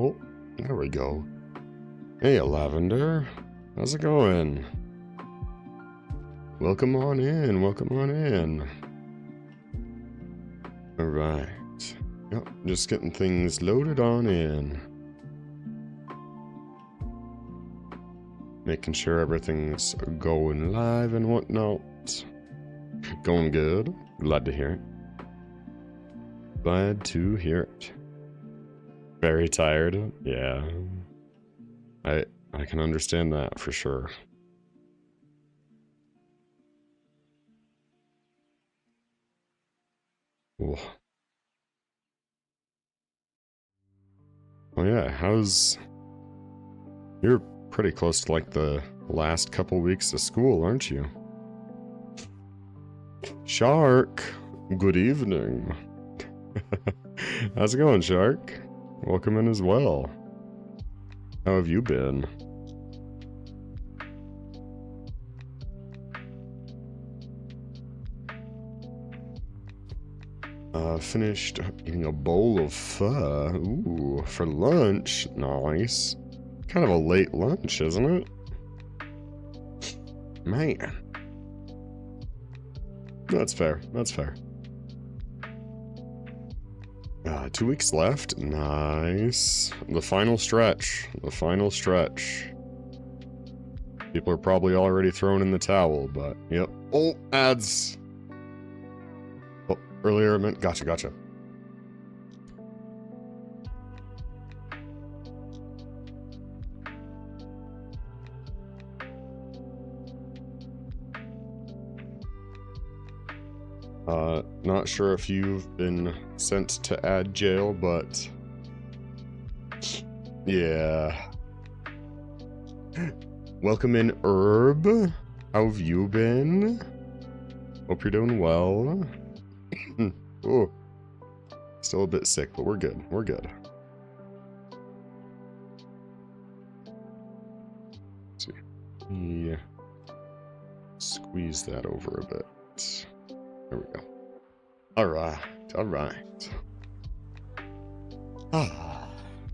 Oh, there we go. Hey, Lavender. How's it going? Welcome on in, welcome on in. Alright. Yep, just getting things loaded on in. Making sure everything's going live and whatnot. Going good. Glad to hear it. Glad to hear it. Very tired. Yeah. I can understand that for sure. Ooh. Oh yeah, you're pretty close to like the last couple weeks of school, aren't you? Shark, good evening. How's it going, Shark? Welcome in as well. How have you been? Finished eating a bowl of pho. Ooh, for lunch. Nice. Kind of a late lunch, isn't it? Man. That's fair. That's fair. 2 weeks left. Nice. The final stretch. The final stretch. People are probably already thrown in the towel, but yep. Oh, ads. Oh, earlier I meant gotcha, gotcha. Not sure if you've been sent to ad jail, but yeah. Welcome in, Herb. How have you been? Hope you're doing well. Oh, still a bit sick, but we're good. We're good. Let's see. Yeah. Squeeze that over a bit. There we go. Alright, alright. Ah,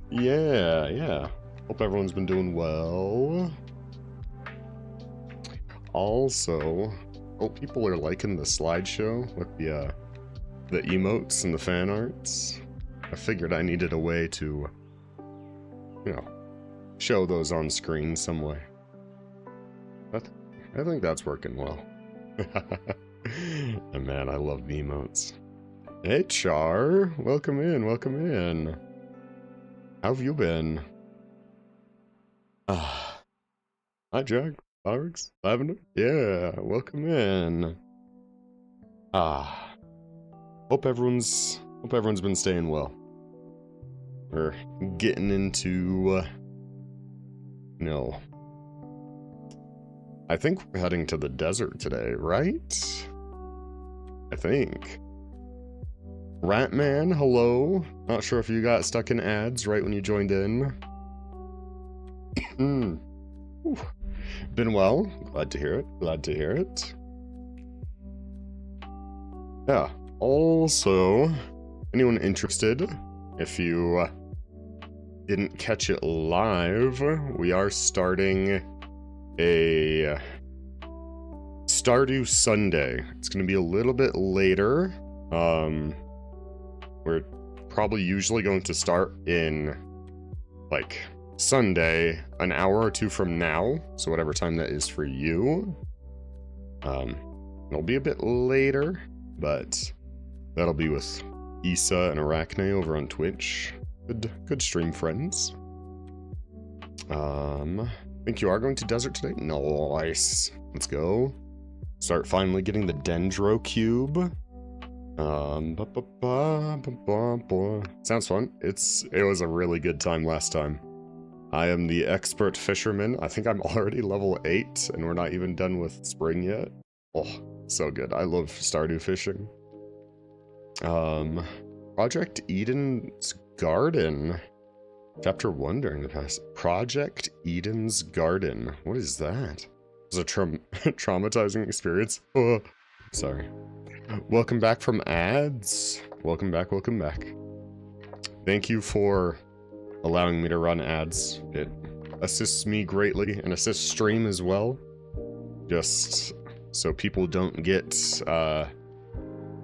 yeah. Hope everyone's been doing well. Also, hope people are liking the slideshow with the emotes and the fan arts. I figured I needed a way to, you know, show those on screen some way. I think that's working well. And man, I love the emotes. Hey, Char. Welcome in, welcome in. How have you been? Hi, Jack. Alex. Lavender. Yeah, welcome in. Hope everyone's been staying well. We're getting into, I think we're heading to the desert today, right? I think. Ratman, hello. Not sure if you got stuck in ads right when you joined in. Been well. Glad to hear it. Glad to hear it. Yeah. Also, anyone interested, if you didn't catch it live, we are starting a Stardew Sunday. It's going to be a little bit later. We're probably usually going to start in, like, Sunday, an hour or two from now. So whatever time that is for you. It'll be a bit later, but that'll be with Issa and Arachne over on Twitch. Good stream friends. I think you are going to desert today? Nice. Let's go. Start finally getting the Dendro Cube. Sounds fun. It was a really good time last time. I am the expert fisherman. I think I'm already level 8, and we're not even done with spring yet. Oh, so good. I love Stardew fishing. Project Eden's Garden. Chapter 1 during the past. Project Eden's Garden. What is that? It was a traumatizing experience. Oh, sorry. Welcome back from ads. Welcome back, welcome back. Thank you for allowing me to run ads. It assists me greatly and assists stream as well. Just so people don't get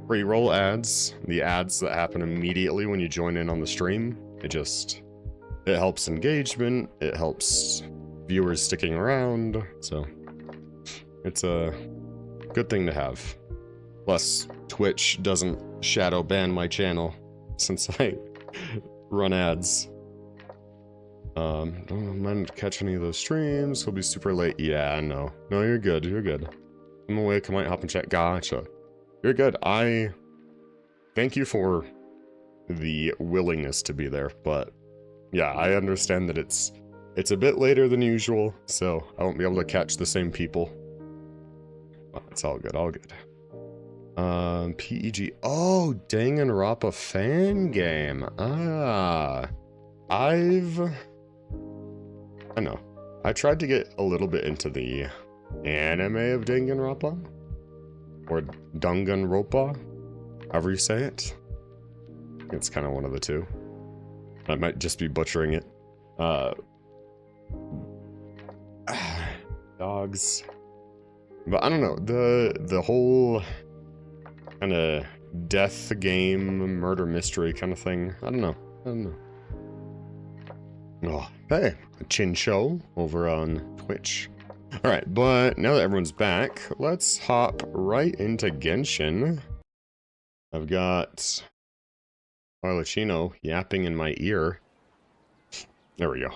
pre-roll ads, the ads that happen immediately when you join in on the stream. It helps engagement, it helps viewers sticking around, so it's a good thing to have. Plus, Twitch doesn't shadow ban my channel since I run ads. Don't mind catch any of those streams. He'll be super late. Yeah, I know. No, you're good. You're good. I'm awake. I might hop and chat. Gotcha. You're good. I thank you for the willingness to be there, but yeah, I understand that it's a bit later than usual, so I won't be able to catch the same people. Well, it's all good. All good. PEG. Oh, Danganronpa fan game. Ah, I know. I tried to get a little bit into the anime of Danganronpa, or Danganronpa, however you say it. It's kind of one of the two. I might just be butchering it. Dogs. But I don't know, the whole kind of death game, murder mystery kind of thing. I don't know. Oh, hey, Chin Show over on Twitch. Alright, but now that everyone's back, let's hop right into Genshin. I've got Arlecchino yapping in my ear. There we go.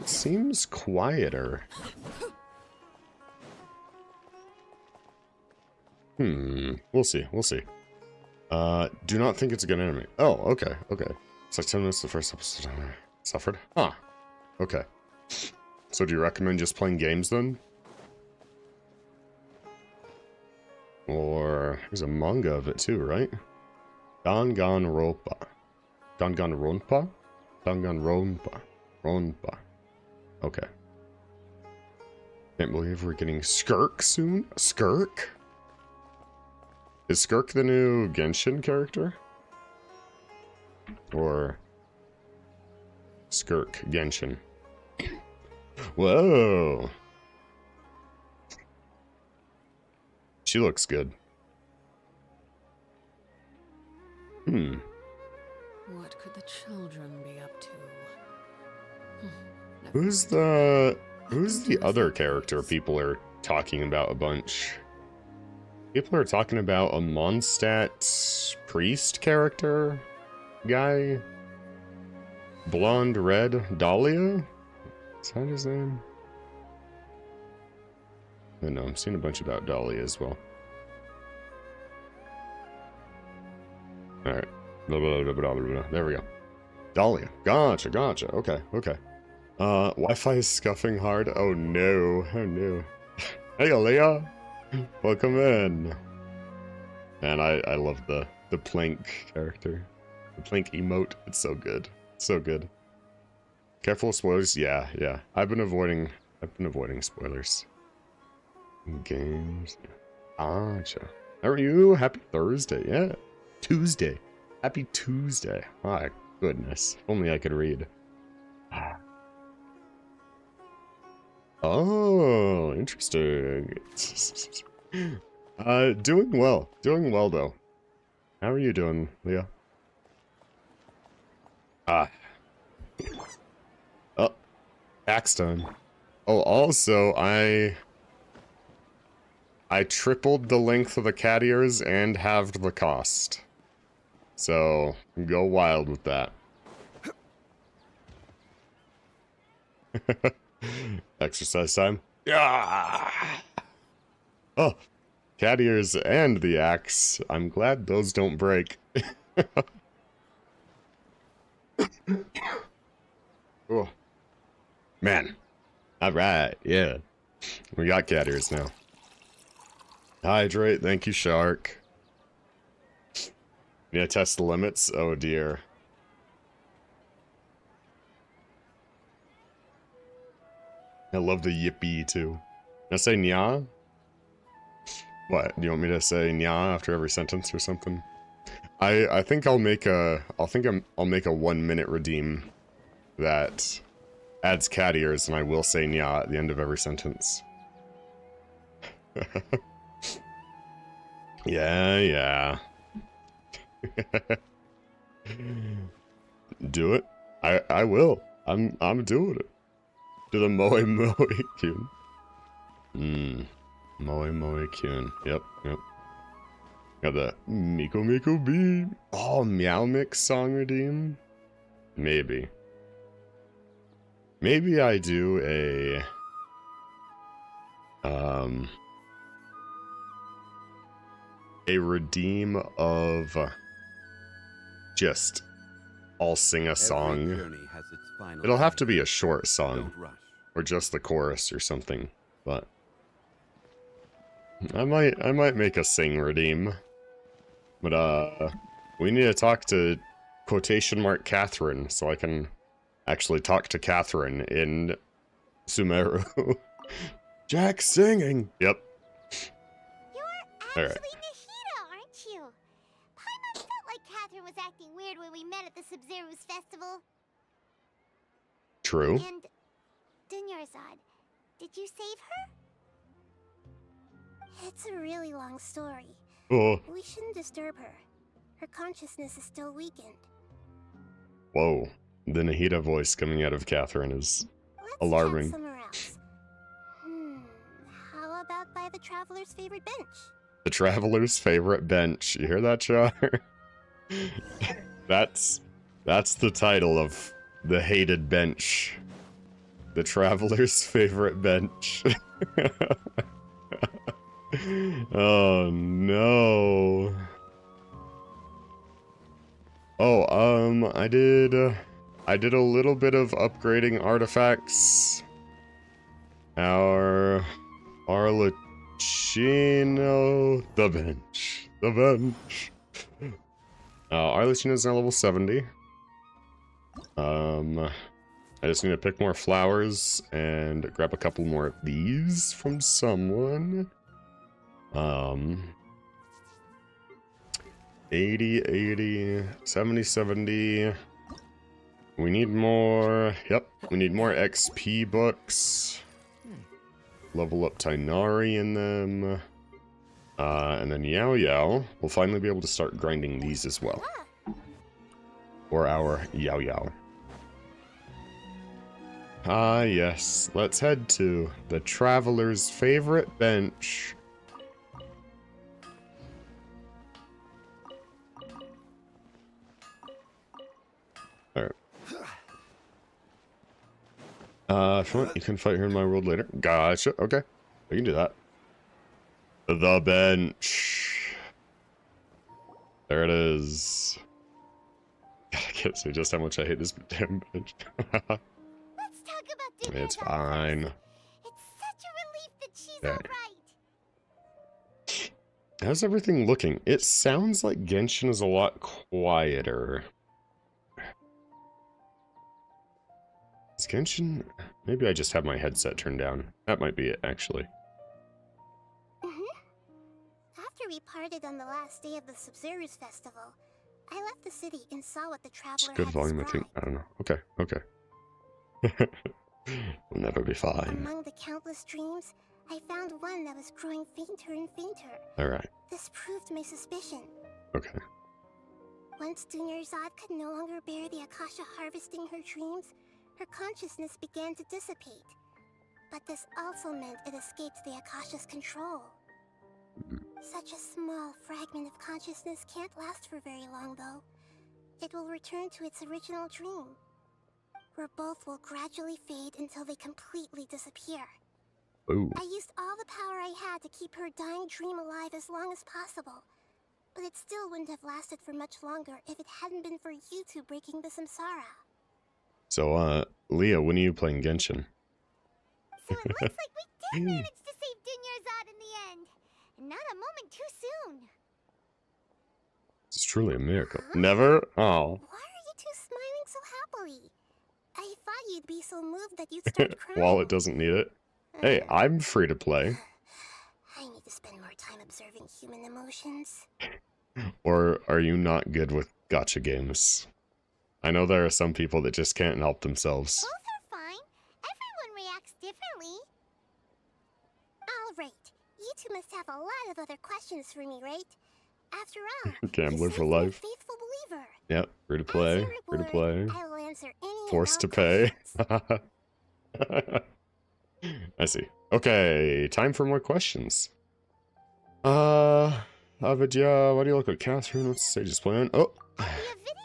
It seems quieter. We'll see. Do not think it's a good enemy. Oh, okay. It's like 10 minutes the first episode. Suffered? Huh. Okay. So do you recommend just playing games then? Or there's a manga of it too, right? Danganronpa. Ronpa. Okay. Can't believe we're getting Skirk soon. Skirk? Is Skirk the new Genshin character? Or Skirk Genshin? Whoa! She looks good. What could the children be up to? Who's the other character people are talking about a bunch? People are talking about a Mondstadt priest character guy. Blonde red Dahlia? Is that his name? I don't know, I'm seeing a bunch about Dahlia as well. Alright. There we go. Dahlia. Gotcha. Okay. Wi-Fi is scuffing hard. Oh no. Hey, Leah. Welcome in. Man, I love the plank character. The plank emote. It's so good. Careful of spoilers. Yeah. I've been avoiding spoilers. Games. Gotcha. How are you? Happy Thursday. Yeah. Tuesday. Happy Tuesday. My goodness. If only I could read. Oh, interesting. Doing well though. How are you doing, Leah? Oh, axe time. Oh, also, I tripled the length of the cat ears and halved the cost. So, go wild with that. Exercise time. Yeah. Oh, cat ears and the axe. I'm glad those don't break. Oh, man. All right, yeah. We got cat ears now. Hydrate, thank you, Shark. Yeah, test the limits. Oh dear. I love the yippee too. Can I say nya? What? Do you want me to say nya after every sentence or something? I think I'll make a I'll make a 1 minute redeem that adds cat ears, and I will say nya at the end of every sentence. Yeah. Do it. I will. I'm doing it. To the Moe Moe Kyun. Moe Moe Kyun. Yep. Got the Miko Miko Beam. Oh, Meow Mix song redeem? Maybe. Maybe I do a redeem of just I'll sing a song. It'll have to be a short song or just the chorus or something, but I might make a sing redeem. But we need to talk to quotation mark Catherine so I can actually talk to Catherine in Sumeru. Jack's singing. Yep. You're actually Nahida, aren't you? Paimon felt like Catherine was acting weird when we met at the Sub-Zero's festival. True. And Dunyarzad, did you save her? It's a really long story. Oh. We shouldn't disturb her. Her consciousness is still weakened. Whoa. The Nahida voice coming out of Catherine is Let's alarming. Chat somewhere else. How about by the Traveler's favorite bench? The Traveler's favorite bench. You hear that, Char? That's the title of the hated bench. The Traveler's favorite bench. Oh no. Oh, I did a little bit of upgrading artifacts. Our Arlecchino, the bench. Arlecchino's now level 70. I just need to pick more flowers and grab a couple more of these from someone. 80, 70. We need more, we need more XP books. Level up Tainari in them. And then Yao Yao. We'll finally be able to start grinding these as well. Or our Yao Yao. Ah, yes. Let's head to the Traveler's favorite bench. Alright. If you want, you can fight here in my world later. Gotcha. Okay. We can do that. The bench. There it is. God, I can't say just how much I hate this damn bench. Let's talk about dinner. It's fine. It's such a relief that she's Okay. alright. How's everything looking? It sounds like Genshin is a lot quieter. Is Genshin... Maybe I just have my headset turned down. That might be it, actually. After we parted on the last day of the Sub-Zero's festival, I left the city and saw what the Traveler It's good had volume, I think. described. I don't know. Okay. We'll never be fine. Among the countless dreams, I found one that was growing fainter and fainter. Alright. This proved my suspicion. Okay. Once Dunyarzad could no longer bear the Akasha harvesting her dreams, her consciousness began to dissipate. But this also meant it escaped the Akasha's control. Such a small fragment of consciousness can't last for very long, though. It will return to its original dream, where both will gradually fade until they completely disappear. Ooh. I used all the power I had to keep her dying dream alive as long as possible, but it still wouldn't have lasted for much longer if it hadn't been for you two breaking the samsara. So, Leah, when are you playing Genshin? So it looks like we did manage to save Dunyarzad in the end. And not a moment too soon. It's truly a miracle. Huh? Never? Oh. Why are you two smiling so happily? I thought you'd be so moved that you'd start crying. Wallet doesn't need it. Hey, I'm free to play. I need to spend more time observing human emotions. Or are you not good with gacha games? I know there are some people that just can't help themselves. Both are fine. Everyone reacts differently. Alright, you two must have a lot of other questions for me, right? After all, Gambler for a life. faithful believer. Yep, free to play, free to play. I will answer any Forced to and all pay. I see. Okay, time for more questions. Avidya, why do you look like Catherine? What's the sage's plan? Oh,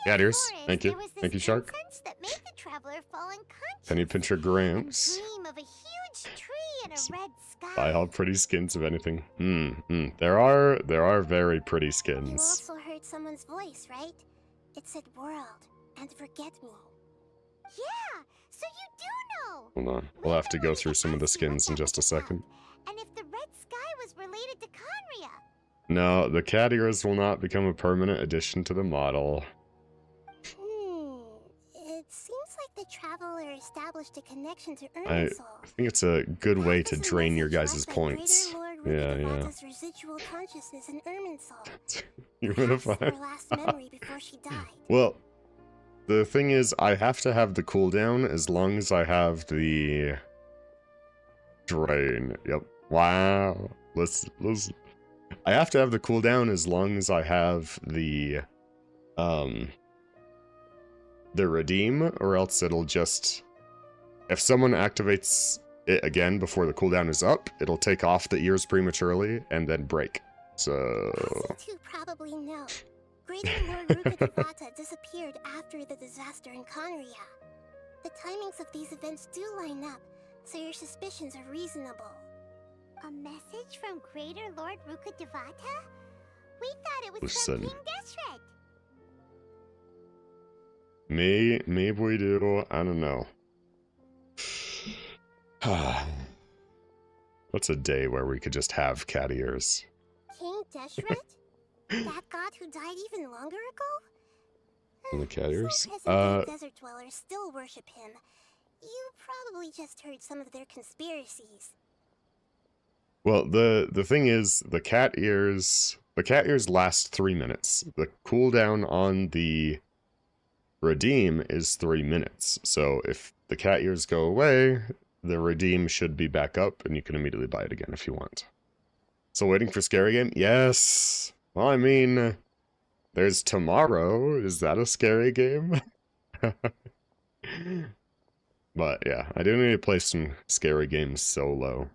yeah, dears. Thank you. Thank you, Shark. That made the traveler fall unconscious. Penny Pincher Gramps. Dream of a huge tree and a red sky. Buy all pretty skins of anything. There are very pretty You skins. also heard someone's voice, right? It said world and forget me. Yeah, so you do know. Hold on. We'll have to go through some of the skins in just a second. And if the red sky was related to Conria. No, the cat ears will not become a permanent addition to the model. It seems like the traveler established a connection to I Irminsul. think it's a good way to drain your guys' points. Yeah. Residual consciousness in Irminsul. Humidify. Her last memory before she died. Well, the thing is, I have to have the cooldown as long as I have the drain. Yep. Wow. Let's. I have to have the cooldown as long as I have the redeem, or else it'll just, if someone activates it again before the cooldown is up, it'll take off the ears prematurely and then break. So As you two probably know, Greater Lord Rukkhadevata disappeared after the disaster in Conria. The timings of these events do line up, so your suspicions are reasonable. A message from Greater Lord Rukkhadevata? We thought it was Listen. from King Desret. maybe we do. I don't know. What's a day where we could just have cat ears? King Desret? That god who died even longer ago? And the cat ears? Some present-day desert dwellers still worship him. You probably just heard some of their conspiracies. Well, the thing is, the cat ears last 3 minutes. The cooldown on the redeem is 3 minutes. So if the cat ears go away, the redeem should be back up, and you can immediately buy it again if you want. So waiting for scary game? Yes. Well, I mean, there's tomorrow. Is that a scary game? But yeah, I do need to play some scary games solo.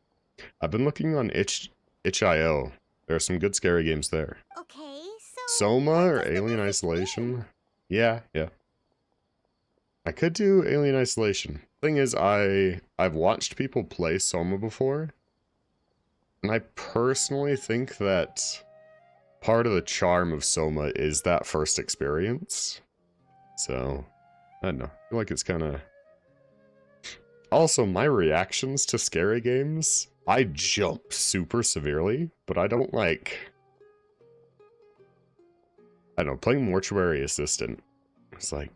I've been looking on itch.io. There are some good scary games there. Okay, so... Soma or Alien Isolation? Yeah. I could do Alien Isolation. Thing is, I've watched people play Soma before, and I personally think that part of the charm of Soma is that first experience. So, I don't know. I feel like it's kind of... Also, my reactions to scary games, I jump super severely, but I don't like... I don't know, playing Mortuary Assistant, it's like,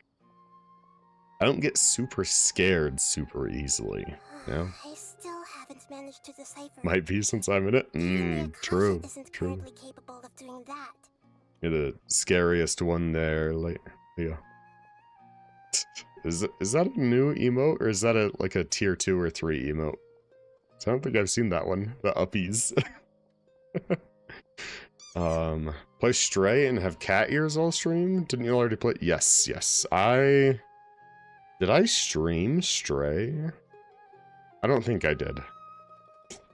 I don't get super scared super easily, you know? I still haven't managed to decipher. Might be since I'm in it. True. Isn't currently capable of doing that. You're the scariest one there, like, yeah. Is that a new emote, or is that like a tier 2 or 3 emote? So I don't think I've seen that one. The uppies. Play Stray and have cat ears all stream? Didn't you already play? Yes. Did I stream Stray? I don't think I did.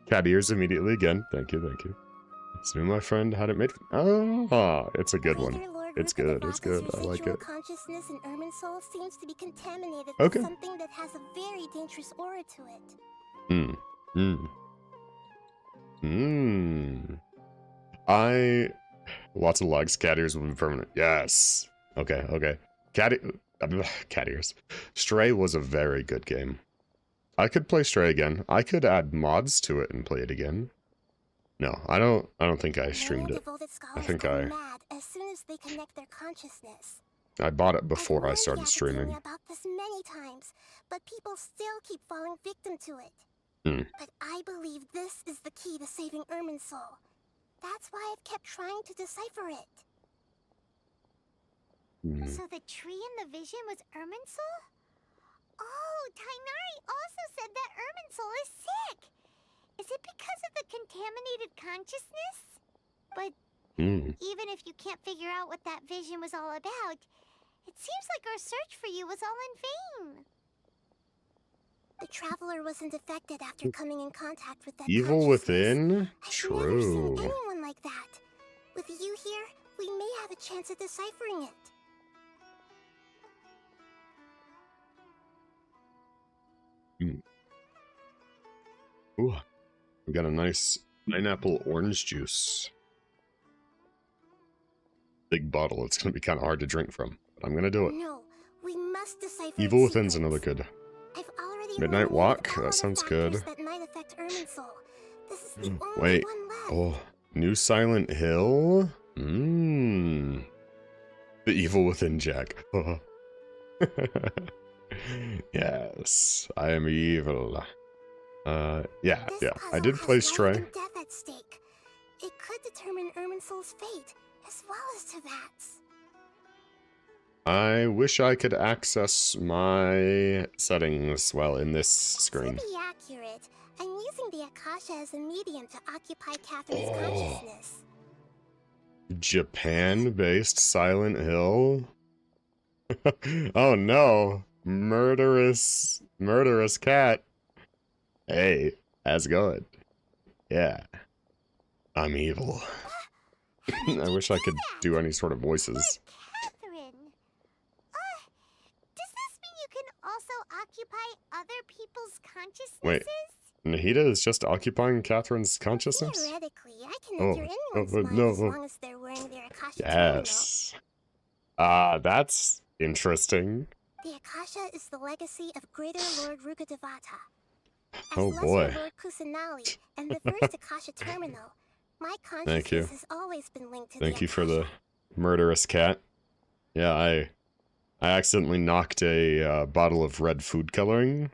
Cat ears immediately again. Thank you. So my friend had it made. Oh, it's a good one. It's good. I like it. Consciousness in Irminsul seems to be contaminated Okay. with something that has a very dangerous aura to it. Lots of logs. Cat ears will be permanent. Yes. Okay. Cat ears. Stray was a very good game. I could play Stray again. I could add mods to it and play it again. No, I don't think I streamed it. I think mad as soon as they connect their consciousness. I bought it before I I've started warned the streaming. Academia about this many times, but people still keep falling victim to it. But I believe this is the key to saving Irminsul. That's why I've kept trying to decipher it. So the tree in the vision was Irminsul? Oh, Tainari also said that Irminsul is sick. Is it because of the contaminated consciousness? But even if you can't figure out what that vision was all about, it seems like our search for you was all in vain. The traveler wasn't affected after coming in contact with that Evil within? I've never seen True. anyone like that. With you here, we may have a chance at deciphering it. Ooh, we got a nice pineapple orange juice. Big bottle. It's going to be kind of hard to drink from, but I'm going to do it. No, we must decipher Evil its Within's secrets. another good. I've already Midnight eliminated Walk? all That the sounds factors good. that might affect Irminsul. This is the only Wait. one left. Oh, New Silent Hill? The Evil Within Jack. Yes, I am evil. Yeah. This I did puzzle play has Stray. life and death at stake. It could determine Irminsul's fate, as well as Tevat's. I wish I could access my settings while in this To screen. be accurate, I'm using the Akasha as a medium to occupy Catherine's Oh. consciousness. Japan-based Silent Hill? Oh no! Murderous cat. Hey, how's it going? Yeah. I'm evil. I wish I could do any sort of voices. Catherine! Does this mean you can also occupy other people's consciousnesses? Wait, Nahida is just occupying Catherine's consciousness? Theoretically, I can Oh, enter anyone's mind no. as long as they're wearing their Akasha Yes. That's interesting. terminal. The Akasha is the legacy of Greater Lord Rukkhadevata. As Oh, Lesser boy. Lord Kusanali and the first Akasha terminal, my Thank you. consciousness has always been linked to Thank the you for the Akasha. murderous cat. Yeah, I accidentally knocked a bottle of red food coloring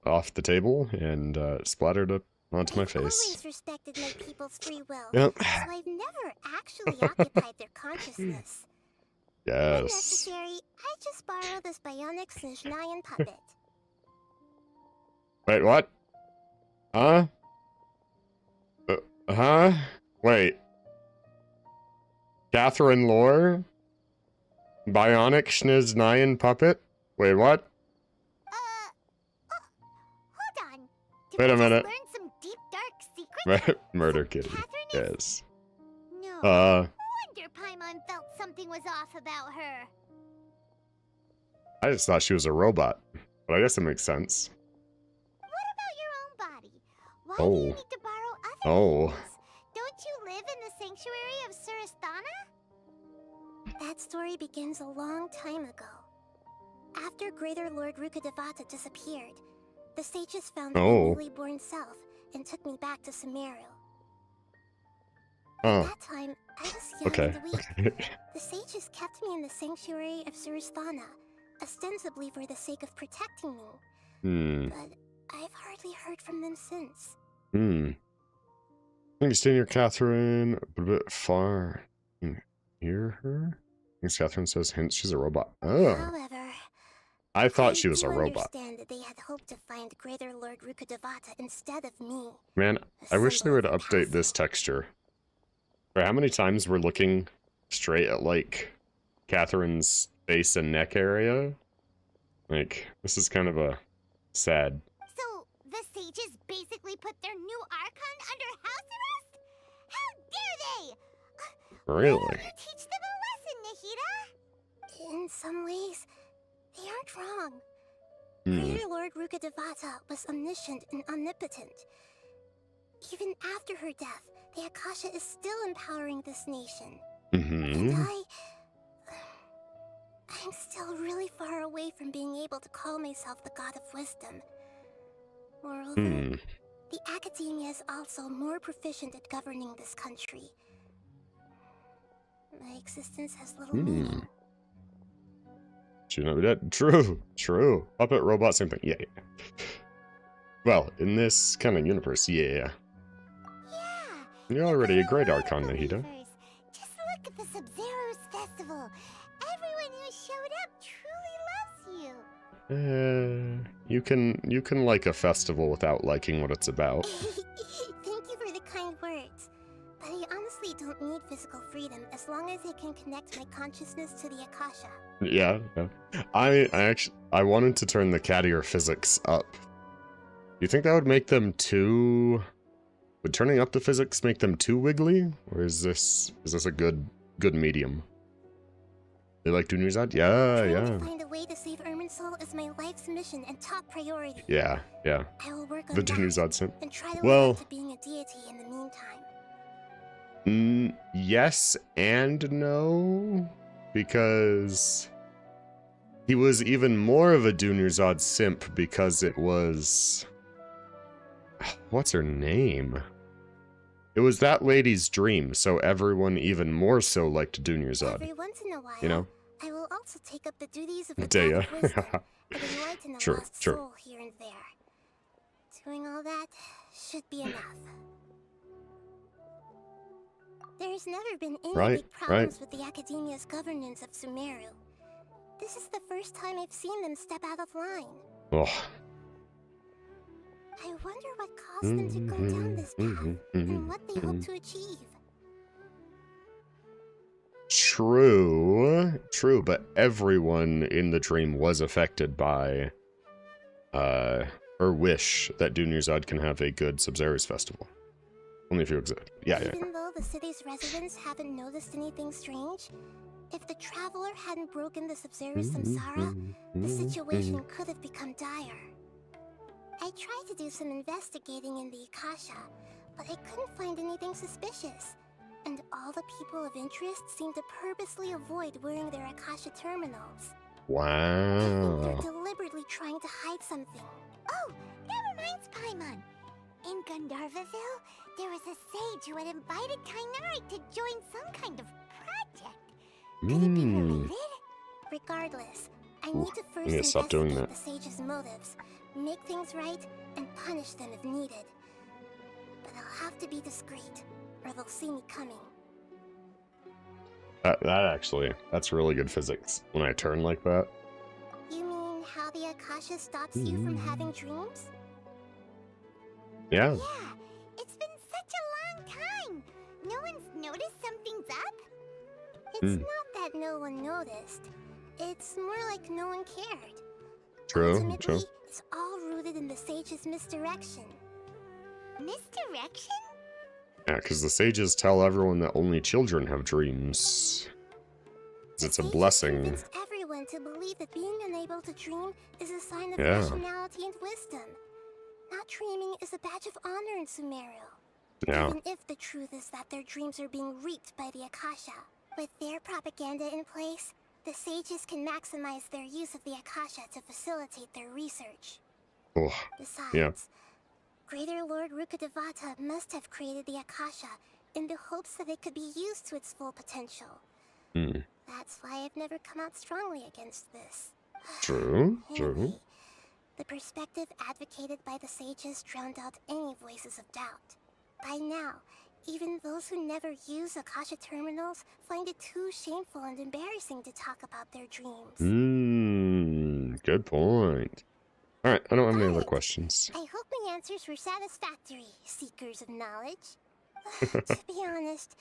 off the table and splattered it onto my I've face. always respected my people's free will, Yep. so I've never actually occupied their consciousness. When Yes. necessary, I just borrow this bionic Snezhnayan puppet. Wait, what? Huh? Huh? Wait. Catherine Lore? Bionic Snezhnayan puppet? Wait, what? Hold on. Did Wait a we just minute. learn some deep, dark secrets? Murder Kitty. Catherine Yes. is... No. Wonder Paimon felt something was off about her. I just thought she was a robot. But I guess it makes sense. What about your own body? Why Oh. do you need to borrow other Oh. people's? Don't you live in the sanctuary of Surasthana? That story begins a long time ago. After Greater Lord Rukkhadevata disappeared, the sages found my Oh. newly born self and took me back to Sumeru. Oh. At that time, I was young Okay. and weak. The sages kept me in the sanctuary of Surasthana, ostensibly for the sake of protecting me. But I've hardly heard from them since. I think you stay near Catherine, but a bit far. You can hear her? I think Catherine says hints she's a robot. Oh. However, I thought she was a do robot. understand that they had hoped to find Greater Lord Rukkhadevata instead of me. Man, a I wish they symbol would of the update this castle. texture. For how many times we're looking straight at, like, Catherine's face and neck area? Like, this is kind of a sad. So, the sages basically put their new Archon under house arrest? How dare they! Why Really? don't you teach them a lesson, Nahida? In some ways, they aren't wrong. Greater Lord Rukkhadevata was omniscient and omnipotent. Even after her death, the Akasha is still empowering this nation. And I'm still really far away from being able to call myself the God of Wisdom. Moreover, the academia is also more proficient at governing this country. My existence has little meaning. Should not be dead. True. Puppet robot, same thing. Yeah. Well, in this kind of universe, yeah. Yeah, You're already a great Archon, Nahida. Believers, just look at the Sub-Zero's festival. Everyone who showed up truly loves you. You can like a festival without liking what it's about. Thank you for the kind words. But I honestly don't need physical freedom as long as I can connect my consciousness to the Akasha. Yeah, yeah. I wanted to turn the cattier physics up. Do you think that would make them too... Would turning up the physics make them too wiggly? Or is this a good medium? They like Dunerzad? Yeah, Trying yeah. to find a way to save Irminsul is my life's mission and top priority. Yeah, yeah. I will work on The that Dunerzad simp. and try to Well, live up to being a deity in the meantime. Yes and no, because he was even more of a Dunerzad simp because it was... What's her name? It was that lady's dream, so everyone even more so liked Dunerzad. Every once in a while, You know? I will also take up the duties of the Daya. path of wisdom and enlighten a True, lost true. soul here and there. Doing all that should be enough. There's never been any Right, big problems with the Academia's governance of Sumeru. This is the first time I've seen them step out of line. Oh. I wonder what caused them to go down this path and what they hope to achieve. True, but everyone in the dream was affected by her wish that Dunerzad can have a good Sub-Zero's festival. Only if you exist. Yeah, yeah. Even though the city's residents haven't noticed anything strange, if the traveler hadn't broken the Sub-Zero's samsara, the situation could have become dire. I tried to do some investigating in the Akasha, but I couldn't find anything suspicious. And all the people of interest seem to purposely avoid wearing their Akasha terminals. I think Wow. they're deliberately trying to hide something. Oh, that reminds Paimon. In Gandharvaville, there was a sage who had invited Kainari to join some kind of project. Could it be related? Regardless, I need to first need to stop doing investigate that. the sage's motives, make things right, and punish them if needed. But I'll have to be discreet, or they'll see me coming. That's really good physics. When I turn like that. You mean how the Akasha stops you from having dreams? Yeah. Yeah, it's been such a long time. No one's noticed something's up? It's not that no one noticed. It's more like no one cared. True, Ultimately, true. it's all rooted in the sage's misdirection. Misdirection? Yeah, because the sages tell everyone that only children have dreams. 'Cause it's a The sages blessing. convinced everyone to believe that being unable to dream is a sign of Yeah. rationality and wisdom. Not dreaming is a badge of honor in Sumeru. Yeah. Even if the truth is that their dreams are being reaped by the Akasha. With their propaganda in place, the sages can maximize their use of the Akasha to facilitate their research. Oh, Besides, yeah. Greater Lord Rukkhadevata must have created the Akasha in the hopes that it could be used to its full potential. That's why I've never come out strongly against this. True, Anyway, true. the perspective advocated by the sages drowned out any voices of doubt. By now, even those who never use Akasha terminals find it too shameful and embarrassing to talk about their dreams. Good point. Alright, I don't have any other Alright. questions. I hope my answers were satisfactory, seekers of knowledge. To be honest,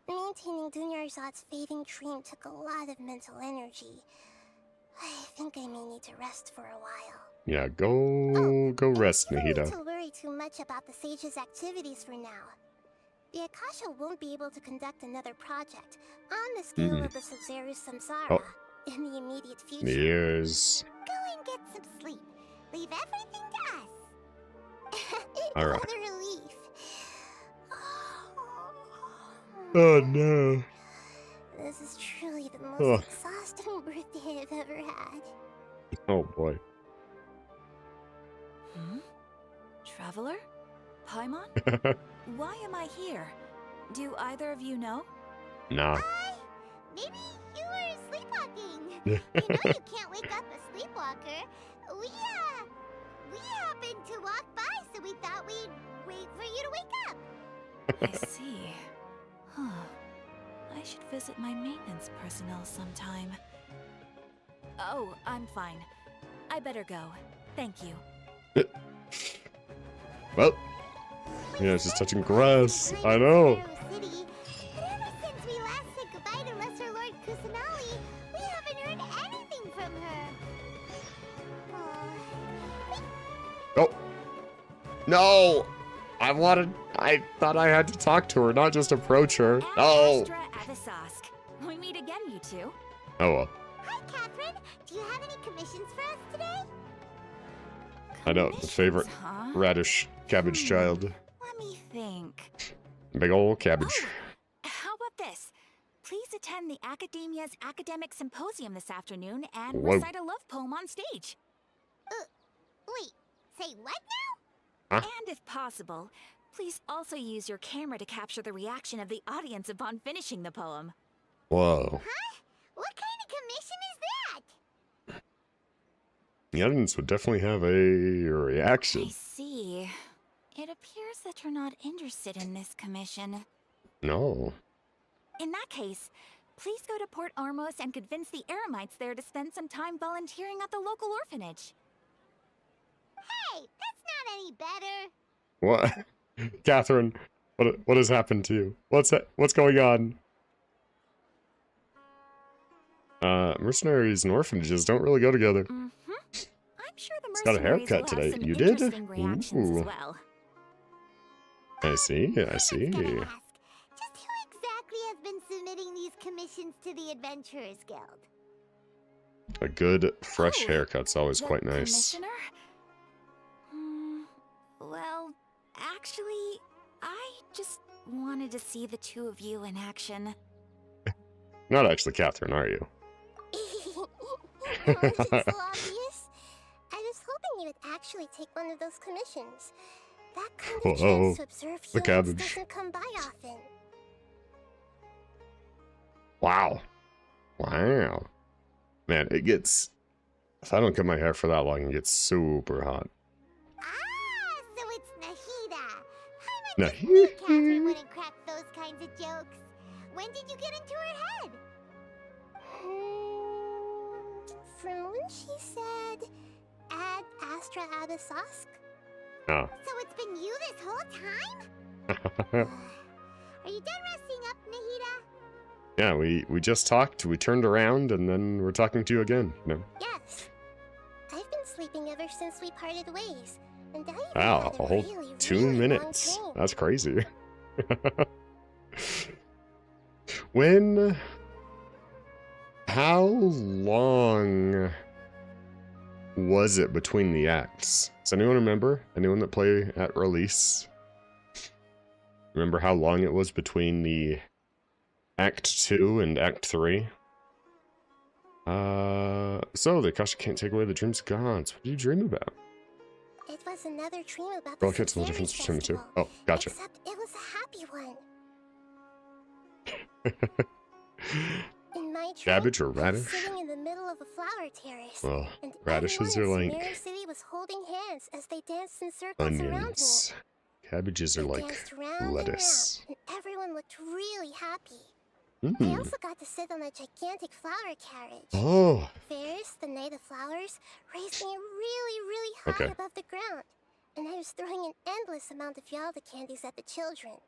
maintaining Dunyarzad's fading dream took a lot of mental energy. I think I may need to rest for a while. Yeah, go rest, I don't need Nahida. to worry too much about the sage's activities for now. The Akasha won't be able to conduct another project on the scale of the Sub-Zero's samsara in the immediate future. Years. Go and get some sleep. Leave everything to us. Alright. What a relief. Oh no. This is truly the most Ugh. exhausting birthday I've ever had. Oh boy. Traveler? Paimon? Why am I here? Do either of you know? Nah. Maybe you were sleepwalking. You know you can't wake up a sleepwalker. We happened to walk by, so we thought we'd wait for you to wake up. I see. Huh. I should visit my maintenance personnel sometime. Oh, I'm fine. I better go. Thank you. Well, yeah, it's just touching grass. I know. But ever since we last said goodbye to Lesser Lord Kusanali, we haven't heard anything from her. Oh. No. I thought I had to talk to her, not just approach her. Oh. We meet again, you two. Oh well. Hi, Catherine. Do you have any commissions for us today? I know, the favorite Huh? radish cabbage child. Let me think. Big ol' cabbage. Oh, how about this? Please attend the Academia's Academic Symposium this afternoon and Whoa. recite a love poem on stage. Wait, say what Huh? And if possible, please also use your camera to capture the reaction of the audience upon finishing the poem. Whoa. now? What kind of commission is that? The audience would definitely have a reaction. I see. It appears that you're not interested in this commission. No. In that case, please go to Port Ormos and convince the Eremites there to spend some time volunteering at the local orphanage. Hey, that's not any better. What? Catherine, what has happened to you? What's going on? Mercenaries and orphanages don't really go together. I'm sure the It's got a mercenaries haircut will today. have some You did? interesting reactions Ooh. as well. I see, I see. I was gonna ask, just who exactly has been submitting these commissions to the Adventurers Guild? A good, fresh Oh, haircut's always The quite nice. Commissioner? Well, actually, I just wanted to see the two of you in action. Not actually Catherine, are you? It's so obvious. I was hoping you would actually take one of those commissions. That kind of Whoa, chance to observe the humans cabbage. doesn't come by often. Wow. Wow. Man, it gets... If I don't cut my hair for that long, it gets super hot. Ah, so it's Nahida. I meant Nahida. Catherine wouldn't crack those kinds of jokes. When did you get into her head? From when she said, Ad Astra Abyssosk? Oh. So it's been you this whole time? Are you done resting up, Nahida? Yeah, we just talked, we turned around, and then we're talking to you again. No. Yes. I've been sleeping ever since we parted ways. And I even Wow, had a whole really, 2 really long minutes. dream. That's crazy. When... How long was it between the acts? Does anyone remember? Anyone that play at release? Remember how long it was between the Act 2 and Act 3? So the Akasha can't take away the dreams of gods. What do you dream about? It was another dream about Well, the I'll get to the Sumeru difference between the two. festival. Oh, gotcha. Except it was a happy one. In my dream, Cabbage or I was radish? sitting in the middle of a flower terrace. Well, And radishes everyone are in like Sumeru City was holding hands as they danced in circles around me. onions. Cabbages are They like danced round lettuce. and round, and everyone looked really happy. I Mm. also got to sit on a gigantic flower carriage. Oh, Fairs, the night of flowers, raised me really, really high Okay. above the ground. And I was throwing an endless amount of Yalda candies at the children.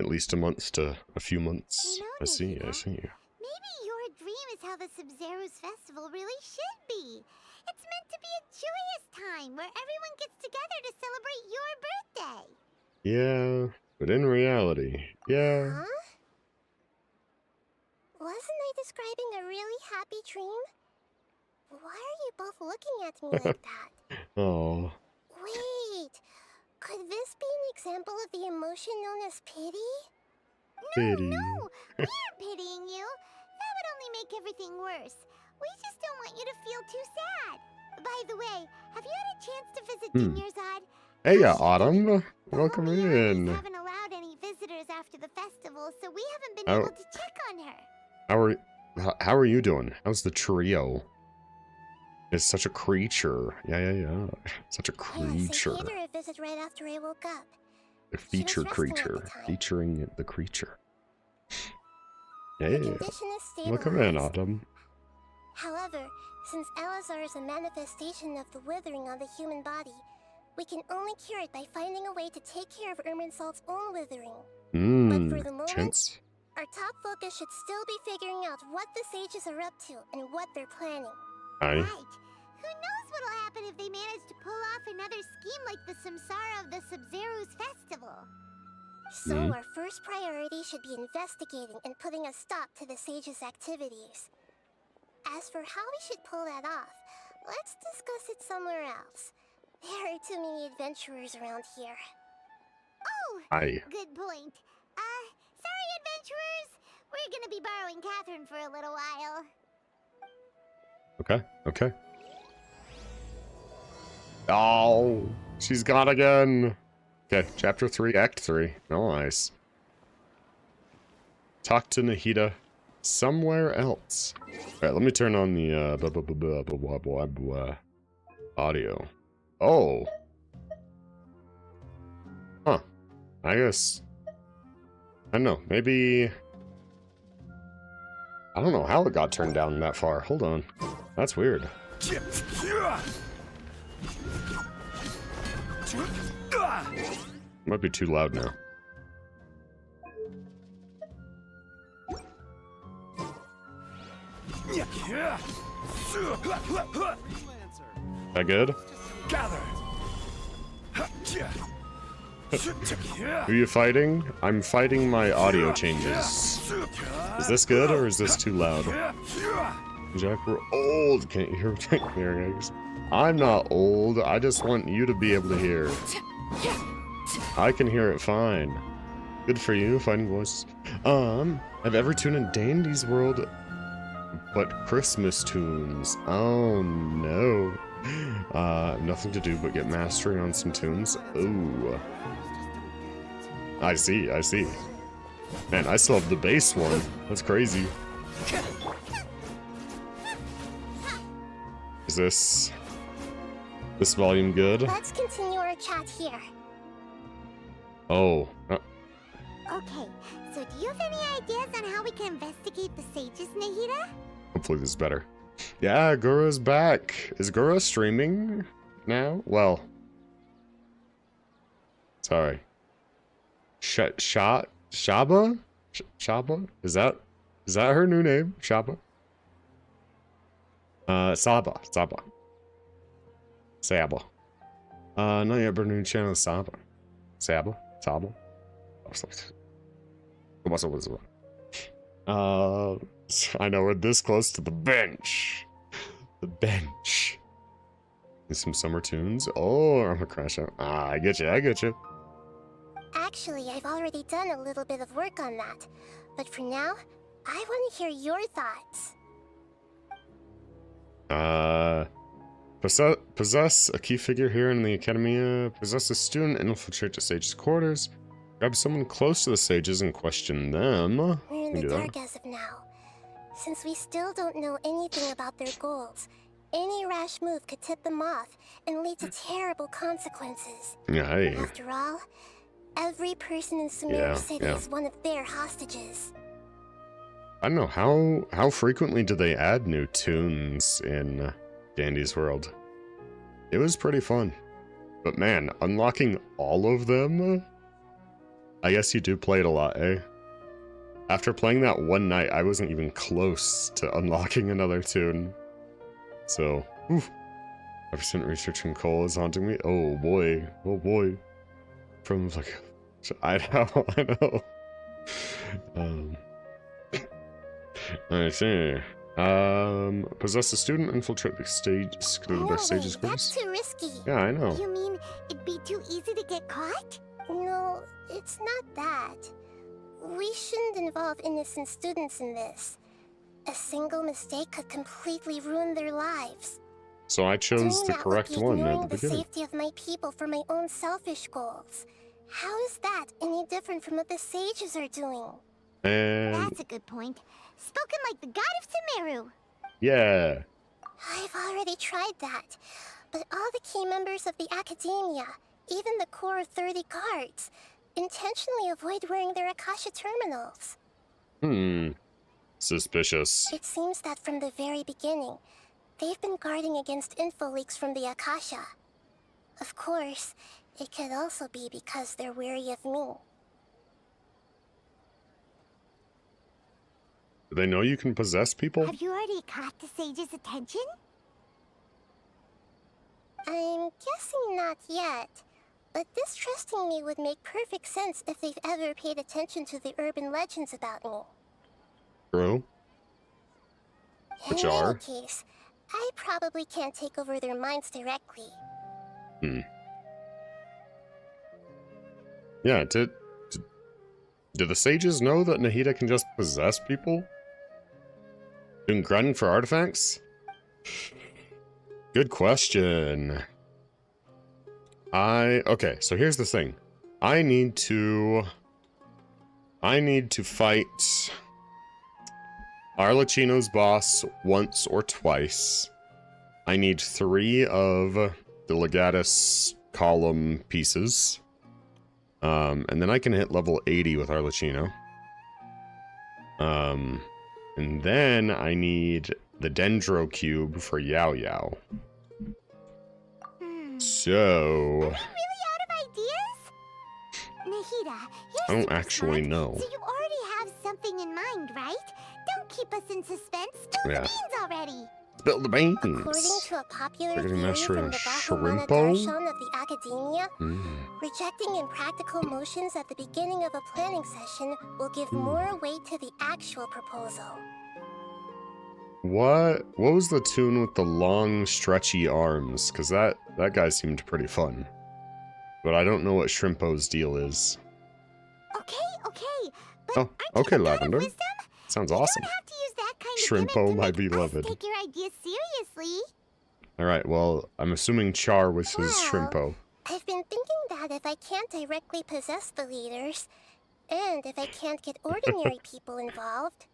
at least a month to a few months. You know, I see, I Nahida, see. Maybe your dream is how the Sub-Zero's festival really should be. It's meant to be a joyous time where everyone gets together to celebrate your birthday. Yeah, but in reality, yeah. Huh? Wasn't I describing a really happy dream? Why are you both looking at me like that? Oh, Wait, could this be an example of the emotion known as pity? pity. No, we aren't pitying you. That would only make everything worse. We just don't want you to feel too sad. By the way, have you had a chance to visit Dinyarzad? Hey, Autumn. The Welcome homie armies in. haven't allowed any visitors after the festival, so we haven't been Oh. able to check on her. How are you doing? How's the trio? It's such a creature. Yeah. Such a Yes, I creature. paid her a visit right after I woke up. The She was feature resting at the creature. time. Featuring the creature. Her Yeah. condition is Welcome in, stabilized. Autumn. However, since Elazar is a manifestation of the withering on the human body, we can only cure it by finding a way to take care of Irminsul's own withering. But for the moment, Chance. our top focus should still be figuring out what the sages are up to and what they're planning. Aye. Right. Who knows what'll happen if they manage to pull off another scheme like the Samsara of the Sub-Zero's festival? So our first priority should be investigating and putting a stop to the sages' activities. As for how we should pull that off, let's discuss it somewhere else. There are too many adventurers around here. Oh, Aye. good point. Sorry, adventurers. We're gonna be borrowing Catherine for a little while. Okay, okay. Oh, she's gone again. Okay, chapter 3, act 3. Nice. Talk to Nahida somewhere else. Alright, let me turn on the audio. Oh. Huh. I guess. I don't know, maybe. I don't know how it got turned down that far. Hold on. That's weird. Might be too loud now. That good? Who are you fighting? I'm fighting my audio changes. Is this good or is this too loud? Jack, we're old. Can't you hear guys? I'm not old. I just want you to be able to hear. I can hear it fine. Good for you, finding voices. Have ever tuned in Dandy's World, but Christmas tunes. Oh no. Nothing to do but get mastery on some tunes. Ooh. I see, I see. Man, I still have the bass one. That's crazy. Is this volume good? Let's continue our chat here. Oh. Okay, so do you have any ideas on how we can investigate the sages, Nahida? Hopefully this is better. Yeah, Gura's back. Is Gura streaming now? Well. Sorry. Shaba? Shaba? Is that her new name? Shaba? Saba. Not yet, but new channel Saba. Saba? I know we're this close to the bench. The bench. And some summer tunes. Oh, I'm gonna crash out. Ah, I get you. Actually, I've already done a little bit of work on that. But for now, I want to hear your thoughts. Possess a key figure here in the academia. Possess a student and infiltrate the sage's quarters. Grab someone close to the sages and question them. We're in the dark as of now. Since we still don't know anything about their goals, any rash move could tip them off and lead to terrible consequences. Yeah, hey. After all, every person in Sumeru City is one of their hostages. I don't know, how frequently do they add new tunes in Dandy's World? It was pretty fun. But man, unlocking all of them? I guess you do play it a lot, eh? After playing that one night, I wasn't even close to unlocking another tune. So, oof. Recent researching Cole is haunting me. Oh boy. From like, I know. I see. Possess a student, infiltrate the sage's quarters. That's too risky. Yeah, I know. You mean it'd be too easy to get caught? No, it's not that. We shouldn't involve innocent students in this. A single mistake could completely ruin their lives. So I chose the correct one at the beginning. The safety of my people for my own selfish goals. How is that any different from what the sages are doing? And That's a good point. Spoken like the god of Sumeru. yeah. I've already tried that, but all the key members of the academia, even the core of 30 guards, intentionally avoid wearing their Akasha terminals. Suspicious. It seems that from the very beginning, they've been guarding against info leaks from the Akasha. Of course, it could also be because they're wary of me. Do they know you can possess people? Have you already caught the sage's attention? I'm guessing not yet, but distrusting me would make perfect sense if they've ever paid attention to the urban legends about me. True. In Which any are? case, I probably can't take over their minds directly. Yeah, do the sages know that Nahida can just possess people? Doing grinding for artifacts? Good question. Okay, so here's the thing. I need to fight Arlecchino's boss once or twice. I need 3 of the Legatus column pieces. And then I can hit level 80 with Arlecchino. And then I need the Dendro Cube for Yao Yao. So... Are we really out of ideas? Nahida, you're I don't super actually smart, know. So you already have something in mind, right? Don't keep us in suspense. Spill the beans already. Spill the beans. According to a popular We're gonna theory master from a the Bahumana Shrimpo? Darshan of the Academia, rejecting impractical motions at the beginning of a planning session will give more weight to the actual proposal. What was the tune with the long, stretchy arms? Because that guy seemed pretty fun. But I don't know what Shrimpo's deal is. Okay. But Oh, aren't okay, you the god of Lavender. wisdom? Sounds You awesome. don't have to use that kind of Shrimpo, gimmick to my make beloved. us take your ideas seriously. Alright, well, I'm assuming Char was his Well, Shrimpo. I've been thinking that if I can't directly possess the leaders, and if I can't get ordinary people involved,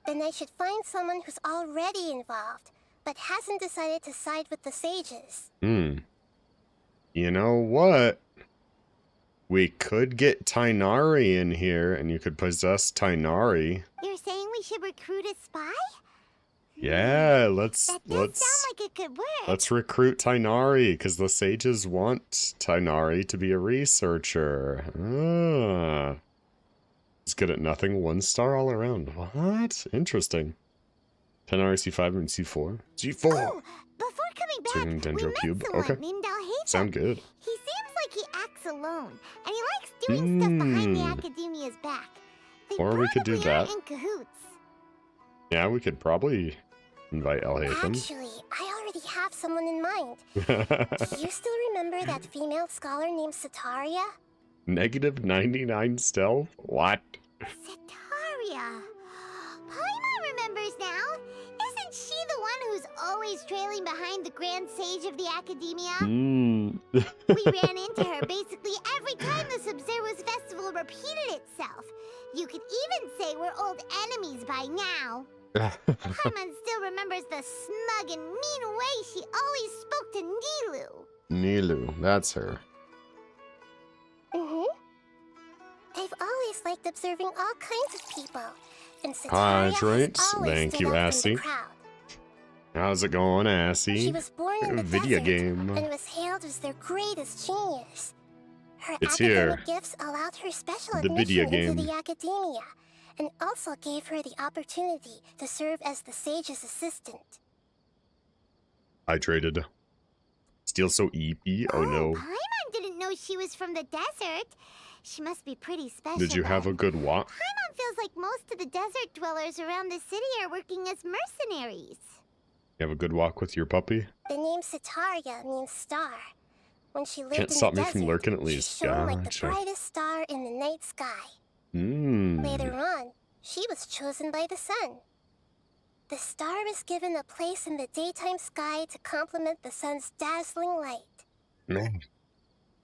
then I should find someone who's already involved, but hasn't decided to side with the sages. You know what? We could get Tainari in here, and you could possess Tainari. You're saying we should recruit a spy? Yeah, That does sound like it could work. let's recruit Tainari, because the sages want Tainari to be a researcher. He's good at nothing, 1 star all around. What? Interesting. Tainari C5 and C4. G4! Oh, before coming back, Certain we Dendro met Cube. someone Okay. named Alhaitham. Sound good. He seems like he acts alone, and he likes doing stuff behind the Academia's back. They Or we could do probably are that. in cahoots. Yeah, we could probably invite Alhaitham. Actually, I already have someone in mind. Do you still remember that female scholar named Sataria? Negative 99 stealth? What? Sataria. Paimon remembers now. Isn't she the one who's always trailing behind the Grand Sage of the Academia? We ran into her basically every time the Sumeru's festival repeated itself. You could even say we're old enemies by now. Paimon still remembers the smug and mean way she always spoke to Nilu. Nilu, that's her. I've always liked observing all kinds of people, and Sataria Hydrate. has always Thank stood you, out from Assy. the crowd. How's it going, She Assy? was born in the Video desert game. and was hailed as their greatest genius. Her It's academic here. gifts allowed her special The video admission into game. the academia, and also gave her the opportunity to serve as the sage's assistant. Hydrated. Still so eepy? Oh no. Paimon didn't know she was from the desert. She must be pretty special. Did you have a then. good walk? Paimon feels like most of the desert dwellers around the city are working as mercenaries. You have a good walk with your puppy? The name Sataria means star. When she lived Can't in stop the me from desert, lurking at least. she shone like the Gotcha. brightest star in the night sky. Hmm. Later on, she was chosen by the sun. The star was given a place in the daytime sky to complement the sun's dazzling light. Man.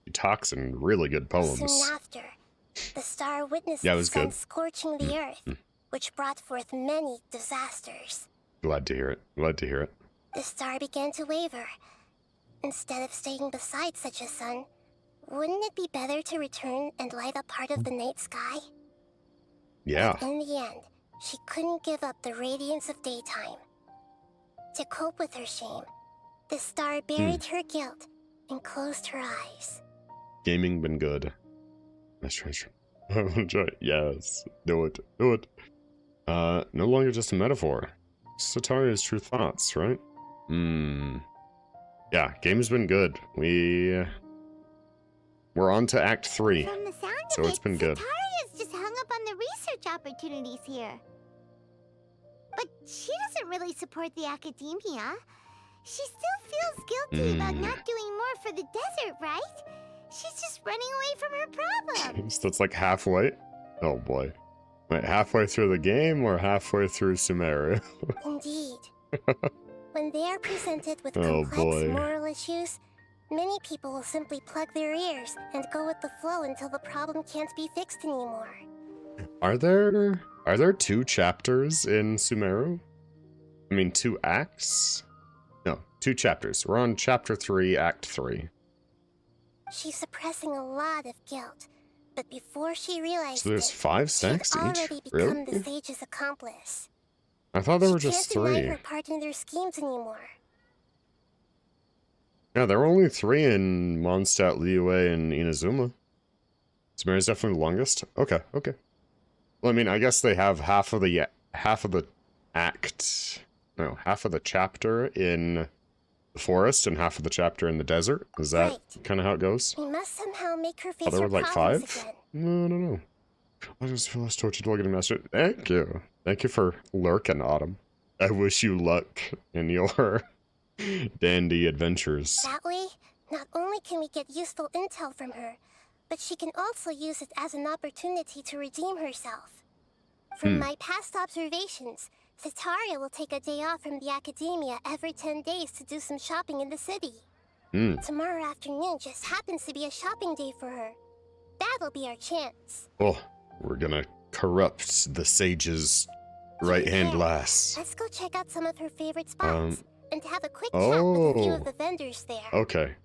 She talks in really good poems. Soon after, the star witnessed Yeah, it the was sun good. scorching the earth, which brought forth many disasters. Glad to hear it. Glad to hear it. The star began to waver. Instead of staying beside such a sun, Wouldn't it be better to return and light up part of the night sky? Yeah. But in the end, she couldn't give up the radiance of daytime. To cope with her shame, the star buried her guilt and closed her eyes. Gaming been good. Nice treasure. Enjoy it. Yes. Do it. Do it. No longer just a metaphor. Sataria's true thoughts, right? Yeah, game's been good. We're on to Act 3. From the sound So of it's it, been good. Sataria's just hung up on the research opportunities here. But she doesn't really support the academia. She still feels guilty about not doing more for the desert, right? She's just running away from her problems. So it's like halfway? Oh boy. Wait, halfway through the game or halfway through Sumeru? Indeed. When they are presented with Oh, complex boy. moral issues, many people will simply plug their ears and go with the flow until the problem can't be fixed anymore. Are there 2 chapters in Sumeru? I mean, 2 acts? No, 2 chapters. We're on chapter 3, act 3. She's suppressing a lot of guilt, but before she realized So there's it, 5 she had stacks each? already become the Really? sage's accomplice. I thought there She were just can't deny 3. her part in their schemes anymore. Yeah, there were only 3 in Mondstadt, Liyue, and Inazuma. Sumeru's definitely the longest? Okay, okay. Well, I mean, I guess they have half of the chapter in the forest and half of the chapter in the desert. Is that Right. kind of how it goes? We must somehow make her face Oh, there her were like problems 5? again. No. I just feel less tortured while getting mastered. Thank you. Thank you for lurking, Autumn. I wish you luck in your dandy adventures. That way, not only can we get useful intel from her, but she can also use it as an opportunity to redeem herself. From my past observations, Sataria will take a day off from the academia every 10 days to do some shopping in the city. Tomorrow afternoon just happens to be a shopping day for her. That'll be our chance. Oh, we're gonna corrupt the sage's right-hand Yeah. lass. Let's go check out some of her favorite spots and have a quick chat with a few of the vendors there. Okay.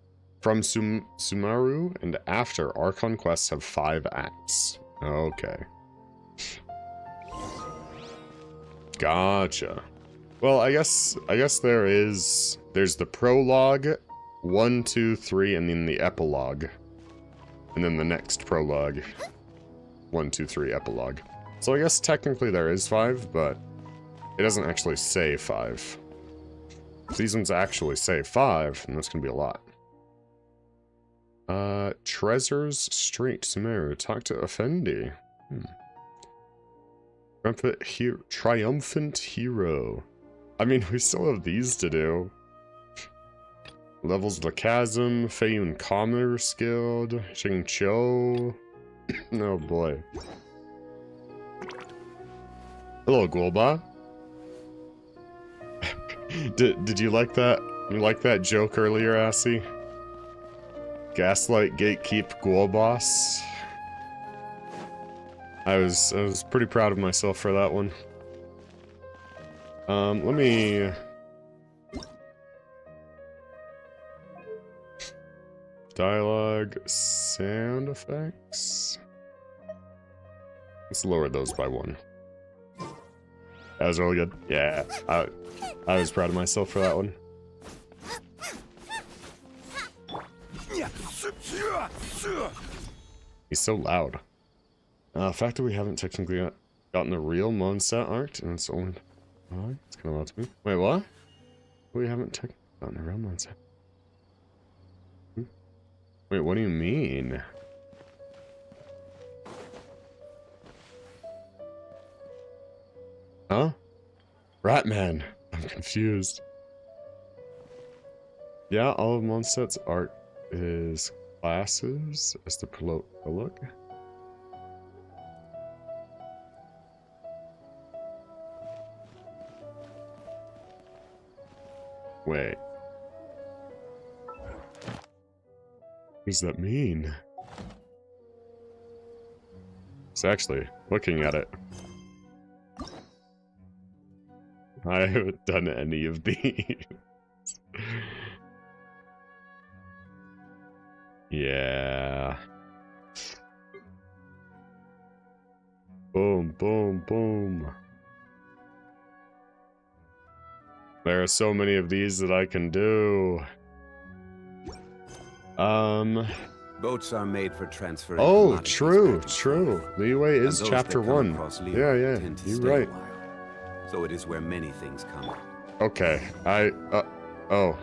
From Sumeru and after, our conquests have 5 acts. Okay. Gotcha. Well, I guess there's the prologue, 1, 2, 3, and then the epilogue. And then the next prologue, 1, 2, 3, epilogue. So I guess technically there is 5, but it doesn't actually say 5. If these ones actually say 5, then that's gonna be a lot. Treasures Street, Sumeru. Talk to Effendi. Triumphant Hero. I mean, we still have these to do. Levels of the Chasm, Feiyun Commerce Guild, Xingqiu. Oh boy. Hello, Guoba. Did you like that? You like that joke earlier, Assy? Gaslight Gatekeep Guobos. I was pretty proud of myself for that one. Let me... Dialogue, sound effects. Let's lower those by 1. That was really good. Yeah, I was proud of myself for that one. He's so loud. The fact that we haven't technically gotten the real Mondstadt art, and it's only... Oh, it's kind of loud to me. Wait, what? We haven't technically gotten the real Mondstadt. Wait, what do you mean? Huh? Ratman. I'm confused. Yeah, all of Mondstadt's art is classes as the prologue. Wait. What does that mean? It's actually looking at it. I haven't done any of these. Yeah. boom, boom. There are so many of these that I can do. Boats are made for transferring. Oh, commodities true, back and true. forth. Leeway And is those chapter that come 1. across Leeway Yeah, tend to you're stay right. a while. So it is where many things come up. Okay, oh.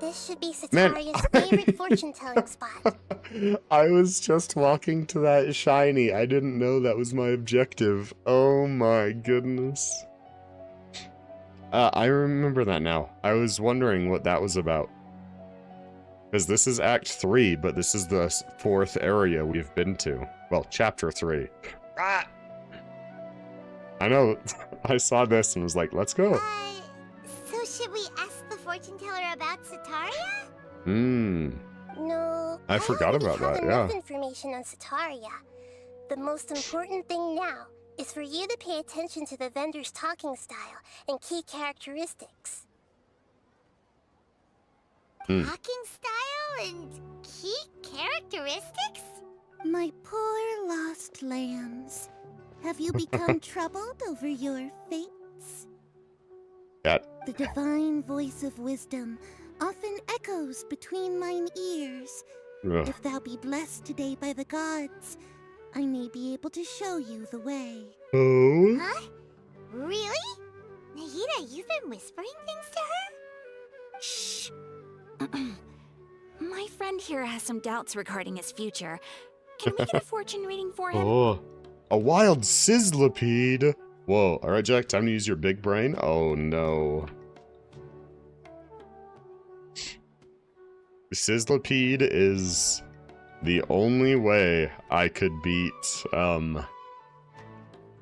This should be Man, Sataria's favorite fortune-telling spot. I was just walking to that shiny. I didn't know that was my objective. Oh my goodness. I remember that now. I was wondering what that was about. Because this is Act 3, but this is the 4th area we've been to. Well, Chapter 3. Ah! I know, I saw this and was like, let's go. So should we ask the fortune teller about Sataria? No, I forgot already about have that, enough yeah. information on Sataria. The most important thing now is for you to pay attention to the vendor's talking style and key characteristics. Talking style and key characteristics? My poor lost lambs. Have you become troubled over your fates? Yeah. The divine voice of wisdom often echoes between mine ears. Ugh. If thou be blessed today by the gods, I may be able to show you the way. Oh? Huh? Really? Nahida, you've been whispering things to her? Shh. My friend here has some doubts regarding his future. Can we get a fortune reading for him? Oh. A wild sizzlipede. Whoa. Alright, Jack, time to use your big brain. Oh, no. Sizzlipede is the only way I could beat,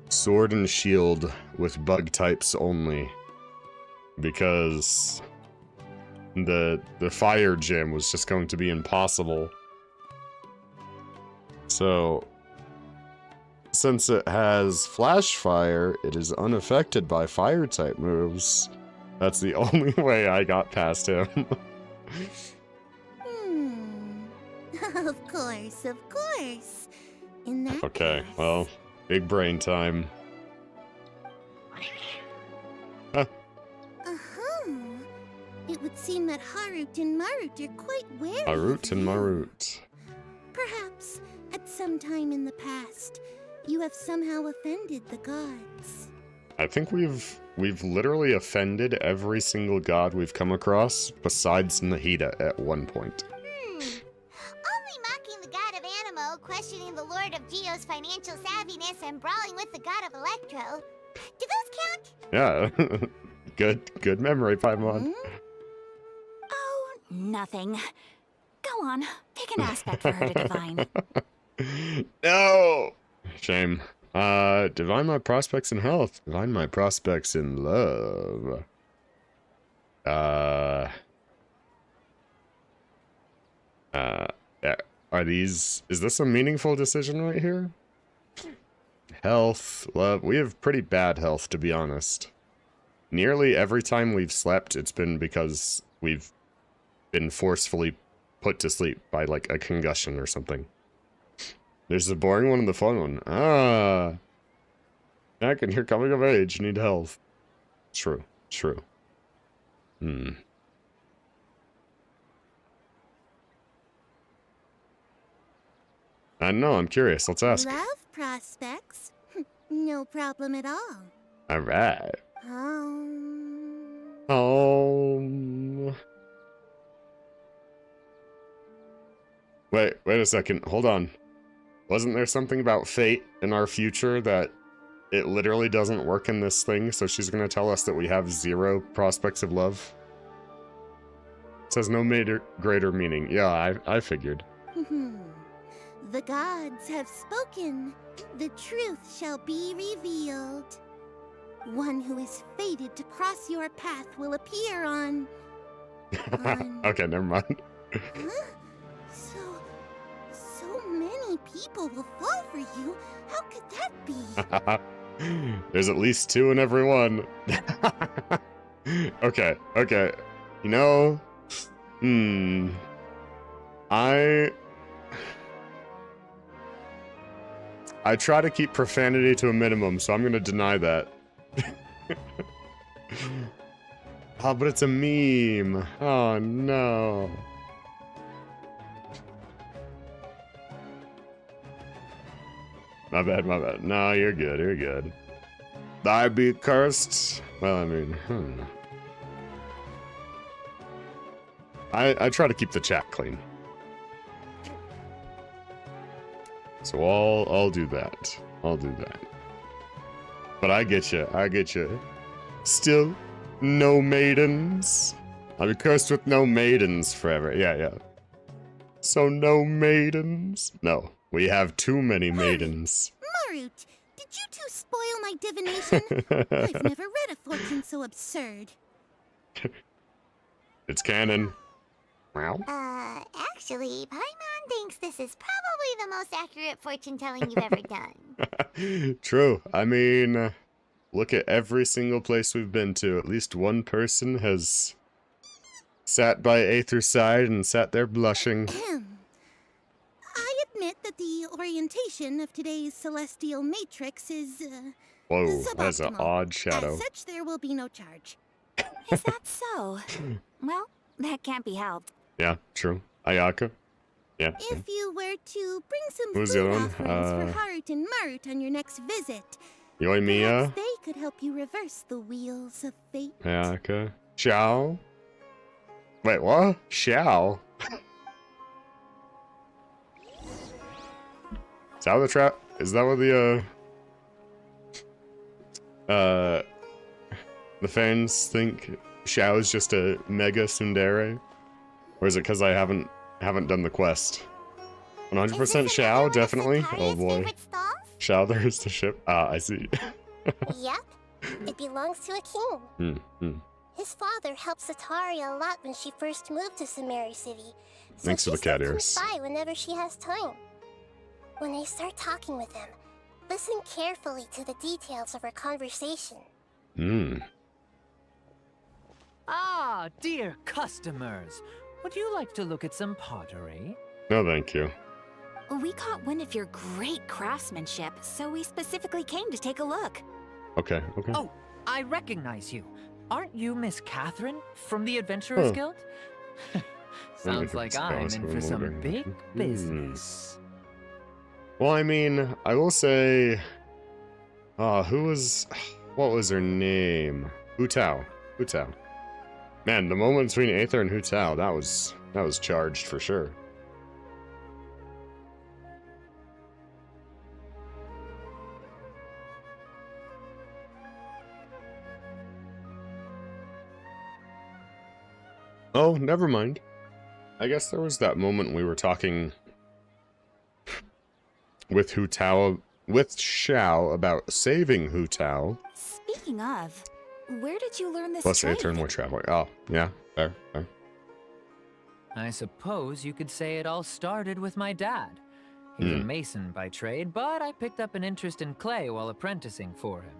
Sword and Shield with bug types only. Because the fire gym was just going to be impossible. So, since it has flash fire, it is unaffected by fire type moves. That's the only way I got past him. Of course, of course. In that Okay, case, well, big brain time. It would seem that Harut and Marut are quite wary. Marut and Marut. Perhaps, at some time in the past, you have somehow offended the gods. I think we've literally offended every single god we've come across, besides Nahida at one point. Only mocking the god of Animo, questioning the lord of Geo's financial savviness, and brawling with the god of Electro. Do those count? Yeah. Good memory, Paimon. Oh, nothing. Go on, pick an aspect for her to divine. No! Shame. Divine my prospects in health. Divine my prospects in love. Are these... Is this a meaningful decision right here? Health, love... We have pretty bad health, to be honest. Nearly every time we've slept, it's been because we've been forcefully put to sleep by, like, a concussion or something. There's the boring one and the fun one. Ah! Jack, and you're coming of age, you need health. True, true. I don't know, I'm curious, let's ask. Love prospects? No problem at all. Alright. Wait a second, hold on. Wasn't there something about fate in our future that it literally doesn't work in this thing, so she's gonna tell us that we have 0 prospects of love? It says no greater meaning. Yeah, I figured. The gods have spoken. The truth shall be revealed. One who is fated to cross your path will appear on... Okay, never mind. Huh? So many people will fall for you. How could that be? There's at least 2 in every one. Okay. You know... I try to keep profanity to a minimum, so I'm gonna deny that. Oh, but it's a meme. Oh, no. My bad, my bad. No, you're good, you're good. I be cursed? Well, I mean, I try to keep the chat clean. So I'll do that. I'll do that. But I get you, I get you. Still, no maidens. I'll be cursed with no maidens forever. Yeah, yeah. So no maidens? No, we have too many maidens. Marut, did you two spoil my divination? I've never read a fortune so absurd. It's canon. Wow. Actually, Paimon thinks this is probably the most accurate fortune telling you've ever done. True. I mean, look at every single place we've been to. At least one person has sat by Aether's side and sat there blushing. I admit that the orientation of today's celestial matrix is, Whoa, that's an suboptimal. odd shadow. As such, there will be no charge. Is that so? Well, that can't be helped. Yeah, true. Ayaka? Yeah. If you were to bring some Who's the food other one? offerings for Harut and Marut on your next visit, Yoimiya? perhaps they could help you reverse the wheels of fate. Ayaka? Xiao? Wait, what? Xiao? Is that what the trap? Is that what the fans think Xiao is just a mega tsundere? Or is it because I haven't done the quest? 100% Xiao, definitely. Oh boy. Xiao, there's the ship. Ah, I see. Yep. It belongs to a king. His father helped Sataria a lot when she first moved to Sumeru City. So Thanks for the cat ears. She by whenever she has time. When I start talking with him, listen carefully to the details of our conversation. Ah, dear customers. Would you like to look at some pottery? No, thank you. We caught wind of your great craftsmanship, so we specifically came to take a look. Okay, okay. Oh, I recognize you. Aren't you Miss Catherine from the Adventurers Guild? Sounds like I'm in for some big business. Well, I mean, I will say... what was her name? Hu Tao. Hu Tao. Man, the moment between Aether and Hu Tao, that was charged for sure. Oh, never mind. I guess there was that moment we were talking with Hu Tao, with Xiao about saving Hu Tao. Speaking of, where did you learn this Plus trade? Aether and more traveling. Oh, yeah, fair. I suppose you could say it all started with my dad. He's a mason by trade, but I picked up an interest in clay while apprenticing for him.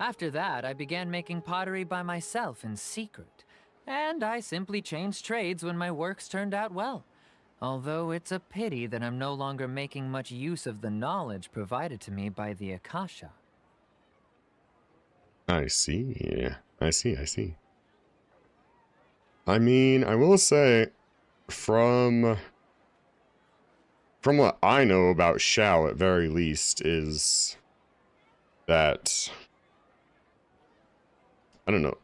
After that, I began making pottery by myself in secret, and I simply changed trades when my works turned out well. Although it's a pity that I'm no longer making much use of the knowledge provided to me by the Akasha. I see. I see. I mean, I will say, from what I know about Xiao, at very least, is that, I don't know,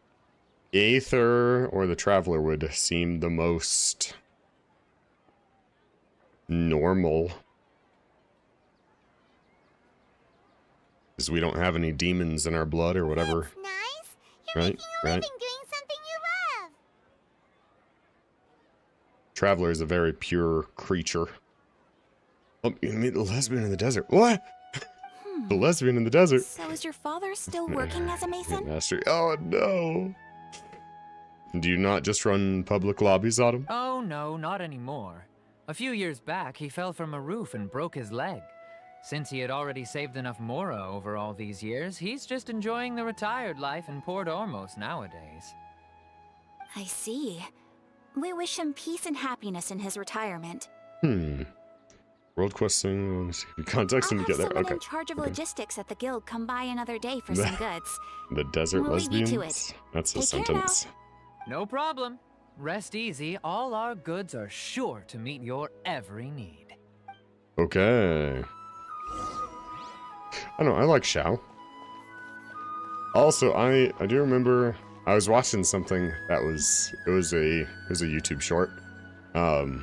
Aether or the Traveler would seem the most normal. Because we don't have any demons in our blood or whatever. That's nice. You're Right, making a right. living doing something you love. Traveler is a very pure creature. Oh, you meet the lesbian in the desert. What? The lesbian in the desert. So is your father still working as a mason? Mastery. Oh no. Do you not just run public lobbies, Autumn? Oh no, not anymore. A few years back, he fell from a roof and broke his leg. Since he had already saved enough Mora over all these years, he's just enjoying the retired life in Port Ormos nowadays. I see. We wish him peace and happiness in his retirement. World questing. Context I'll and have get there. someone Okay. in charge of Okay. logistics at the guild come by another day for some goods. The desert We'll leave you to lesbians. it. That's a Take care now. sentence. No problem. Rest easy. All our goods are sure to meet your every need. Okay. I don't know. I like Xiao. Also, I do remember I was watching something that was it was a YouTube short. It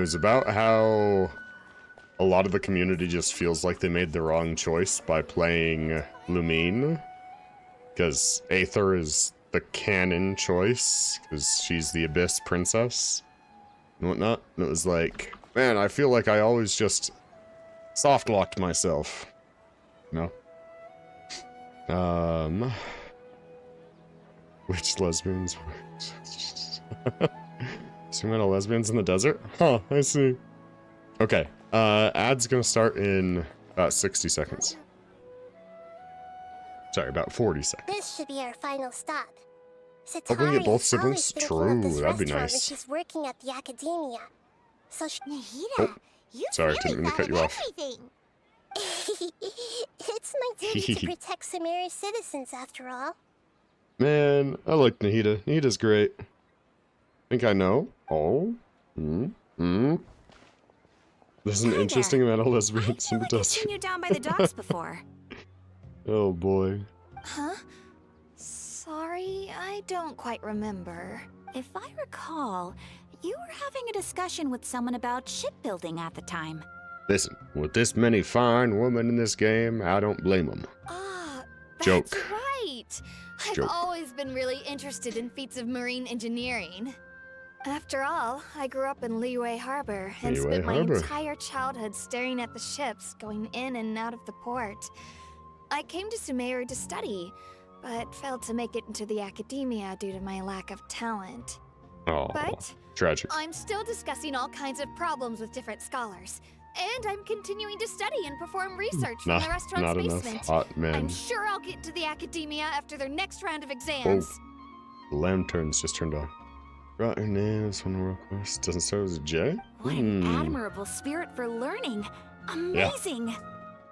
was about how a lot of the community just feels like they made the wrong choice by playing Lumine, because Aether is the canon choice because she's the Abyss princess and whatnot. And it was like, man, I feel like I always just soft locked myself. No. Which lesbians? So many lesbians in the desert? Huh, I see. Okay, ad's gonna start in about 60 seconds. Sorry, about 40 seconds. This should be our final stop. Oh, we can get both Satari's always siblings? thinking of this True, that'd be restaurant when nice. she's working at the academia. So she... Nahida, you've Sorry, really didn't mean to thought cut you of off. everything. It's my duty to protect Sumeru's citizens, after all. Man, I like Nahida. Nahida's great. Think I know? Oh? There's an Hi interesting there. amount of lesbians in the I've desert. seen you down by the docks before. Oh boy. Huh? Sorry, I don't quite remember. If I recall, you were having a discussion with someone about shipbuilding at the time. Listen, with this many fine women in this game, I don't blame them. Ah, that's Joke. right. I've Joke. always been really interested in feats of marine engineering. After all, I grew up in Liyue Harbor and Liyue spent my Harbor. entire childhood staring at the ships going in and out of the port. I came to Sumeru to study, but failed to make it into the academia due to my lack of talent. Oh, But tragic. I'm still discussing all kinds of problems with different scholars. And I'm continuing to study and perform research from the restaurant's Not enough basement. hot men. I'm sure I'll get to the academia after their next round of exams. The lanterns just turned on. Right, your name is one world quest. Doesn't start with a J? What an admirable spirit for learning. Amazing.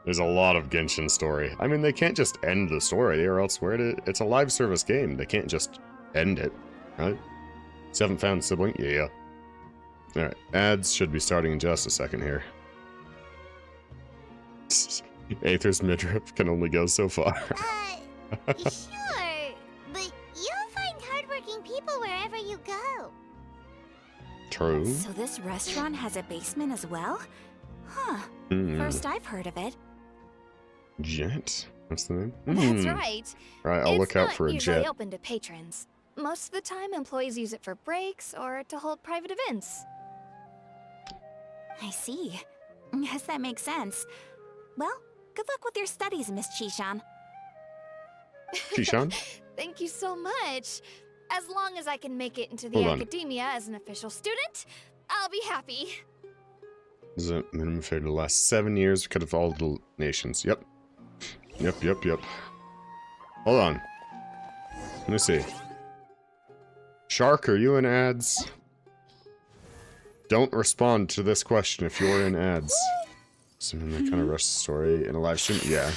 There's a lot of Genshin story. I mean, they can't just end the story, or else it's a live service game. They can't just end it, right? Haven't found sibling? Yeah. Alright, ads should be starting in just a second here. Aether's midriff can only go so far. Sure, but you'll find hardworking people wherever you go. True. So this restaurant has a basement as well? Huh. First I've heard of it. Jet? What's the name? That's right. Alright, I'll look out for a It's not usually jet. open to patrons. Most of the time, employees use it for breaks or to hold private events. I see. Guess that makes sense. Well, good luck with your studies, Miss Chishan. Kishan? Thank you so much. As long as I can make it into the Hold on. academia as an official student, I'll be happy. Is a minimum fair to last 7 years because of all the nations. Yep. Yep. Hold on. Let me see. Shark, are you in ads? Don't respond to this question if you're in ads. Assuming they kind of rush the story in a live stream. Yeah.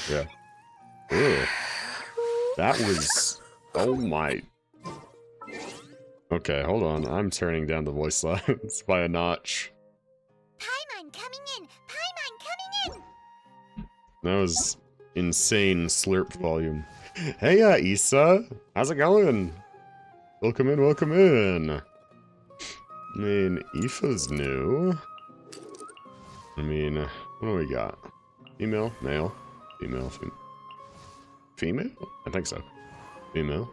Ew. That was... Oh my... Okay, hold on. I'm turning down the voice lines by a notch. Paimon coming in! Paimon coming in! That was insane slurp volume. Hey, Issa! How's it going? Welcome in. I mean, Aoife's new. I mean, what do we got? Female, male, female. Female? I think so. Female.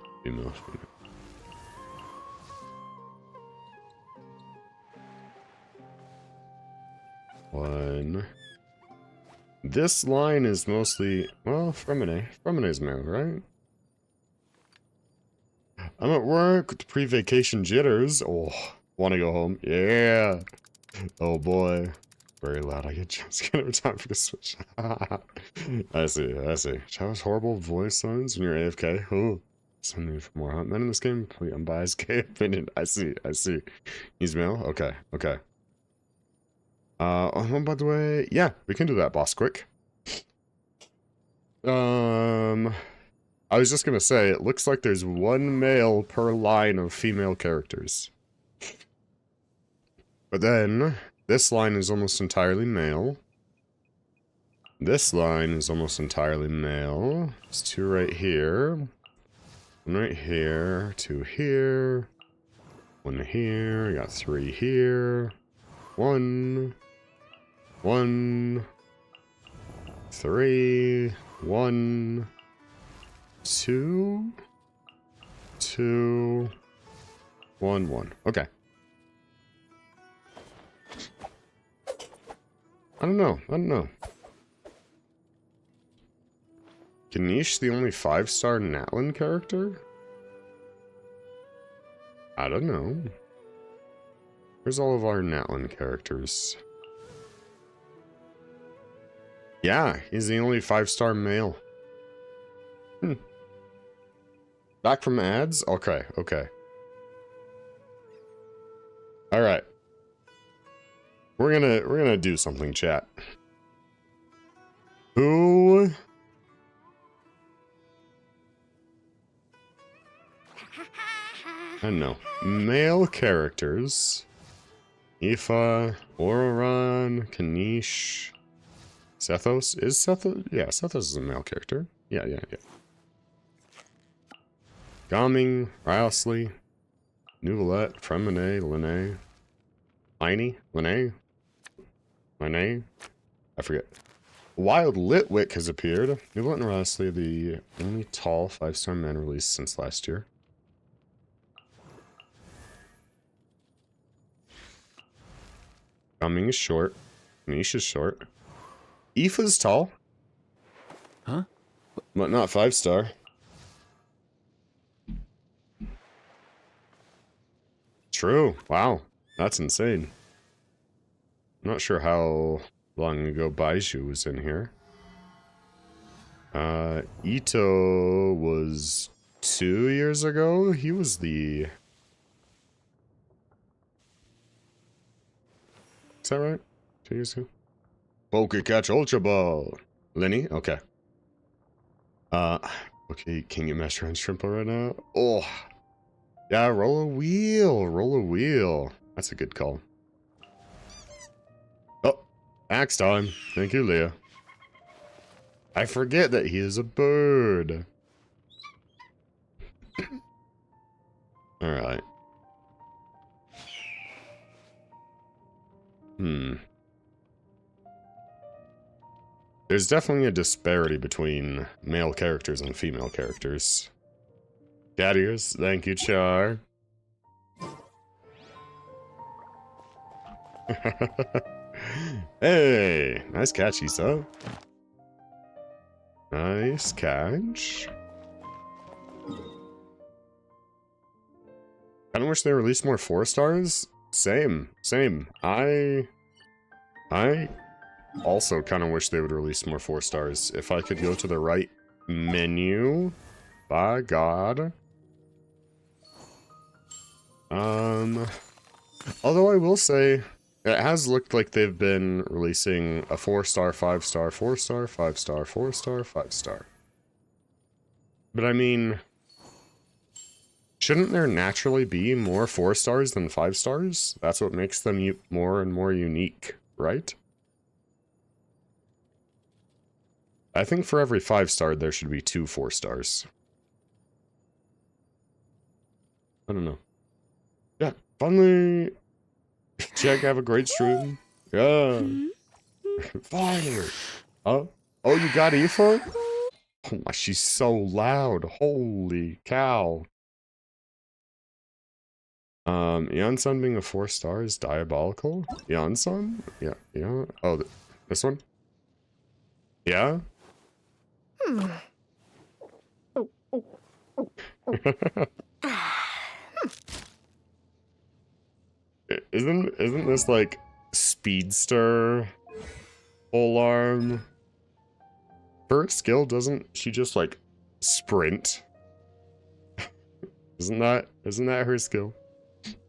One. This line is mostly, well, Fremine. Fremine's male, right? I'm at work with the pre-vacation jitters. Oh, want to go home? Yeah. Oh boy. Very loud. I get jump scared every time for the switch. I see. Child's horrible voice lines when you're AFK. Oh. Some need for more hot men in this game. Complete unbiased gay opinion. I see. He's male? Okay. Oh, by the way, yeah, we can do that boss quick. I was just gonna say, it looks like there's one male per line of female characters. But then, this line is almost entirely male. This line is almost entirely male. There's two right here. One right here. Two here. One here. I got three here. One. One. Three. One. Two. Two. One. One. Okay. I don't know. Ganesh the only 5-star Natlan character? I don't know. Where's all of our Natlan characters? Yeah, he's the only 5-star male. Back from ads? Okay. Alright. We're gonna do something, chat. Who... I don't know. Male characters. Aoife, Ororan, Kanish, Sethos. Is Sethos? Yeah, Sethos is a male character. Yeah. Gaming, Rylsley, Nouvelette, Fremine, Linné, Linné? I forget. Wild Litwick has appeared. Nouvelette and Rylsley, the only tall 5-star men released since last year. Gaming is short. Kanish is short. Aoife's tall. Huh? But not 5-star. True. Wow. That's insane. I'm not sure how long ago Baiju was in here. Ito was 2 years ago. He was the... Is that right? 2 years ago? Pokecatch Ultra Ball. Lenny? Okay. Okay, can you master on Shrimple right now? Oh. Yeah, roll a wheel. That's a good call. Oh, axe time. Thank you, Leah. I forget that he is a bird. Alright. There's definitely a disparity between male characters and female characters. Cat ears, thank you, Char. Hey, nice catch, Issa. Nice catch. Kinda wish they released more 4-stars. Same. I also kind of wish they would release more 4-stars. If I could go to the right menu, by God. Although I will say, it has looked like they've been releasing a 4-star, 5-star, 4-star, 5-star, 4-star, 5-star. But I mean, shouldn't there naturally be more 4-stars than 5-stars? That's what makes them more and more unique, right? I think for every 5-star, there should be 2 4-stars. I don't know. Yeah, finally! Jack, have a great stream. Yeah. Fire! Oh, you got Aoife? Oh my, she's so loud. Holy cow. Yansun being a 4-star is diabolical. Yansun? Yeah. Oh, this one? Yeah? Isn't this like speedster pole arm? Her skill, doesn't she just like sprint? Isn't that her skill?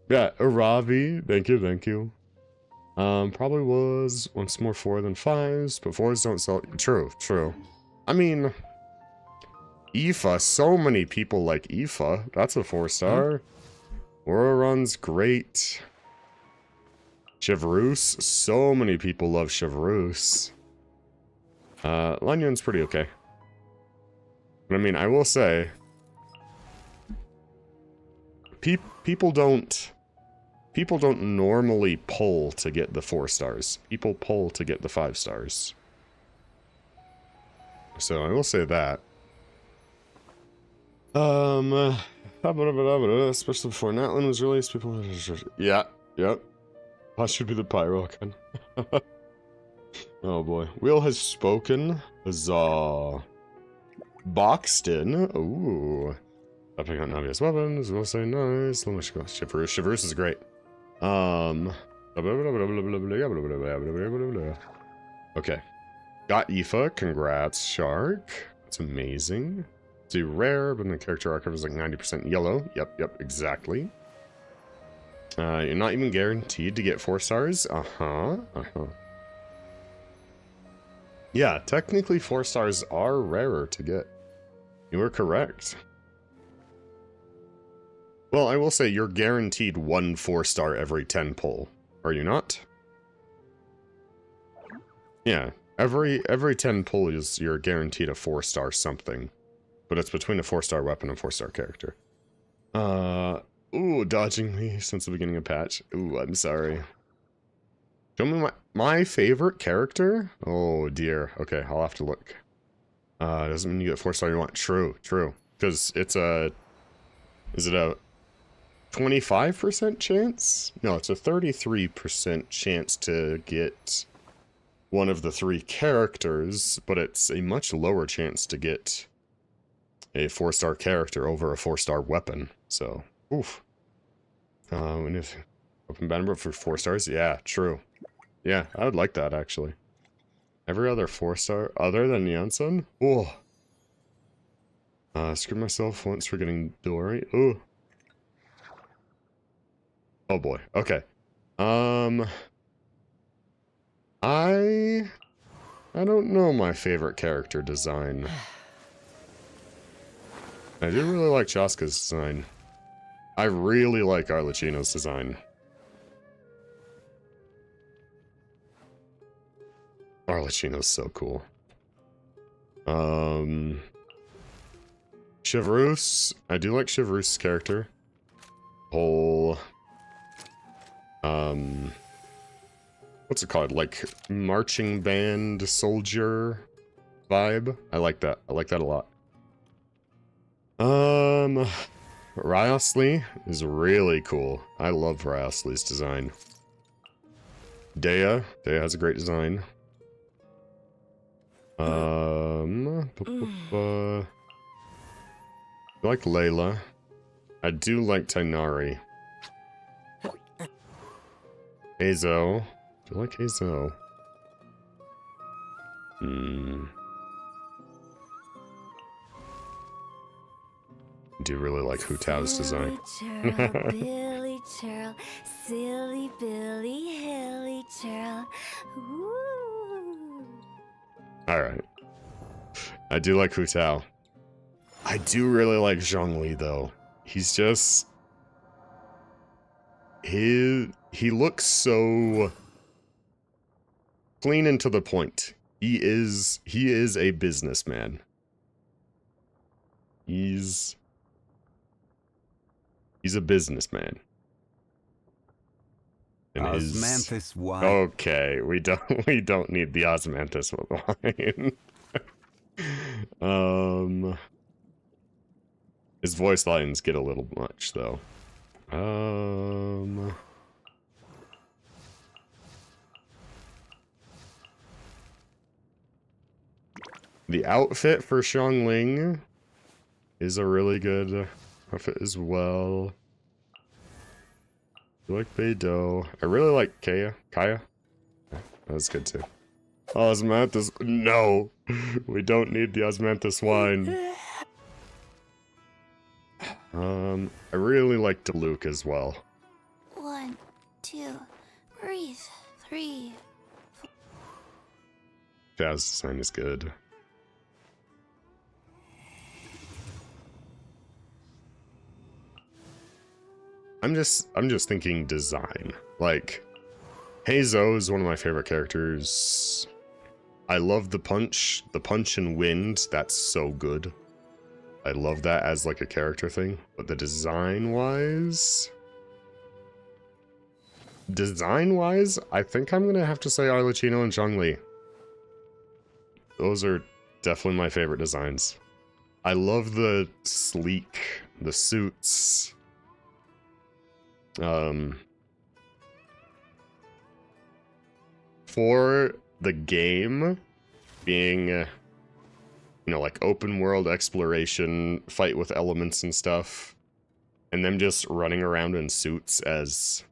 Yeah, Aravi, thank you. Probably was once more 4 than 5s, but 4s don't sell. True, true. I mean, Aoife, so many people like Aoife. That's a 4-star. Aura Run's great. Chevreuse, so many people love Chevreuse. Lanyon's pretty okay. But I mean, I will say, people don't normally pull to get the 4 stars. People pull to get the 5 stars. So I will say that. Especially before Natlan was released, people. Yeah, yep. That should be the pyro again. Oh boy. Will has spoken. Huzzah. Boxton. Ooh. Upping on obvious weapons. We'll say nice. Chevreuse. Chevreuse is great. Okay. Got Aoife. Congrats, Shark. That's amazing. Do rare, but the character archive is like 90% yellow. Yep, exactly. You're not even guaranteed to get 4 stars. Yeah, technically 4 stars are rarer to get. You were correct. Well, I will say you're guaranteed 1 4-star every 10 pull. Are you not? Yeah, every 10 pulls you're guaranteed a 4-star something. But it's between a 4-star weapon and a 4-star character. Ooh, dodging me since the beginning of patch. Ooh, I'm sorry. Show me my favorite character? Oh dear. Okay, I'll have to look. Doesn't mean you get 4-star you want. True. Because it's a... Is it a 25% chance? No, it's a 33% chance to get one of the 3 characters, but it's a much lower chance to get a 4-star character over a 4-star weapon. So, oof. And if open banner for 4 stars, yeah, true. Yeah, I would like that actually. Every other 4-star other than Janssen? Oh. Screwed myself once for getting Dory. Ooh. Oh boy. Okay. I don't know my favorite character design. I do really like Chaska's design. I really like Arlecchino's design. Arlecchino's so cool. Chevreuse. I do like Chevrouse's character. Whole... what's it called? Like, marching band soldier vibe? I like that. I like that a lot. Riosley is really cool. I love Riosley's design. Dea has a great design. I like Layla. I do like Tainari. Azo. Do you like Azo? I do really like Hu Tao's design. Billy Churl, silly Billy, hilly Churl. Alright. I do like Hu Tao. I do really like Zhongli though. He's just... He looks so clean and to the point. He is a businessman. He's a businessman. And Osmanthus wine. Okay, we don't need the Osmanthus wine. His voice lines get a little much though. The outfit for Xiangling is a really good outfit as well. I like Beidou. I really like Kaya. That was good too. Osmanthus. No! We don't need the Osmanthus wine. I really like Diluc as well. 1, 2, breathe. 3. Jazz design is good. I'm just thinking design. Like, Heizo is one of my favorite characters. I love the punch and wind, that's so good. I love that as like a character thing, but the design-wise, I think I'm gonna have to say Arlecchino and Zhongli. Those are definitely my favorite designs. I love the sleek, the suits. For the game being, you know, like open world exploration, fight with elements and stuff, and them just running around in suits as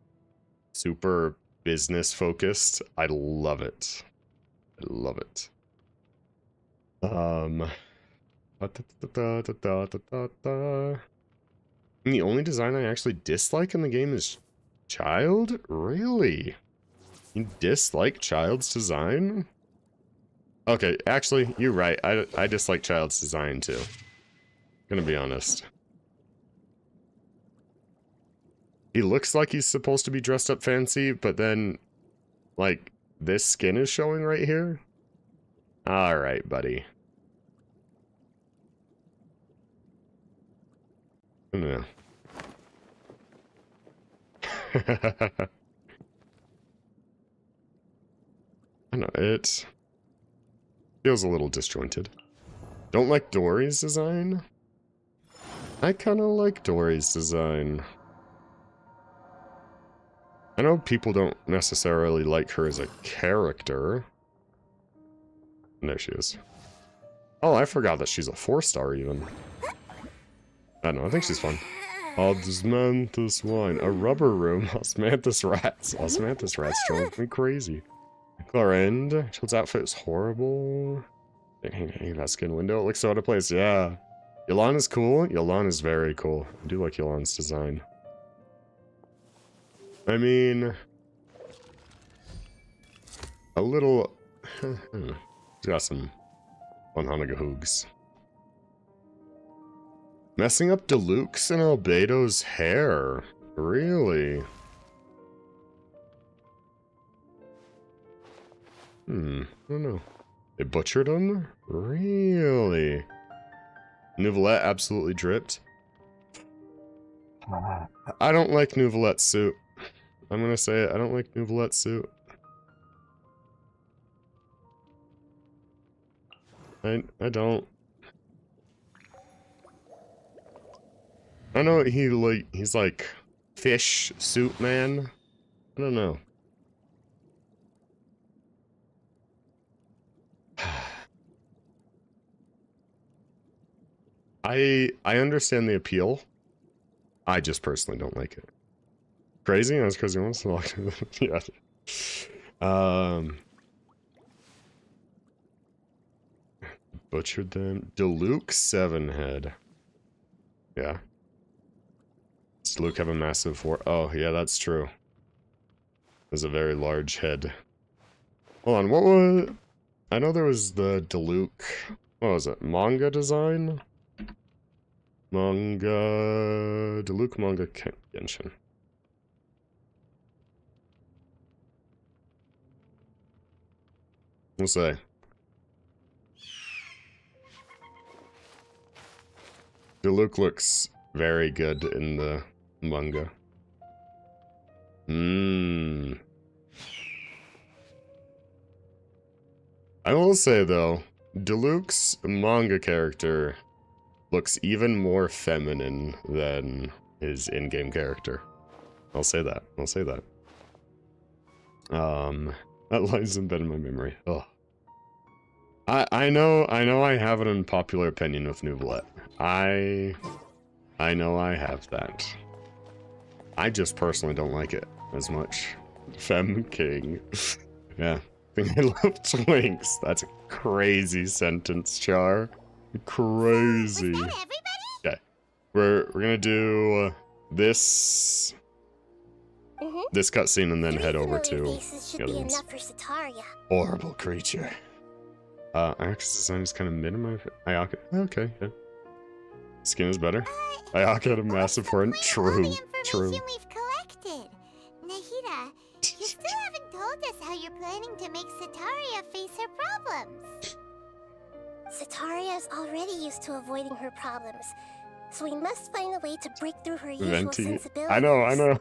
super business focused, I love it. I love it. And the only design I actually dislike in the game is Child? Really? You dislike Child's design? Okay, actually, you're right. I dislike Child's design too. Gonna be honest. He looks like he's supposed to be dressed up fancy, but then, like, this skin is showing right here? Alright, buddy. I don't know. I know, it feels a little disjointed. Don't like Dory's design? I kinda like Dory's design. I know people don't necessarily like her as a character. And there she is. Oh, I forgot that she's a 4-star even. I don't know, I think she's fun. Osmanthus wine. A rubber room. Osmanthus rats. Osmanthus rats drove me crazy. Clarend. Child's outfit is horrible. Hey, that skin window. It looks so out of place. Yeah. Yolan is cool. Yolan is very cool. I do like Yolan's design. I mean, a little. He's got some fun Hanaga hoogs. Messing up Deluxe and Albedo's hair. Really? I don't know. They butchered him? Really? Nouvelette absolutely dripped. I don't like Nouvelette's suit. I'm gonna say it. I don't like Nouvelette's suit. I don't. I know he's like fish suit man. I don't know. I understand the appeal. I just personally don't like it. Crazy? That's crazy once. Yeah. Butchered them. Deluxe 7 head. Yeah. Does Luke have a massive 4? Oh, yeah, that's true. There's a very large head. Hold on, what was... I know there was the Deluxe... What was it? Manga design? Manga... Deluxe manga Genshin. We'll say. Deluxe looks very good in the manga. I will say though, Deluxe manga character looks even more feminine than his in-game character. I'll say that. I'll say that. That lies embedded in my memory. Oh. I know I have an unpopular opinion with Nouvelette. I know I have that. I just personally don't like it as much. Femme King. Yeah. I think I love Twinks. That's a crazy sentence, Char. Crazy. Was that everybody? Okay. We're gonna do this. this cutscene and then head over Three to familiar faces should the be other ones. enough for Sataria. Horrible creature. Ayaka's design is kind of mid in my... Ayaka, okay, yeah. Skin is better. Ayaka had a massive horn. True, true. We've collected. Nahida, you still haven't told us how you're planning to make Sataria face her problems. Sataria is already used to avoiding her problems, so we must find a way to break through her usual Venti. sensibilities. I know.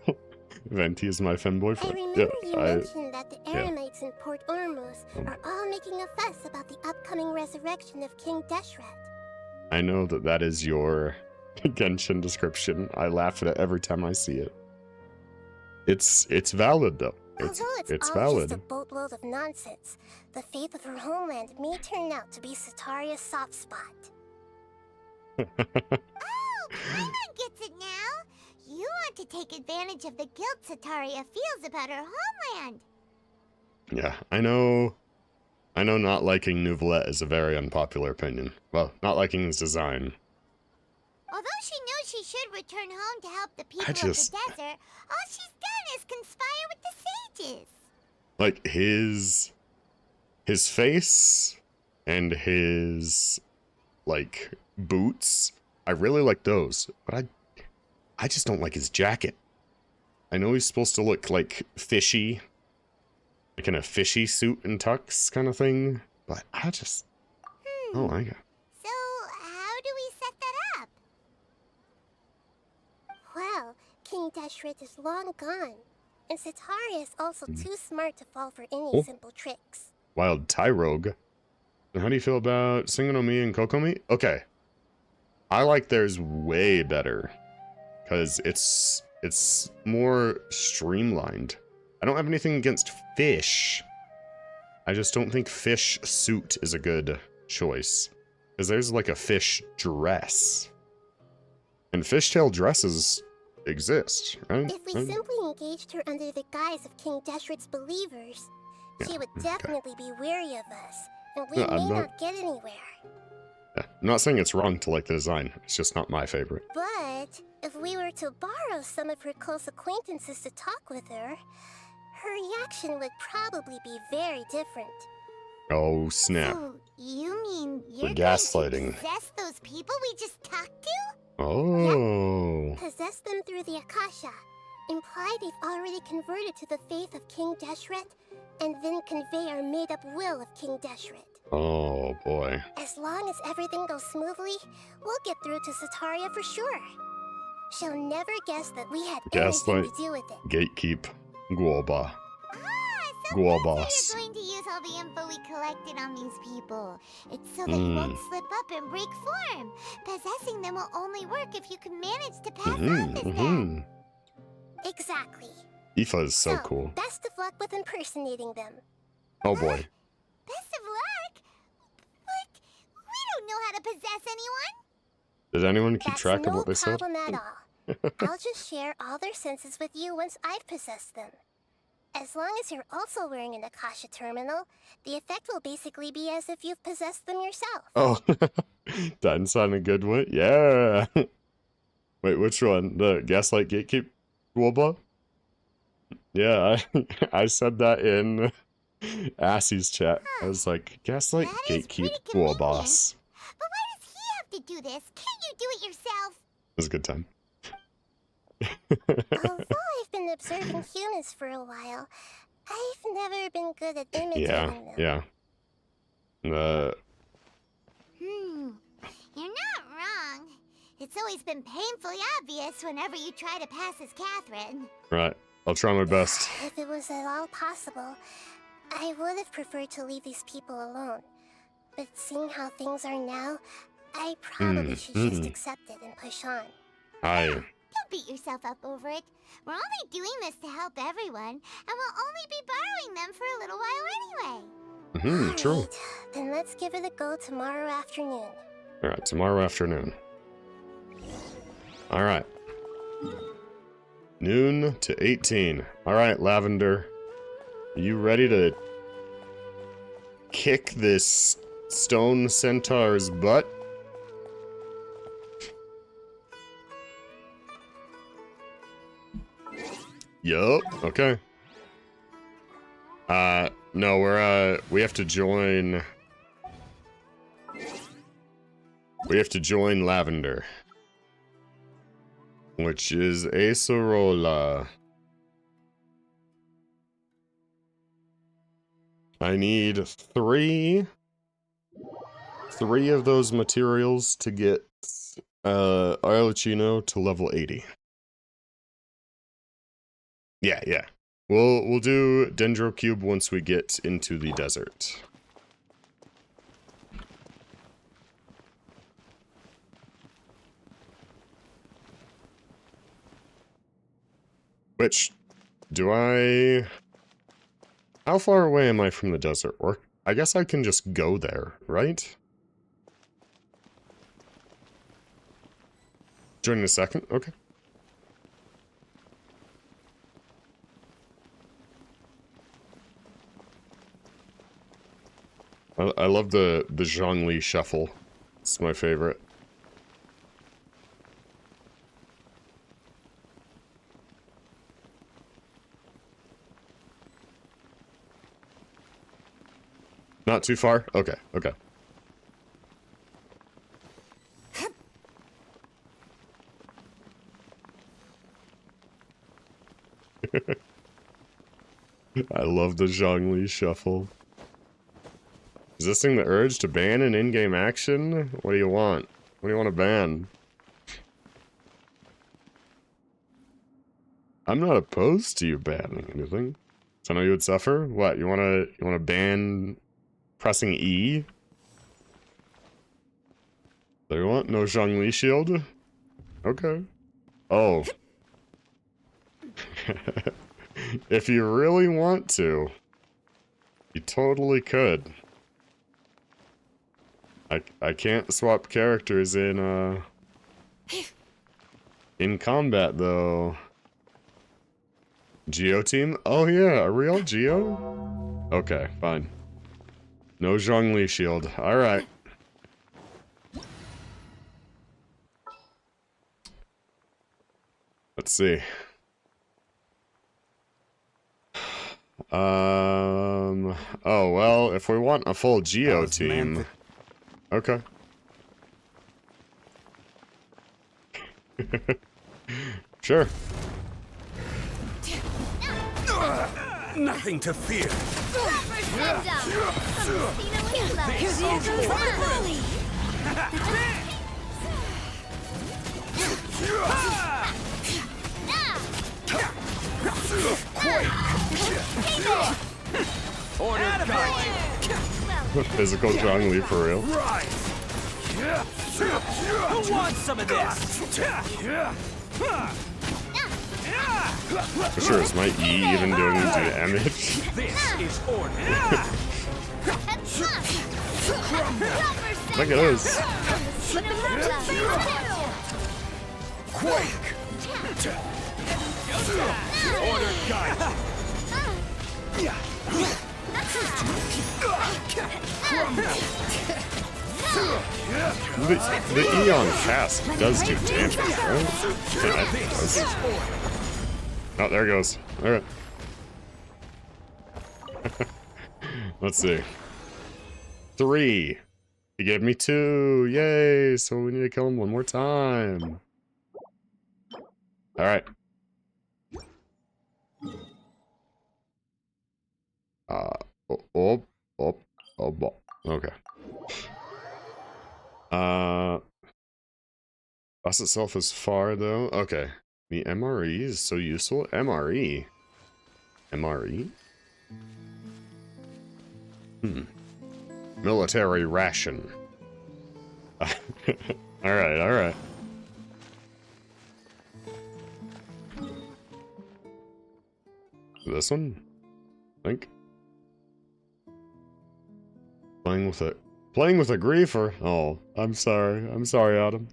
Venti is my femboyfriend. I remember you I mentioned that the Eremites in Port Ormuz are all making a fuss about the upcoming resurrection of King Deshret. I know that is your Genshin description. I laugh at it every time I see it. It's valid though. It's all valid. just a boatload of nonsense, the fate of her homeland may turn out to be Sataria's soft spot. Oh, Paimon gets it now. You want to take advantage of the guilt Sataria feels about her homeland. Yeah, I know not liking Nouvellette is a very unpopular opinion. Well, not liking his design. Although she knows she should return home to help the people I of the just- desert, all she's done is conspire with the sages. Like his face and his like boots, I really like those, but I just don't like his jacket. I know he's supposed to look like fishy, like in a fishy suit and tux kind of thing, but I just don't like it. So, how do we set that up? Well, King Deshret is long gone, and Sataria is also too smart to fall for any Oh. simple tricks. Wild Tyrogue. How do you feel about Singano-Mi and Kokomi? Okay. I like theirs way better. Because it's more streamlined. I don't have anything against fish. I just don't think fish suit is a good choice. Because there's like a fish dress. And fishtail dresses exist, right? If we Right? simply engaged her under the guise of King Deshret's believers, she would definitely be wary of us, and we No, I'm may not- not get anywhere. Yeah, I'm not saying it's wrong to like the design. It's just not my favorite. But if we were to borrow some of her close acquaintances to talk with her, her reaction would probably be very different. Oh, snap. So, you mean you're We're going gaslighting. to possess those people we just talked to? Oh. Possess them through the Akasha, imply they've already converted to the faith of King Deshret, and then convey our made-up will of King Deshret. Oh, boy. As long as everything goes smoothly, we'll get through to Sataria for sure. She'll never guess that we had anything Gaslight. to do with it. Gatekeep. Guoba. So Guobas. that's how you're going to use all the info we collected on these people. It's so that you won't slip up and break form. Possessing them will only work if you can manage to pass off as them. Exactly. Aoife is so cool. Best of luck with impersonating them. Oh, boy. Best of luck? But we don't know how to possess anyone. Did anyone keep That's track no of what they said? problem at all. I'll just share all their senses with you once I've possessed them. As long as you're also wearing an Akasha terminal, the effect will basically be as if you've possessed them yourself. Oh, that sound a good one. Yeah. Wait, which one? The Gaslight Gatekeep Guoba? Yeah, I said that in Assie's chat. I was like, Gaslight That is Gatekeep pretty convenient. Guobas. But why does he have to do this? Can't you do it yourself? It was a good time. Although I've been observing humans for a while, I've never been good at imitating them. Yeah. You're not wrong. It's always been painfully obvious whenever you try to pass as Catherine. Right. I'll try my best. If it was at all possible, I would have preferred to leave these people alone. But seeing how things are now, I probably should just accept it and push on. Don't beat yourself up over it. We're only doing this to help everyone, and we'll only be borrowing them for a little while anyway. True. Alright, then let's give it a go tomorrow afternoon. Alright, tomorrow afternoon. Alright. Noon to 18. Alright, Lavender. Are you ready to kick this stone centaur's butt? Yup. Okay. No, we have to join. We have to join Lavender, which is Acerola. I need three of those materials to get Arlecchino to level 80. Yeah. We'll do Dendrocube once we get into the desert. Which, how far away am I from the desert? Or, I guess I can just go there, right? Join in a second? Okay. I love the Zhongli shuffle. It's my favorite. Not too far? Okay. I love the Zhongli shuffle. Resisting the urge to ban an in-game action? What do you want? What do you want to ban? I'm not opposed to you banning anything. So I know you would suffer? What, you wanna ban pressing E? There you want? No Zhongli shield? Okay. Oh. If you really want to, you totally could. I can't swap characters in combat though. Geo team? Oh yeah, are we all Geo? Okay, fine. No Zhongli shield. Alright. Let's see. Oh well, if we want a full Geo team. Okay. Sure. Nothing to fear. Physical Zhongli for real. Who wants some of this? For sure, is my E even doing damage? This is order. Look at this. Quake. Order guide. The Eon cast does do damage, right? Yeah, it does. Oh, there it goes. Alright. Let's see. 3. He gave me 2. Yay! So we need to kill him one more time. Alright. Okay. Boss itself is far though. Okay. The MRE is so useful. MRE. Military ration. Alright. This one? I think. Playing with a griefer. Oh, I'm sorry, Adam.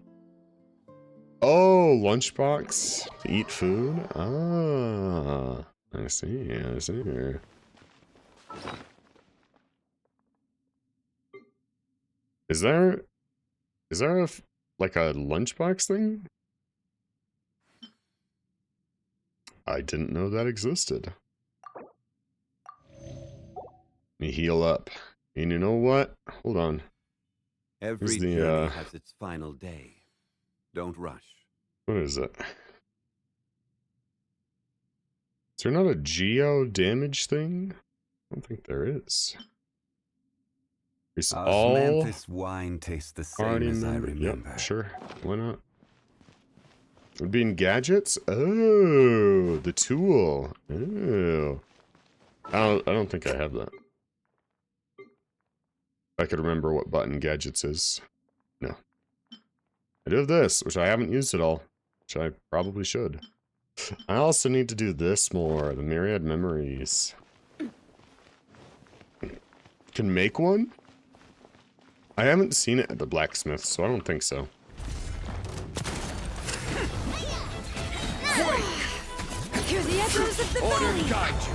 Oh, lunchbox to eat food. Ah, I see. Is there like a lunchbox thing? I didn't know that existed. Let me heal up. And you know what? Hold on. Every the, journey has its final day. Don't rush. What is it? Is there not a geo damage thing? I don't think there is. It's all Osmanthus wine tastes the same as I remember. Yep, sure. Why not? Would be in gadgets? Oh, the tool. Oh. I don't think I have that. I could remember what button gadgets is. No. I do have this, which I haven't used at all. Which I probably should. I also need to do this more. The myriad memories. Can make one? I haven't seen it at the blacksmith, so I don't think so. Hear the echoes of the Order valley! guide you.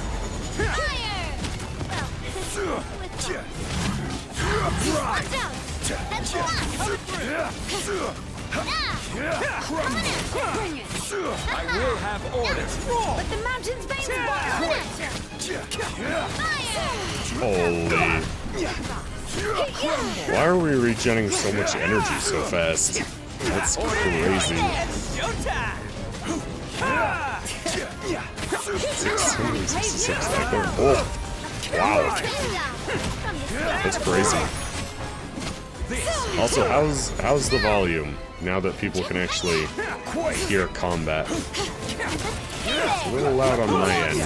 Watch out! That's Bring it! I will have orders. But the mountain's veins boil! Holy. Why are we regenerating so much energy so fast? That's crazy. Showtime! 666. Oh, wow. That's crazy. Also, how's the volume now that people can actually hear combat? It's a little loud on my end.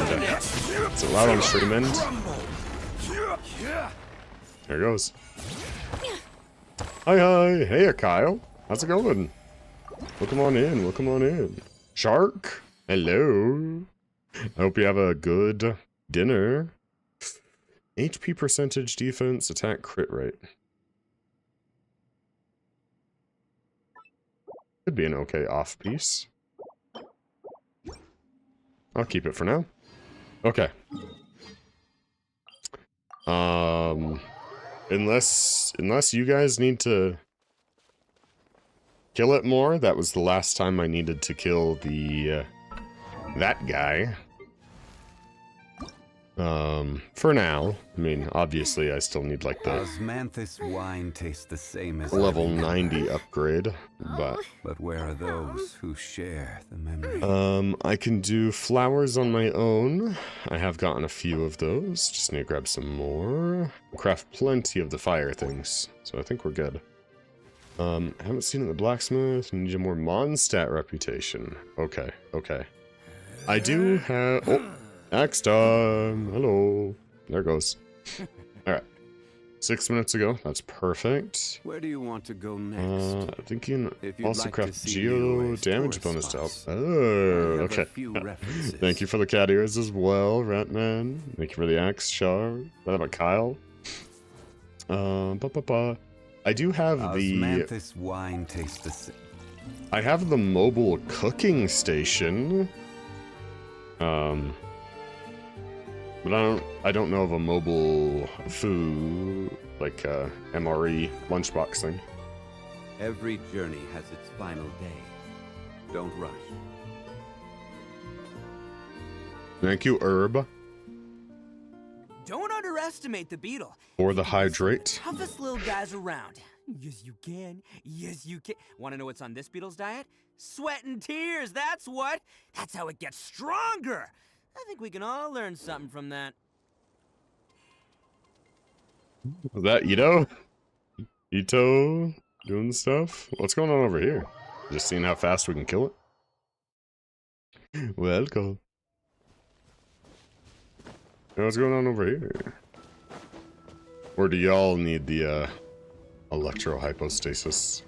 Is it loud on stream end? There it goes. Hi, hey, Kyle. How's it going? Welcome on in. Welcome on in. Shark, hello. I hope you have a good dinner. HP percentage, defense, attack, crit rate. Could be an okay off piece. I'll keep it for now. Okay. Unless you guys need to kill it more. That was the last time I needed to kill the that guy. For now. I mean, obviously I still need like the Osmanthus wine tastes the same as level 90 upgrade, but where are those who share the memory? I can do flowers on my own. I have gotten a few of those. Just need to grab some more. Craft plenty of the fire things, so I think we're good. I haven't seen it in the blacksmith. Need a more Mondstadt reputation. Okay, okay. I do have... Oh, axe time. Hello. There goes. Alright. 6 minutes ago. That's perfect. Where do you want to go next? I think you can also like craft to see geo damage bonus to help. Oh, okay. Thank you for the cat ears as well, Ratman. Thank you for the axe, Char. What about Kyle? I do have Osmanthus wine tastes the same. I have the mobile cooking station. But I don't know of a mobile food, like MRE lunchbox thing. Every journey has its final day. Don't rush. Thank you, Herb. Don't underestimate the beetle. For the hydrate. Toughest little guys around. Yes, you can. Yes, you can. Want to know what's on this beetle's diet? Sweat and tears, that's what. That's how it gets stronger. I think we can all learn something from that. Was that Ito? Ito doing stuff? What's going on over here? Just seeing how fast we can kill it? Welcome. What's going on over here? Or do y'all need the electro-hypostasis?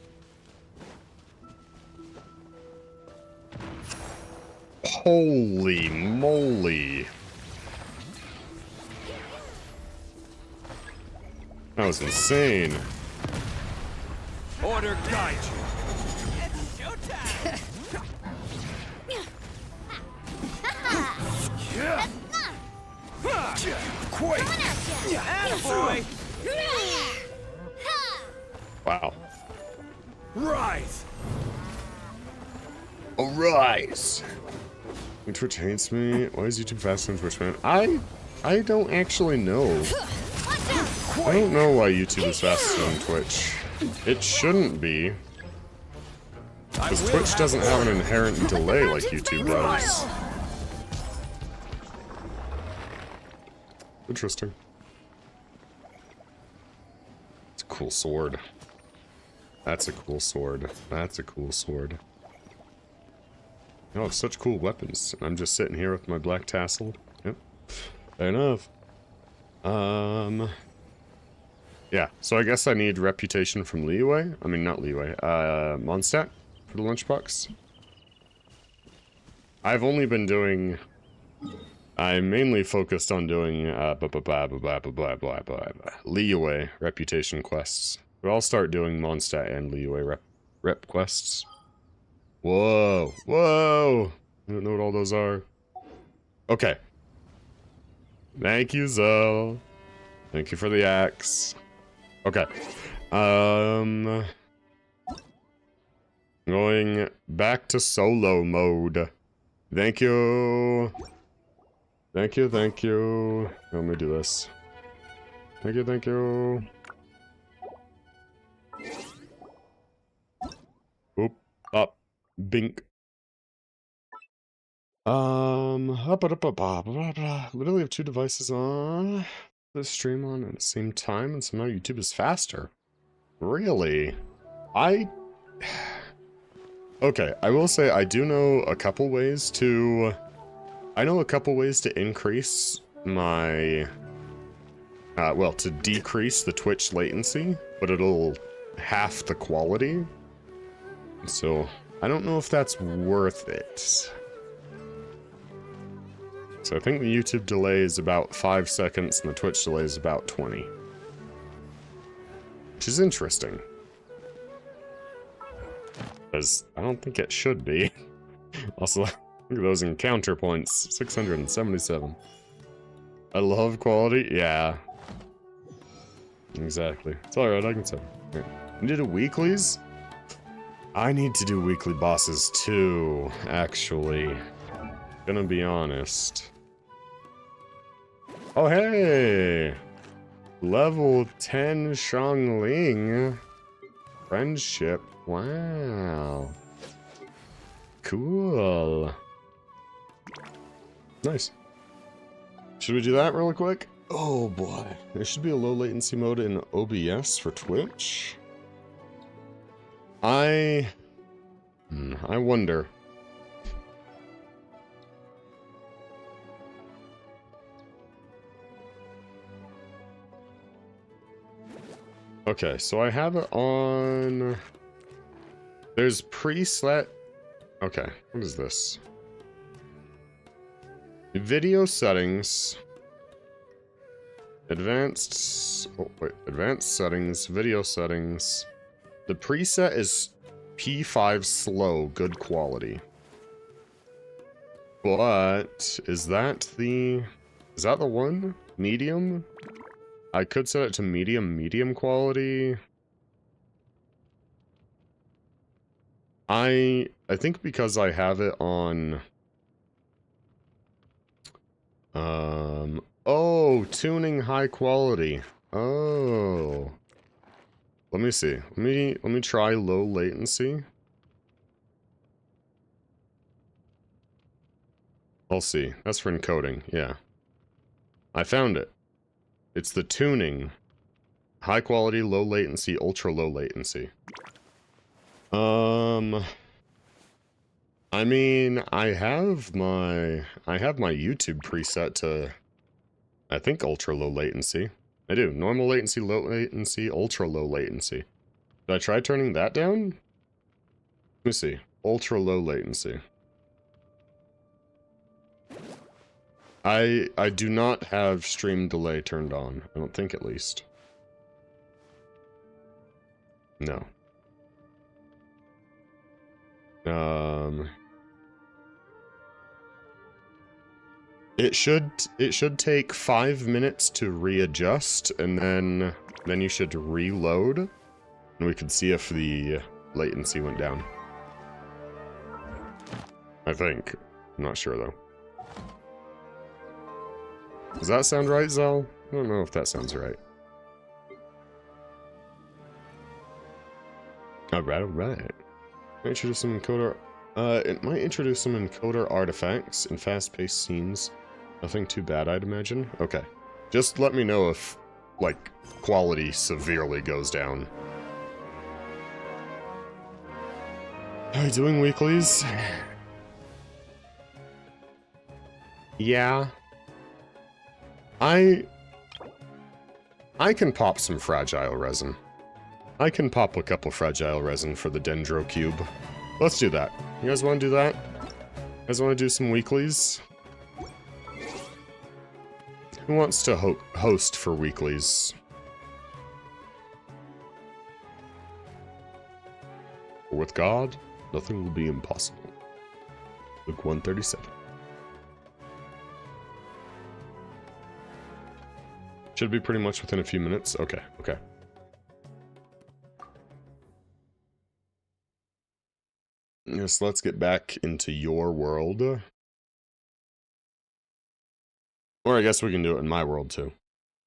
Holy moly. That was insane. Order guide you. It's showtime. Quake. Attaboy. Wow. Rise. Arise. Twitch hates me. Why is YouTube faster than Twitch, man? I don't actually know. I don't know why YouTube is faster than Twitch. It shouldn't be. Because Twitch doesn't have an inherent delay like YouTube does. Interesting. It's a cool sword. That's a cool sword. That's a cool sword. Oh, it's such cool weapons. I'm just sitting here with my black tassel. Yep. Fair enough. Yeah, so I guess I need reputation from Leeway. I mean, not Leeway. Mondstadt for the lunchbox. I've only been doing... I'm mainly focused on doing Leeway reputation quests. But I'll start doing Mondstadt and Leeway rep quests. Whoa! Whoa! I don't know what all those are. Okay. Thank you, Zell. Thank you for the axe. Okay. Going back to solo mode. Thank you. Thank you, thank you. Let me do this. Thank you, thank you. Oop. Up. Bink. Literally have two devices on the stream on at the same time, and somehow YouTube is faster. Really? Okay, I will say I do know a couple ways to... I know a couple ways to increase my... well, to decrease the Twitch latency, but it'll half the quality. So... I don't know if that's worth it. So I think the YouTube delay is about 5 seconds and the Twitch delay is about 20. Which is interesting. Because I don't think it should be. Also, look at those encounter points. 677. I love quality? Yeah. Exactly. It's alright, I can say. Yeah. You did a weeklies? I need to do weekly bosses too, actually. Gonna be honest. Oh, hey! Level 10 Shangling. Friendship. Wow. Cool. Nice. Should we do that really quick? Oh boy. There should be a low latency mode in OBS for Twitch. I wonder. Okay, so I have it on... There's preset... Okay, what is this? Video settings. Advanced... Oh, wait. Advanced settings. Video settings. The preset is P5 slow, good quality. But is that the one? Medium? I could set it to medium quality. I think because I have it on oh, tuning high quality. Oh. Let me see. Let me try low latency. I'll see. That's for encoding. Yeah. I found it. It's the tuning. High quality, low latency, ultra low latency. I mean, I have my YouTube preset to, I think, ultra low latency. I do. Normal latency, low latency, ultra low latency. Did I try turning that down? Let me see. Ultra low latency. I do not have stream delay turned on. I don't think, at least. No. It should take 5 minutes to readjust, and then you should reload, and we can see if the latency went down. I think. I'm not sure, though. Does that sound right, Zell? I don't know if that sounds right. Alright, alright. Introduce some encoder. It might introduce some encoder artifacts and fast-paced scenes. Nothing too bad, I'd imagine. Okay. Just let me know if, like, quality severely goes down. Are you doing weeklies? Yeah. I can pop some fragile resin. I can pop a couple fragile resin for the Dendro Cube. Let's do that. You guys want to do that? You guys want to do some weeklies? Who wants to host for weeklies? With God, nothing will be impossible. Luke 137. Should be pretty much within a few minutes. Okay, okay. Yes, let's get back into your world. Or I guess we can do it in my world too.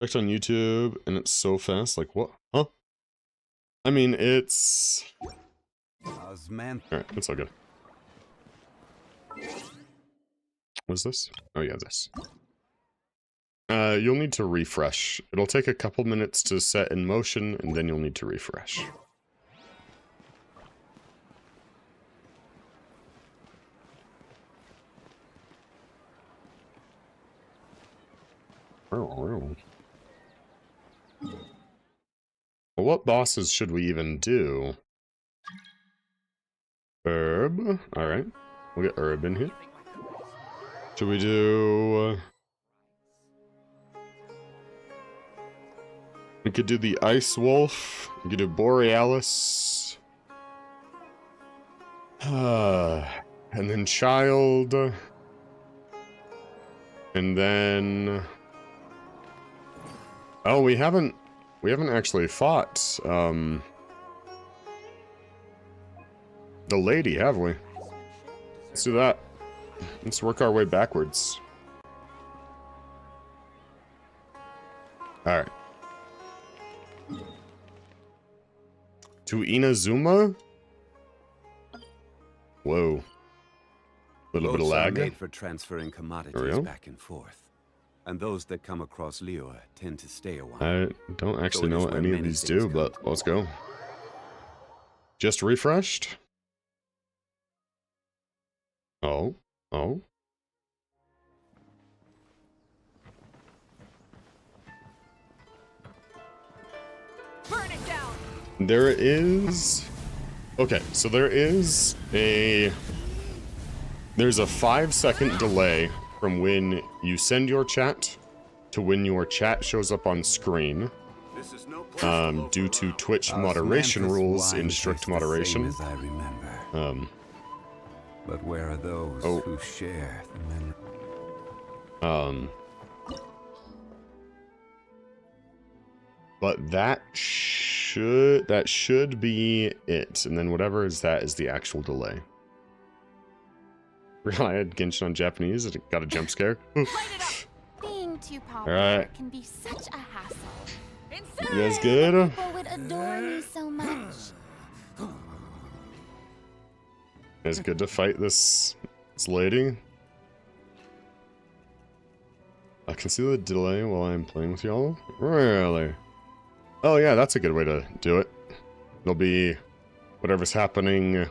Checked on YouTube and it's so fast. Like what? Huh? I mean, it's... Alright, it's all good. What's this? Oh yeah, this. You'll need to refresh. It'll take a couple minutes to set in motion, and then you'll need to refresh. Well, what bosses should we even do? Herb. Alright. We'll get Herb in here. Should we do... we could do the Ice Wolf. We could do Borealis. And then Child. And then... oh, we haven't actually fought, the lady, have we? Let's do that. Let's work our way backwards. Alright. To Inazuma? Whoa. Little bit of lag. Made for transferring commodities back and forth. And those that come across Liyue tend to stay a while. I don't actually know what any of these do, but let's go. Just refreshed? Oh. Oh. Burn it down. There is... okay, so there's a 5-second delay from when you send your chat to when your chat shows up on screen, due to Twitch moderation rules in strict moderation. As I remember. But where are those who share the memory? But that should be it, and then whatever is that is the actual delay. I had Genshin on Japanese, it got a jump scare. Being too popular can be such a hassle. You guys good? People would adore you so much. It's good to fight this lady. I can see the delay while I'm playing with y'all. Really? Oh yeah, that's a good way to do it. It'll be whatever's happening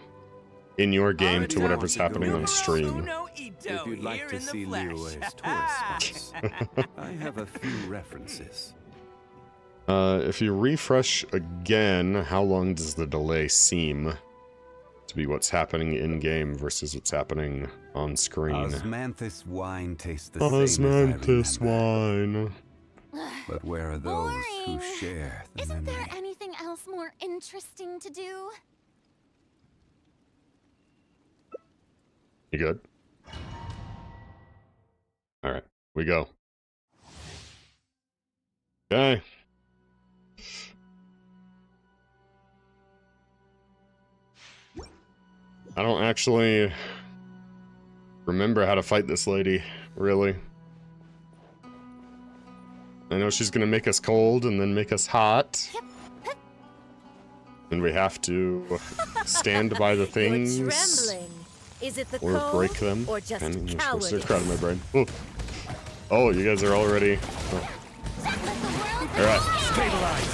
in your game to whatever's happening on stream. If you'd like to see Liyue's tourist spots, I have a few references. If you refresh again, how long does the delay seem to be what's happening in-game versus what's happening on screen? Osmanthus wine tastes the same Osmanthus wine. But where are those who share the Isn't memory? there anything else more interesting to do? You good? Alright, we go. Okay. I don't actually remember how to fight this lady, really. I know she's gonna make us cold and then make us hot. And we have to stand by the things. You're trembling. Is it the or cold, break them. or just and there's cowardice? a crowd in my brain. Oh. Oh, you guys are already. Oh. Alright. Stabilize.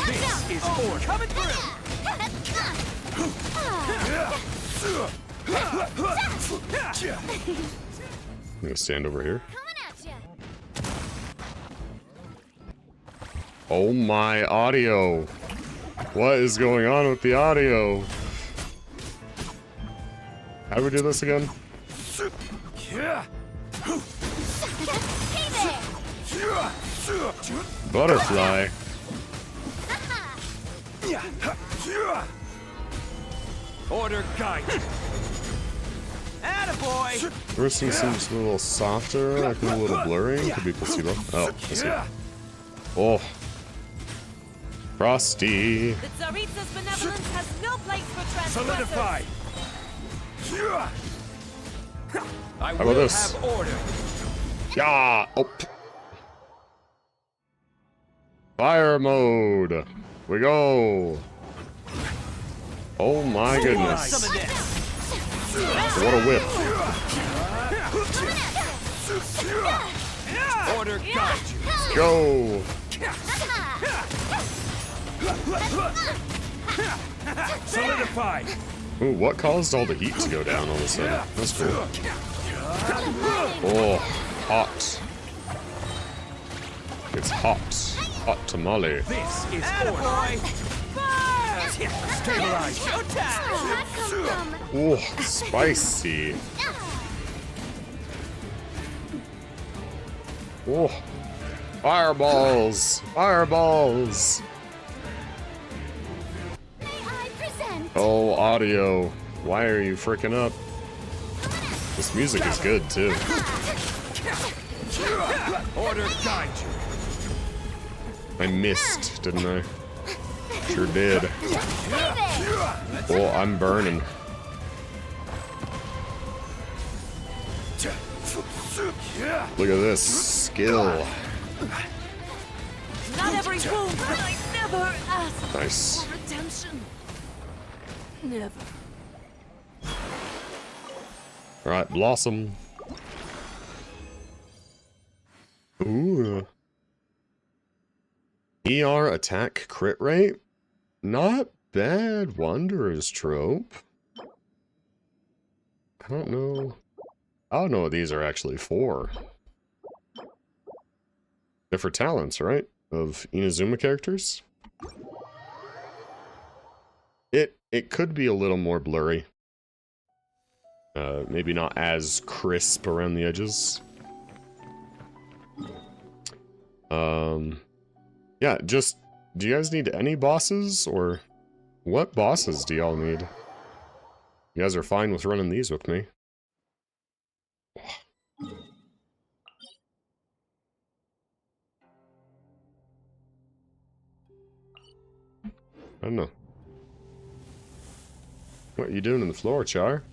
This is order. Coming through. I'm gonna stand over here. Oh my audio. What is going on with the audio? How do we do this again? Butterfly. Order guide. Attaboy. First thing seems a little softer, like a little blurry. Could be placebo. Oh, I see. Oh. Frosty. The Tsaritsa's benevolence has no place for transgressors. Solidify. I How about will this? have order. Yeah. Oh. Fire mode. We go. Oh my goodness. Some of this. What a whip. Order guide you. Go. Solidify. Ooh, what caused all the heat to go down all of a sudden? That's cool. Oh, hot. It's hot. Hot tamale. This is order. Stabilize. Showtime. Oh, spicy. Oh, fireballs. Fireballs. Oh, audio. Why are you freaking up? This music is good, too. Order guide you. I missed, didn't I? Sure did. Oh, I'm burning. Look at this skill. Not every wound, but I never asked Nice. for redemption. Never. Alright, Blossom. Ooh. ER attack crit rate? Not bad. Wanderer's trope. I don't know. I don't know what these are actually for. They're for talents, right? Of Inazuma characters? It could be a little more blurry. Maybe not as crisp around the edges. Yeah, just, do you guys need any bosses, or what bosses do y'all need? You guys are fine with running these with me. I don't know. What are you doing on the floor, Char?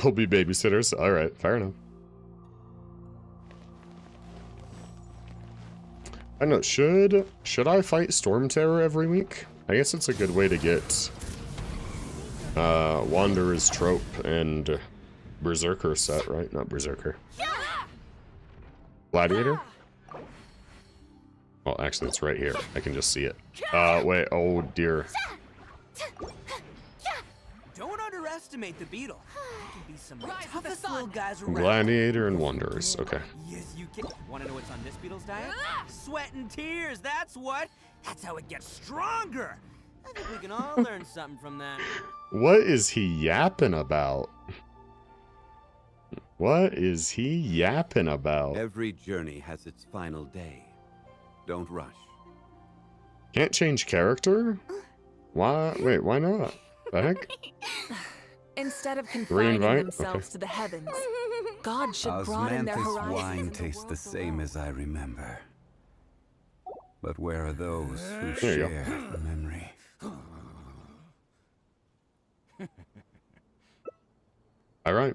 We'll be babysitters. Alright, fair enough. I don't know, should I fight Storm Terror every week? I guess it's a good way to get Wanderer's Trope and Berserker set, right? Not Berserker. Gladiator? Well, actually, it's right here. I can just see it. Wait, oh dear. Don't underestimate the beetle. There can be some toughest little guys around. Gladiator and Wanderers, okay. Yes, you can. Want to know what's on this beetle's diet? Sweat and tears, that's what. That's how it gets stronger. I think we can all learn something from that. What is he yapping about? What is he yapping about? Every journey has its final day. Don't rush. Can't change character? Why? Wait, why not? The heck? Instead of confining Reinvite? themselves Okay. to the heavens, God should broaden their Osmanthus horizons. wine in the tastes the world same below. as I remember. But where are those who There you go. share the memory? All right.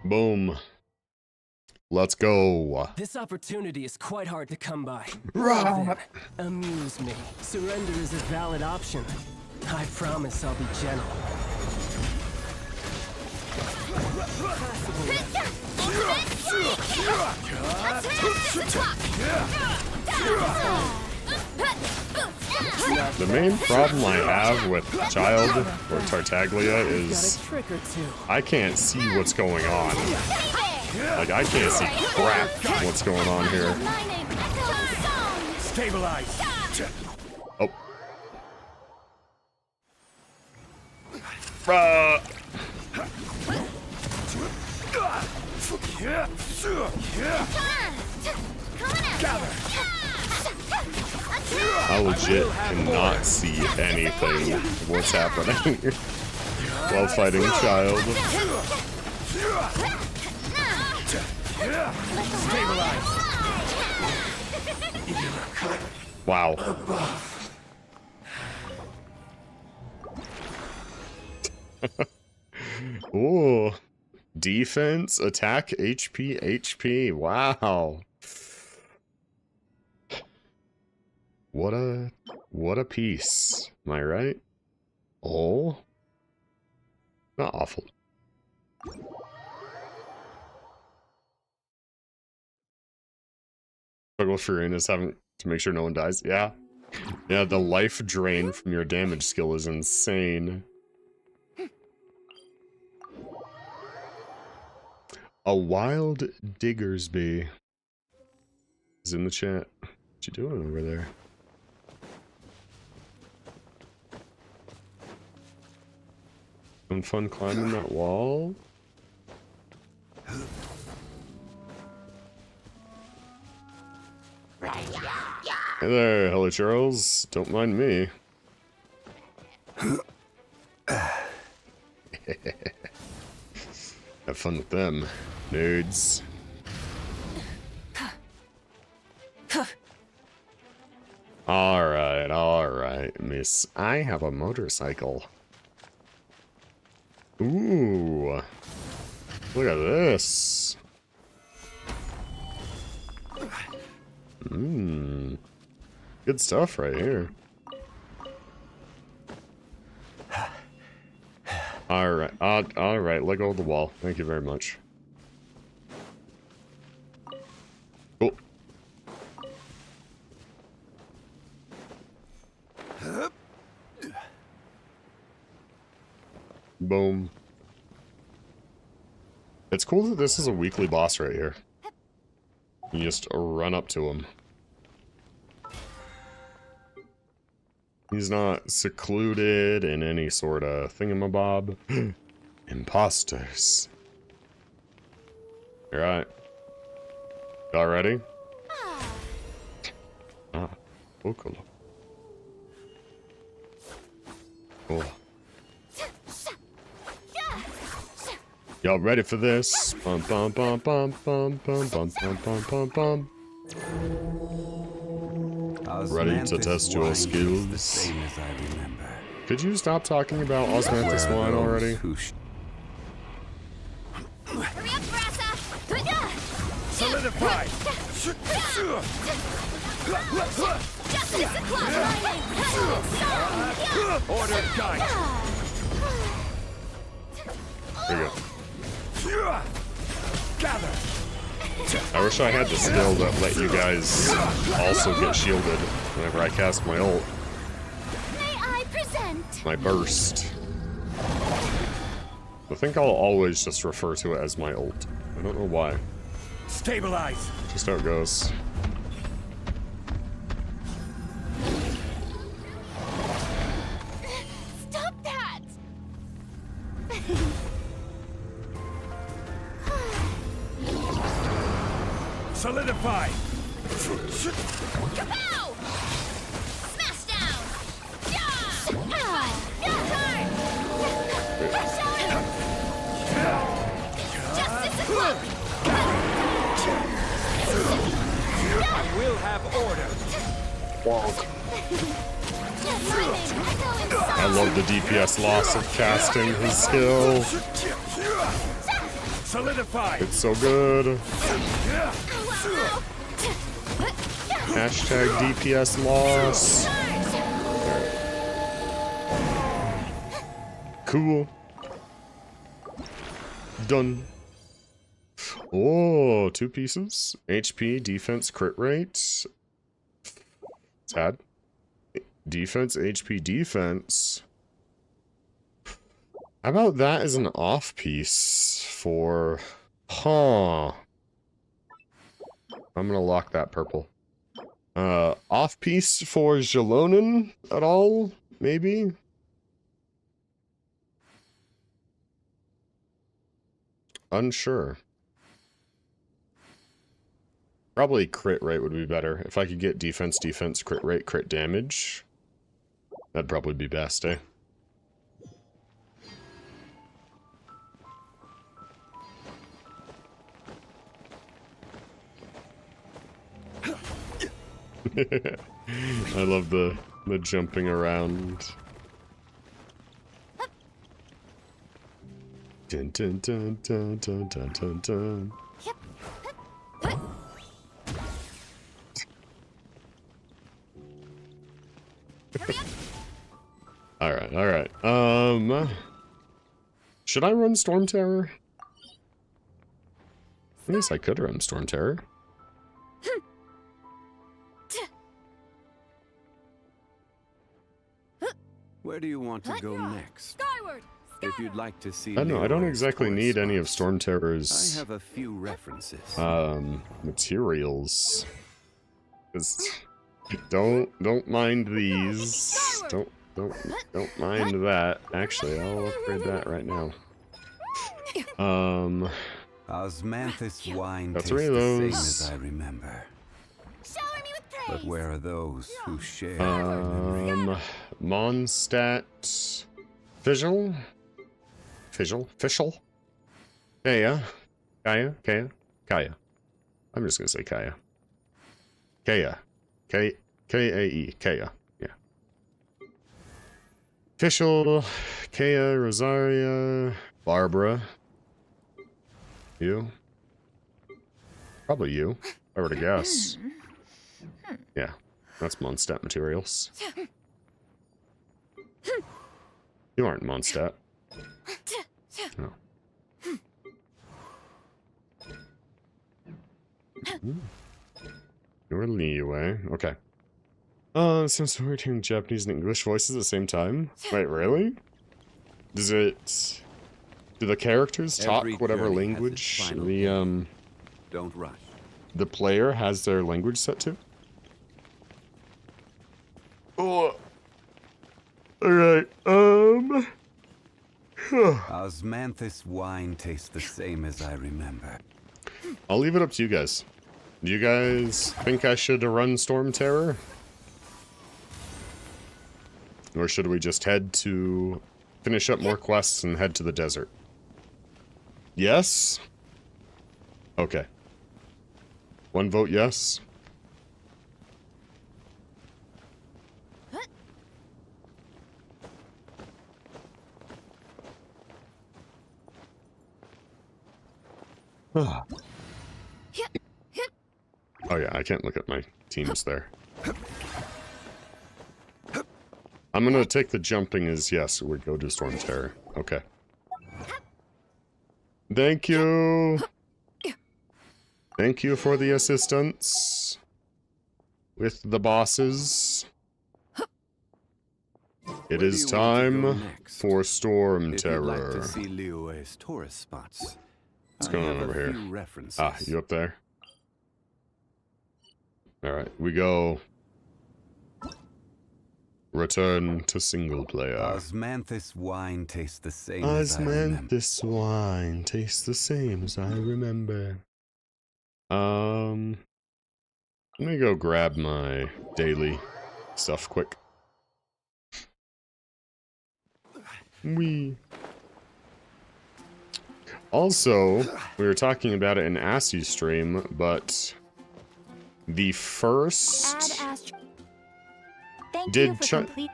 Boom. Let's go. This opportunity is quite hard to come by. Right. Then, amuse me. Surrender is a valid option. I promise I'll be gentle. The main problem I have with Child or Tartaglia is I can't see what's going on. Like, I can't see crap what's going on here. Stabilize. Oh. I legit cannot see anything what's happening while fighting Child. Wow. Ooh. Defense, attack, HP, HP. Wow. What a piece. Am I right? Oh. Not awful. Struggle for is having to make sure no one dies. Yeah. Yeah, the life drain from your damage skill is insane. A wild Diggersby is in the chat. What you doing over there? Having fun climbing that wall? Hey there, hello Charles. Don't mind me. Have fun with them, nerds. Alright, miss. I have a motorcycle. Ooh. Look at this. Mmm. Good stuff right here. Alright, let go of the wall. Thank you very much. Oh. Boom. It's cool that this is a weekly boss right here. You just run up to him. He's not secluded in any sort of thingamabob. Imposters. Alright. Y'all ready? Ah, Okolo. Cool. Y'all ready for this? Bum bum bum bum bum bum bum bum bum bum bum. Ready to test your skills? The same as I remember. Could you stop talking about Osmanthus wine already? Hurry up, Brassa! Solidify! Justice o'clock! Order done! There you go. Gather! I wish I had the skill that let you guys also get shielded whenever I cast my ult. May I present? My burst. I think I'll always just refer to it as my ult. I don't know why. Stabilize! Just how it goes. Stop that! Solidify! Kapow! Smash down! Justice o'clock! I will have order! Wonk. I love the DPS loss of casting his skill. It's so good. Hashtag DPS loss. Cool. Done. Oh, 2 pieces. HP, defense, crit rate. Tad. Defense, HP, defense. How about that as an off piece for... Huh. I'm gonna lock that purple. Off piece for Jalonen at all? Maybe? Unsure. Probably crit rate would be better. If I could get defense, defense, crit rate, crit damage, that'd probably be best, eh? I love the jumping around. Dun dun dun dun dun dun dun dun. Alright, alright. Should I run Storm Terror? I guess I could run Storm Terror. Where do you want to go next? Skyward! If you'd like to see, I know, I don't exactly need any of Storm Terror's I have a few references. Materials. Don't mind these. Don't mind that. Actually, I'll upgrade that right now. Osmanthus wine Got tastes 3 of the same those. as I remember. Shower me with praise. But where are those who share? Mondstadt, Fischl, Kaya. I'm just gonna say Kaya. Kaya, K-A-E, Kaya. Yeah. Fischl, Kaya, Rosaria, Barbara. You? Probably you. If I were to guess. Yeah, that's Mondstadt materials. You aren't Mondstadt. No. You're Leeway. Okay. Since we're hearing Japanese and English voices at the same time. Wait, really? Does it... Do the characters talk whatever language the, Don't rush. the player has their language set to? Oh. Alright, Osmanthus wine tastes the same as I remember. I'll leave it up to you guys. Do you guys think I should run Storm Terror? Or should we just head to... finish up more quests and head to the desert? Yes? Okay. 1 vote yes. Oh yeah, I can't look at my teams there. I'm gonna take the jumping as yes, we go to Storm Terror. Okay. Thank you! Thank you for the assistance with the bosses. It is time for Storm Terror. If you'd like to see Liyue's tourist spots, What's going on over here? Ah, you up there? Alright, we go. Return to single player. Osmanthus wine tastes the same as I remember. Osmanthus wine tastes the same as I remember. Let me go grab my daily stuff quick. Also, we were talking about it in Assie's stream, but the first Thank Did you for complete.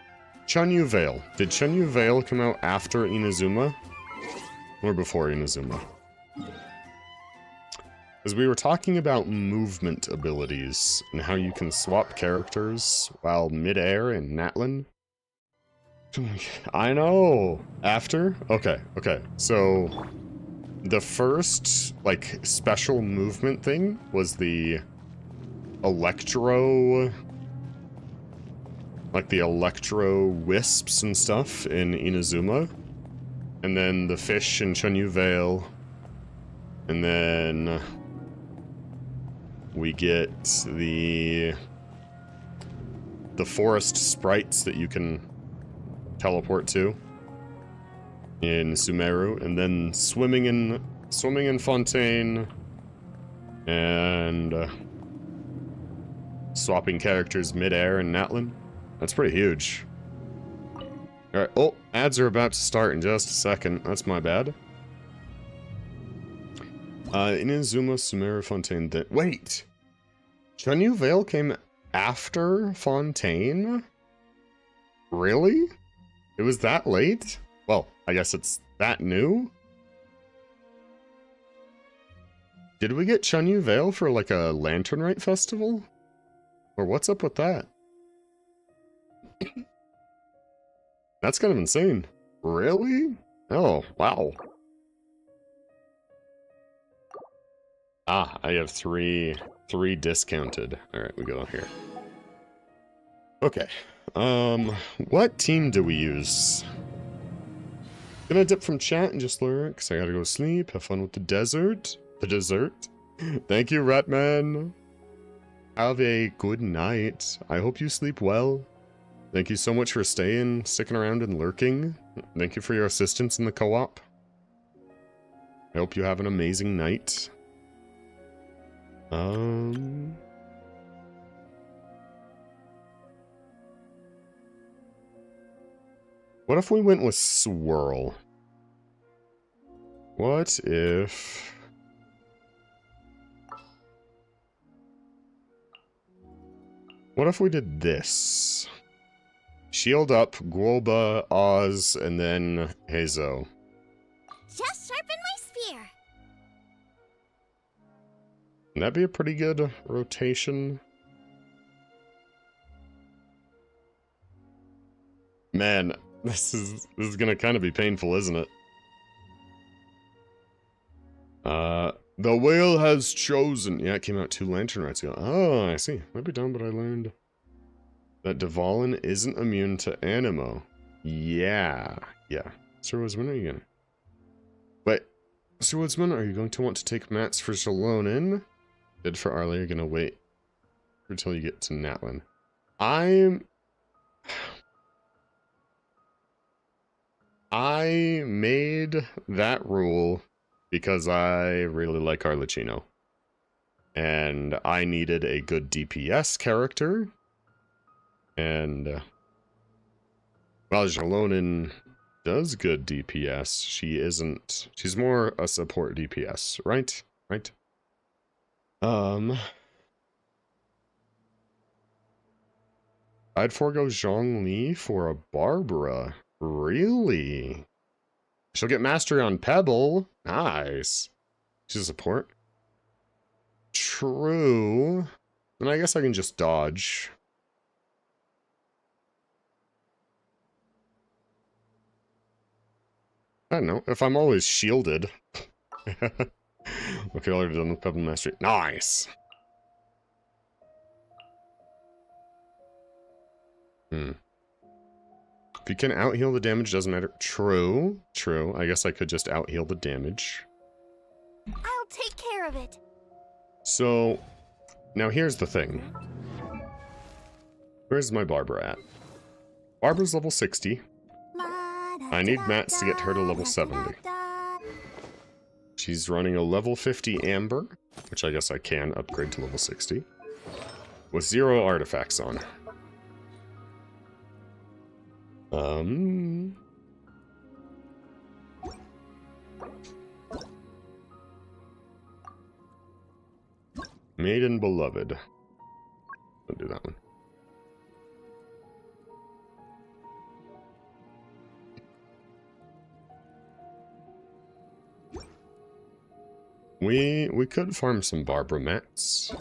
Chunyu Vale. Did Chunyu Vale come out after Inazuma? Or before Inazuma? Because we were talking about movement abilities and how you can swap characters while mid-air in Natlan. I know! After? Okay, okay. So, the first, like, special movement thing was the Electro... Like the Electro Wisps and stuff in Inazuma. And then the fish in Chunyu Vale. And then... we get the forest sprites that you can teleport to in Sumeru, and then swimming in Fontaine, and swapping characters mid-air in Natlan. That's pretty huge. Alright, oh, ads are about to start in just a second. That's my bad. Inazuma, Sumeru, Fontaine, then... Wait! Chunyu Vale came after Fontaine? Really? It was that late? Well, I guess it's that new? Did we get Chunyu Vale for like a Lantern Rite festival? Or what's up with that? That's kind of insane. Really? Oh, wow. Ah, I have three discounted. Alright, we go here. Okay. What team do we use? Gonna dip from chat and just lurk, because I gotta go sleep. Have fun with the desert. The dessert. Thank you, Ratman. Have a good night. I hope you sleep well. Thank you so much for sticking around and lurking. Thank you for your assistance in the co-op. I hope you have an amazing night. What if we went with Swirl? What if... What if we did this? Shield up, Guoba, Oz, and then Heizo. Just sharpen my spear. That'd be a pretty good rotation. Man, this is gonna kind of be painful, isn't it? The whale has chosen. Yeah, it came out 2 Lantern Rites ago. Oh, I see. Might be dumb, but I learned that Dvalin isn't immune to Anemo. Yeah. Sir Woodsman, are you gonna... Wait. Sir Woodsman, are you going to want to take mats for Jalonin? Did for Arlie, you're gonna wait until you get to Natlan. I made that rule because I really like Arlecchino. And I needed a good DPS character. And, well, Jalonin does good DPS. She isn't... She's more a support DPS, right? Right? I'd forego Zhongli for a Barbara. Really? She'll get mastery on Pebble. Nice. She's a support. True. Then I guess I can just dodge. I don't know. If I'm always shielded. Okay, already done with Pebble Mastery. Nice! If you can out-heal the damage, doesn't matter. True. I guess I could just out-heal the damage. I'll take care of it. So, now here's the thing. Where's my Barbara at? Barbara's level 60. I need mats to get her to level 70. She's running a level 50 Amber, which I guess I can upgrade to level 60, with 0 artifacts on. Maiden Beloved. Don't do that one. We could farm some Barbara mats.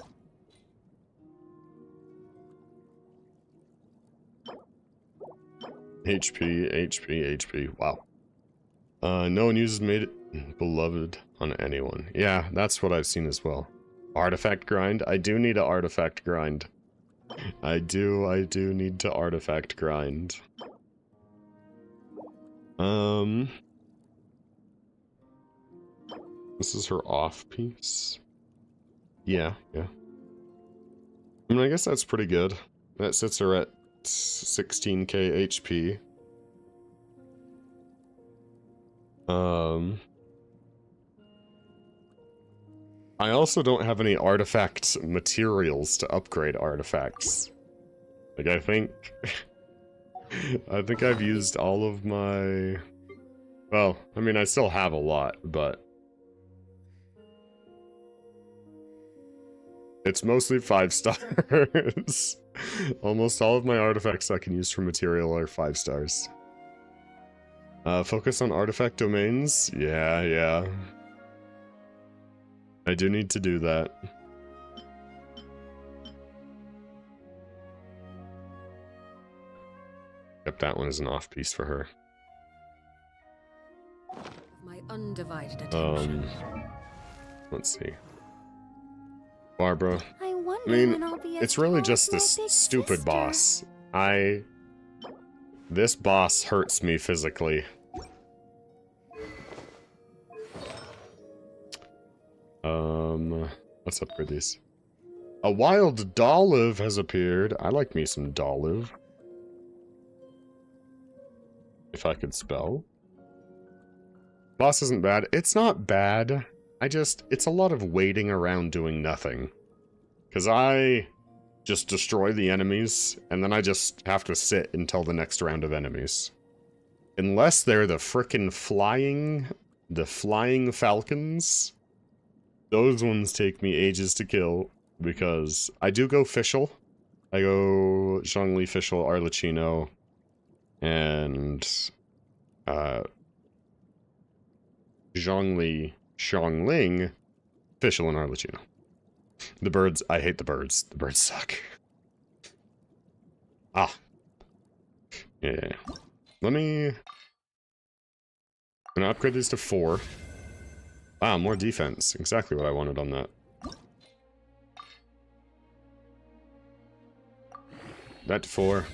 HP. Wow. No one uses made it beloved on anyone. Yeah, that's what I've seen as well. Artifact grind? I do need an artifact grind. I do need to artifact grind. This is her off piece. Yeah. I mean, I guess that's pretty good. That sits her at 16k HP. I also don't have any artifact materials to upgrade artifacts. Like, I think I've used all of my... Well, I mean, I still have a lot, but... It's mostly 5 stars. Almost all of my artifacts I can use for material are 5 stars. Focus on artifact domains? Yeah. I do need to do that. Yep, that one is an off piece for her. My undivided attention. Let's see. Barbara. I wonder when I'll be it's really just this stupid boss. This boss hurts me physically. Let's upgrade these. A wild Dolive has appeared. I like me some Dolive. If I could spell. Boss isn't bad. It's not bad. It's a lot of waiting around doing nothing. Because I just destroy the enemies, and then I just have to sit until the next round of enemies. Unless they're the frickin' flying falcons. Those ones take me ages to kill, because I do go Fischl. I go Zhongli, Fischl, Arlecchino, and Zhongli, Xiangling, Fischl, and Arlecchino. The birds, I hate the birds. The birds suck. Ah. Yeah. I'm gonna upgrade these to 4. Wow, more defense. Exactly what I wanted on that. That to 4.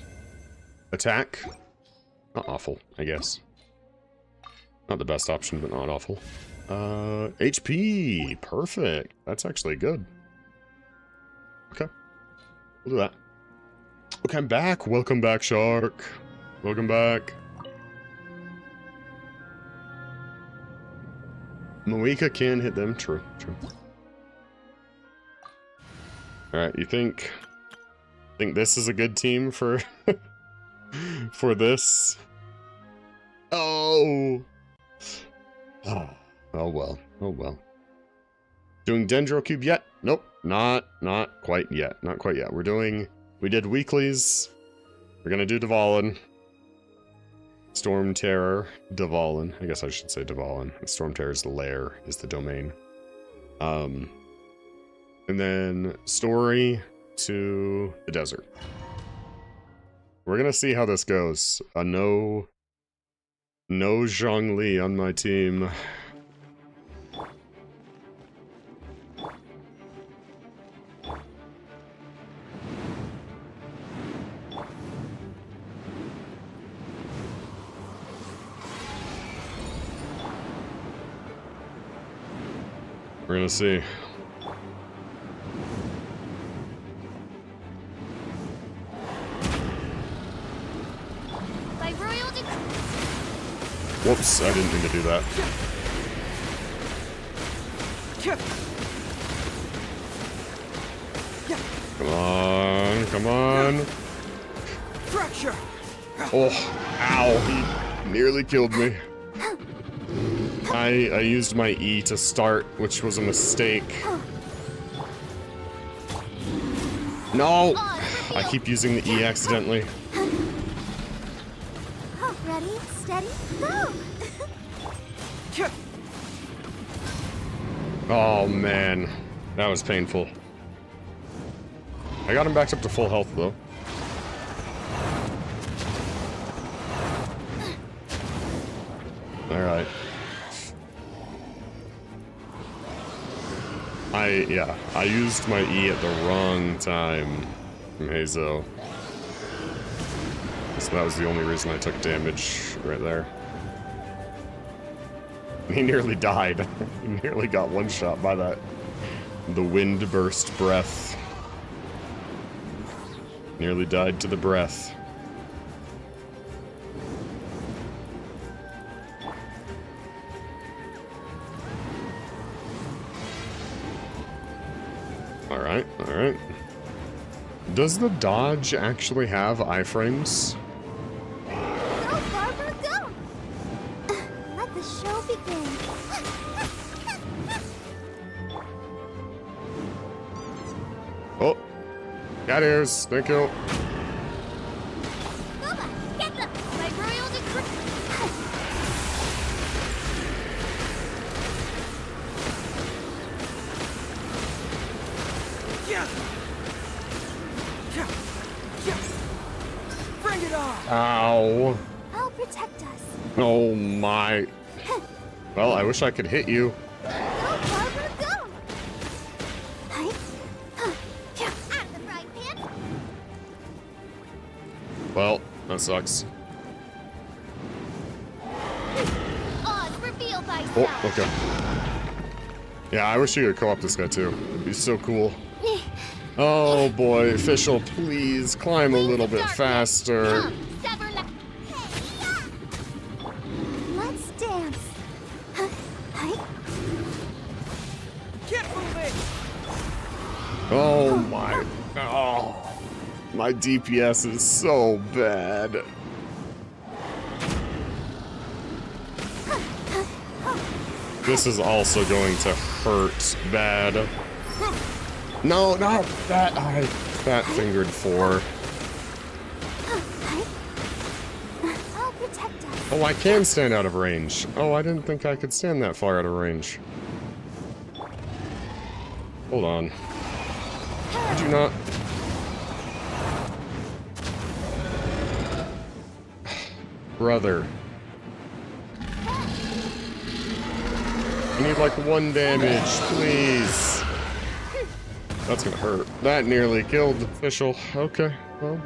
Attack. Not awful, I guess. Not the best option, but not awful. HP! Perfect. That's actually good. Okay. We'll do that. Okay, I'm back. Welcome back, Shark. Welcome back. Moika can hit them. True. Alright, you think this is a good team for for this? Oh well. Doing Dendro Cube yet? Nope. Not quite yet. Not quite yet. We did weeklies. We're gonna do Dvalin. Storm Terror, Dvalin. I guess I should say Dvalin. Storm Terror's lair is the domain. And then story to the desert. We're gonna see how this goes. No Zhongli on my team. We're gonna see. Whoops, I didn't mean to do that. Come on. Fracture. Oh, ow, he nearly killed me. I used my E to start, which was a mistake. No! I keep using the E accidentally. Ready, steady, go! Oh man, that was painful. I got him back up to full health though. Alright. I used my E at the wrong time from Hazo. So that was the only reason I took damage right there. He nearly died. He nearly got one shot by that. The wind burst breath. Nearly died to the breath. Alright, alright. Does the dodge actually have iframes? Go, Barbara, go! Let the show begin. Oh, got ears. Thank you. Bubba, get them! My royal decree! Yeah. Yeah. Yeah. Bring it on. Ow. I'll protect us. Oh my. Well, I wish I could hit you. Go, Barbara, go! Hi. Yeah, out of the frying pan. Well, that sucks. Oz, reveal thyself. Oh, okay. Yeah, I wish you could co-op this guy too. It'd be so cool. Oh boy, official, please climb a little bit faster. Come, sever la- Let's dance. Hi. Get moving. Oh my. Oh. My DPS is so bad. This is also going to hurt bad. No, not that I fat-fingered 4. I'll protect us. Oh, I can stand out of range. Oh, I didn't think I could stand that far out of range. Hold on. Did you not? Brother. I need like 1 damage, please. That's gonna hurt. That nearly killed the official. Okay, well.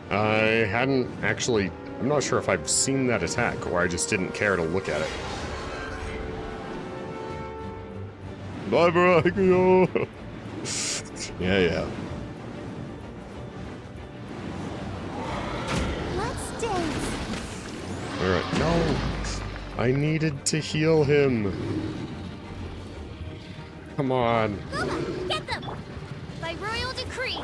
I hadn't actually... I'm not sure if I've seen that attack, or I just didn't care to look at it. Bye, bro. Yeah. Let's dance. Alright, no! I needed to heal him. Come on. Bubba, get them! By royal decree.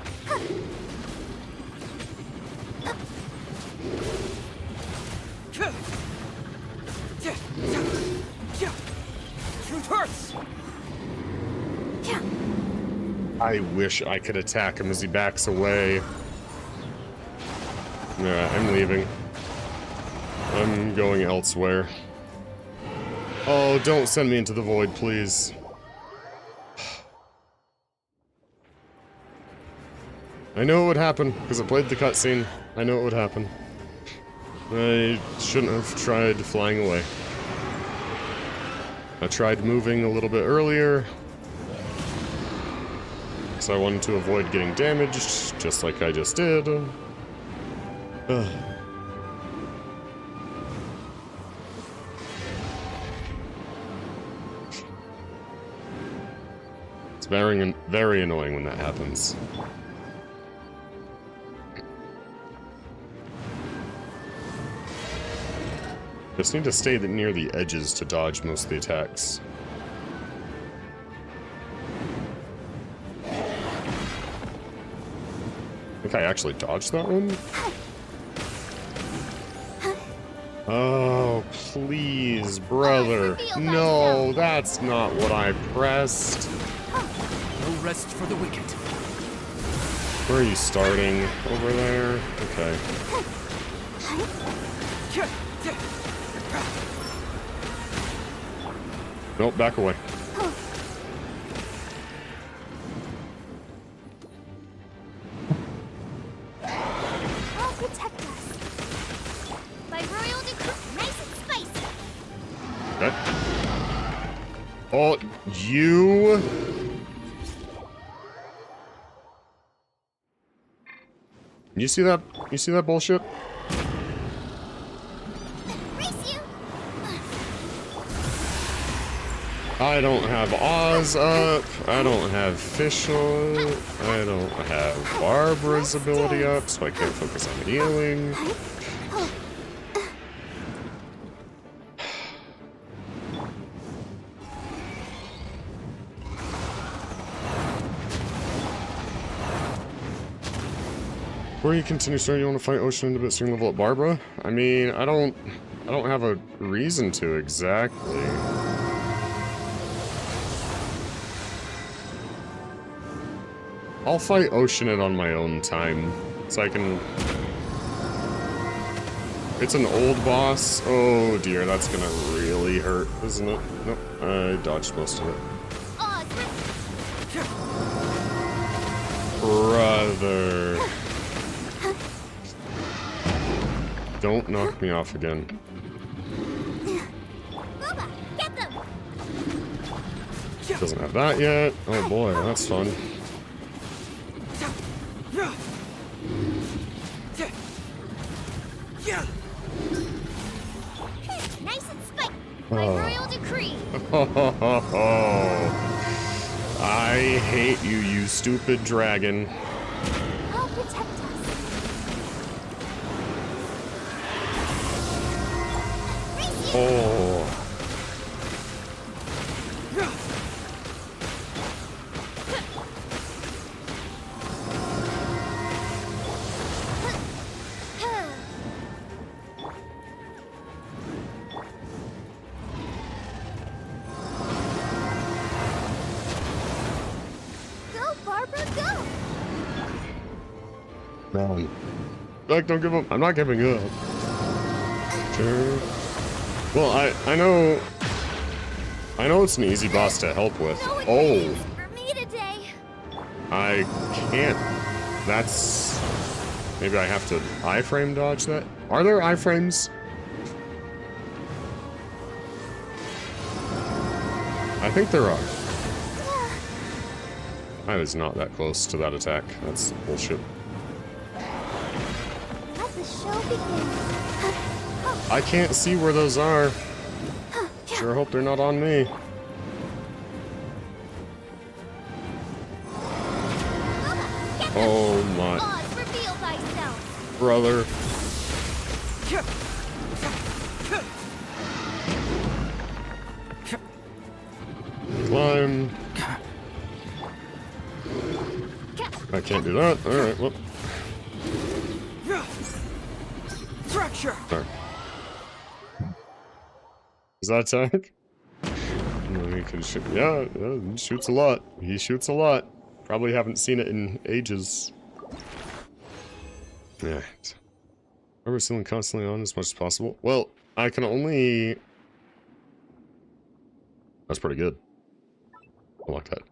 Truth hurts. I wish I could attack him as he backs away. Yeah, I'm leaving. I'm going elsewhere. Oh, don't send me into the void, please. I know it would happen, because I played the cutscene. I know it would happen. I shouldn't have tried flying away. I tried moving a little bit earlier, so I wanted to avoid getting damaged, just like I just did. It's very annoying when that happens. Just need to stay near the edges to dodge most of the attacks. I think I actually dodged that one? Oh, please, brother. No, that's not what I pressed. No rest for the wicked. Where are you starting? Over there? Okay. Nope, back away. I'll protect us. By royal decree, nice and spicy. Okay. Oh, you... You see that? You see that bullshit? Race you. I don't have Oz up. I don't have Fish up. I don't have Barbara's ability up, so I can't focus on healing. Before you continue, sir, you want to fight Ocean into bit so you can level up Barbara? I mean, I don't have a reason to exactly. I'll fight Oceanid on my own time, so I can... It's an old boss. Oh dear, that's gonna really hurt, isn't it? Nope, I dodged most of it. Brother. Don't knock me off again. Bubba, get them. Doesn't have that yet. Oh boy, that's fun. Nice and spicy. By royal decree. I hate you, you stupid dragon. I'll protect us. Oh. Go, Barbara, go. No. Like, don't give up. I'm not giving up. Sure. Well, I know it's an easy boss to help with. Oh. For me today. I can't. That's... Maybe I have to iframe dodge that? Are there iframes? I think there are. I was not that close to that attack. That's bullshit. Let the show begin. I can't see where those are. Sure hope they're not on me. Oh my. Oz, reveal thyself. Brother. Climb. I can't do that. Alright, well. Structure. Sorry. Is that attack? No, he can shoot. Yeah, he shoots a lot. He shoots a lot. Probably haven't seen it in ages. Yeah. Rubber sealing constantly on as much as possible. Well, I can only... That's pretty good. I like that.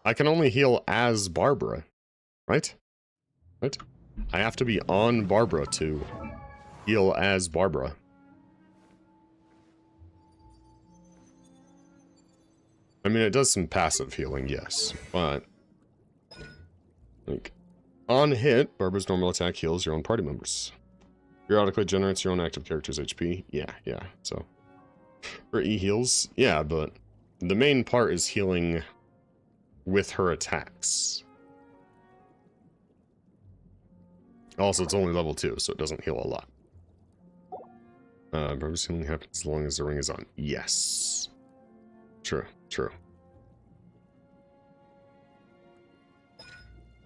I can only heal as Barbara. Right? Right? I have to be on Barbara to heal as Barbara. I mean, it does some passive healing, yes, but... Like, on hit, Barbara's normal attack heals your own party members. Periodically generates your own active character's HP. Yeah, so... Her E heals, yeah, but... The main part is healing with her attacks. Also, it's only level 2, so it doesn't heal a lot. Barbara's healing happens as long as the ring is on. Yes. True.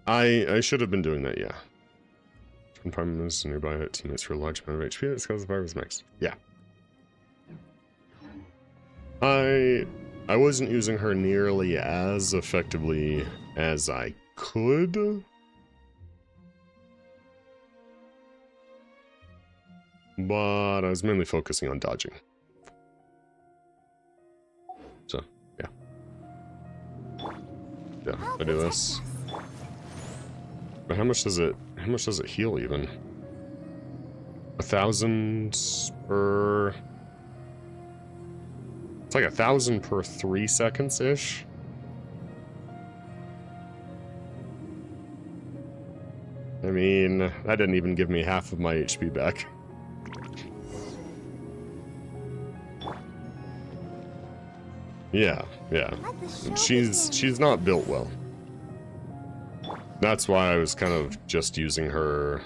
I should have been doing that, yeah. When Prime moves nearby teammates for a large amount of HP, it's because the Barbara's max. Yeah. I wasn't using her nearly as effectively as I could. But I was mainly focusing on dodging. So, yeah. Yeah, I do this. But how much does it heal even? 1,000 per... It's like 1,000 per 3 seconds-ish. I mean, that didn't even give me half of my HP back. Yeah, yeah. She's not built well. That's why I was kind of just using her.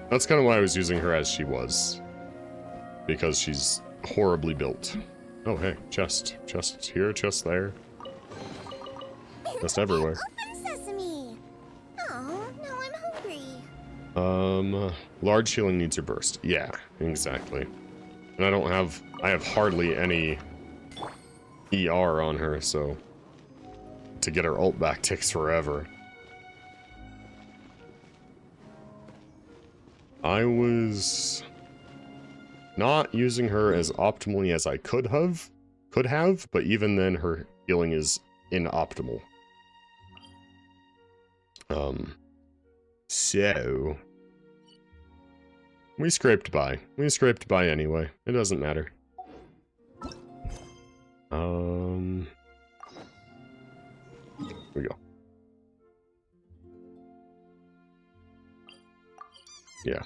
That's kind of why I was using her as she was. Because she's horribly built. Oh, hey, chest. Chest here, chest there. Chest everywhere. Open sesame! Oh, now I'm hungry. Large healing needs your burst. Yeah, exactly. And I have hardly any ER on her, so to get her ult back takes forever. I was not using her as optimally as I could have, but even then her healing is inoptimal. So we scraped by. We scraped by anyway. It doesn't matter. Here we go. Yeah.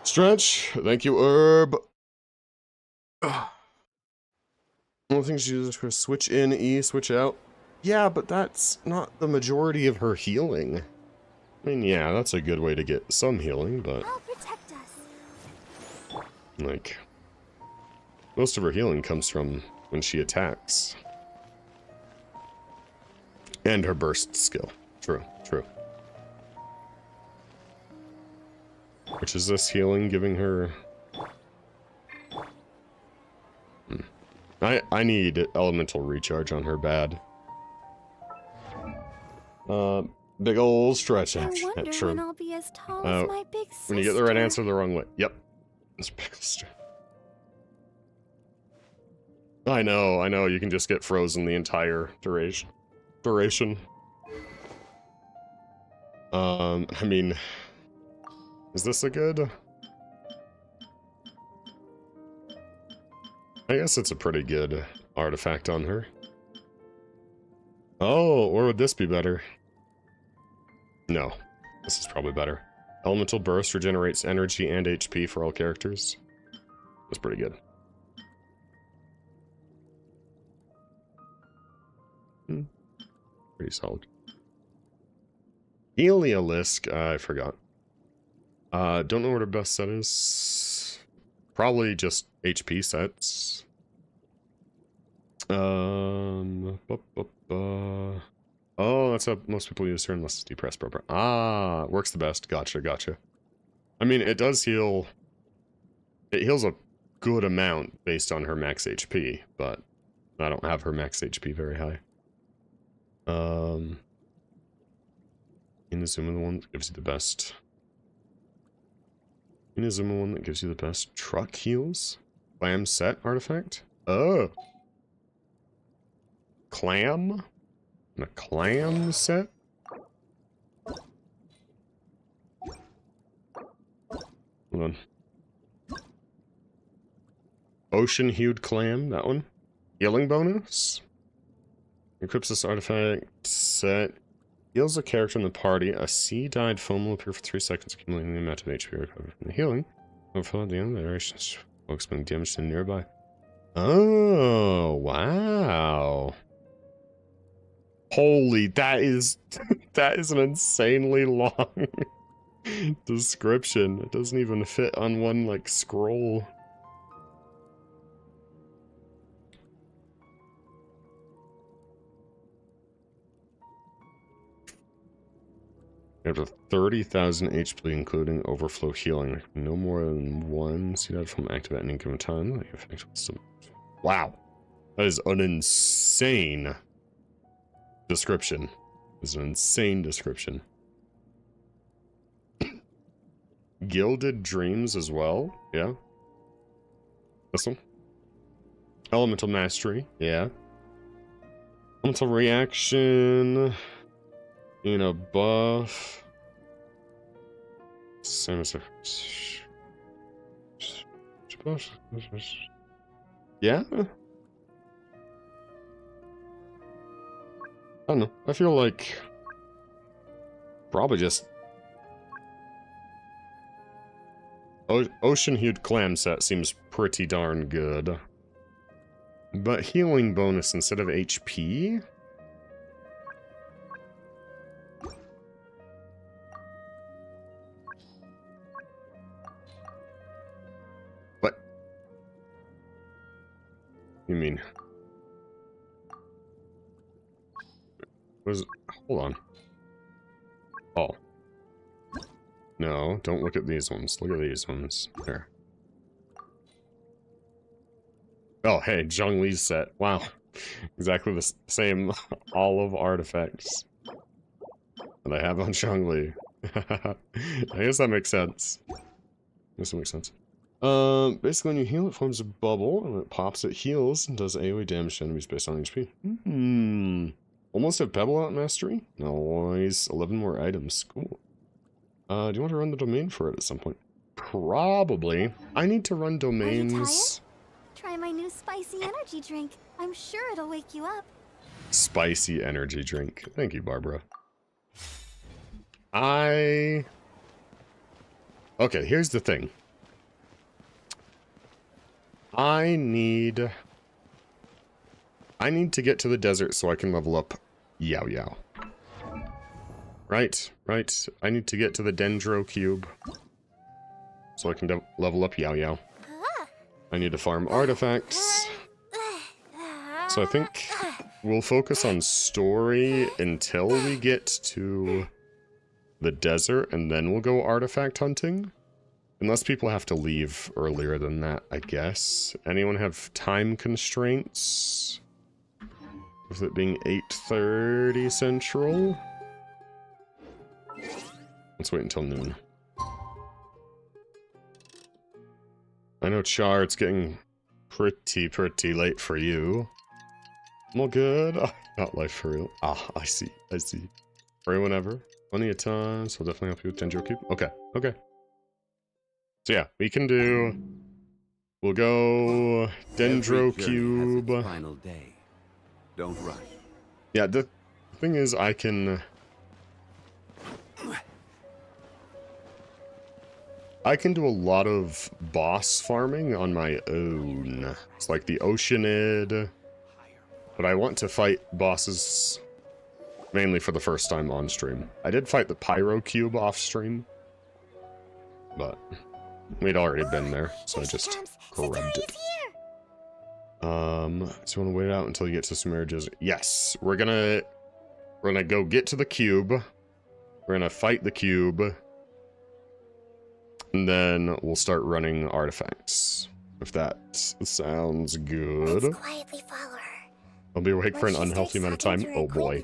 Stretch. Thank you, Herb. I don't think she uses her switch in, E, switch out. Yeah, but that's not the majority of her healing. I mean, yeah, that's a good way to get some healing, but... I'll protect us. Like... Most of her healing comes from when she attacks. And her burst skill. True, true. Which is this healing giving her... I need elemental recharge on her bad. Big ol' stretch action. I wonder when I'll be as tall as my big sister. When you get the right answer the wrong way. Yep. It's big ol' stretch. I know, you can just get frozen the entire duration. I mean, is this a good? I guess it's a pretty good artifact on her. Oh, or would this be better? No, this is probably better. Elemental Burst regenerates energy and HP for all characters. That's pretty good. Pretty solid. Heliolisk, I forgot. Don't know what her best set is. Probably just HP sets. Oh, that's how most people use her unless it's depressed proper. Ah, works the best. Gotcha. I mean, it does heal. It heals a good amount based on her max HP, but I don't have her max HP very high. Inazuma, the one that gives you the best. Inazuma, one that gives you the best truck heals. Clam set artifact. Oh, clam. A clam set. Hold on. Ocean hued clam. That one. Healing bonus. Equips this artifact set. Heals a character in the party. A sea-dyed foam will appear for 3 seconds, accumulating the amount of HP recovered from the healing. Overflow at the end of the duration. Focus being damaged to nearby. Oh, wow. Holy, that is an insanely long description. It doesn't even fit on one, like, scroll. After 30,000 HP, including overflow healing. No more than one sea-dyed foam active at any given time. Wow. That is an insane description. It's an insane description. Gilded Dreams as well, yeah. This one. Elemental Mastery, yeah. Elemental Reaction. You know, buff. Same as a... Yeah? I don't know. I feel like... Probably just... Ocean-Hued Clam set seems pretty darn good. But healing bonus instead of HP? What? You mean? Hold on. Oh. No, don't look at these ones. Look at these ones. There. Oh, hey, Zhongli's set. Wow. Exactly the same olive artifacts that I have on Zhongli. I guess that makes sense. Basically when you heal, it forms a bubble, and when it pops, it heals and does AoE damage to enemies based on HP. Almost have Pebble Out Mastery? Nice. 11 more items. Cool. Do you want to run the domain for it at some point? Probably. I need to run domains... Try my new spicy energy drink. I'm sure it'll wake you up. Spicy energy drink. Thank you, Barbara. Okay, here's the thing. I need to get to the desert so I can level up Yao Yao. Right. I need to get to the Dendro Cube so I can level up Yao Yao. I need to farm artifacts. So I think we'll focus on story until we get to the desert, and then we'll go artifact hunting. Unless people have to leave earlier than that, I guess. Anyone have time constraints? With it being 8:30 Central? Let's wait until noon. I know, Char, it's getting pretty late for you. I'm all good. Oh, not life for real. Ah, I see. Free whenever. Plenty of time, so I'll definitely help you with Dendro Cube. Okay. So yeah, we can do... We'll go Dendro Cube. Final day. Don't rush. Yeah, the thing is, I can do a lot of boss farming on my own. It's like the Oceanid. But I want to fight bosses mainly for the first time on stream. I did fight the Pyro Cube off stream, but we'd already been there, so I just grabbed it. So you want to wait out until you get to Sumeru Desert? Yes, we're gonna go get to the cube. We're gonna fight the cube. And then we'll start running artifacts. If that sounds good. Let's quietly follow her. I'll be awake for an unhealthy amount of time. Oh boy.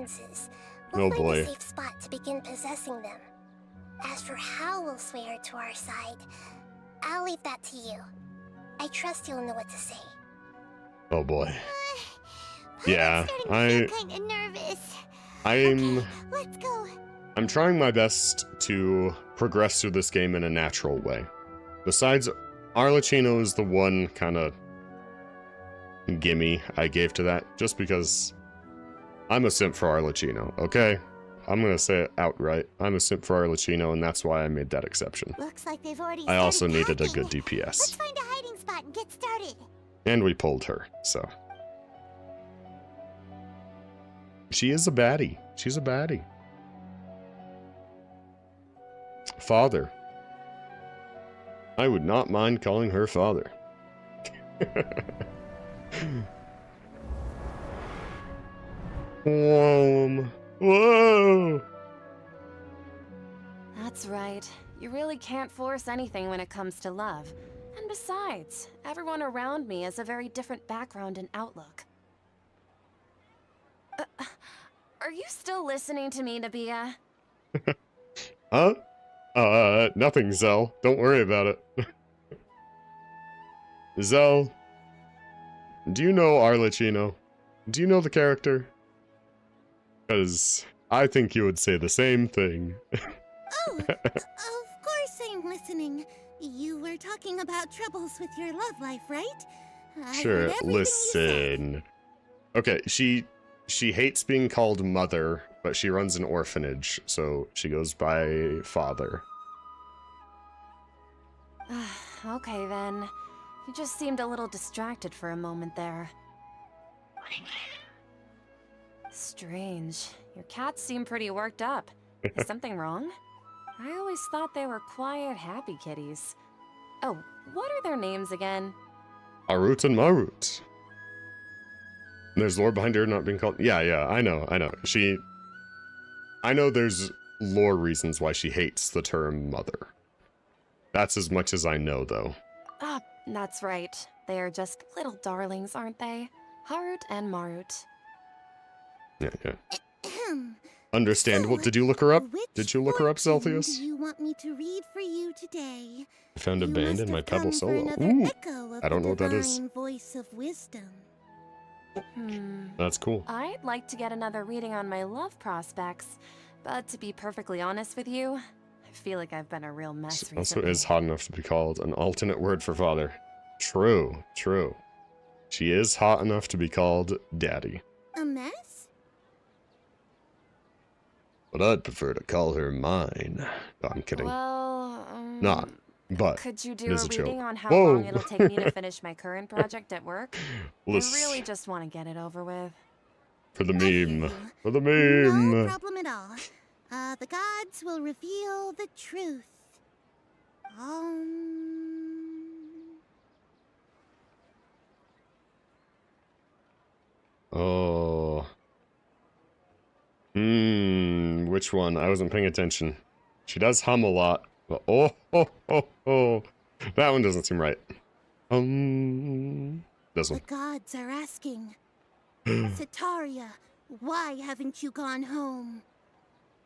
We'll find a safe spot to begin possessing them. As for how we'll sway her to our side, I'll leave that to you. I trust you'll know what to say. Oh boy. Yeah, I'm kind of nervous. Okay, let's go. I'm trying my best to progress through this game in a natural way. Besides, Arlecchino is the one kind of gimme I gave to that, just because I'm a simp for Arlecchino, okay? I'm gonna say it outright. I'm a simp for Arlecchino, and that's why I made that exception. Looks like they've already I also needed a packing. good DPS. Let's find a hiding spot and get started. And we pulled her, so. She is a baddie. She's a baddie. Father. I would not mind calling her father. Whoa! That's right. You really can't force anything when it comes to love. And besides, everyone around me has a very different background and outlook. Are you still listening to me, Nabia? Huh? Nothing, Zell. Don't worry about it. Zell, do you know Arlecchino? Do you know the character? Because I think you would say the same thing. Oh, of course I'm listening. You were talking about troubles with your love life, right? I Sure, heard everything you said. listen. Okay, she hates being called mother, but she runs an orphanage, so she goes by father. Okay then. You just seemed a little distracted for a moment there. Strange. Your cats seem pretty worked up. Is something wrong? I always thought they were quiet, happy kitties. Oh, what are their names again? Arut and Marut. And there's lore behind her not being called. Yeah, I know. I know there's lore reasons why she hates the term mother. That's as much as I know, though. Ah, that's right. They are just little darlings, aren't they? Harut and Marut. Yeah. Understandable. Did you look her up? Did you look her up, Zelthius? Do you want me to read for you today? I found a You band must in my have Pebble come for solo. another Ooh, echo of I don't know what that is. divine voice of wisdom. That's cool. I'd like to get another reading on my love prospects, but to be perfectly honest with you, I feel like I've been a real mess recently. Also is hot enough to be called an alternate word for father. True. She is hot enough to be called daddy. A mess? But I'd prefer to call her mine. No, I'm kidding. Well, Not, but could you it do is a a joke. reading on how Whoa. long it'll take me to finish my current project at work? I Listen. really just want to get it over with. For the meme. For the No meme. problem at all. The gods will reveal the truth. Oh. Which one? I wasn't paying attention. She does hum a lot. But oh. That one doesn't seem right. This one. The gods are asking. Setaria, why haven't you gone home?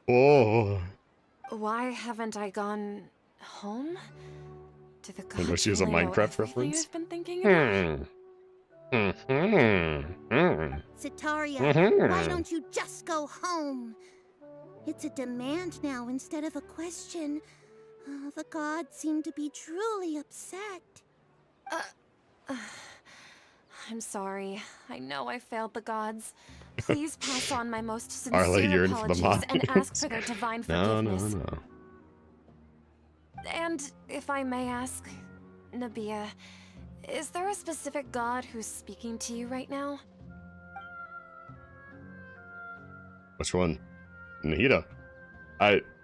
Oh. Why haven't I gone home? Do the I know gods she has a really know Minecraft everything reference. I've been thinking about? Setaria, why don't you just go home? It's a demand now instead of a question. The gods seem to be truly upset. I'm sorry. I know I failed the gods. Please pass on my most Arla sincere yearned for the apologies and mines. ask for their divine No. forgiveness. And if I may ask, Nabia, is there a specific god who's speaking to you right now? Which one? Nahida.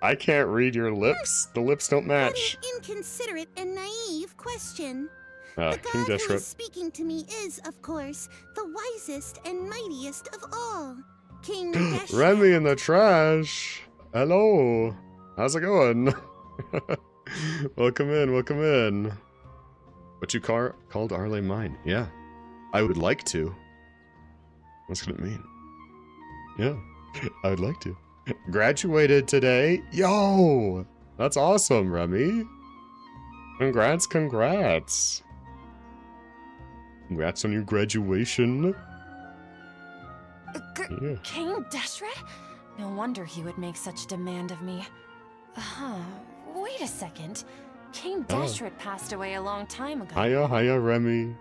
I can't read your lips. The lips don't match. What an inconsiderate and naive question. King The god who is Deshret. speaking to me is, of course, the wisest and mightiest of all, King Deshret. Remy in the trash. Hello. How's it going? Welcome in. What you called Arle mine? Yeah. I would like to. What's gonna mean? Yeah. I would like to. Graduated today. Yo! That's awesome, Remy. Congrats. Congrats on your graduation. Yeah. King Deshret? No wonder he would make such demand of me. Wait a second. King Deshret passed away a long time ago. Hiya, Remy.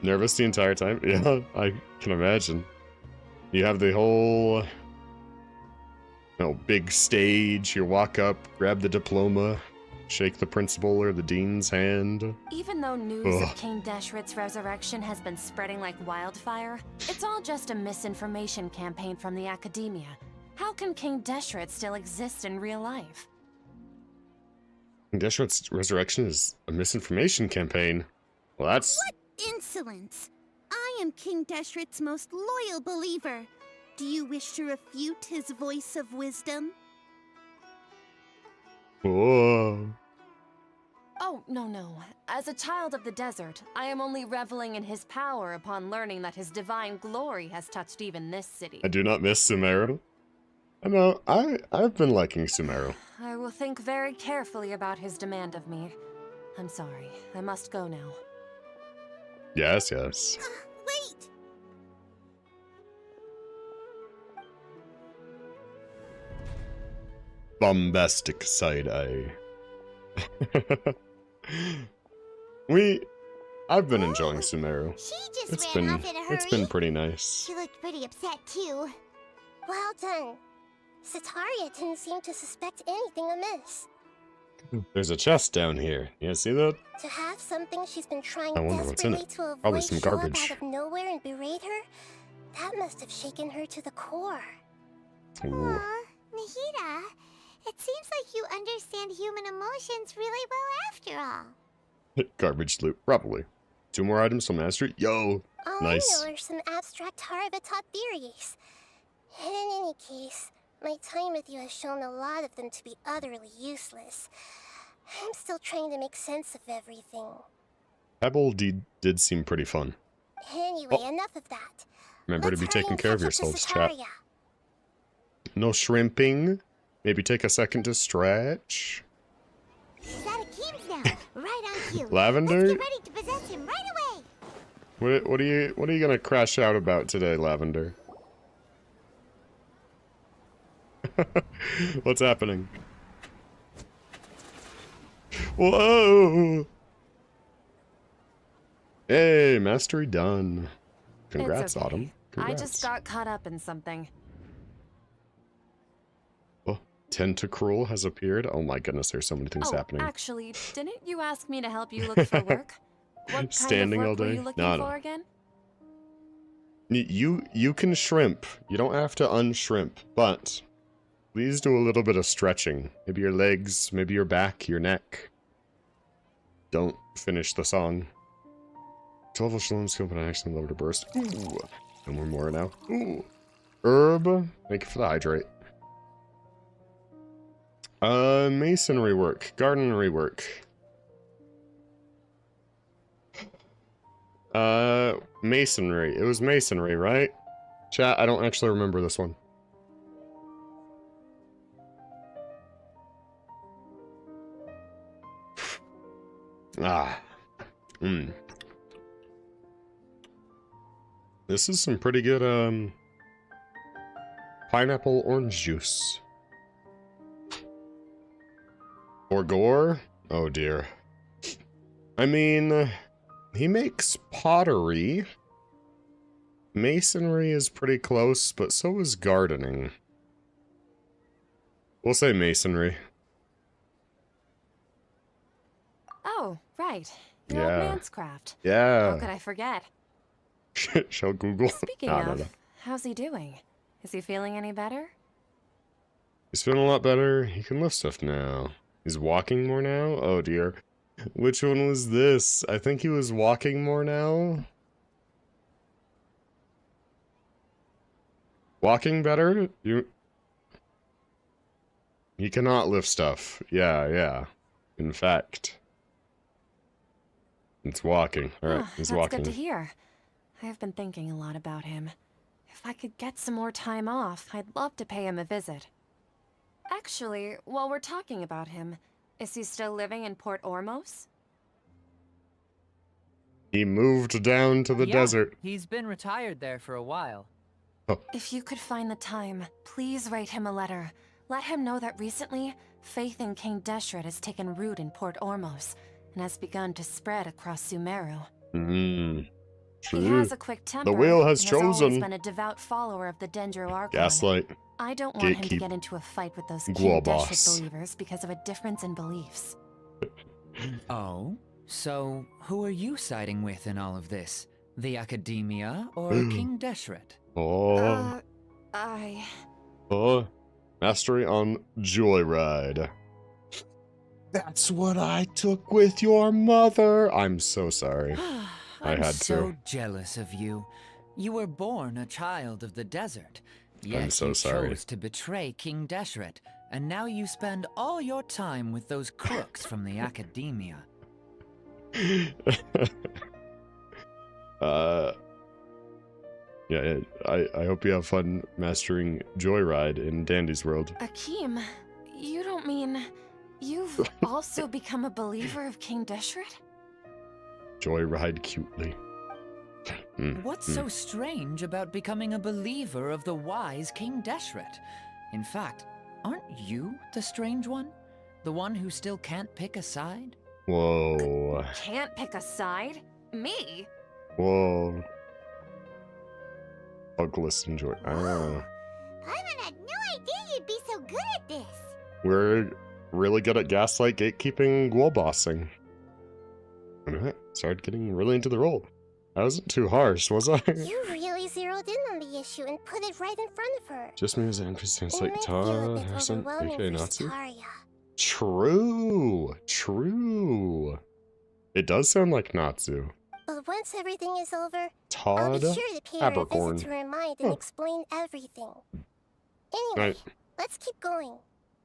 Nervous the entire time? Yeah, I can imagine. You have the whole... big stage. You walk up, grab the diploma, shake the principal or the dean's hand. Even though news of King Deshret's resurrection has been spreading like wildfire, it's all just a misinformation campaign from the academia. How can King Deshret still exist in real life? King Deshret's resurrection is a misinformation campaign. Well, that's... What insolence! I am King Deshret's most loyal believer. Do you wish to refute his voice of wisdom? Whoa. Oh, no. As a child of the desert, I am only reveling in his power upon learning that his divine glory has touched even this city. I do not miss Sumeru. I know, I've been liking Sumeru. I will think very carefully about his demand of me. I'm sorry, I must go now. Yes, yes. Wait! Bombastic side eye. I've been enjoying Sumeru. She just ran off in a hurry. It's been pretty nice. She looked pretty upset too. Well done. Sataria didn't seem to suspect anything amiss. There's a chest down here. You see that? To have something she's been trying I wonder what's in desperately it. to avoid Probably some show up garbage. out of nowhere and berate her, that must have shaken her to the core. Ooh. Aw, Nahida, it seems like you understand human emotions really well after all. Garbage loot, probably. 2 more items from mastery. Yo, All nice. I know are some abstract Harvatot theories. And in any case, my time with you has shown a lot of them to be utterly useless. I'm still trying to make sense of everything. Pebble did seem pretty fun. Anyway, enough of that. Remember to Let's be hurry taking and care of catch up to yourselves, chat. Sataria. No shrimping. Maybe take a second to stretch. He's out of Keem's now, right on cue. Lavender? Let's get ready to possess him right away. What are you gonna crash out about today, Lavender? What's happening? Whoa! Hey, mastery done. Congrats, It's okay. Autumn. Congrats. I just got caught up in something. Oh, Tentacruel has appeared. Oh my goodness, there's so many things happening. Actually, didn't you ask me to help you look for work? What kind Standing of all work were day? you looking No. for again? You can shrimp. You don't have to unshrimp, but please do a little bit of stretching. Maybe your legs, maybe your back, your neck. Don't finish the song. 12 shalom skill, but I actually love to burst. Ooh. And we're more now. Ooh. Herb. Thank you for the hydrate. Masonry work. Gardenery work. Masonry. It was masonry, right? Chat, I don't actually remember this one. Ah. This is some pretty good, pineapple orange juice. Or gore? Oh dear. I mean, he makes pottery. Masonry is pretty close, but so is gardening. We'll say masonry. Oh, right. The Yeah. old man's craft. Yeah. How could I forget? Shall Google? Speaking I don't of, know. how's he doing? Is he feeling any better? He's feeling a lot better. He can lift stuff now. He's walking more now? Oh dear. Which one was this? I think he was walking more now. Walking better? He cannot lift stuff. Yeah. In fact. It's walking. Alright, he's That's walking. good to hear. I've been thinking a lot about him. If I could get some more time off, I'd love to pay him a visit. Actually, while we're talking about him, is he still living in Port Ormos? He moved down to the desert. He's been retired there for a while. Oh. If you could find the time, please write him a letter. Let him know that recently, faith in King Deshret has taken root in Port Ormos and has begun to spread across Sumeru. He has a quick temper. The wheel has and always chosen. been a devout follower of the Dendro Archon. Gaslight. I don't want him to Gatekeep. get into a fight with those King Ghoul Deshret boss. believers because of a difference in beliefs. Oh? So, who are you siding with in all of this? The Academia or King Deshret? Oh. Oh. Mastery on Joyride. That's what I took with your mother. I'm so sorry. I I'm had so to. jealous of you. You were born a child of the desert. Yet I'm so you sorry. chose to betray King Deshret, and now you spend all your time with those crooks from the Academia. Yeah, I hope you have fun mastering Joyride in Dandy's world. Akeem, you don't mean you've also become a believer of King Deshret? Joyride cutely. What's so strange about becoming a believer of the wise King Deshret? In fact, aren't you the strange one? The one who still can't pick a side? Whoa. Can't pick a side? Me? Whoa. Douglas enjoy. Ah. Paimon had no idea you'd be so good at this. We're really good at gaslight, gatekeeping, wall bossing. Alright, started getting really into the role. I wasn't too harsh, was I? You really zeroed in on the issue and put it right in front of her. Just me as an interesting It like might feel a Tara, bit Harrison, overwhelming aka for Natsu. Staria. True, true. It does sound like Natsu. But once everything is over, I'll Todd be sure to pay her a Abercorn. visit to her mind and explain everything. Anyway, Right. let's keep going.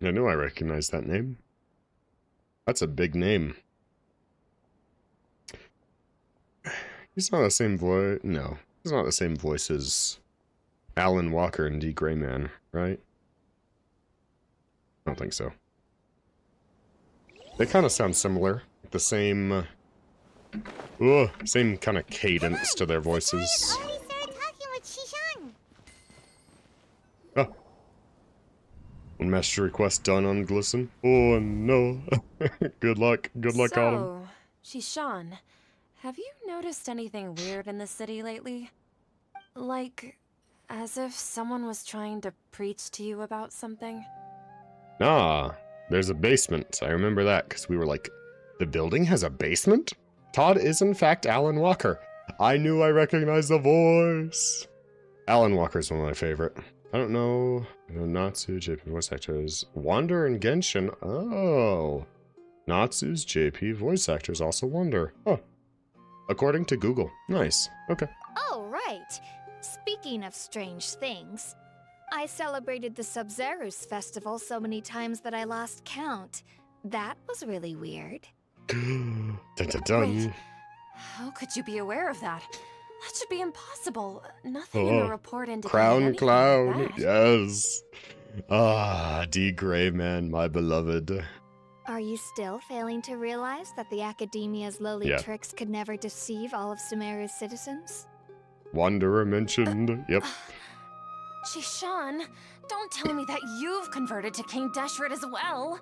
I knew I recognized that name. That's a big name. He's not the same voice. No, he's not the same voice as Alan Walker and D. Greyman, right? I don't think so. They kind of sound similar. The same, same kind of cadence to their voices. Already started talking with Shishan. Oh. One mastery quest done on Glisten. Oh no. Good luck. Good luck, Autumn. So, Shishan, have you noticed anything weird in the city lately? Like, as if someone was trying to preach to you about something? Nah, there's a basement. I remember that because we were like, the building has a basement? Todd is in fact Alan Walker. I knew I recognized the voice. Alan Walker's one of my favorite. I don't know. Natsu, JP voice actors. Wander and Genshin. Oh. Natsu's JP voice actors also Wander. Huh. According to Google. Nice. Okay. Oh, right. Speaking of strange things, I celebrated the Sub-Zerus festival so many times that I lost count. That was really weird. Dun dun dun. Wait, how could you be aware of that? That should be impossible. Nothing in the report indicated Crown anything Clown. like that. Yes. Ah, D. Greyman, my beloved. Are you still failing to realize that the Academia's lowly Yeah. tricks could never deceive all of Sumeru's citizens? Wanderer mentioned. Yep. Shishan, don't tell me that you've converted to King Deshret as well.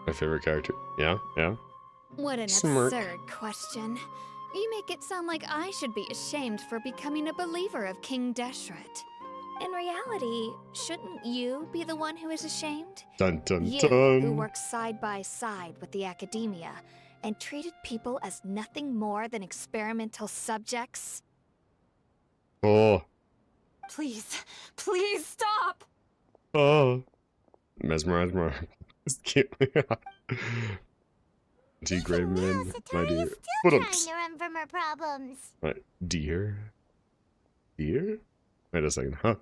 My favorite character. Yeah, yeah. What an Smirk. absurd question. You make it sound like I should be ashamed for becoming a believer of King Deshret. In reality, shouldn't you be the one who is ashamed? Dun dun You, dun. who worked side by side with the Academia and treated people as nothing more than experimental subjects? Oh. Please, please stop! Oh. Mesmerize. It's cute. D. Greyman, my dear. Still What trying up? to run from her problems. What? Dear? Dear? Wait a second, huh?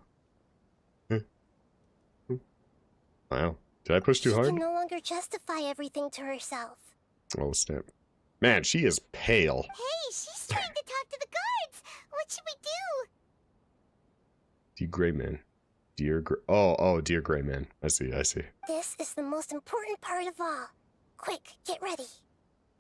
Wow. Did I push too She hard? can no longer justify everything to herself. Oh, snap. Man, she is pale. Hey, she's trying to talk to the guards. What should we do? D. Greyman. Dear Oh, Dear Greyman. I see. This is the most important part of all. Quick, get ready.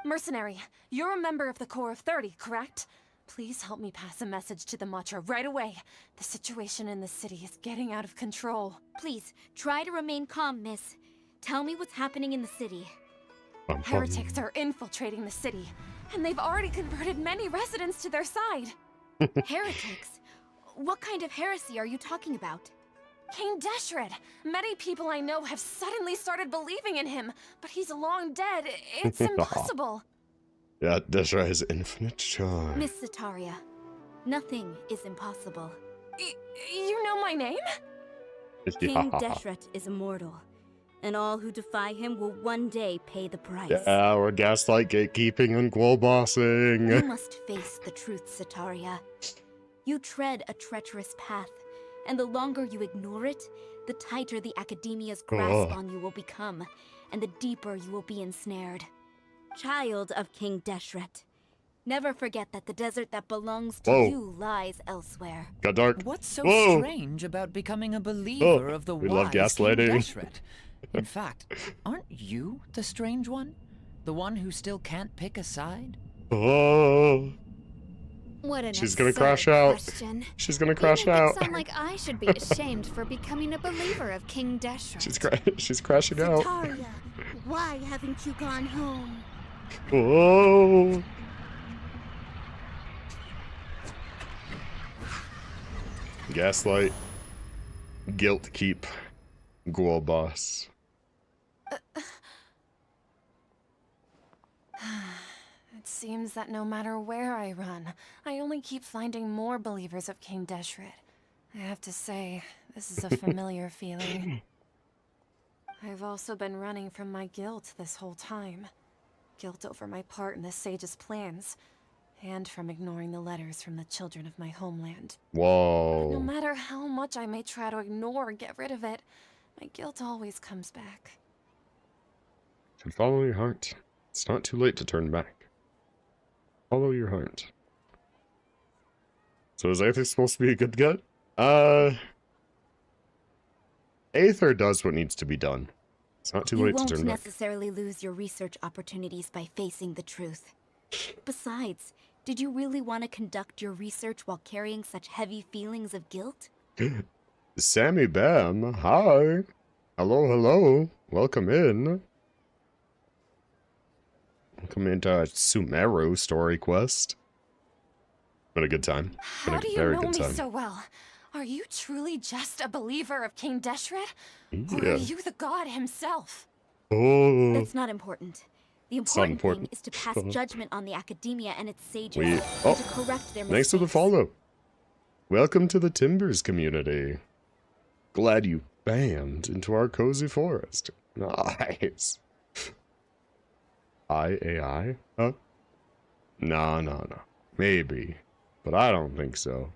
Mercenary, you're a member of the Corps of 30, correct? Please help me pass a message to the Matcha right away. The situation in the city is getting out of control. Please, try to remain calm, miss. Tell me what's happening in the city. Heretics are infiltrating the city, and they've already converted many residents to their side. Heretics? What kind of heresy are you talking about? King Deshret! Many people I know have suddenly started believing in him, but he's long dead. It's impossible. Yeah, Deshret has infinite charm. Miss Sataria, nothing is impossible. You know my name? King Deshret is immortal, and all who defy him will one day pay the price. Yeah, we're gaslight, gatekeeping, and wall bossing. You must face the truth, Sataria. You tread a treacherous path, and the longer you ignore it, the tighter the Academia's grasp on you will become, and the deeper you will be ensnared. Child of King Deshret, never forget that the desert that belongs to you lies elsewhere. Got dark. What's so Whoa. strange about becoming a believer of the we wise love gaslighting. King Deshret? In fact, aren't you the strange one? The one who still can't pick a side? Oh. What an She's gonna absurd crash out. question. She's gonna You crash make out. it sound like I should be ashamed for becoming a believer of King Deshret. She's crashing out. Sataria, why haven't you gone home? Whoa. Gaslight. Guilt keep. Ghoul boss. It seems that no matter where I run, I only keep finding more believers of King Deshret. I have to say, this is a familiar feeling. I've also been running from my guilt this whole time. Guilt over my part in the Sage's plans, and from ignoring the letters from the children of my homeland. Whoa. But no matter how much I may try to ignore or get rid of it, my guilt always comes back. And follow your heart. It's not too late to turn back. Follow your heart. So is Aether supposed to be a good guy? Aether does what needs to be done. It's not too late to turn back. You won't necessarily lose your research opportunities by facing the truth. Besides, did you really want to conduct your research while carrying such heavy feelings of guilt? Sammy Bam, hi. Hello, hello. Welcome in. Welcome into Sumeru story quest. Been a good time. Been How a do you very know good me time. so well? Are you truly just a believer of King Deshret? Or Yeah. are you the god himself? Oh. That's not important. The It's not important thing important. is to pass judgment on the academia and its sages, We and to correct their thanks for the mistakes. follow. Welcome to the Timbers community. Glad you bammed into our cozy forest. Nice. AI? Huh? No. Maybe. But I don't think so.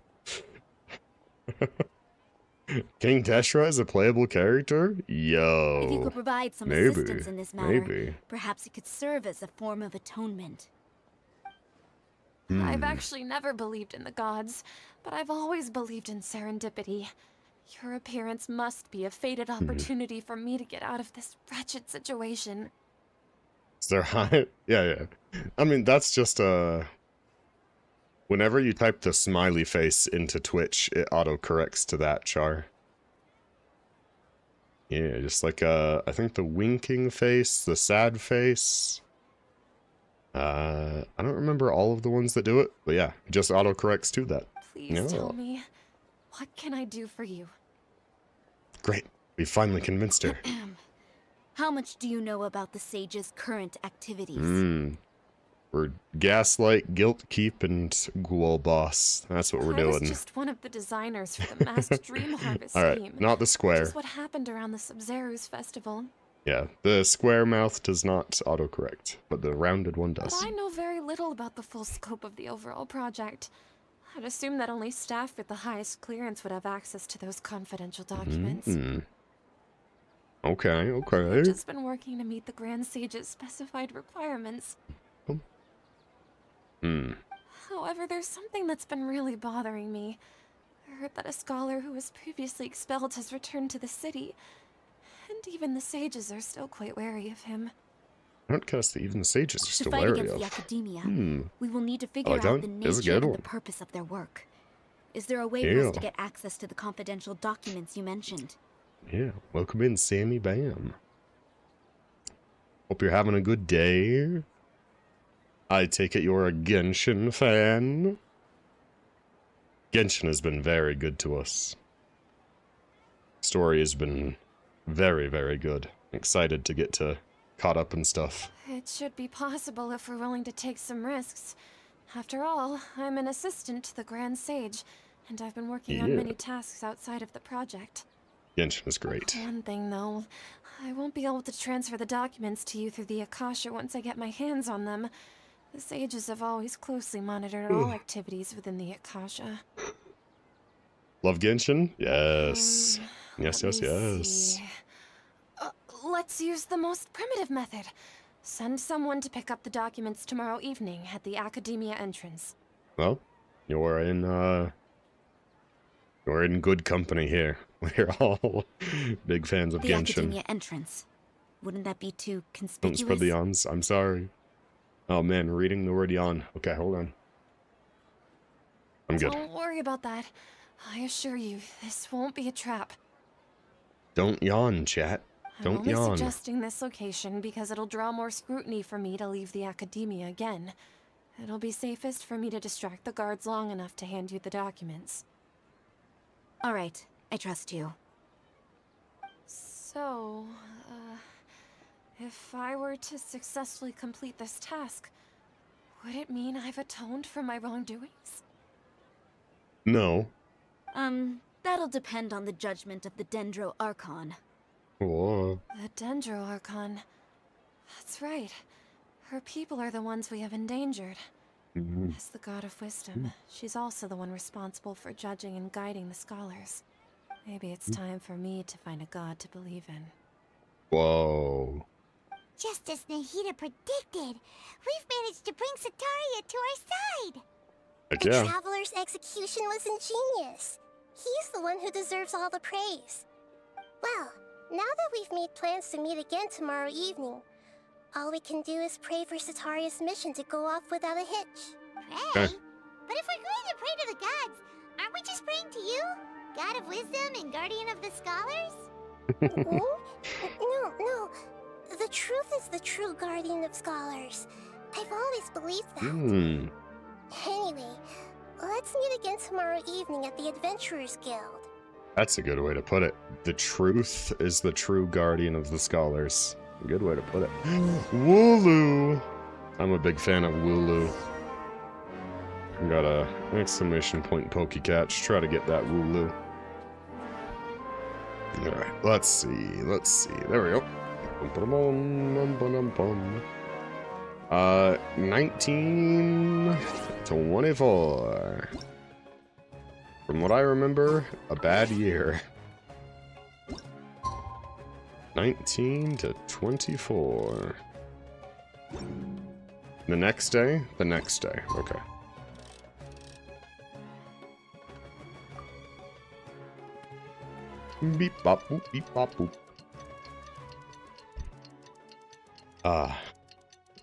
King Deshret is a playable character? Yo. If you could provide some maybe, assistance in this matter, maybe. perhaps it could serve as a form of atonement. I've actually never believed in the gods, but I've always believed in serendipity. Your appearance must be a fated opportunity for me to get out of this wretched situation. Is there high? Yeah. I mean, that's just whenever you type the smiley face into Twitch, it auto-corrects to that, Char. Yeah, just like, I think the winking face, the sad face. I don't remember all of the ones that do it, but yeah, it just auto-corrects to that. Please tell me, what can I do for you? Great, we finally convinced her. How much do you know about the sage's current activities? We're Gaslight, Guilt Keep, and Ghoul Boss. That's what we're doing. I was just one of the designers for the masked dream harvest All right, scheme. not the square. Which is what happened around the Sub-Zero's festival. Yeah, the square mouth does not autocorrect, but the rounded one does. But I know very little about the full scope of the overall project. I'd assume that only staff with the highest clearance would have access to those confidential documents. Okay. I've just been working to meet the Grand Sage's specified requirements. However, there's something that's been really bothering me. I heard that a scholar who was previously expelled has returned to the city, and even the sages are still quite wary of him. Outcast that even the sages are To still fight wary against of. the academia, we will need to figure like out that. the That's a nature good and one. the purpose of their work. Is there a way for us Yeah. to get access to the confidential documents you mentioned? Yeah, welcome in, Sammy Bam. Hope you're having a good day. I take it you're a Genshin fan? Genshin has been very good to us. Story has been very, very good. Excited to get caught up and stuff. It should be possible if we're willing to take some risks. After all, I'm an assistant to the Grand Sage, and I've been working on Yeah. many tasks outside of the project. Genshin is great. One thing, though, I won't be able to transfer the documents to you through the Akasha once I get my hands on them. The sages have always closely monitored all activities within the Akasha. Love Genshin? Yes. Yes. See. Let's use the most primitive method. Send someone to pick up the documents tomorrow evening at the Academia entrance. Well, you're in good company here. We're all big fans of The Genshin. Academia entrance. Wouldn't that be too Don't conspicuous? spread the yawns. I'm sorry. Oh man, reading the word yawn. Okay, hold on. I'm good. Don't worry about that. I assure you, this won't be a trap. Don't yawn, chat. I'm Don't only yawn. suggesting this location because it'll draw more scrutiny for me to leave the academia again. It'll be safest for me to distract the guards long enough to hand you the documents. All right, I trust you. So, if I were to successfully complete this task, would it mean I've atoned for my wrongdoings? No. That'll depend on the judgment of the Dendro Archon. Whoa. The Dendro Archon. That's right. Her people are the ones we have endangered. As the god of wisdom, she's also the one responsible for judging and guiding the scholars. Maybe it's time for me to find a god to believe in. Whoa. Just as Nahida predicted, we've managed to bring Sataria to our side. Heck The yeah. Traveler's execution was ingenious. He's the one who deserves all the praise. Well, now that we've made plans to meet again tomorrow evening, all we can do is pray for Sataria's mission to go off without a hitch. Pray? But if we're going to pray to the gods, aren't we just praying to you? God of wisdom and guardian of the scholars? No. The truth is the true guardian of scholars. I've always believed that. Anyway, let's meet again tomorrow evening at the Adventurers Guild. That's a good way to put it. The truth is the true guardian of the scholars. Good way to put it. Wooloo! I'm a big fan of Wooloo. Got a exclamation point Pokecatch. Try to get that Wooloo. Alright, let's see. There we go. 1924. From what I remember, a bad year. 19 to 24. The next day? The next day, okay. Beep bop boop, beep bop boop.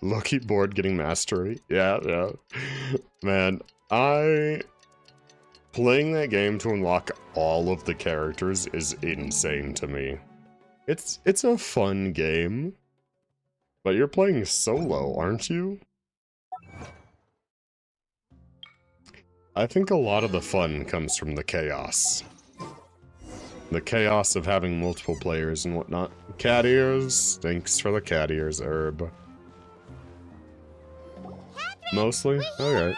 Lucky board getting mastery. Yeah. Man, playing that game to unlock all of the characters is insane to me. It's a fun game, but you're playing solo, aren't you? I think a lot of the fun comes from the chaos. The chaos of having multiple players and whatnot. Cat ears. Thanks for the cat ears, Herb. Mostly? Alright.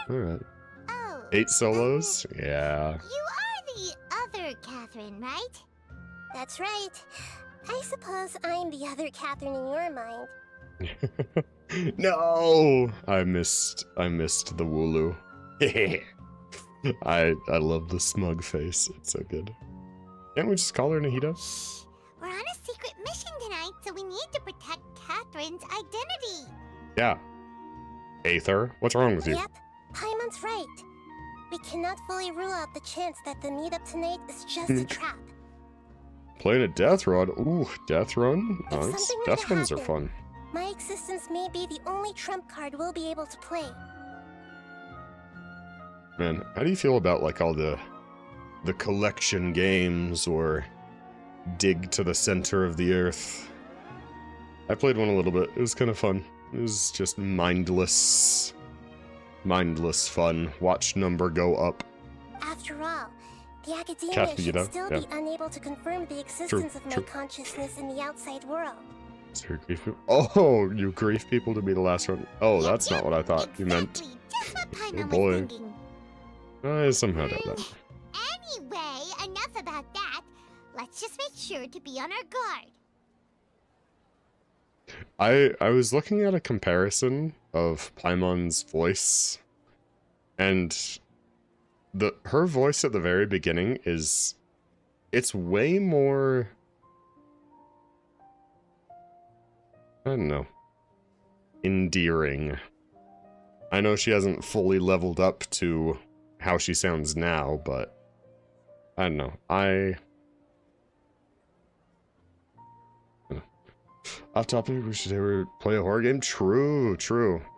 Oh. 8 solos? Yeah. You are the other Catherine, right? That's right. I suppose I'm the other Catherine in your mind. No! I missed the Wooloo. I love the smug face. It's so good. Can't we just call her Nahida? Shh. We're on a secret mission tonight, so we need to protect Catherine's identity. Yeah. Aether, what's wrong with you? Yep, Paimon's right. We cannot fully rule out the chance that the meetup tonight is just a trap. Playing a death run? Ooh, death run? Nice. Death runs are fun. My existence may be the only trump card we'll be able to play. Man, how do you feel about like all the collection games or dig to the center of the earth? I played one a little bit. It was kind of fun. It was just mindless fun. Watch number go up. After all, the academia should still be unable to confirm the existence of my consciousness in the outside world. Oh, you grief people to be the last one. Oh, that's not what I thought you meant. Just what Paimon Oh boy. was thinking. I somehow doubt that. Anyway, enough about that. Let's just make sure to be on our guard. I was looking at a comparison of Paimon's voice, and her voice at the very beginning it's way more, I don't know, endearing. I know she hasn't fully leveled up to how she sounds now, but I don't know. Off topic, we should ever play a horror game? True.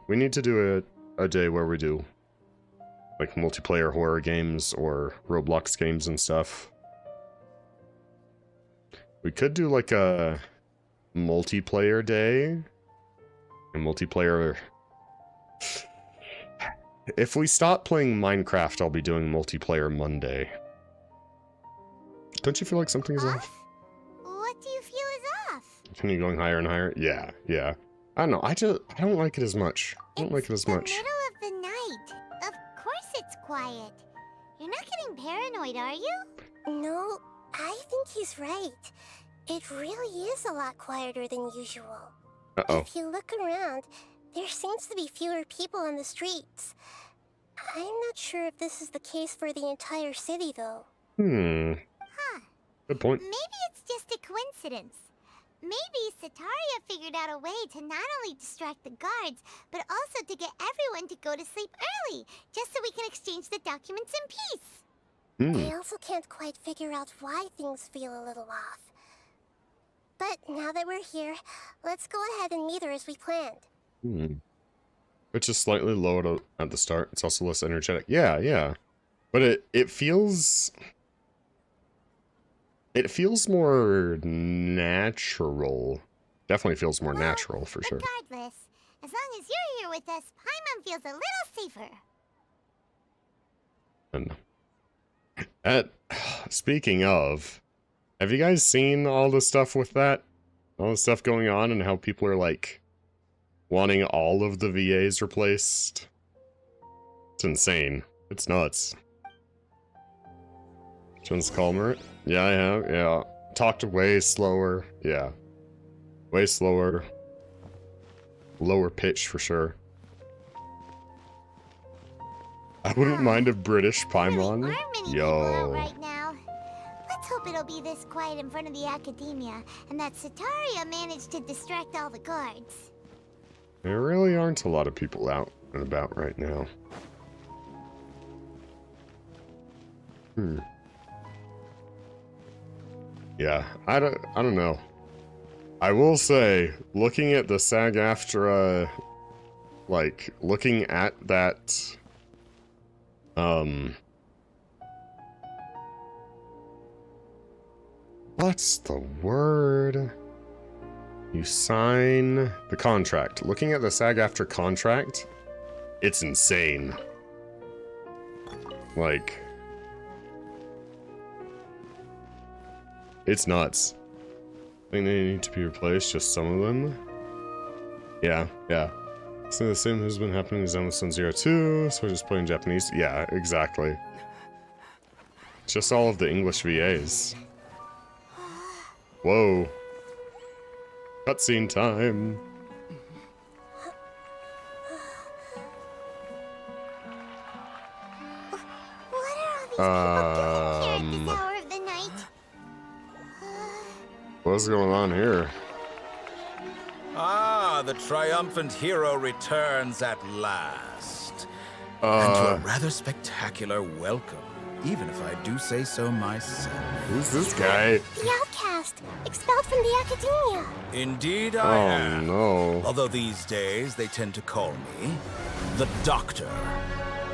We need to do a day where we do. like multiplayer horror games or Roblox games and stuff. We could do like a multiplayer day. A multiplayer... If we stop playing Minecraft, I'll be doing multiplayer Monday. Don't you feel like something's off? What do you feel is off? Continue going higher and higher? Yeah, yeah. I don't know, I don't like it as much. I don't like it as much. It's the middle of the night. Of course it's quiet. You're not getting paranoid, are you? No, I think he's right. It really is a lot quieter than usual. Uh-oh. If you look around, there seems to be fewer people on the streets. I'm not sure if this is the case for the entire city, though. Huh. Good point. Maybe it's just a coincidence. Maybe Sataria figured out a way to not only distract the guards, but also to get everyone to go to sleep early, just so we can exchange the documents in peace. I also can't quite figure out why things feel a little off. But now that we're here, let's go ahead and meet her as we planned. Which is slightly lower at the start. It's also less energetic. Yeah, yeah. But it feels... It feels more natural. Definitely feels more natural, for sure. Regardless, as long as you're here with us, Paimon feels a little safer. And speaking of, have you guys seen all the stuff with that? All the stuff going on and how people are like wanting all of the VAs replaced? It's insane. It's nuts. Jones calmer. Yeah, I have. Yeah. Talked way slower. Yeah. Way slower. Lower pitch for sure. I wouldn't mind a British Paimon. Yo. Right now. Let's hope it'll be this quiet in front of the academia, and that Sataria managed to distract all the guards. There really aren't a lot of people out and about right now. Yeah, I don't know. I will say, looking at the SAG-AFTRA, like, looking at that, what's the word? You sign the contract. Looking at the SAG-AFTRA contract, it's insane. Like, it's nuts. I think they need to be replaced, just some of them. Yeah, yeah. So the same has been happening with Amazon 02, so we're just playing Japanese. Yeah, exactly. Just all of the English VAs. Whoa. Cutscene time. What's going on here? Ah, the triumphant hero returns at last. And to a rather spectacular welcome, even if I do say so myself. Who's this guy? The outcast, expelled from the academia. Indeed I am. No. Although these days they tend to call me the Doctor.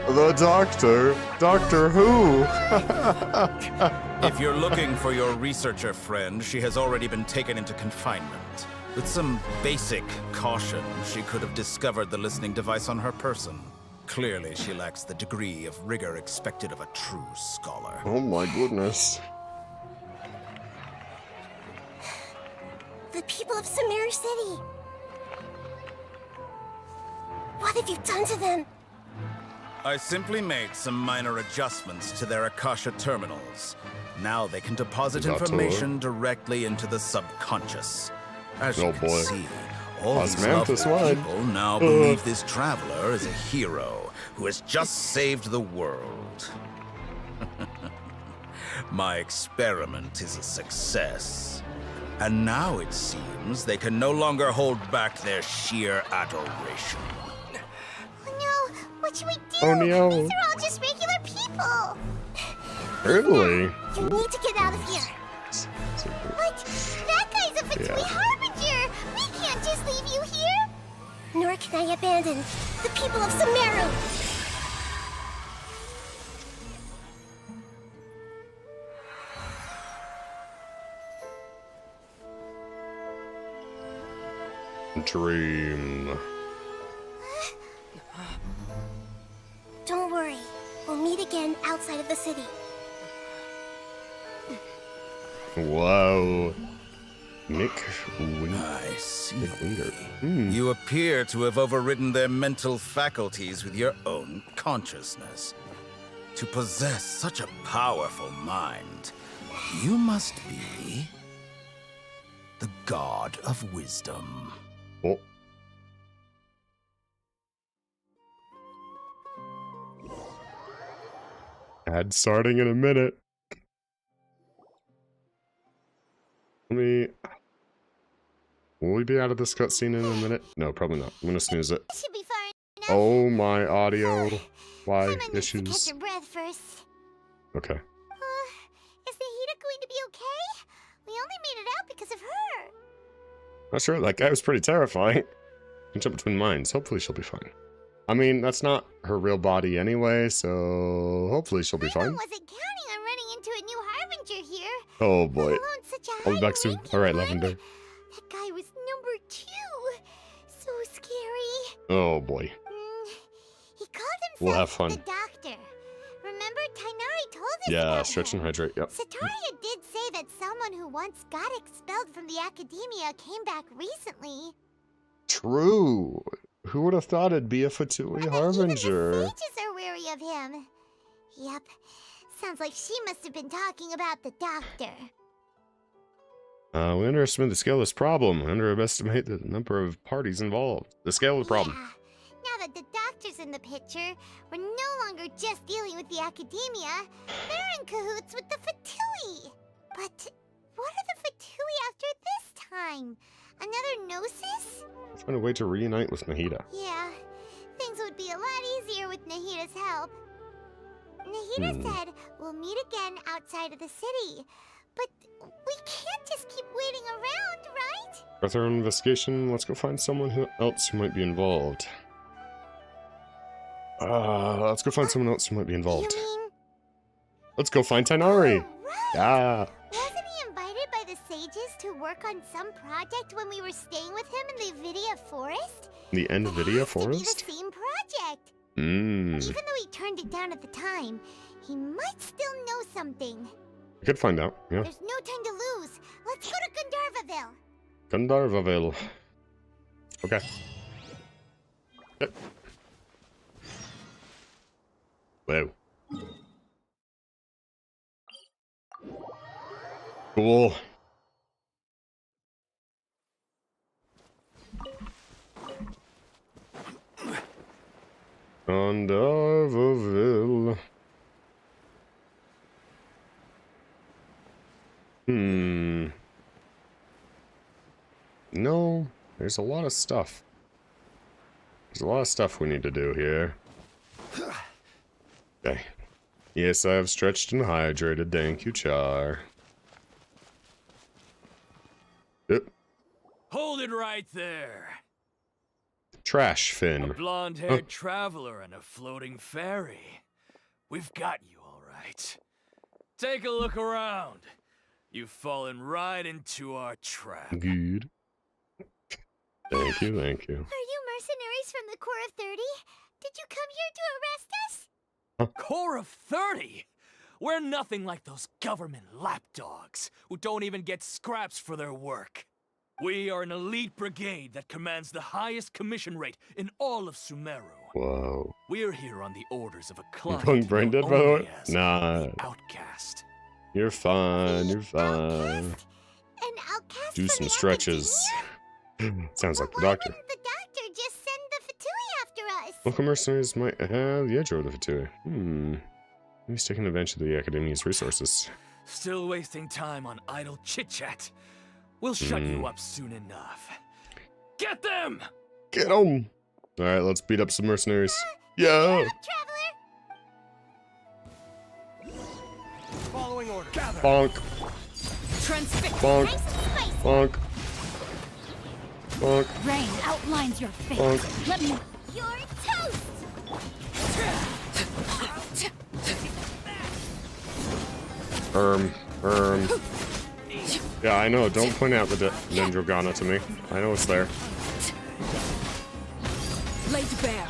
The Doctor? Doctor who? If you're looking for your researcher friend, she has already been taken into confinement. With some basic caution, she could have discovered the listening device on her person. Clearly, she lacks the degree of rigor expected of a true scholar. Oh my goodness. The people of Sumeru City. What have you done to them? I simply made some minor adjustments to their Akasha terminals. Now they can deposit information directly into the subconscious. As you can see, all these lovely people now believe this traveler is a hero who has just saved the world. My experiment is a success. And now it seems they can no longer hold back their sheer adoration. No, what should we do? Oh no. These are all just regular people. Really? You need to get out of here. What? That guy's a Vtuber harbinger. We can't just leave you here. Nor can I abandon the people of Sumeru. dream. Don't worry. We'll meet again outside of the city. Whoa. Nick I see. Nick Winger. You appear to have overridden their mental faculties with your own consciousness. To possess such a powerful mind, you must be the god of wisdom. Oh. Ad starting in a minute. Will we be out of this cutscene in a minute? No, probably not. I'm gonna snooze it. Should be far enough. Oh, my audio. Why Someone needs to issues? catch your breath first. Okay. Is Nahida going to be okay? We only made it out because of her. Not sure. That guy was pretty terrifying. I jump between minds. Hopefully she'll be fine. I mean, that's not her real body anyway, so hopefully she'll be I fine. wasn't counting on running into a new harbinger here. Oh boy. Let alone such a I'll be back soon. high-ranking Alright, one. Lavender. That guy was number 2. So scary. Oh boy. He called himself We'll have fun. the Doctor. Remember, Tainari told us Yeah, about stretch and her. hydrate, yep. Sataria did say that someone who once got expelled from the academia came back recently. True. Who would have thought it'd be a Fatui Harbinger? The sages are wary of him. Yep. Sounds like she must have been talking about the Doctor. We underestimate the scale of this problem. Underestimate the number of parties involved. The scale of the problem. Yeah. Now that the Doctor's in the picture, we're no longer just dealing with the academia. They're in cahoots with the Fatui. But what are the Fatui after this time? Another Gnosis? Find a way to reunite with Nahida. Yeah, things would be a lot easier with Nahida's help. Nahida said we'll meet again outside of the city. But we can't just keep waiting around, right? With our investigation, let's go find someone else who might be involved. Let's go find someone else who might be involved. You mean? Let's go find Tainari. Yeah. Wasn't he invited by the sages to work on some project when we were staying with him in the Vidia Forest? The NVIDIA To be Forest? the same project. Mmm. Even though he turned it down at the time, he might still know something. We could find out, yeah. There's no time to lose. Let's go to Gandharvaville. Gandharvaville. Okay. Yep. Whoa. Cool. Gandharvaville. No, there's a lot of stuff. There's a lot of stuff we need to do here. Okay. Yes, I have stretched and hydrated. Thank you, Char. Yep. Hold it right there. Trash fin. A blonde-haired traveler and a floating fairy. We've got you all right. Take a look around. You've fallen right into our trap. Good. Thank you, thank you. Are you mercenaries from the Corps of 30? Did you come here to arrest us? Corps of 30? We're nothing like those government lapdogs who don't even get scraps for their work. We are an elite brigade that commands the highest commission rate in all of Sumeru. Whoa. We're here on the orders of a client. Pulling brain dead, by the way? as Nah. the outcast. You're fine, you're fine. An outcast Do from some the stretches. Sounds like the doctor. The Doctor just send the Fatui after us. Local mercenaries might have the edge over the Fatui. Maybe he's taking advantage of the Academy's resources. Still wasting time on idle chit-chat. We'll shut you up soon enough. Get them! Get them! Alright, let's beat up some mercenaries. Yeah! Following order. Gather. Bonk. Bonk. Bonk. Bonk. Rain outlines your fate. Bonk. Let me. You're toast! Yeah, I know. Don't point out the Dendrogana to me. I know it's there. Laid bare.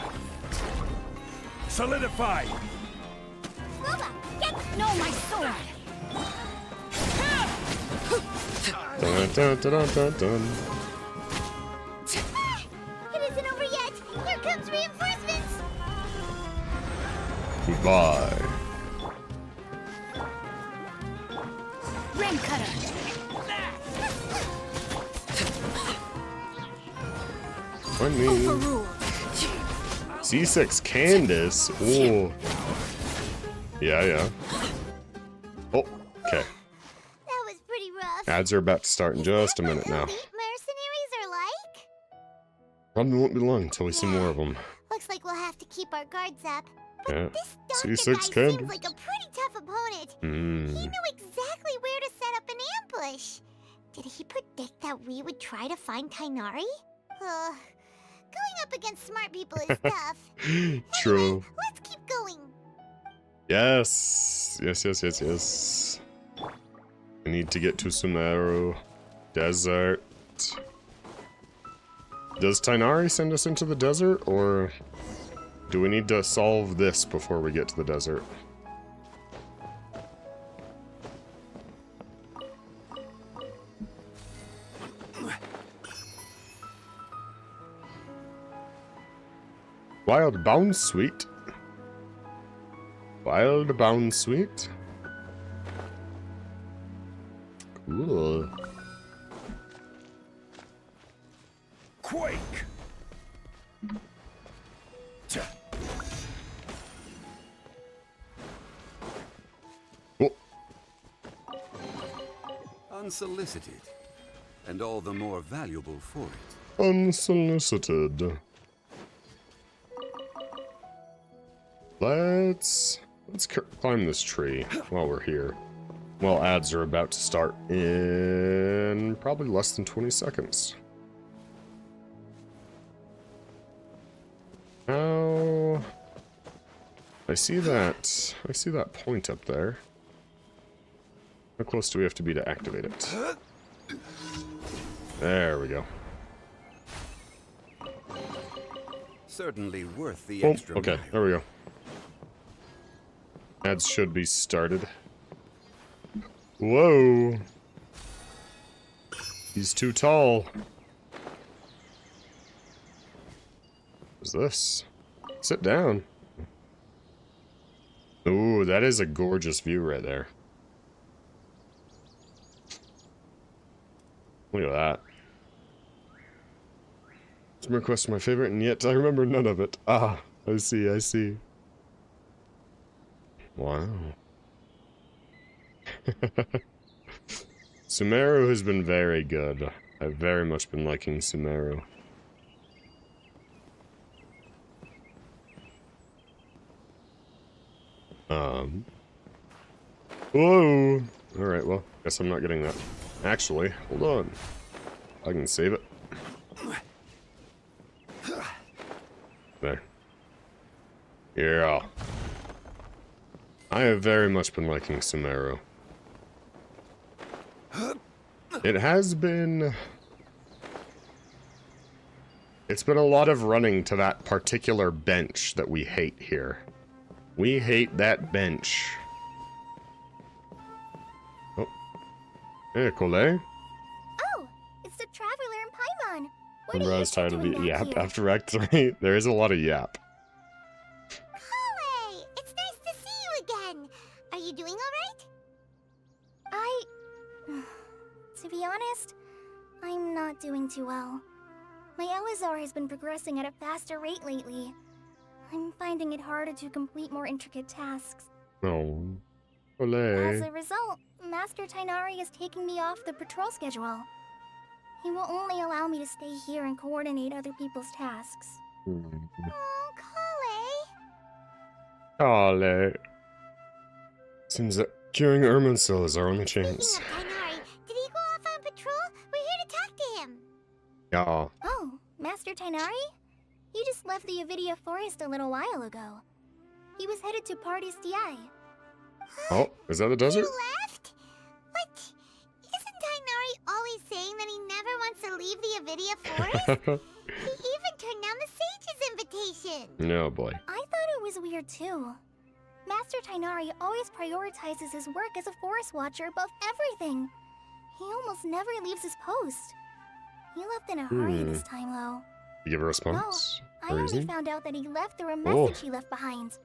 Solidify! Boba, get... No, my sword! Dun, dun, dun, dun, dun, dun. It isn't over yet! Here comes reinforcements! Goodbye. Ram cutter. I mean, C6 Candace. Ooh. Yeah. Oh, okay. That was pretty rough. Ads are about to start in just a minute now. Elite mercenaries are like? Probably won't be long until we see more of them. Looks like we'll have to keep our guards up. But Yeah. this doctor C6 guy Candace. seems like a pretty tough opponent. He Mm. knew exactly where to set up an ambush. Did he predict that we would try to find Kainari? Going up against smart people is tough. True. Anyway, let's keep going. Yes. I need to get to Sumeru Desert. Does Tainari send us into the desert, or do we need to solve this before we get to the desert? Wild Bound Suite. Wild Bound Suite. Cool. Quake! Oh. Unsolicited, and all the more valuable for it. Unsolicited. Let's climb this tree while we're here. Well, ads are about to start in probably less than 20 seconds. Now, I see that point up there. How close do we have to be to activate it? There we go. Certainly worth the Oh, extra okay, mile. there we go. Ads should be started. Whoa! He's too tall. What's this? Sit down. Ooh, that is a gorgeous view right there. Look at that. Sumeru Quest, my favorite, and yet I remember none of it. Ah, I see. Wow. Sumeru has been very good. I've very much been liking Sumeru. Whoa! Alright, well, guess I'm not getting that. Actually, hold on. I can save it. There. Yeah. I have very much been liking Sumeru. It has been... It's been a lot of running to that particular bench that we hate here. We hate that bench. Oh. Hey, Cole. Oh, it's the Traveler in Paimon. What Remember, are I you was tired of doing the back yap here? after Act 3. There is a lot of yap. Kale, it's nice to see you again. Are you doing alright? To be honest, I'm not doing too well. My Elazar has been progressing at a faster rate lately. I'm finding it harder to complete more intricate tasks. Oh. As Ole. a result, Master Tainari is taking me off the patrol schedule. He will only allow me to stay here and coordinate other people's tasks. Oh, Kale. Kale. Seems that curing Irminsul is our only chance. Speaking of Tainari, did he go off on patrol? We're here to talk to him. Yeah. Oh, Master Tainari? You just left the Avidia Forest a little while ago. He was headed to Party's DI. Oh, is that the desert? You left? What? Isn't Tainari always saying that he never wants to leave the Avidia Forest? He even turned down the sage's invitation. No boy. I thought it was weird too. Master Tainari always prioritizes his work as a forest watcher above everything. He almost never leaves his post. He left in a hurry this time, though. You give a response? No, I only found out that he left through a message he left behind.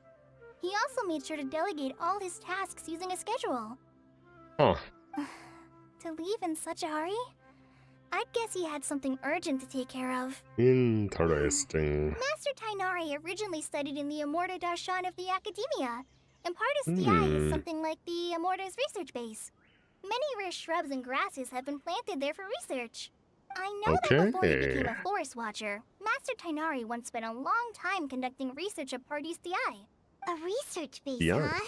He also made sure to delegate all his tasks using a schedule. Huh. To leave in such a hurry? I'd guess he had something urgent to take care of. Interesting. Master Tainari originally studied in the Amorta Darshan of the Academia, and Pardis Di is something like the Amorta's research base. Many rare shrubs and grasses have been planted there for research. I know that before he became a forest watcher, Master Tainari once spent a long time conducting research at Pardis Di. A research base, huh?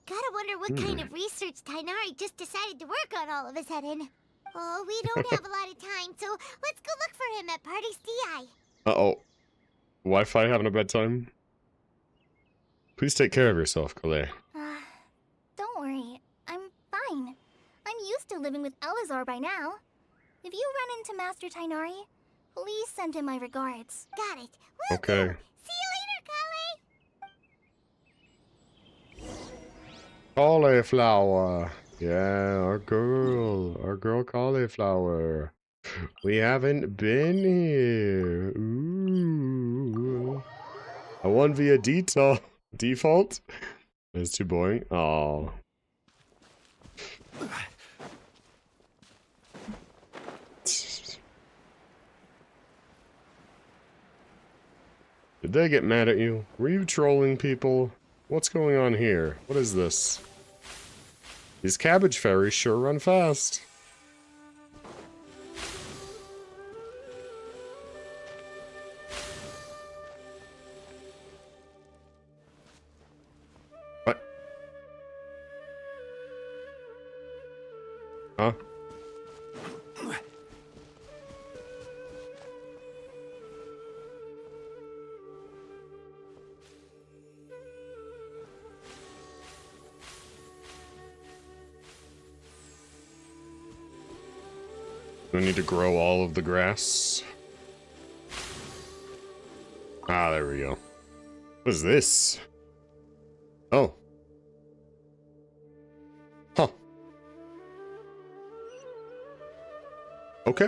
Gotta wonder what kind of research Tainari just decided to work on all of a sudden. Oh, we don't have a lot of time, so let's go look for him at Pardis Di. Uh-oh. Wi-Fi having a bedtime? Please take care of yourself, Kale. Don't worry. I'm fine. I'm used to living with Elazar by now. If you run into Master Tainari, please send him my regards. Got it. Okay. See you later, Kale. Cauliflower. Yeah, our girl Cauliflower. We haven't been here. Ooh. I won via default. It's too boring. Oh. Did they get mad at you? Were you trolling people? What's going on here? What is this? These cabbage fairies sure run fast. What? Huh? Do I need to grow all of the grass? Ah, there we go. What is this? Oh. Huh. Okay.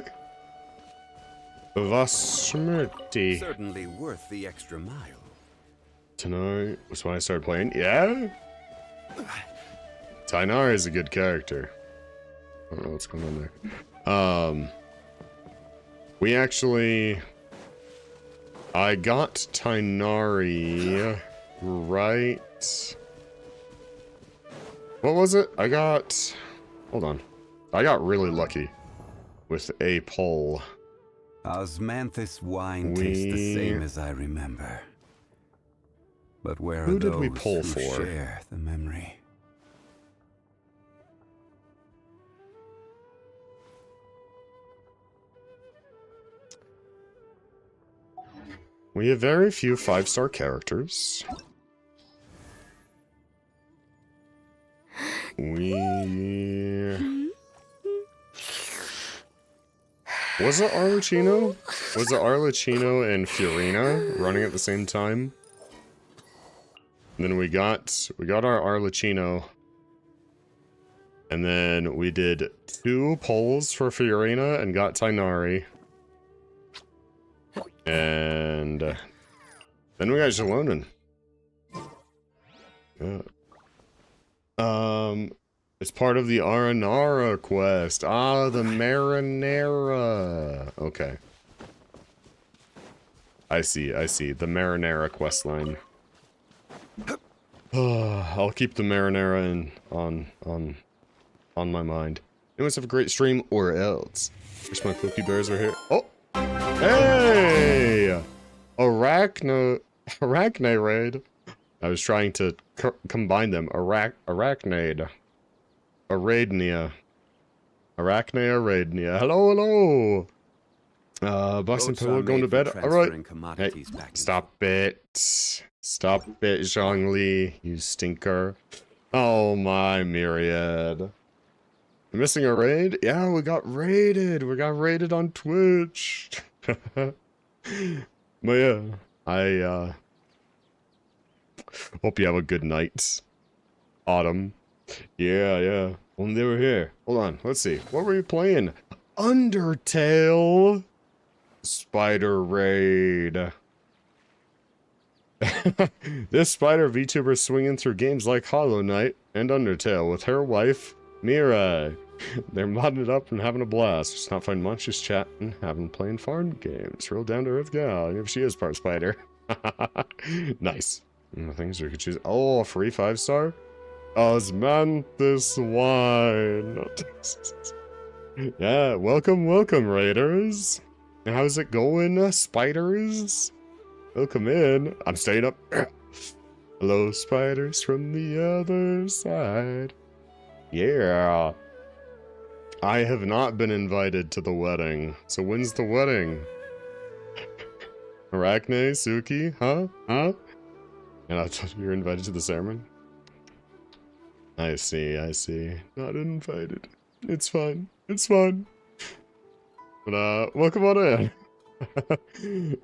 Vasmurti. Certainly worth the extra mile. Tonight was when I started playing. Yeah? Tainari is a good character. I don't know what's going on there. We actually... I got Tainari right... What was it? I got... Hold on. I got really lucky with a poll. Osmanthus wine tastes the same as I remember. But where Who are did those we poll who for? share the memory? We have very few 5-star characters. Was it Arlecchino? Was it Arlecchino and Fiorina running at the same time? And then we got our Arlecchino. And then we did 2 polls for Fiorina and got Tainari. And then we got Jalonin. Yeah. It's part of the Aranara quest. Ah, the Marinara. Okay. I see. The Marinara quest line. I'll keep the Marinara on my mind. Anyways, have a great stream or else. Wish my cookie bears were here. Oh! Hey! Arachne raid. I was trying to combine them. Arachnade. Aradnia. Arachne. Hello. Box and pillow going to bed. Alright. Hey, stop it. Stop it, Zhongli, you stinker. Oh my Myriad. Missing a raid? Yeah, we got raided. We got raided on Twitch. But yeah, I hope you have a good night, Autumn. Yeah. When they were here. Hold on, let's see. What were you playing? Undertale? Spider Raid. This spider VTuber swinging through games like Hollow Knight and Undertale with her wife, Mirai. They're modding it up and having a blast. Just not find much, just chatting, having playing farm games. Real down to earth gal. If she is part spider. Nice. Things we could choose. Oh, a free 5-star? Osmanthus wine. Yeah, welcome, Raiders. How's it going, spiders? Welcome in. I'm staying up. Hello, spiders from the other side. Yeah. I have not been invited to the wedding. So when's the wedding? Arachne, Suki, huh? And I thought you were invited to the ceremony? I see. Not invited. It's fine. But, welcome on in.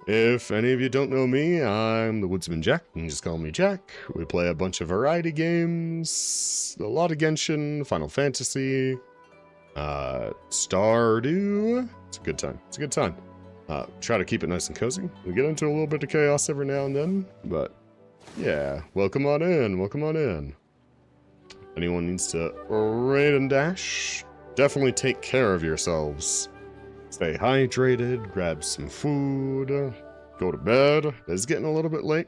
If any of you don't know me, I'm the Woodsman Jack. You can just call me Jack. We play a bunch of variety games, a lot of Genshin, Final Fantasy, Stardew. It's a good time. Try to keep it nice and cozy. We get into a little bit of chaos every now and then, but yeah, welcome on in. Anyone needs to raid and dash, definitely take care of yourselves. Stay hydrated, grab some food, go to bed. It's getting a little bit late,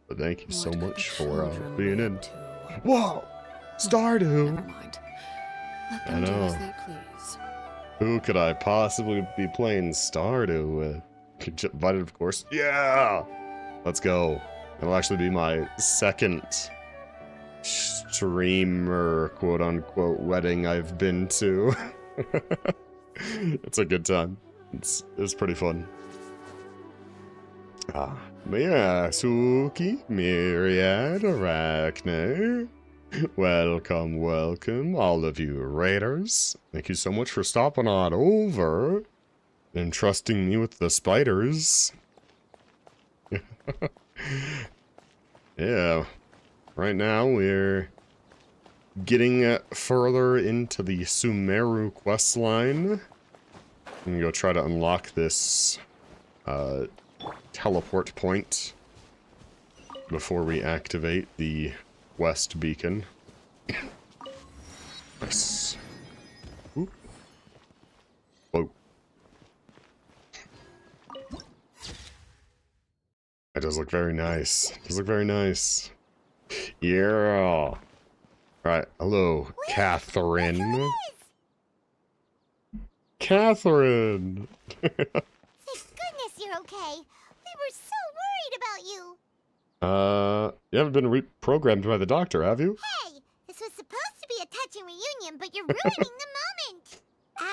but thank you so much for being in. Whoa! Stardew! Never mind. Let I them do know. as they please. Who could I possibly be playing Stardew with? Invited, of course. Yeah! Let's go. It'll actually be my second streamer, quote-unquote, wedding I've been to. It's a good time. It's pretty fun. But yeah, Suki, Myriad, Arachne. Welcome, all of you raiders. Thank you so much for stopping on over and trusting me with the spiders. Yeah, right now we're getting further into the Sumeru questline. I'm gonna go try to unlock this teleport point before we activate the West Beacon. Nice. Oop. Whoa. That does look very nice. Yeah. Right. Hello, Catherine. Catherine! Thank goodness you're okay. We were so worried about you. You haven't been reprogrammed by the doctor, have you? Hey, this was supposed to be a touching reunion, but you're ruining the moment.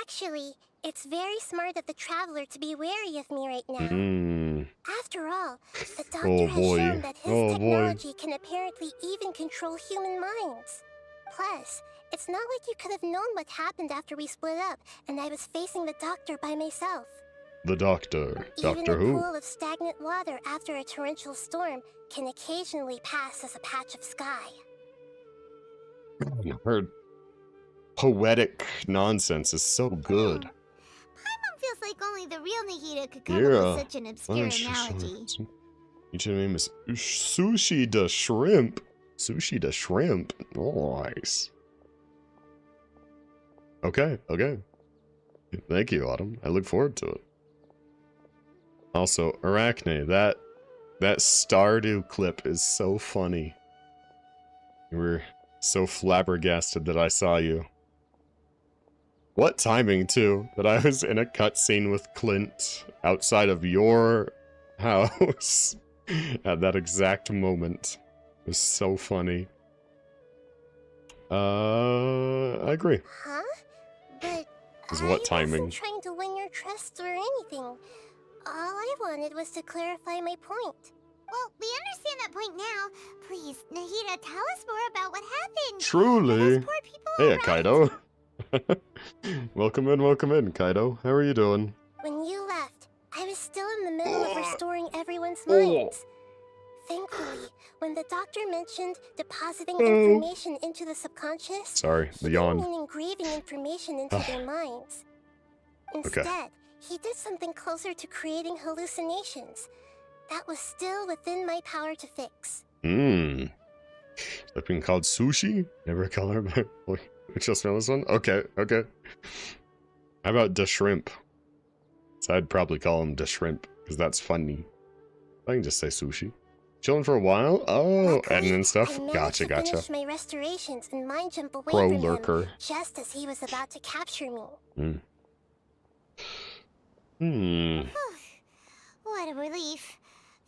Actually, it's very smart of the traveler to be wary of me right now. After all, the doctor has shown that his technology can apparently even control human minds. Plus, it's not like you could have known what happened after we split up, and I was facing the doctor by myself. The doctor? Doctor Even who? a pool of stagnant water after a torrential storm can occasionally pass as a patch of sky. Her poetic nonsense is so good. Paimon feels like only the real Nahida could come up with such an obscure analogy. Each name is Sushi da Shrimp. Sushi da Shrimp. Nice. Okay. Thank you, Autumn. I look forward to it. Also, Arachne, that Stardew clip is so funny. You were so flabbergasted that I saw you. What timing, too, that I was in a cutscene with Clint outside of your house at that exact moment. It was so funny. I agree. Huh? But What timing? I wasn't trying to win your trust or anything. All I wanted was to clarify my point. Well, we understand that point now. Please, Nahida, tell us more about what happened. Truly. Hey, Kaido. welcome in, Kaido. How are you doing? When you left, I was still in the middle of restoring everyone's minds. Thankfully, when the doctor mentioned depositing information into the subconscious, sorry, the he yawn. didn't mean engraving information into their minds. Instead, he did something closer to creating hallucinations. That was still within my power to fix. Something called sushi? Never call her by just know this one? Okay. How about the shrimp? So I'd probably call him the shrimp, because that's funny. I can just say sushi. Chilling for a while? Oh, adding in stuff? Gotcha. Finish my restorations and mind jump away Pro from lurker. him just as he was about to capture me. What a relief.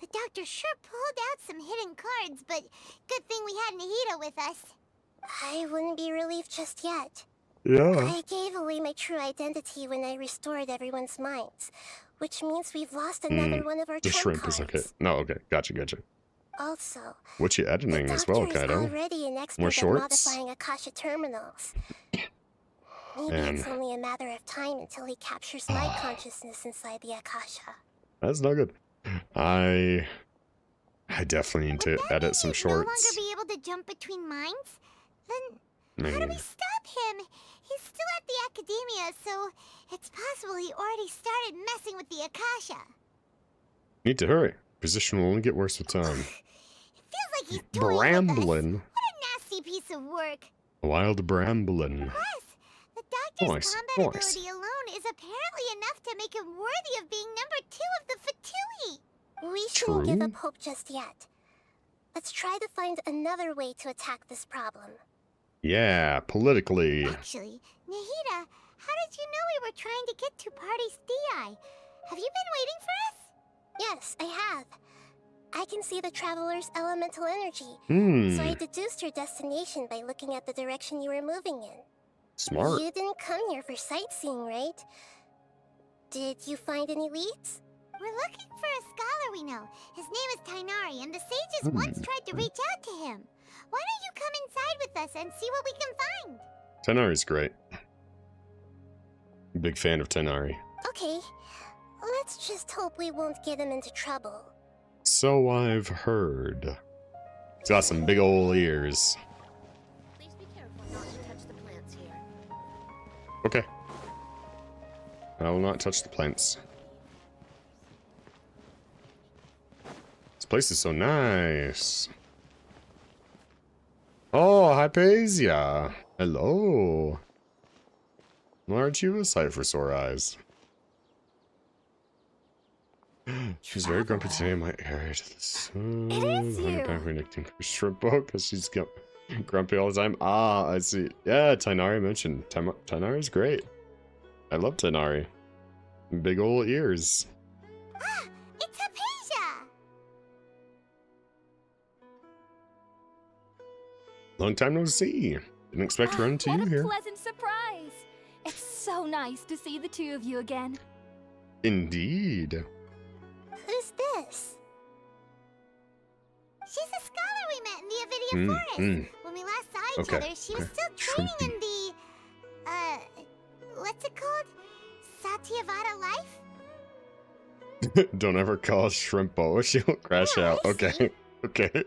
The doctor sure pulled out some hidden cards, but good thing we had Nahida with us. I wouldn't be relieved just yet. Yeah. I gave away my true identity when I restored everyone's minds, which means we've lost another one of our The trump shrimp cards. is okay. No, okay. Gotcha. Also, What you editing as well, Kaido? already an expert More at shorts? modifying Akasha terminals. Maybe Man. it's only a matter of time until he captures my consciousness inside the Akasha. That's not good. I definitely need to edit some No shorts. longer be able to jump between minds? Then how do Man. we stop him? He's still at the academia, so it's possible he already started messing with the Akasha. Need to hurry. Position will only get worse with time. Feels like he's toying with us. Bramblin'. What a nasty piece of work. Wild bramblin'. Plus, the doctor's combat Nice. ability alone is apparently enough to make him worthy of being number 2 of the Fatui. We shouldn't give True. up hope just yet. Let's try to find another way to attack this problem. Yeah, politically. Actually, Nahida, how did you know we were trying to get to Party's DI? Have you been waiting for us? Yes, I have. I can see the traveler's elemental energy, so I deduced your destination by looking at the direction you were moving in. Smart. You didn't come here for sightseeing, right? Did you find any leads? We're looking for a scholar we know. His name is Tainari, and the sages once tried to reach out to him. Why don't you come inside with us and see what we can find? Tenari's great. Big fan of Tenari. Okay, let's just hope we won't get him into trouble. So I've heard. He's got some big ol' ears. Please be careful not to touch the plants here. Okay. I will not touch the plants. This place is so nice. Oh, Hypatia. Hello. Well, aren't you a sight for sore eyes? She's very grumpy today. My area to the sun. It is you. Connecting her shrimp boat because she's grumpy all the time. Ah, I see. Yeah, Tainari mentioned. Tainari's great. I love Tainari. Big ol' ears. Ah, it's Hypatia! Long time no see. Didn't expect to run into you here. What a pleasant surprise! It's so nice to see the two of you again. Indeed. Who's this? She's a scholar we met in the Avidia Forest. When we last saw each other, she was still training in the... what's it called? Satyavada life? Don't ever call Shrimpo. She'll crash out. Okay. Okay.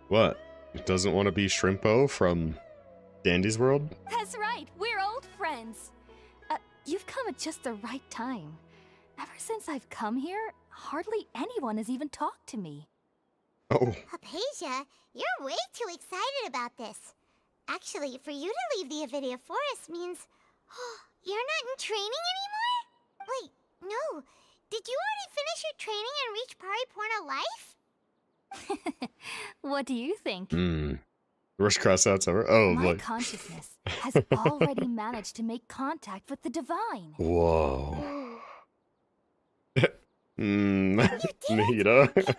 What? Doesn't want to be Shrimpo from Dandy's World? That's right, we're old friends. You've come at just the right time. Ever since I've come here, hardly anyone has even talked to me. Oh. Hypatia, you're way too excited about this. Actually, for you to leave the Avidia Forest means... you're not in training anymore? Wait, no. Did you already finish your training and reach Pariporna life? What do you think? Worst crossouts ever. Oh, My like. consciousness has already managed to make contact with the divine. Whoa. Nahida. Congratulations!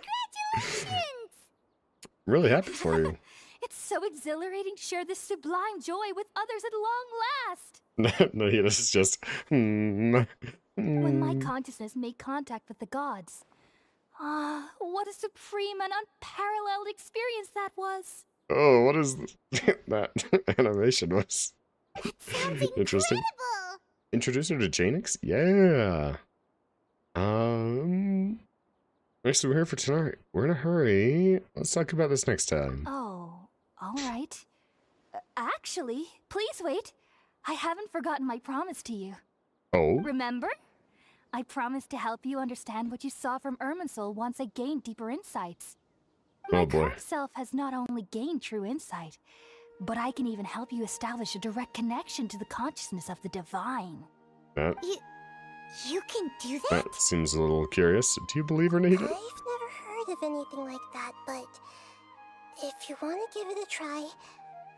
Really happy for you. It's so exhilarating to share this sublime joy with others at long last. Nahida's just. When my consciousness made contact with the gods. Ah, what a supreme and unparalleled experience that was. Oh, what is that animation was? Sounds Interesting. incredible! introduce her to Janix? Yeah. Next we're here for tonight. We're in a hurry. Let's talk about this next time. Oh, all right. Actually, please wait. I haven't forgotten my promise to you. Oh? Remember? I promised to help you understand what you saw from Irminsul once I gained deeper insights. My current self has not only gained true insight, but I can even help you establish a direct connection to the consciousness of the divine. That, You can do that? that seems a little curious. Do you believe or need it? I've never heard of anything like that, but if you want to give it a try,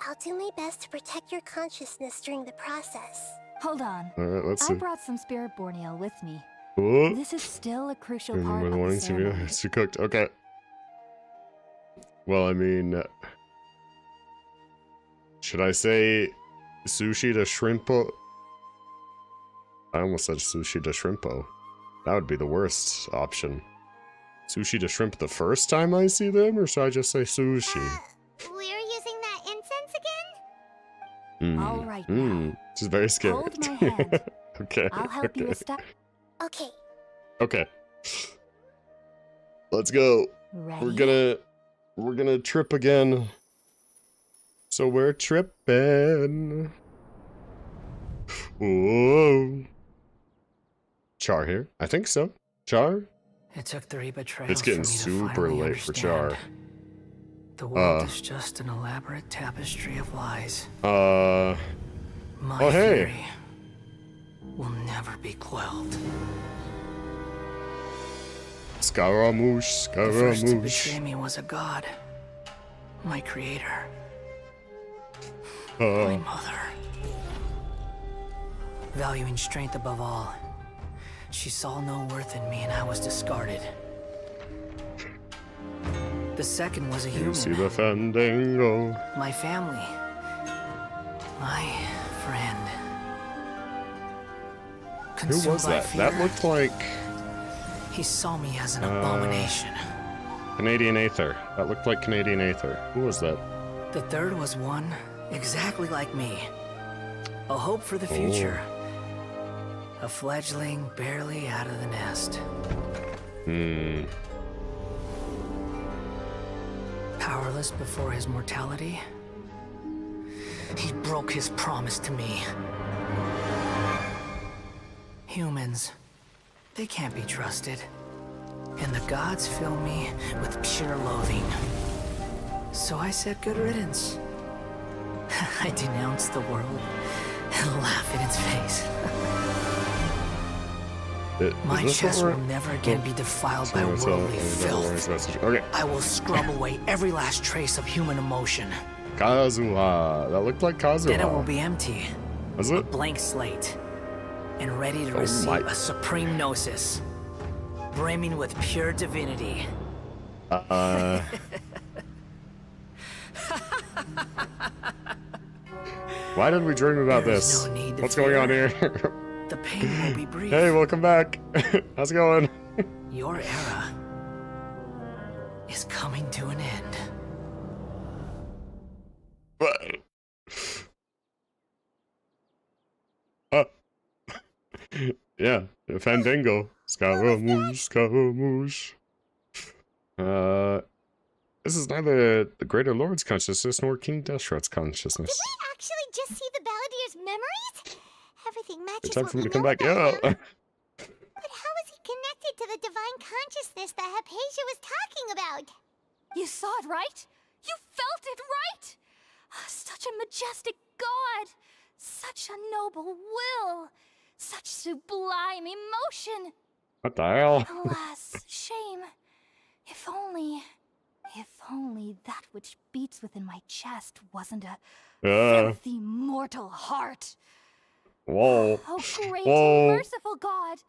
I'll do my best to protect your consciousness during the process. Hold on. Alright, let's I see. brought some spirit borneo with me. Oh. This is still a crucial Remember part the of warning the to me? ceremony. It's cooked. Okay. Well, I mean, should I say sushi to shrimpo? I almost said sushi to shrimpo. That would be the worst option. Sushi to shrimp the first time I see them, or should I just say sushi? We're using that incense again? All right now. This is very scary. Hold my hand. Okay. I'll help you establish. Okay. Okay. Let's go. Ready? We're gonna trip again. So we're tripping. Whoa. Char here? I think so. Char? It took 3 betrayals It's getting for me to super finally late for Char. understand. The world is just an elaborate tapestry of lies. My oh, hey. theory will never be quelled. Scaramouche, The first to Scaramouche. betray me was a god. My creator. Uh. My mother. Valuing strength above all, she saw no worth in me and I was discarded. The second was a You human. see the fandango. My family. My friend. Who was Consumed by that? fear, That looked like he saw me as an abomination. Canadian Aether. That looked like Canadian Aether. Who was that? The third was one exactly like me. A hope for the future. A fledgling barely out of the nest. Powerless before his mortality, he broke his promise to me. Humans, they can't be trusted. And the gods fill me with pure loathing. So I said good riddance. I denounced the world and laugh in its face. My chest will never again be defiled by worldly filth. Okay. I will scrub away every last trace of human emotion. Kazuha. That looked like Kazuha. Then it will be empty. Was A it? blank slate. And ready to Oh receive my. a supreme gnosis. Brimming with pure divinity. Why did we dream about There is this? no need to What's going on fear. here? The pain will be brief. Hey, welcome back. How's it going? Your era is coming to an end. Yeah, the Fandango. Scaramouche, Scaramouche. This is neither the Greater Lord's consciousness nor King Deshret's consciousness. Did we actually just see the Balladeer's memories? Everything matches Time what for me we to come know back. about Yeah. him. But how is he connected to the divine consciousness that Hypatia was talking about? You saw it, right? You felt it, right? Such a majestic god! Such a noble will! Such sublime emotion! What the hell? Alas, shame. If only that which beats within my chest wasn't a filthy mortal heart. Whoa. Oh, great Whoa. and merciful God!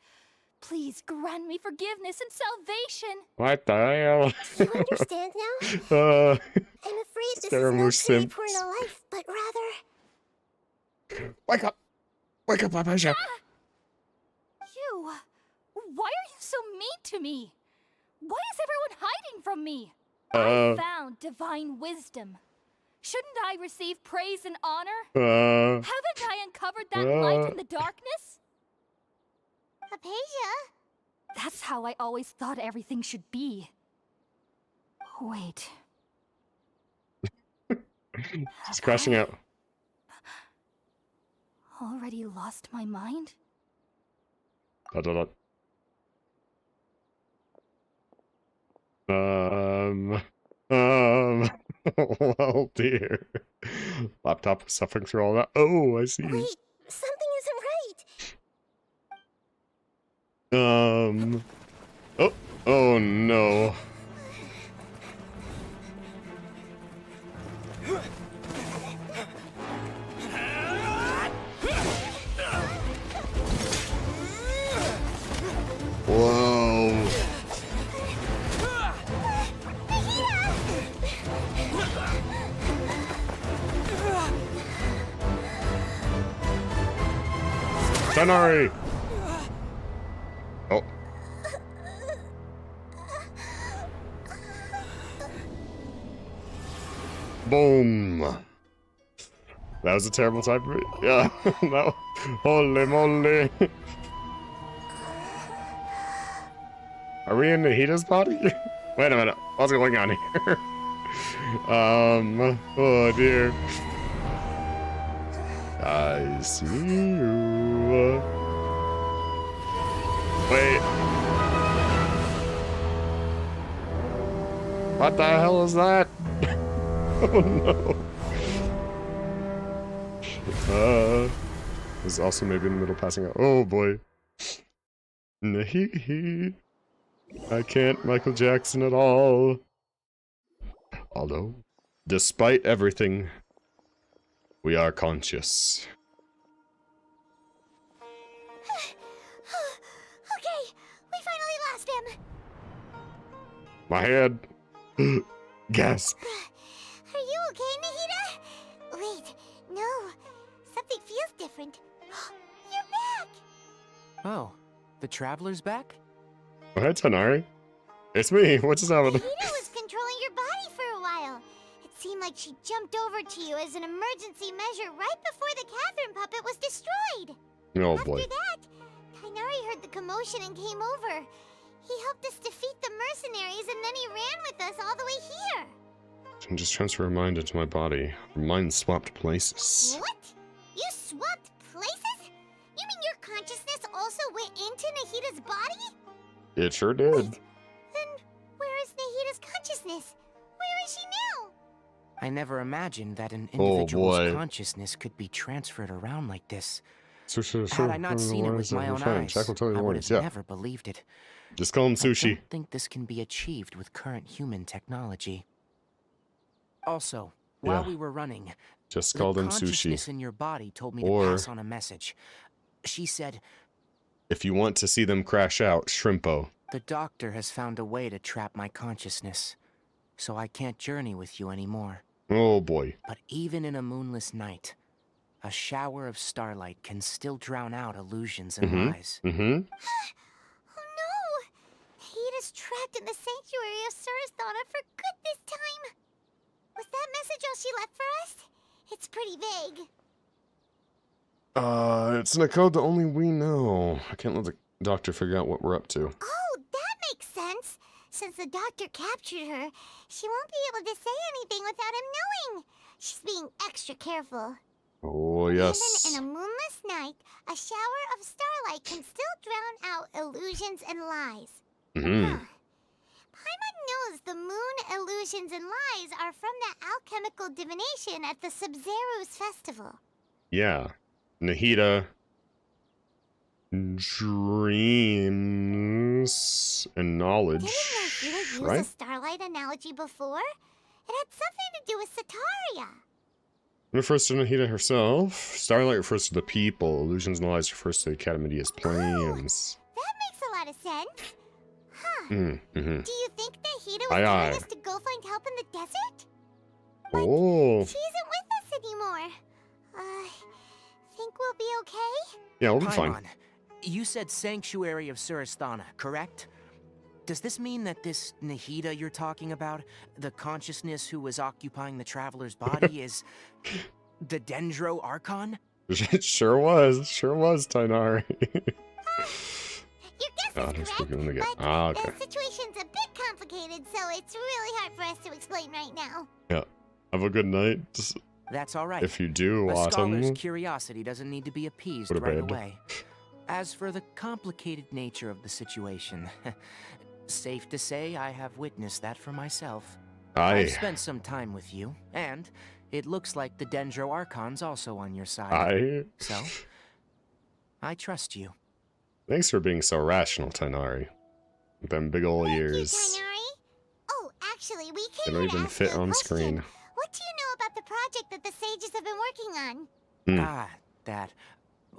Please grant me forgiveness and salvation. What the hell? Do you understand now? I'm afraid this is Scaramouche not true simps. eternal life, but rather... Wake up! Wake up, Hypatia! You! Why are you so mean to me? Why is everyone hiding from me? I found divine wisdom. Shouldn't I receive praise and honor? Haven't I uncovered that light in the darkness? Hypatia. That's how I always thought everything should be. Wait. She's crashing out. Already lost my mind? Dot, dot, dot. Oh dear. Laptop was suffering through all that. Oh, I see. Wait, something isn't right. Oh, oh no. Whoa. Tanari! Oh. Boom. That was a terrible type of it. Yeah. No. Holy moly. Are we in Nahita's body? Wait a minute. What's going on here? Oh dear. I see you. Wait. What the hell is that? Oh no. Is also maybe in the middle passing out. Oh boy. Nahihi. I can't Michael Jackson at all. Although, despite everything, we are conscious. Okay, we finally lost him. My head. Gasp. Are you okay, Nahita? Wait, no. Something feels different. You're back! Oh, the Traveler's back? Oh, hey, Tanari. It's me. What just happened? Nahita was controlling your body for a while. It seemed like she jumped over to you as an emergency measure right before the Catherine puppet was destroyed. Oh boy. After that, Tainari heard the commotion and came over. He helped us defeat the mercenaries and then he ran with us all the way here. I can just transfer her mind into my body. Our minds swapped places. What? You swapped places? You mean your consciousness also went into Nahita's body? It sure did. Wait, then where is Nahita's consciousness? Where is she now? I never imagined that an Oh, individual's boy. consciousness could be transferred around like this. Sure. Had I not seen it with my own eyes, I would have never believed it. Just call him Sushi. I don't think this can be achieved with current human technology. Also, while Yeah. we were running, Just the call them consciousness Sushi. in your body told me Or- to pass on a message. She said, If you want to see them crash out, Shrimpo. "The doctor has found a way to trap my consciousness, so I can't journey with you anymore. Oh boy. But even in a moonless night, a shower of starlight can still drown out illusions and lies." Mm-hmm. Oh no! Nahita's trapped in the sanctuary of Surasthana for good this time. Was that message all she left for us? It's pretty vague. It's in a code that only we know. I can't let the doctor figure out what we're up to. Oh, that makes sense. Since the doctor captured her, she won't be able to say anything without him knowing. She's being extra careful. Oh, yes. Even in a moonless night, a shower of starlight can still drown out illusions and lies. Mm-hmm. Paimon knows the moon illusions and lies are from that alchemical divination at the Sub-Zero's festival. Yeah. Nahita. Dreams and knowledge. Didn't Nahita use a Right? starlight analogy before? It had something to do with Sataria. It refers to Nahita herself. Starlight refers to the people. Illusions and lies refers to the Academia's plans. That makes a lot of sense. Huh. Mm-hmm. Do you think Nahita was Aye, telling aye. us to go find help in the desert? Oh. She isn't with us anymore. Think we'll be okay? Yeah, we'll be fine. Paimon, you said Sanctuary of Surasthana, correct? Does this mean that this Nahita you're talking about, the consciousness who was occupying the Traveler's body, is the Dendro Archon? It sure was. Sure was, Tainari. Your guess God, is it's correct, looking to get. but Ah, okay. the situation's a bit complicated, so it's really hard for us to explain right now. Yeah. Have a good night. That's all right. If you do, A scholar's Autumn. curiosity doesn't need to be appeased Go to right bed. away. As for the complicated nature of the situation, safe to say I have witnessed that for myself. I've spent some time with you, and it looks like the Dendro Archon's also on your side. So, I trust you. Thanks for being so rational, Tainari. With them big ol' ears. Tainari? Oh, actually, we They came don't here to even ask you fit a on question. screen. What do you know about the project that the sages have been working on? Ah, that.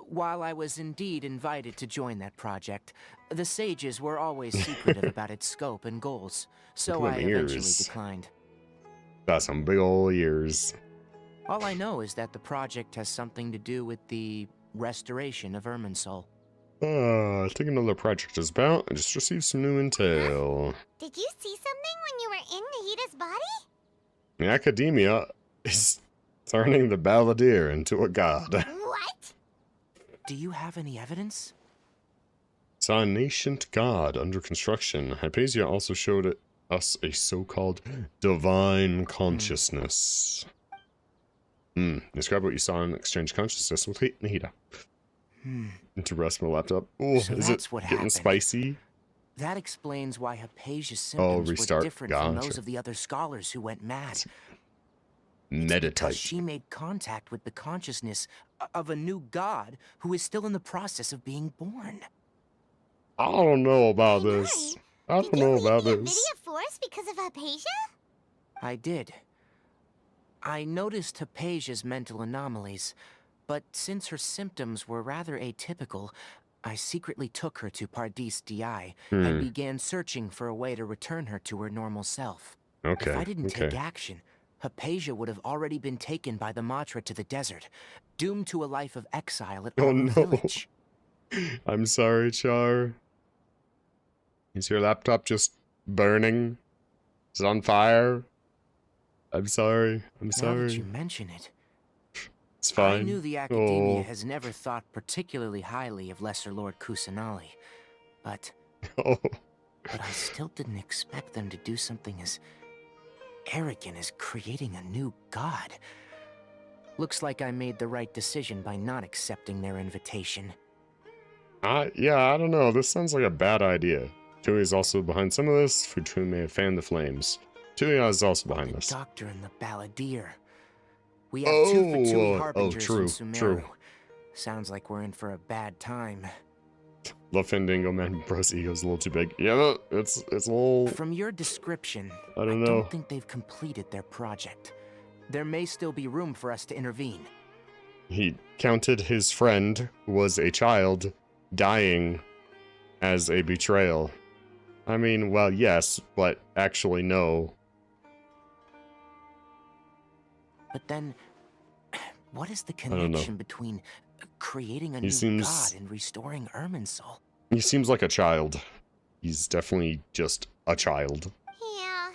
While I was indeed invited to join that project, the sages were always secretive about its scope and goals, so I eventually declined. Got some big ol' ears. All I know is that the project has something to do with the restoration of Irminsul. I think another project is about. I just received some new intel. Did you see something when you were in Nahida's body? The Academia is turning the Balladeer into a god. What? Do you have any evidence? Saw a nascent god under construction. Hypatia also showed us a so-called divine consciousness. Describe what you saw in exchange consciousness with Nahida. To rest my laptop. Oh, So is that's it what getting happened. spicy? That explains why Hypatia's symptoms restart. were different from Gotcha. those of the other scholars who went mad. Meditate. Because she made contact with the consciousness of a new god who is still in the process of being born. I don't know about this. I don't know about this. Video Force because of Hypatia? I did. I noticed Hypatia's mental anomalies, but since her symptoms were rather atypical, I secretly took her to Pardis DI and began searching for a way to return her to her normal self. Okay, If I didn't take action, Hypatia would have already been taken by the Matra to the desert, doomed to a life of exile at Oh our no. village. I'm sorry, Char. Is your laptop just burning? Is it on fire? I'm sorry. I'm Now that you sorry. mention it, It's fine. I knew the Academia Oh. has never thought particularly highly of Lesser Lord Kusanali, but Oh. but I still didn't expect them to do something as arrogant as creating a new god. Looks like I made the right decision by not accepting their invitation. Yeah, I don't know. This sounds like a bad idea. Tui is also behind some of this. Futun may have fanned the flames. Tui is also behind this. Doctor and the Balladeer. We have two Vtuber harbingers true, in Sumeru. true. Sounds like we're in for a bad time. Love Fandango Man Bros ego's a little too big. Yeah, it's a little. From your description, I don't know. don't think they've completed their project. There may still be room for us to intervene. He counted his friend, who was a child, dying as a betrayal. I mean, well, yes, but actually no. But then, what is the don't know. connection between creating a He new seems- god and restoring Irminsul? He seems like a child. He's definitely just a child. Yeah.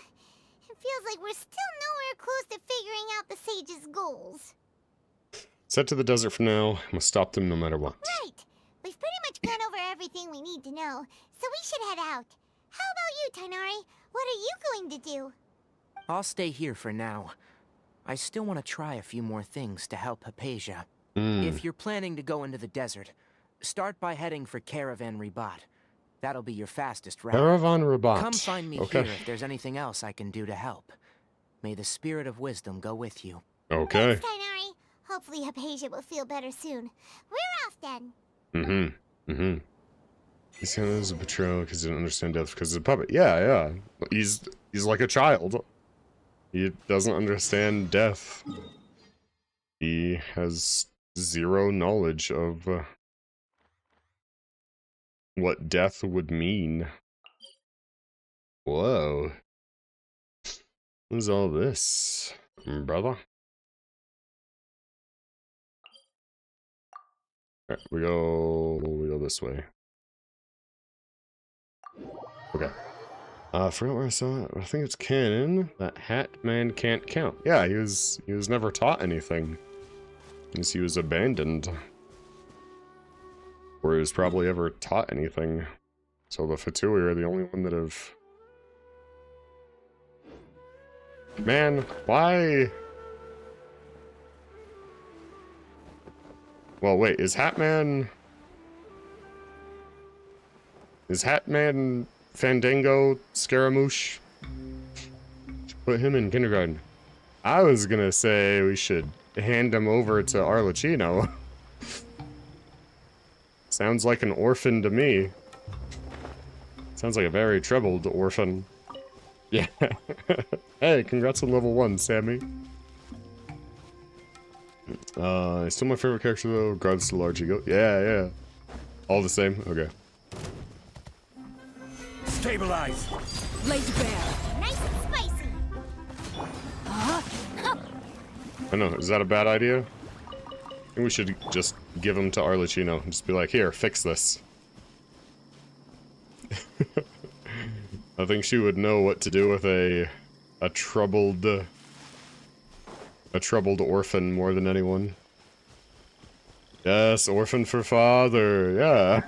It feels like we're still nowhere close to figuring out the sage's goals. Set to the desert for now. Must stop them no matter what. Right. We've pretty much gone over everything we need to know, so we should head out. How about you, Tainari? What are you going to do? I'll stay here for now. I still want to try a few more things to help Hypatia. Hmm. If you're planning to go into the desert, start by heading for Caravan Ribat. That'll be your fastest route. Caravan Rabat. Come find me Okay. here if there's anything else I can do to help. May the spirit of wisdom go with you. Okay. Thanks, Tainari. Hopefully Hypatia will feel better soon. We're off then. He's kind of a betrayal because he didn't understand death because he's a puppet. Yeah. He's like a child. He doesn't understand death. He has zero knowledge of what death would mean. Whoa. What is all this, brother? Alright, we go this way. Okay. I forgot where I saw it. I think it's canon. That hat man can't count. Yeah, he was never taught anything. Because he was abandoned. Or he was probably ever taught anything. So the Fatui are the only one that have... Man, why? Well, wait, is Hatman Fandango Scaramouche? Put him in kindergarten. I was gonna say we should hand him over to Arlecchino. Sounds like an orphan to me. Sounds like a very troubled orphan. Yeah. Hey, congrats on level 1, Sammy. Still my favorite character though, regards to large ego. Yeah, yeah. All the same? Okay. Stabilize! Laid bare. Nice and spicy. I know, is that a bad idea? I think we should just give him to Arlecchino and just be like, here, fix this. I think she would know what to do with a troubled orphan more than anyone. Yes, orphan for father, yeah.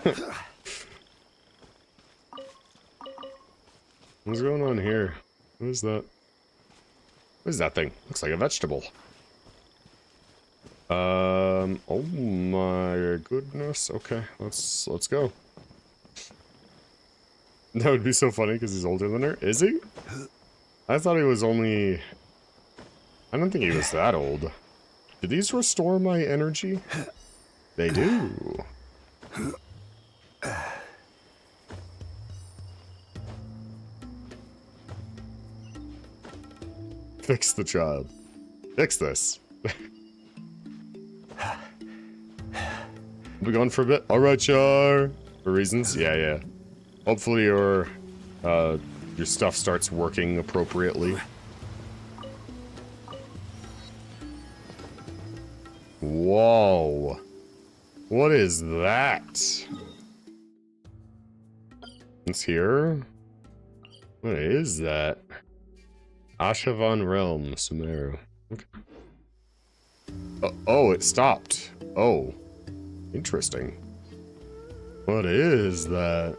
What's going on here? What is that? What is that thing? Looks like a vegetable. Oh my goodness. Okay, let's go. That would be so funny because he's older than her. Is he? I thought he was only... I don't think he was that old. Do these restore my energy? They do. Fix the child. Fix this. We'll be gone for a bit. Alright, Char. For reasons? Yeah, yeah. Hopefully your stuff starts working appropriately. Whoa. What is that? It's here? What is that? Ashavan Realm, Sumeru. Okay. Oh, it stopped. Oh. Interesting. What is that?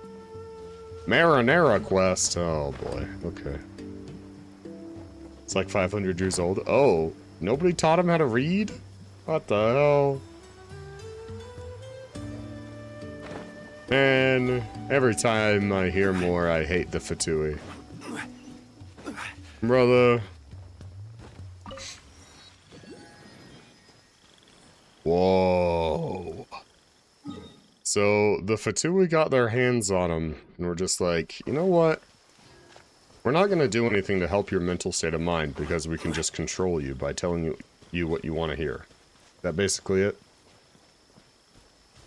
Marinara quest. Oh boy. Okay. It's like 500 years old. Oh. Nobody taught him how to read? What the hell? Man, every time I hear more, I hate the Fatui. Brother. Whoa. So, the Fatui got their hands on him, and we're just like, you know what? We're not going to do anything to help your mental state of mind, because we can just control you by telling you what you want to hear. Is that basically it?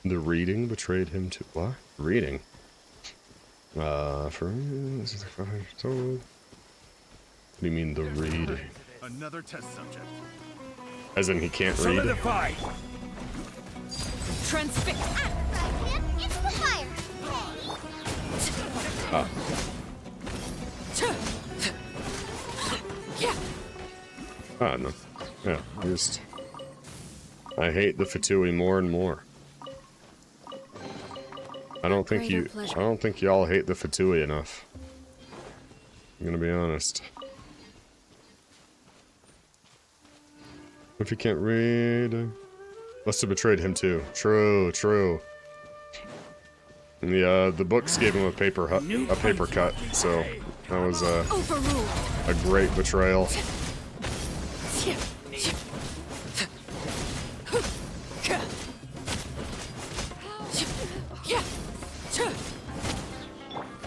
The reading betrayed him to... What? Reading? For... What do you mean, the reading? Another test subject. As in, he can't read? Solidify! Transfix. It's the fire. Ah. Ah, no. Yeah, just... I hate the Fatui more and more. I don't think y'all hate the Fatui enough. I'm gonna be honest. If you can't read... Must have betrayed him too. True, true. And the books gave him a paper cut, so that was a great betrayal.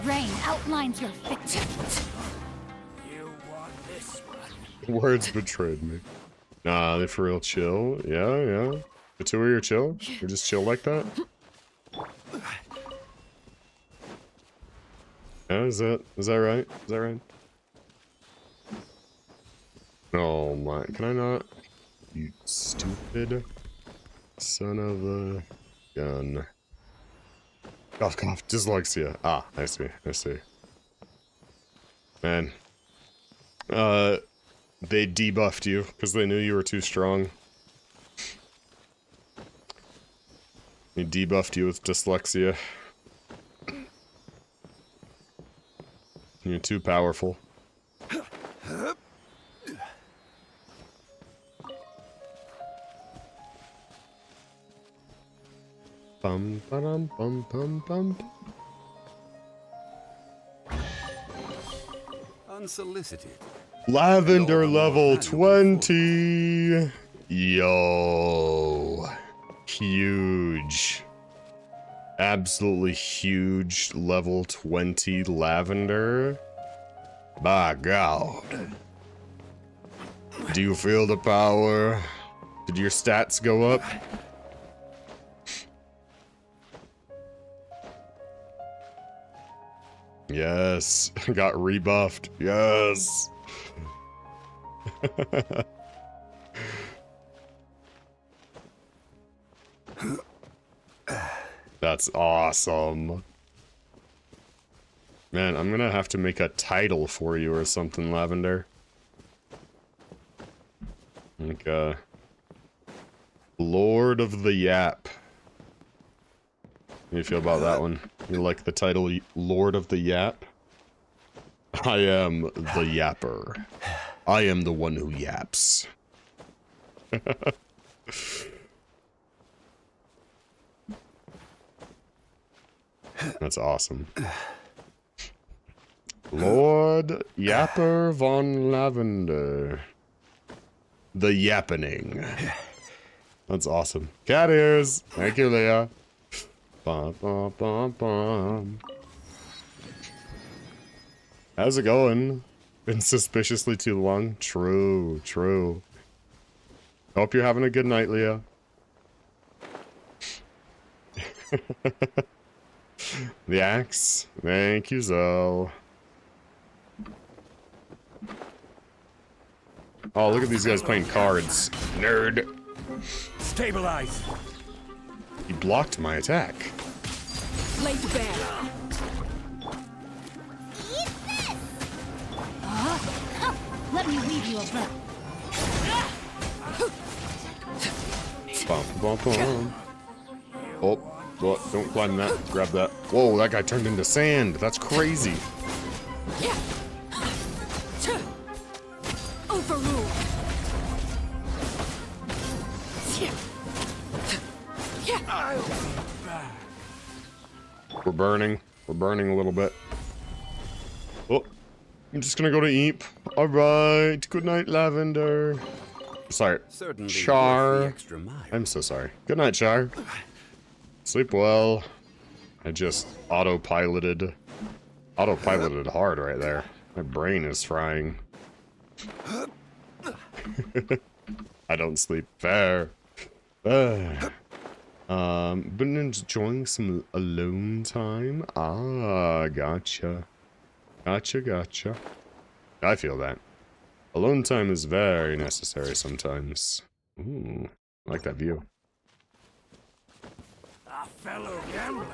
Rain outlines your victim. You want this one? Words betrayed me. Nah, they for real chill. Yeah, yeah. The two of you are chill? You're just chill like that? Yeah, is that right? Is that right? Oh my, can I not? You stupid son of a gun. Cough, cough, dyslexia. Ah, I see, I see. Man. They debuffed you because they knew you were too strong. They debuffed you with dyslexia. You're too powerful. Bum ba-dum bum bum bum. Unsolicited. Lavender level 20. Yo. Huge. Absolutely huge level 20 lavender. By God. Do you feel the power? Did your stats go up? Yes. Got rebuffed. Yes. That's awesome. Man, I'm gonna have to make a title for you or something, Lavender. Like, Lord of the Yap. How do you feel about that one? You like the title Lord of the Yap? I am the yapper. I am the one who yaps. That's awesome. Lord Yapper von Lavender. The Yappening. That's awesome. Cat ears! Thank you, Leah. Bum, bum, bum, bum. How's it going? Been suspiciously too long? True, true. Hope you're having a good night, Leah. The axe. Thank you, Zell. Oh, look at these guys playing cards. Nerd. Stabilize. He blocked my attack. Lay to bear. Let me weave you a web. Bum, bum, bum. Oh, what? Don't climb that. Grab that. Whoa, that guy turned into sand. That's crazy. Overrule. We're burning. We're burning a little bit. Oh, I'm just gonna go to Eep. Alright. Good night, Lavender. Sorry. Char. I'm so sorry. Good night, Char. Sleep well. I just autopiloted hard right there. My brain is frying. I don't sleep fair. Been enjoying some alone time. Ah, gotcha. Gotcha. I feel that. Alone time is very necessary sometimes. Ooh, I like that view. A fellow gambler.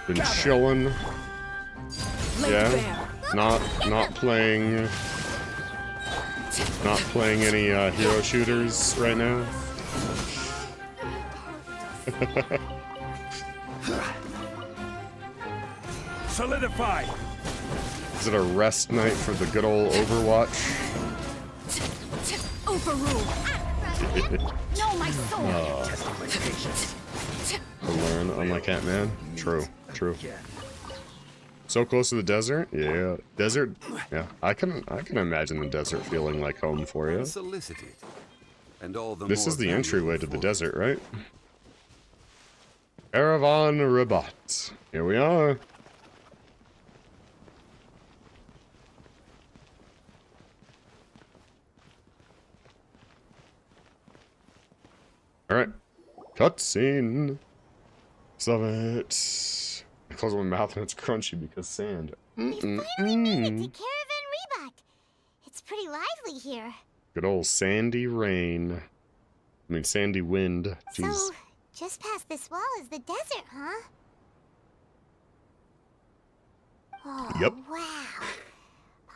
Been chilling. Yeah, not playing any hero shooters right now. Solidify. Is it a rest night for the good old Overwatch? Overrule. No, my soul. To learn, unlike Ant-Man. True. So close to the desert? Yeah. Desert? Yeah. I can imagine the desert feeling like home for you. This is the entryway to the desert, right? Caravan Rabat. Here we are. Alright. Cutscene. Love it. I close my mouth and it's crunchy because sand. We finally made it to Caravan Rebak. It's pretty lively here. Good old sandy rain. I mean, sandy wind. Jeez. So, just past this wall is the desert, huh? Oh, yep. Wow.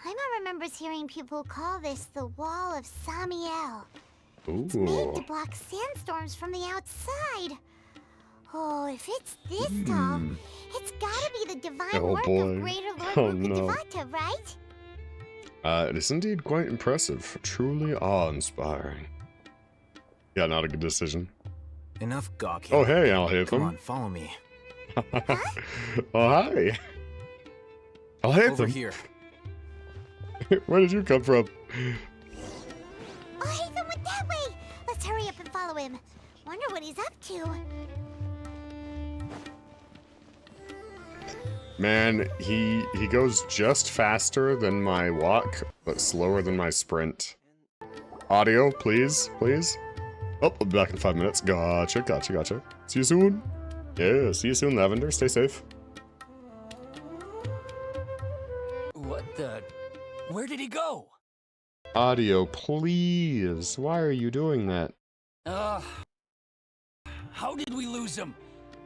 Paimon remembers hearing people call this the Wall of Samiel. Ooh. It's made to block sandstorms from the outside. Oh, if it's this tall, It's gotta be the divine Oh, work boy. of Greater Lord Oh, no. Rukkhadevata, right? It is indeed quite impressive. Truly awe-inspiring. Yeah, not a good decision. Enough gawking. Oh, hey, Al-Haytham. Come on, follow me. Oh, hi. Al-Haytham. Over here. Where did you come from? Oh, Haytham went that way. Let's hurry up and follow him. Wonder what he's up to. Man, he goes just faster than my walk, but slower than my sprint. Audio, please, please. Oh, I'll be back in 5 minutes. Gotcha, gotcha, gotcha. See you soon. Yeah, see you soon, Lavender. Stay safe. What the? Where did he go? Audio, please. Why are you doing that? How did we lose them?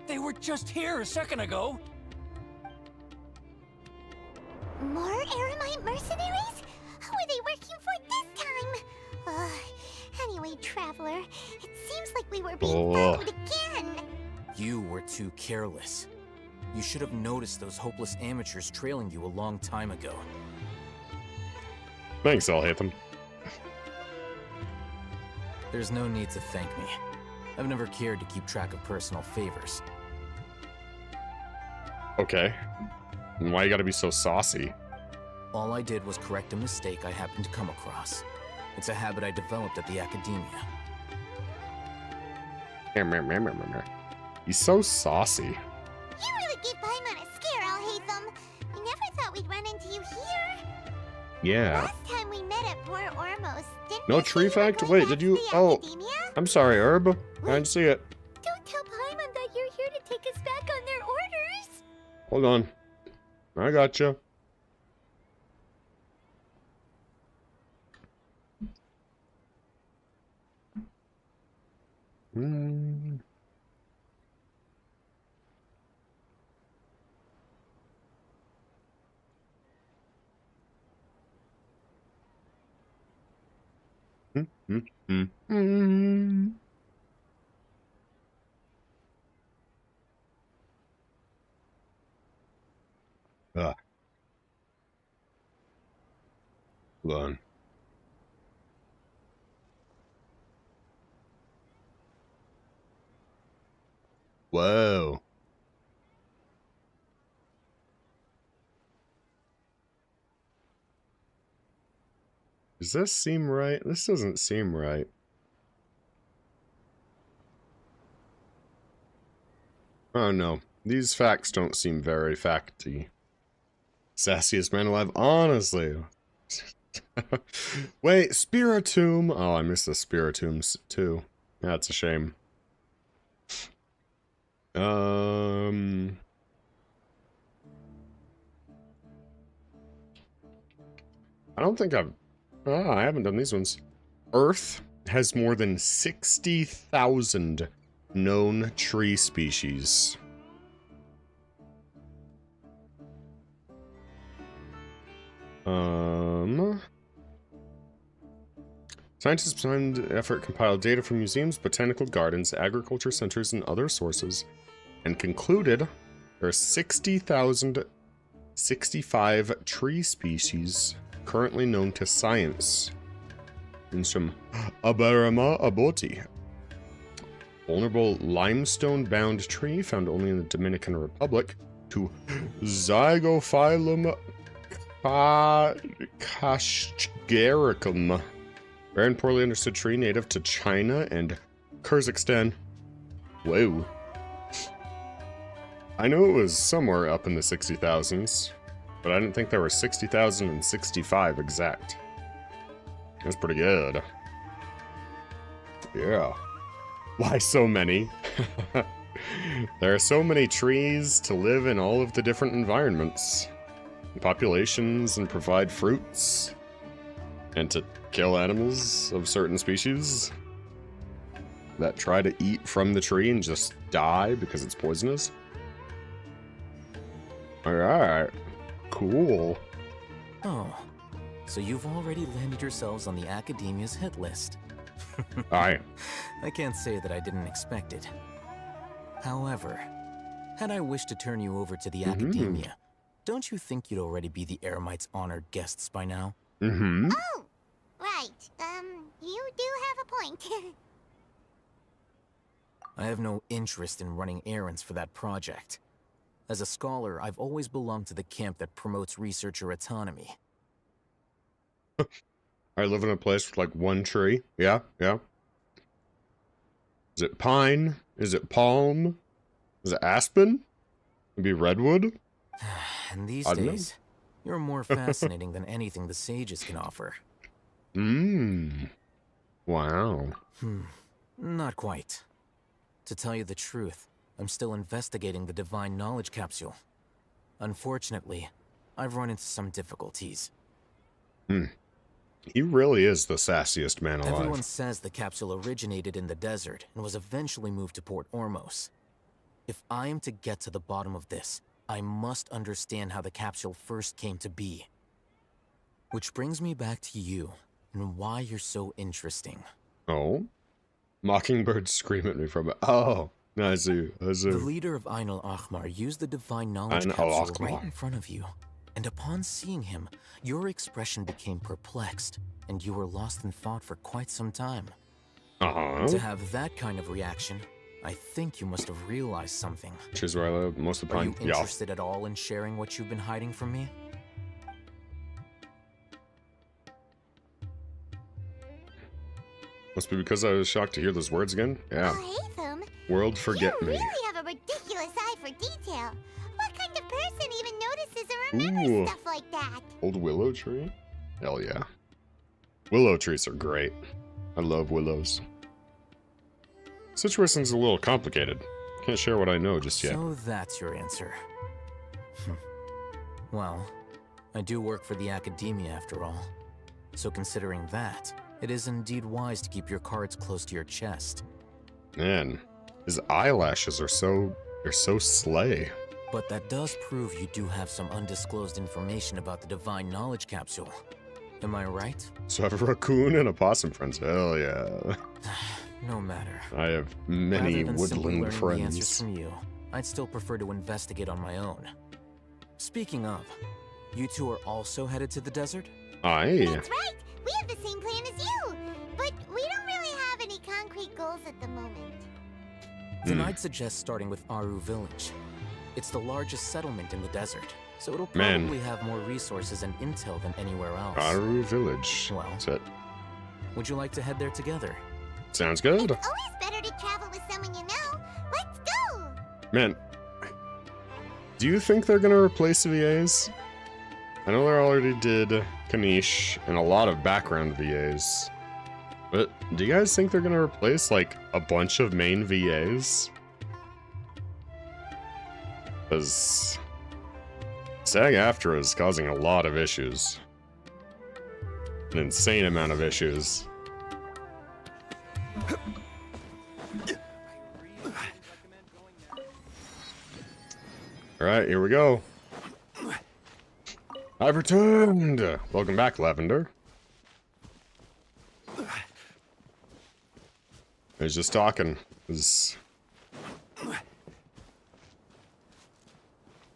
They were just here a second ago. More Aramite mercenaries? Who are they working for this time? Anyway, Traveler, it seems like we were being followed again. You were too careless. You should have noticed those hopeless amateurs trailing you a long time ago. Thanks, Al-Haytham. There's no need to thank me. I've never cared to keep track of personal favors. Okay. And why you gotta be so saucy? All I did was correct a mistake I happened to come across. It's a habit I developed at the Academia. He's so saucy. You really gave Paimon a scare, Al-Haytham. We never thought we'd run into you here. Yeah. Last time we met at Port Ormos, didn't No we tree say you were fact? going Wait, back did to you? the Oh, Academia? I'm sorry, Herb. I didn't see it. Don't tell Paimon that you're here to take us back on their orders. Hold on. I gotcha. Ah. Hold on. Whoa. Does this seem right? This doesn't seem right. Oh no, these facts don't seem very facty. Sassiest man alive, honestly. Wait, Spiritomb. Oh, I missed the Spiritombs too. That's a shame. I don't think I haven't done these ones. Earth has more than 60,000 known tree species. Scientists behind the effort compiled data from museums, botanical gardens, agriculture centers, and other sources, and concluded there are 60,065 tree species currently known to science. In some Abarama aboti, vulnerable limestone-bound tree found only in the Dominican Republic, to Zygophyllum kashgaricum, rare and poorly understood tree native to China and Kyrgyzstan. Whoa. I knew it was somewhere up in the 60,000s, but I didn't think there were 60,065 exact. That's pretty good. Yeah. Why so many? There are so many trees to live in all of the different environments, populations, and provide fruits, and to kill animals of certain species that try to eat from the tree and just die because it's poisonous. Alright, cool. Oh, so you've already landed yourselves on the Academia's hit list. Aye. I can't say that I didn't expect it. However, Had I wished to turn you over to the Academia, don't you think you'd already be the Eremites' honored guests by now? Oh, right. You do have a point. I have no interest in running errands for that project. As a scholar, I've always belonged to the camp that promotes researcher autonomy. I live in a place with like one tree. Yeah, yeah. Is it pine? Is it palm? Is it aspen? Maybe redwood? And these days, you're more fascinating than anything the sages can offer. Wow. Not quite. To tell you the truth, I'm still investigating the Divine Knowledge Capsule. Unfortunately, I've run into some difficulties. He really is the sassiest man alive. Everyone says the capsule originated in the desert and was eventually moved to Port Ormos. If I am to get to the bottom of this, I must understand how the capsule first came to be. Which brings me back to you, and why you're so interesting. Oh? Mockingbirds scream at me from it. Oh, no, I see. The leader of Ain al-Ahmar used the Divine Knowledge Capsule right in front of you. And upon seeing him, your expression became perplexed, and you were lost in thought for quite some time. To have that kind of reaction, I think you must have realized something. Which is where I live most of the time. Are you interested at all in sharing what you've been hiding from me? Must be because I was shocked to hear those words again. Yeah. Oh, Hatham, World forget you me. really have a ridiculous eye for detail. What kind of person even notices or remembers stuff like that? Old willow tree? Hell yeah. Willow trees are great. I love willows. Situation's a little complicated. Can't share what I know just yet. So that's your answer. Well, I do work for the Academia after all. So considering that, it is indeed wise to keep your cards close to your chest. Man, his eyelashes are so slay. But that does prove you do have some undisclosed information about the Divine Knowledge Capsule. Am I right? So I have a raccoon and a possum friends. Hell yeah. No matter. I have many woodland The friends. answers from you, I'd still prefer to investigate on my own. Speaking of, you two are also headed to the desert? Aye. That's right. We have the same plan as you, but we don't really have any concrete goals at the moment. Then I'd suggest starting with Aru Village. It's the largest settlement in the desert, so it'll probably have more resources and intel than anywhere else. Aru Village. Well, that's it. Would you like to head there together? Sounds good. It's always better to travel with someone you know. Let's go! Man, do you think they're gonna replace VAs? I know they already did Kanish and a lot of background VAs. But do you guys think they're gonna replace, like, a bunch of main VAs? Because SAG-AFTRA is causing a lot of issues. An insane amount of issues. Alright, here we go. I've returned! Welcome back, Lavender. I was just talking.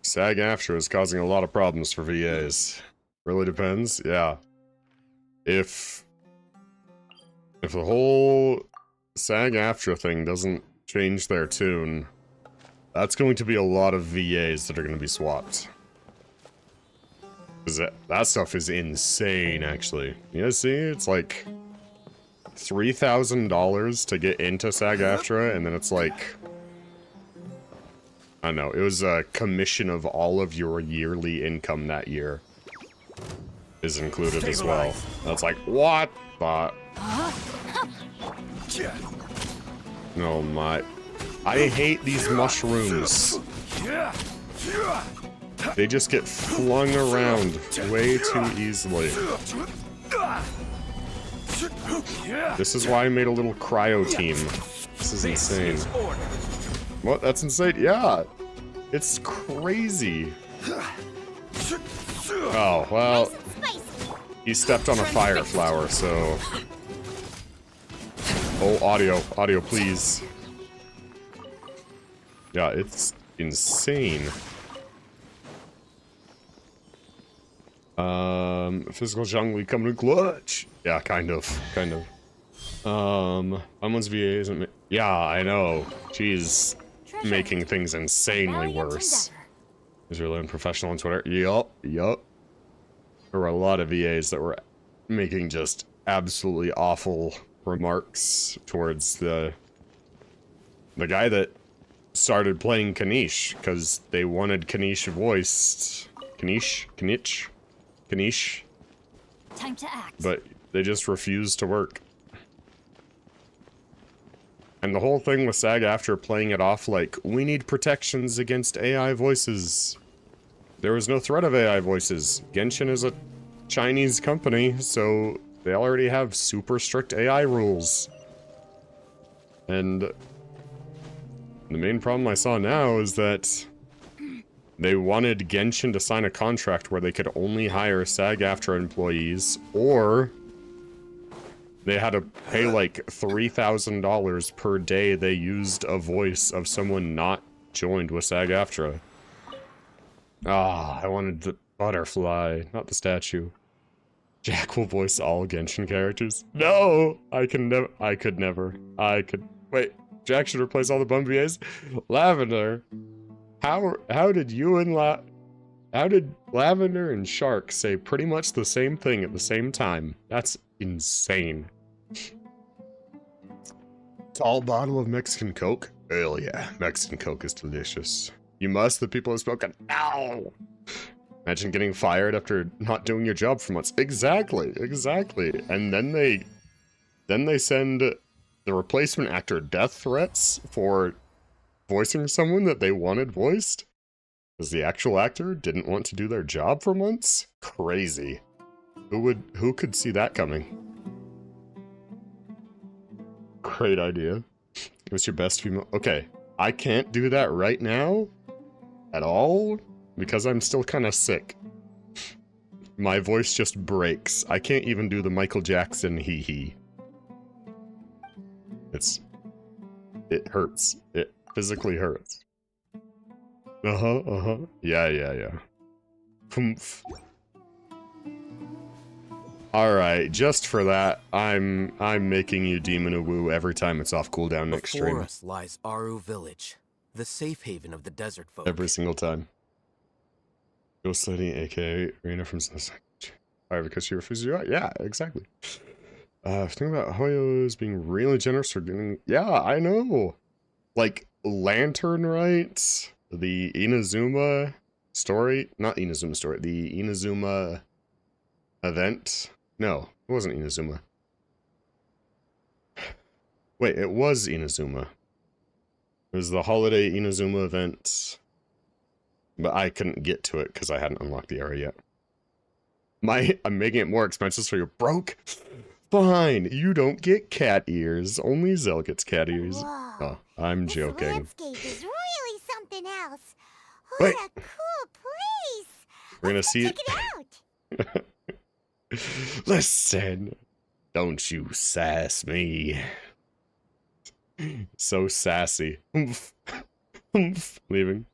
SAG-AFTRA is causing a lot of problems for VAs. Really depends, yeah. If the whole SAG-AFTRA thing doesn't change their tune, that's going to be a lot of VAs that are going to be swapped. Because that stuff is insane, actually. You guys see? It's like $3,000 to get into SAG-AFTRA, and then it's like, I don't know, it was a commission of all of your yearly income that year is included as well. That's like, what? But no, my, I hate these mushrooms. They just get flung around way too easily. This is why I made a little cryo team. This is insane. What? That's insane? Yeah. It's crazy. Oh, well. He stepped on a fire flower, so... Oh, audio. Audio, please. Yeah, it's insane. Physical Zhongli coming in clutch. Yeah, kind of. Someone's VA isn't. Yeah, I know. She's making things insanely worse. Is really unprofessional on Twitter. Yup. There were a lot of VAs that were making just absolutely awful remarks towards the guy that started playing Kanish because they wanted Kanish voiced. Kanish. Time to act. But they just refused to work. And the whole thing with SAG-AFTRA playing it off like, we need protections against AI voices. There was no threat of AI voices. Genshin is a Chinese company, so they already have super strict AI rules. And the main problem I saw now is that they wanted Genshin to sign a contract where they could only hire SAG-AFTRA employees, or they had to pay like $3,000 per day they used a voice of someone not joined with SAG-AFTRA. Ah, I wanted the butterfly, not the statue. Jack will voice all Genshin characters. No! I could never. Wait, Jack should replace all the bum VAs? Lavender, how did you and how did Lavender and Shark say pretty much the same thing at the same time? That's insane. Tall bottle of Mexican Coke? Hell yeah, Mexican Coke is delicious. You must, the people have spoken. Ow! Imagine getting fired after not doing your job for months. Exactly. And then they send the replacement actor death threats for voicing someone that they wanted voiced? Because the actual actor didn't want to do their job for months? Crazy. Who could see that coming? Great idea. What's your best female? Okay, I can't do that right now at all because I'm still kind of sick. My voice just breaks. I can't even do the Michael Jackson hee-hee. It hurts. It physically hurts. Yeah. Humph. Alright, just for that, I'm making you Demon a Woo every time it's off cooldown next stream. Before us lies Aru Village, the safe haven of the desert folk. Every single time. Ghost Lady, aka Rena from Sunset. Alright, because she refused you out? Yeah, exactly. Think about Hoyo's being really generous for getting... Yeah, I know! Like, Lantern Rights, the Inazuma story... Not Inazuma story, the Inazuma event... No, it wasn't Inazuma. Wait, it was Inazuma. It was the holiday Inazuma event. But I couldn't get to it because I hadn't unlocked the area yet. I'm making it more expensive so you're broke? Fine, you don't get cat ears. Only Zell gets cat ears. Whoa, oh, I'm joking. Landscape is really something else. Wait. What a cool place. We're gonna see check it out. Listen, don't you sass me. So sassy. Leaving.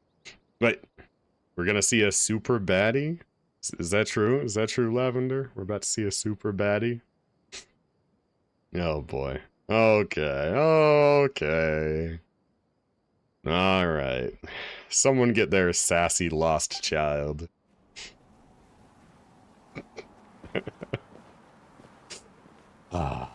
Wait, we're gonna see a super baddie? Is that true? Is that true, Lavender? We're about to see a super baddie? Oh boy. Okay. Alright. Someone get their sassy lost child. Ah.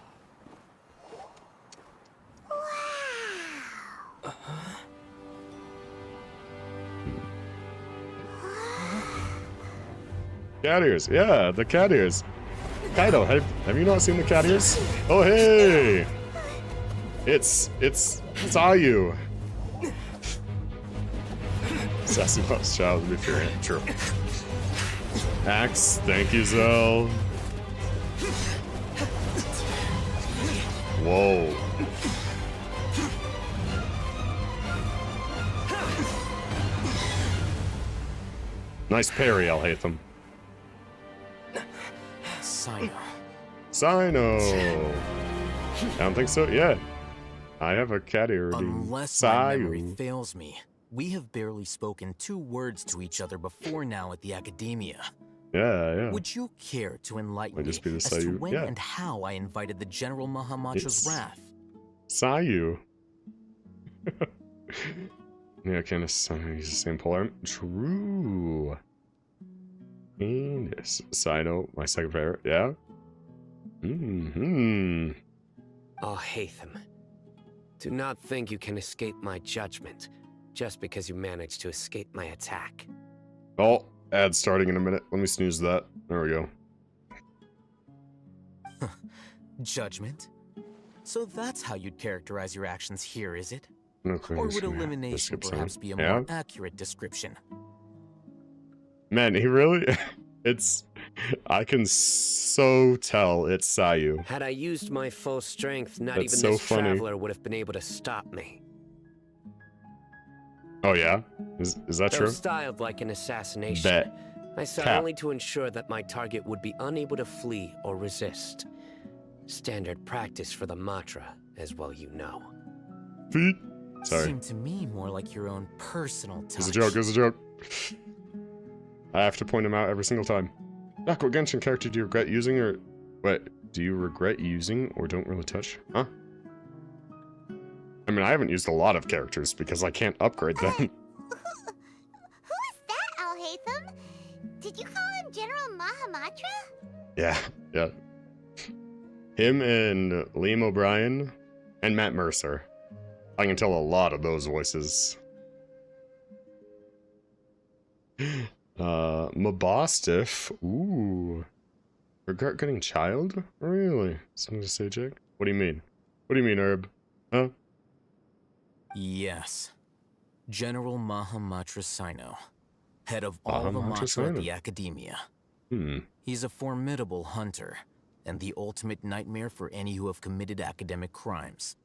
Cat ears, yeah, the cat ears. Kaido, have you not seen the cat ears? Oh hey! It's Ayu. Sassy lost child would be fair. True. Axe, thank you, Zell. Whoa. Nice parry, Alhaitham. Sino. I don't think so. Yeah. I have a cat ear. Unless my memory fails me, We have barely spoken 2 words to each other before now at the Academia. Yeah. Would you care to enlighten me just be the as to Sayu. when Yeah. and how I invited the General Mahamatra's wrath? Sayu. Yeah, kind of use the same polar. True. And yes, Sino, my second favorite. Yeah. Oh, Hatham. Do not think you can escape my judgment just because you managed to escape my attack. Oh, ad starting in a minute. Let me snooze that. There we go. Judgment? So that's how you'd characterize your actions here, is it? Okay, Or would elimination perhaps be a more accurate description? Man, he really... It's... I can so tell it's Sayu. Had I used my full strength, not That's even so this funny. traveler would have been able to stop me. Oh yeah? Is that Though true? styled like an assassination, Bet. I saw Cap. only to ensure that my target would be unable to flee or resist. Standard practice for the Matra, as well you know. Feet. Sorry. Seemed to me more like your own personal touch. It's a joke, it's a joke. I have to point him out every single time. Doc, what Genshin character do you regret using or... What? Do you regret using or don't really touch? Huh? I mean, I haven't used a lot of characters because I can't upgrade them. Who is that, Alhaitham? Did you call him General Mahamatra? Yeah. Him and Liam O'Brien and Matt Mercer. I can tell a lot of those voices. Mabostiff. Ooh. Regret getting child? Really? Something to say, Jake? What do you mean? What do you mean, Herb? Huh? Yes. General Mahamatra Sino, head of all the Matra at the Academia. He's a formidable hunter, and the ultimate nightmare for any who have committed academic crimes.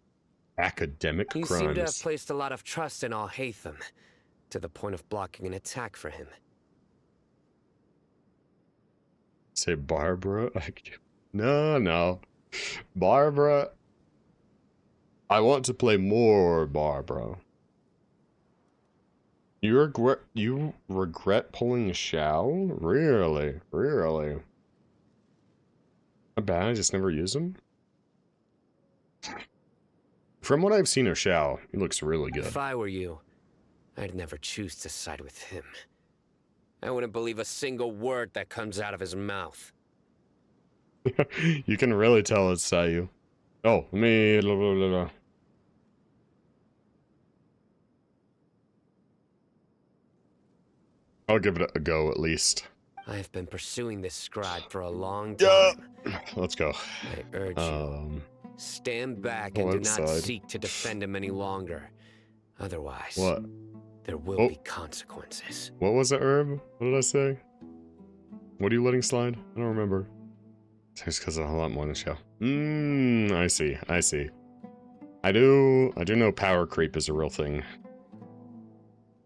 Academic You crimes? seem to have placed a lot of trust in Alhaitham, to the point of blocking an attack for him. Say Barbara? No. Barbara. I want to play more Barbara. You regret pulling Shao? Really? Not bad, I just never use him? From what I've seen of Shao, he looks really good. If I were you, I'd never choose to side with him. I wouldn't believe a single word that comes out of his mouth. You can really tell it's Sayu. Oh, let me... Blah, blah, blah, blah. I'll give it a go, at least. I have been pursuing this scribe for a long time. Let's go. I urge you, stand back and do not seek to defend him any longer. Otherwise, there will be consequences. What was it, Herb? What did I say? What are you letting slide? I don't remember. It's because of a lot more than Shell. I see. I do know power creep is a real thing.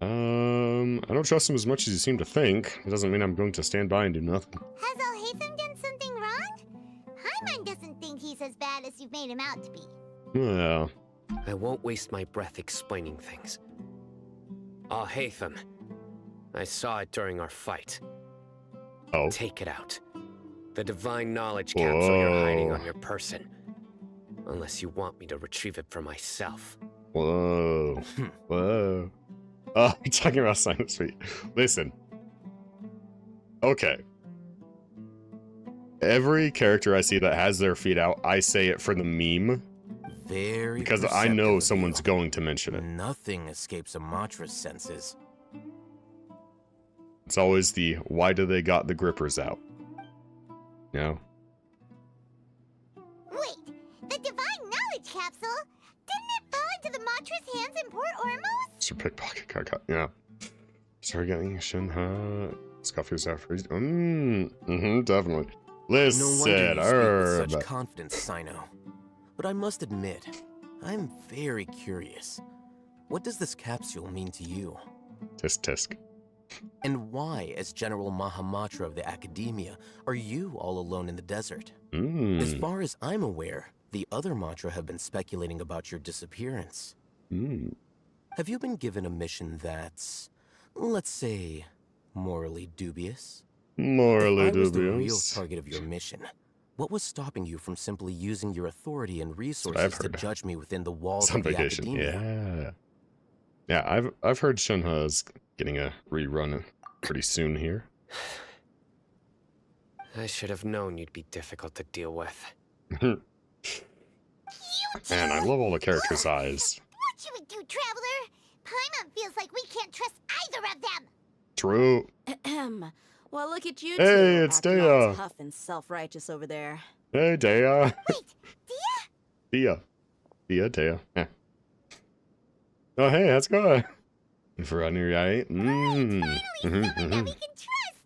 I don't trust him as much as you seem to think. It doesn't mean I'm going to stand by and do nothing. Has Alhaitham done something wrong? Hyman doesn't think he's as bad as you've made him out to be. Yeah. I won't waste my breath explaining things. Alhaitham, I saw it during our fight. Oh. Take it out. The divine knowledge capsule you're hiding on your person. Unless you want me to retrieve it for myself. Whoa. Whoa. Oh, you're talking about Silent Feet. Listen. Okay. Every character I see that has their feet out, I say it for the meme. Very because I know someone's going to mention it. Nothing escapes a Matra's senses. It's always the, why do they got the grippers out? You know? Wait, the divine knowledge capsule? Didn't it fall into the Matra's hands in Port Ormos? Sir Pickpocket got, yeah. Sorry, getting Shinha. Scuffy's after. Definitely. Listen, no wonder you speak with such confidence, Sino. But I must admit, I'm very curious. What does this capsule mean to you? Tisk. And why, as General Mahamatra of the Academia, are you all alone in the desert? As far as I'm aware, the other Matra have been speculating about your disappearance. Have you been given a mission that's, let's say, morally dubious? Morally if I was the real dubious. target of your mission, what was stopping you from simply using your authority and resources to judge me within the walls of the academia? Yeah, I've heard Shenhe is getting a rerun pretty soon here. I should have known you'd be difficult to deal with. Man, I love all the characters' eyes. What you would do, Traveler? Paimon feels like we can't trust either of them. True. Well, look at you Hey, two. it's acting all Dea. tough and self-righteous over there. Hey, Dea. Wait, Dea. Dea. Yeah. Oh, hey, how's it going? For on your eye. Someone that we can trust.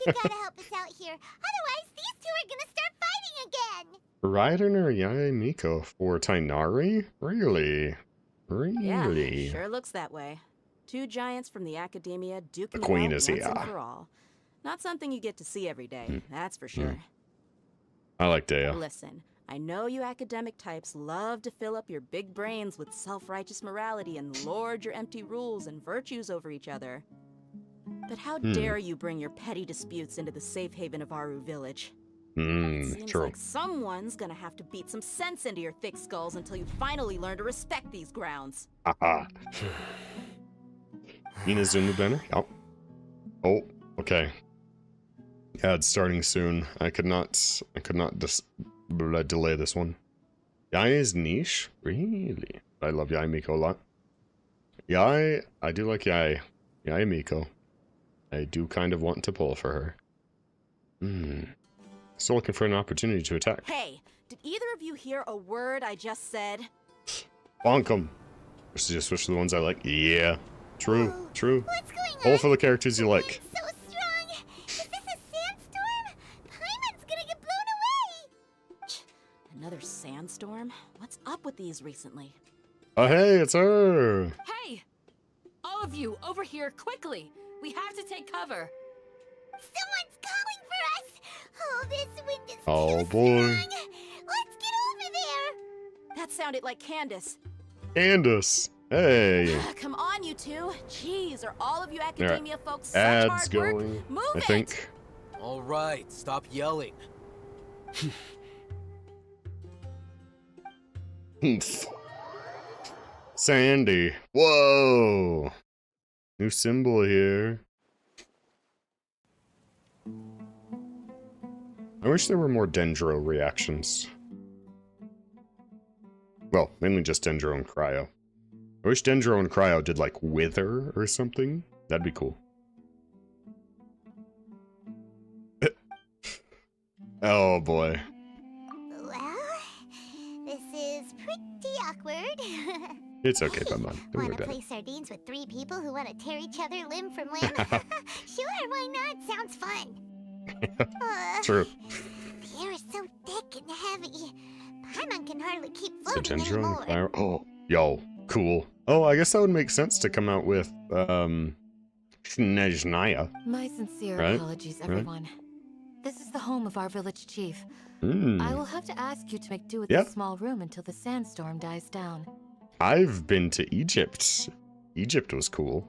You gotta help us out here. Otherwise, these two are gonna start fighting again. Raiden or Yae Miko for Tainari? Really? Really? Yeah, sure looks that way. Two giants from the academia duking The queen it out is once here. and for all. Not something you get to see every day, that's for sure. I like Dea. Listen, I know you academic types love to fill up your big brains with self-righteous morality and lord your empty rules and virtues over each other. But how dare you bring your petty disputes into the safe haven of Aru Village? Seems True. like someone's gonna have to beat some sense into your thick skulls until you finally learn to respect these grounds. Haha. Inazuma banner? Yep. Oh, okay. Yeah, it's starting soon. I could not delay this one. Yae's niche? Really? I love Yae Miko a lot. Yae, I do like Yae. Yae Miko. I do kind of want to pull for her. Still looking for an opportunity to attack. Hey, did either of you hear a word I just said? Bonk 'em. Just switch to the ones I like. Yeah. True. True. What's going Pull for the characters you like. So strong. Is this a sandstorm? Paimon's gonna get blown away. Another sandstorm? What's up with these recently? Oh, hey, it's her. Hey! All of you, over here, quickly! We have to take cover. Someone's calling for us. Oh, this wind is Oh, too boy. strong. Let's get over there. That sounded like Candace. Candace. Hey. Come on, you two. Jeez, are all of you academia folks such Ads hard going, work? Move I it! think. All right, stop yelling. Sandy. Whoa. New symbol here. I wish there were more Dendro reactions. Well, mainly just Dendro and Cryo. I wish Dendro and Cryo did like Wither or something. That'd be cool. Oh boy. Well, this is pretty awkward. It's okay, Batman. Don't worry Want to about play it. sardines with three people who want to tear each other limb from limb? Sure, why not? Sounds fun. True. The air is so thick and heavy. Paimon can hardly keep The floating Dendro and anymore. Cryo. Oh, yo, cool. Oh, I guess that would make sense to come out with, Snezhnaya. My sincere Right? apologies, Right? everyone. This is the home of our village chief. Mm. I will have to ask you to make do with Yeah. this small room until the sandstorm dies down. I've been to Egypt. Egypt was cool.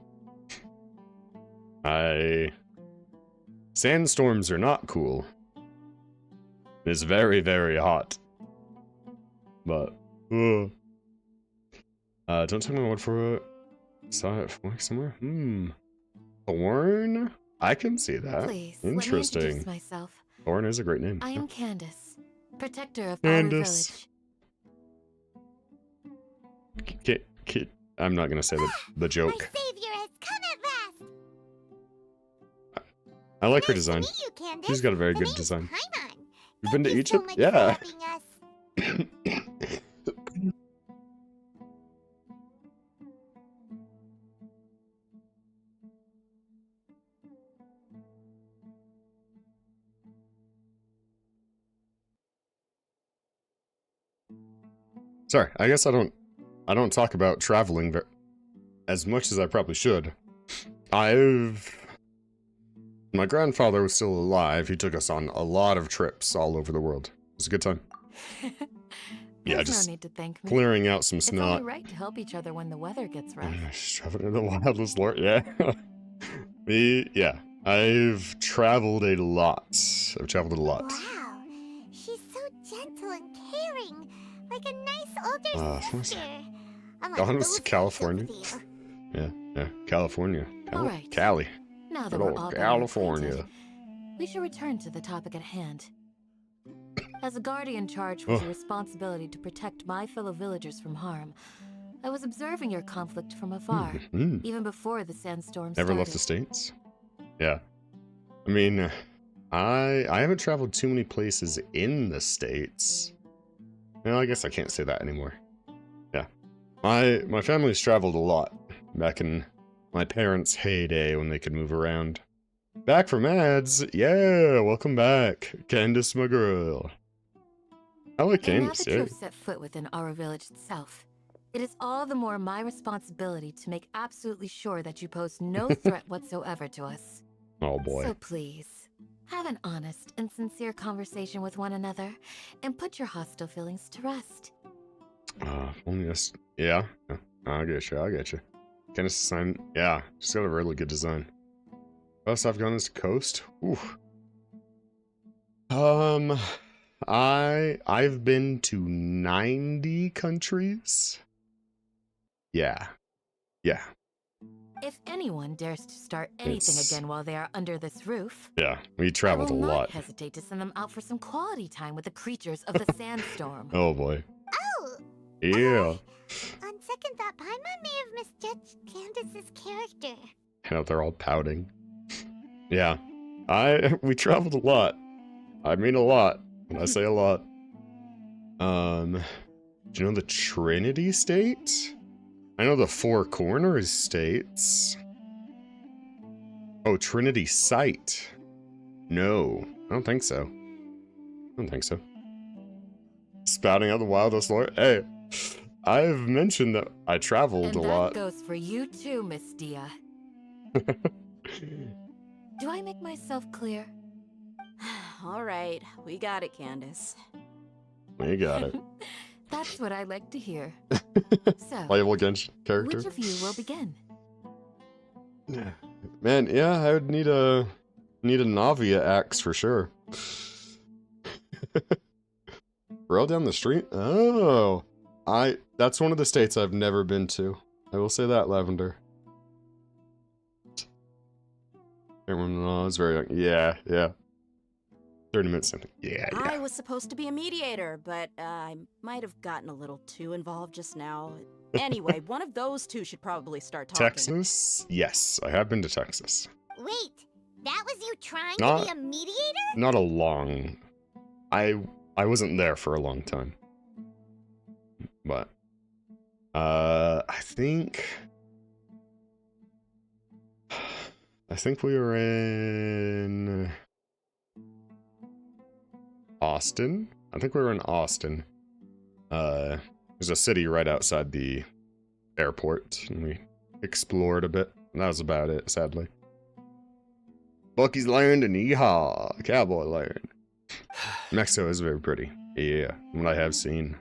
Sandstorms are not cool. It's very, very hot. But, don't tell me what for it. Saw it somewhere? Thorn? I can see that. Please, let me Interesting. introduce myself. Thorn is a great name. I yeah. am Candace, protector of our Candace. village. I'm not gonna say the joke. Savior has come at last. I like her design. Meet you, Candace. She's got a very The good name's design. Paimon. You've been to Thank you so Egypt? much for Yeah. helping us. Sorry, I guess I don't talk about traveling as much as I probably should. My grandfather was still alive. He took us on a lot of trips all over the world. It was a good time. Yeah, There's just no need to thank me. clearing out some It's snot. only right to help each other when the weather gets rough. Traveling in the wildest lord, yeah. Yeah. I've traveled a lot. Wow, she's so gentle and caring, like a nice older sister. Gone to California. Yeah, California. All right. Cali. Now that Good we're old all better California. acquainted, we should return to the topic at hand. As a guardian charged with the responsibility to protect my fellow villagers from harm, I was observing your conflict from afar, even before the sandstorm started. Never left the States? Yeah. I mean, I haven't traveled too many places in the States. Well, I guess I can't say that anymore. Yeah. My family's traveled a lot back in my parents' heyday when they could move around. Back from ads. Yeah, welcome back. Candace, my girl. I like Candace, now that you have set foot within our village itself, it is all the more my responsibility to make absolutely sure that you pose no threat whatsoever to us. Oh boy. So please, have an honest and sincere conversation with one another, and put your hostile feelings to rest. Yeah. I get you. Candace design, yeah, she's got a really good design. Else I've gone is coast. Ooh. I've been to 90 countries. Yeah. If anyone dares to start anything again while they are under this roof, yeah, we traveled a lot. I will not hesitate to send them out for some quality time with the creatures of the sandstorm. Oh boy. Oh. Yeah. On second thought, Paimon may have misjudged Candace's character. Yeah, they're all pouting. Yeah. We traveled a lot. I mean a lot. When I say a lot. Do you know the Trinity State? I know the Four Corners States. Oh, Trinity Site. No, I don't think so. Spouting out the wildest lore. Hey, I've mentioned that I traveled a lot. And that goes for you too, Miss Dia. Do I make myself clear? All right, we got it, Candace. We got it. That's what I like to hear. So, playable Genshin character. Which of you will begin? Yeah, man. Yeah, I would need a Navia axe for sure. Roll down the street. Oh, that's one of the states I've never been to. I will say that, Lavender. Everyone was very young. Yeah. 30 minutes something. Yeah. I was supposed to be a mediator, but I might have gotten a little too involved just now. Anyway, one of those two should probably start talking. Texas? Yes, I have been to Texas. Wait, that was you trying to be a mediator? Not a long... I wasn't there for a long time. But... I think we were in... Austin? I think we were in Austin. There's a city right outside the airport, and we explored a bit. And that was about it, sadly. Bucky's Land and Yeehaw! Cowboy Land. Mexico is very pretty. Yeah, what I have seen.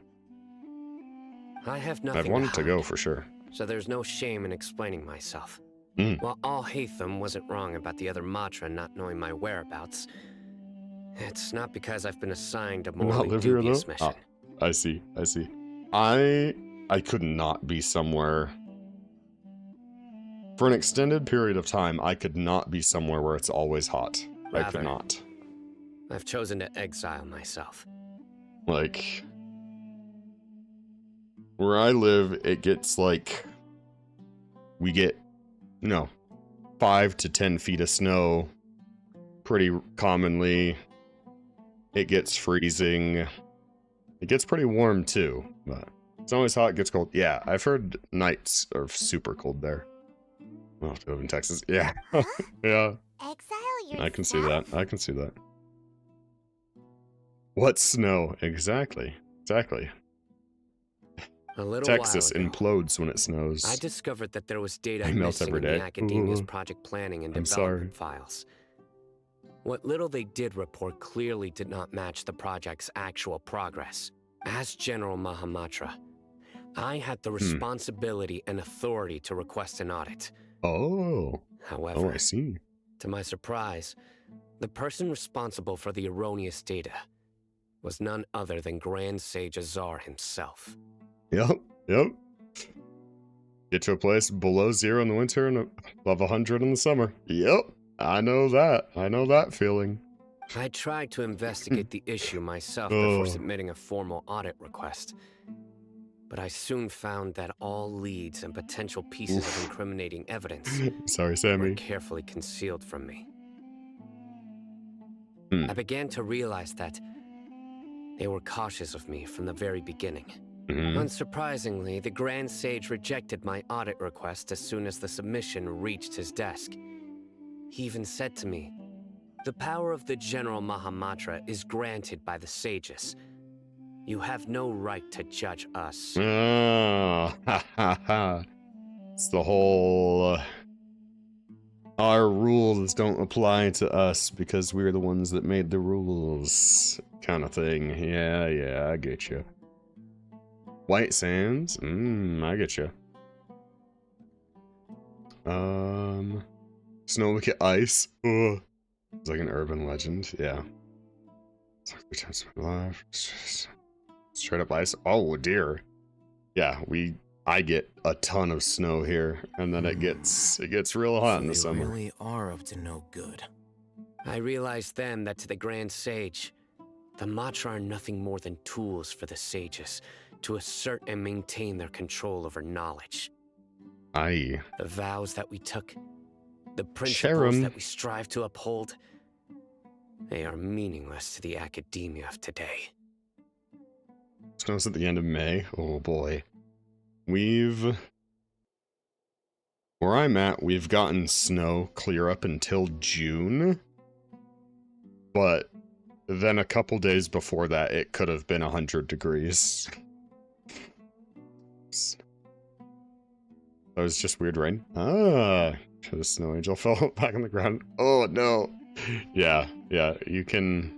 I have nothing. I've wanted to go for sure. So there's no shame in explaining myself. While Al-Haytham wasn't wrong about the other Matra not knowing my whereabouts, it's not because I've been assigned a morally dubious mission. I see. I could not be somewhere... For an extended period of time, I could not be somewhere where it's always hot. I could not. I've chosen to exile myself. Like... Where I live, it gets like... We get, 5 to 10 feet of snow pretty commonly. It gets freezing. It gets pretty warm too, but it's always hot, it gets cold. Yeah, I've heard nights are super cold there. I'll have to live in Texas. Yeah. Yeah. Exile yourself? I can see that. What snow? Exactly. A little Texas while ago, implodes when it snows. I discovered that there was data I melt missing every in day. the Academia's project planning and development files. What little they did report clearly did not match the project's actual progress. As General Mahamatra, I had the responsibility and authority to request an audit. Oh. However, I see. To my surprise, the person responsible for the erroneous data was none other than Grand Sage Azar himself. Yep. Get to a place below 0 in the winter and above 100 in the summer. Yep. I know that feeling. I tried to investigate the issue myself before submitting a formal audit request. But I soon found that all leads and potential pieces of incriminating evidence Sorry, Sammy. were carefully concealed from me. I began to realize that they were cautious of me from the very beginning. Unsurprisingly, the Grand Sage rejected my audit request as soon as the submission reached his desk. He even said to me, "The power of the General Mahamatra is granted by the sages. You have no right to judge us." It's the whole our rules don't apply to us because we're the ones that made the rules kind of thing. Yeah, I get you. White Sands? I get you. Snow Wicket Ice? Ugh. It's like an urban legend, yeah. Straight up ice? Oh dear. Yeah, I get a ton of snow here, and then it gets real hot in the summer. They really are up to no good. I realized then that to the Grand Sage, the Matra are nothing more than tools for the sages to assert and maintain their control over knowledge. Aye. The vows that we took, the principles that we strive to uphold, they are meaningless to the academia of today. Snow's at the end of May. Oh boy. Where I'm at, we've gotten snow clear up until June. But then a couple days before that, it could have been 100 degrees. That was just weird rain. The snow angel fell back on the ground. Oh no. Yeah, you can.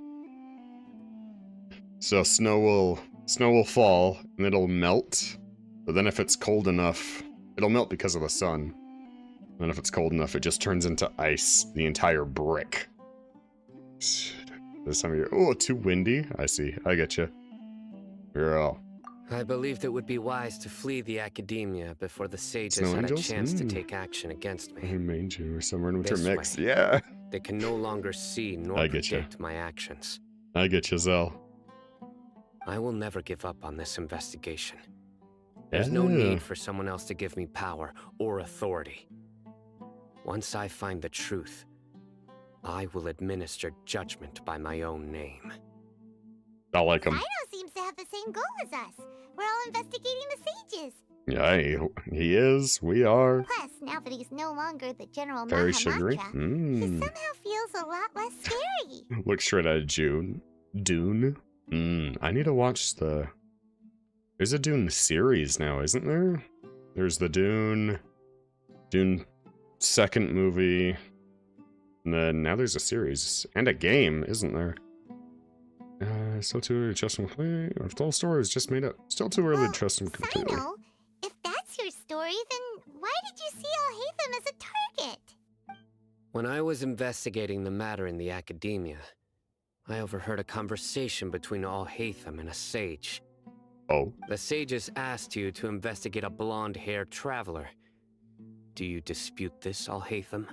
So snow will fall and it'll melt. But then if it's cold enough, it'll melt because of the sun. And if it's cold enough, it just turns into ice, the entire brick. This time of year. Oh, too windy? I see. I get you. Girl. I believed it would be wise to flee the academia before the sages Snow had angels? a chance to take action against me. I made you or summer and winter This mix. way, Yeah. They can no longer see nor I get you. predict my actions. I get you, Zell. I will never give up on this investigation. There's no need for someone else to give me power or authority. Once I find the truth, I will administer judgment by my own name. I like him. Rhino seems to have the same goal as us. We're all investigating the sages. Yeah, he is. We are. Plus, now that he's no longer the General Very Mahamatra, sugary. he somehow feels a lot less scary. Look straight at Dune. I need to watch There's a Dune series now, isn't there? There's the Dune second movie, and then now there's a series and a game, isn't there? Still too early to trust him completely. If the whole story was just made up, still too early to trust him completely. Sino, if that's your story, then why did you see Alhaitham as a target? When I was investigating the matter in the academia, I overheard a conversation between Alhaitham and a sage. Oh? The sages asked you to investigate a blonde-haired traveler. Do you dispute this, Alhaitham?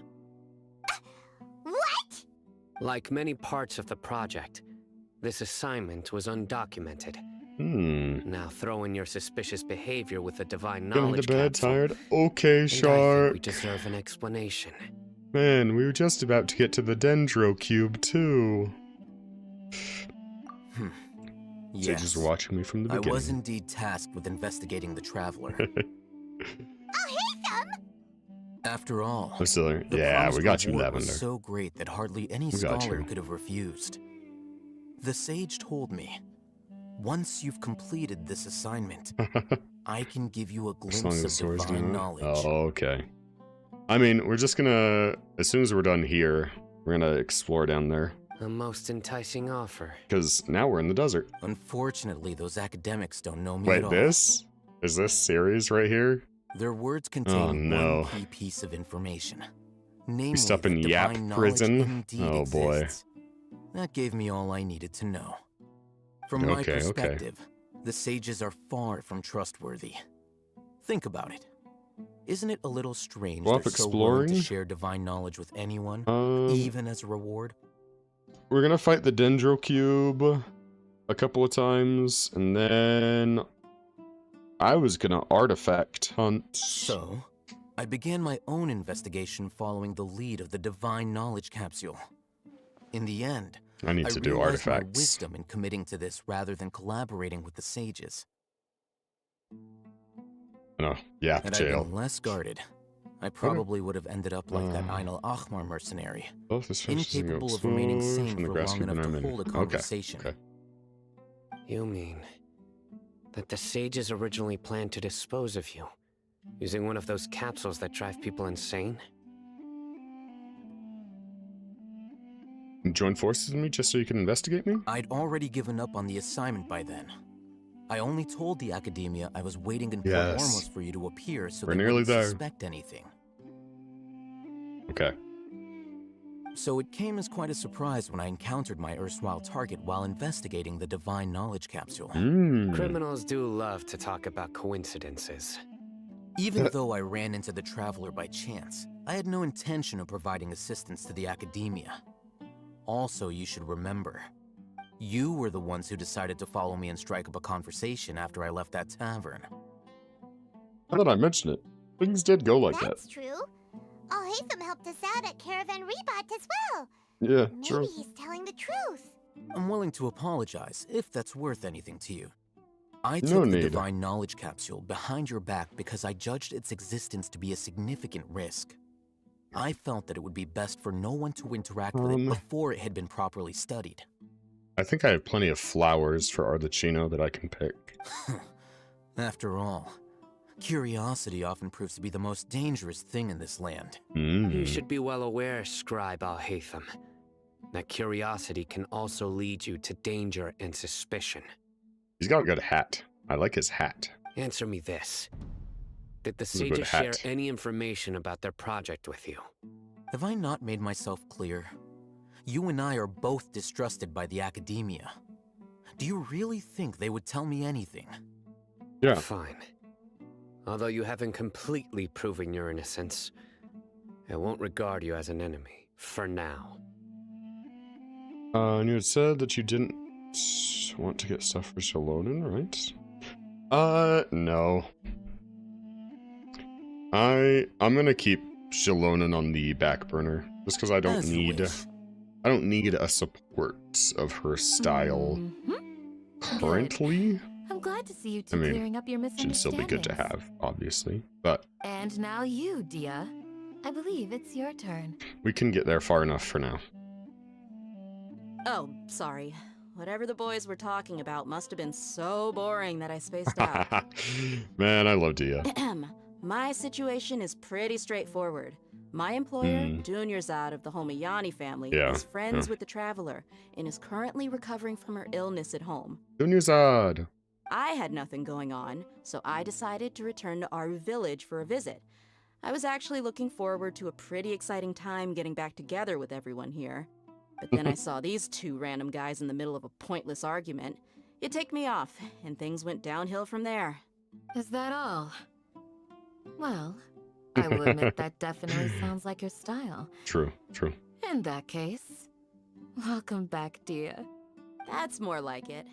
What? Like many parts of the project, this assignment was undocumented. Now throw in your suspicious behavior with the divine Going knowledge to bed, capsule, tired? Okay, and Shark. I think we deserve an explanation. Man, we were just about to get to the Dendro Cube, too. Sages were watching me from the beginning. I was indeed tasked with investigating the traveler. Alhaitham! After all, I'm still here. the Yeah, promised we got you, reward Lavender. was so great that hardly any We got scholar you. could have refused. The sage told me, once you've completed this assignment, I can give you a As long as glimpse the of story's divine going on. knowledge. Oh, okay. I mean, we're just gonna, as soon as we're done here, we're gonna explore down there. A most enticing offer. Because now we're in the desert. Unfortunately, those academics don't know me Wait, at all. this? Is this series right here? Their words contain no. one key piece of information. Namely, We stop in that Yap divine prison? knowledge indeed Oh boy. exists. That gave me all I needed to know. From my Okay, perspective, the sages are far from trustworthy. Think about it. Isn't it a little strange Well, they're so willing to exploring? share divine knowledge with anyone, even as a reward? We're gonna fight the Dendro Cube a couple of times, and then I was gonna artifact hunt. So, I began my own investigation following the lead of the divine knowledge capsule. In the end, I need to do realized my artifacts. wisdom in committing to this rather than collaborating with the sages. No, yeah, Had I jail. been less guarded, I probably would have ended up like that Einal Ahmar mercenary, incapable of remaining sane for long enough to hold a conversation. Okay. You mean that the sages originally planned to dispose of you, using one of those capsules that drive people insane? Join forces with me just so you can investigate me? I'd already given up on the assignment by then. I only told the Academia I was waiting in Port Ormos for you to appear so We're they nearly wouldn't there. suspect anything. Okay. So it came as quite a surprise when I encountered my erstwhile target while investigating the divine knowledge capsule. Criminals do love to talk about coincidences. Even though I ran into the Traveler by chance, I had no intention of providing assistance to the Academia. Also, you should remember, you were the ones who decided to follow me and strike up a conversation after I left that tavern. Now that I mention it, things did go like That's true. Alhaitham helped us out at Caravan Rebat as well. that. Yeah, Maybe sure. he's telling the truth. I'm willing to apologize if that's worth anything to you. I No took the need. divine knowledge capsule behind your back because I judged its existence to be a significant risk. I felt that it would be best for no one to interact with it before it had been properly studied. I think I have plenty of flowers for Ardachino that I can pick. After all, curiosity often proves to be the most dangerous thing in this land. You should be well aware, Scribe Alhaitham, that curiosity can also lead you to danger and suspicion. He's got a good hat. I like his hat. Answer me this. Did the It's a good sages share hat. any information about their project with you? Have I not made myself clear? You and I are both distrusted by the Academia. Do you really think they would tell me anything? Yeah. Fine. Although you haven't completely proven your innocence, I won't regard you as an enemy, for now. And you had said that you didn't want to get stuff for Shalonen, right? No. I'm gonna keep Shalonen on the back burner, just because I don't As you need wish. a support of her style currently. I'm glad to see you I two mean, clearing up your should misunderstandings. still be good to have, obviously, but And now you, Dia. I believe it's your turn. we can get there far enough for now. Oh, sorry. Whatever the boys were talking about must have been so boring that I spaced out. Man, I love Dia. My situation is pretty straightforward. My employer, Dunyarzad of the Homayani family, Yeah, is friends yeah. with the Traveler and is currently recovering from her illness at home. Dunyarzad. I had nothing going on, so I decided to return to Aru Village for a visit. I was actually looking forward to a pretty exciting time getting back together with everyone here. But then I saw these two random guys in the middle of a pointless argument. It ticked me off, and things went downhill from there. Is that all? Well, I will admit that definitely sounds like your style. True. In that case, welcome back, Dia. That's more like it.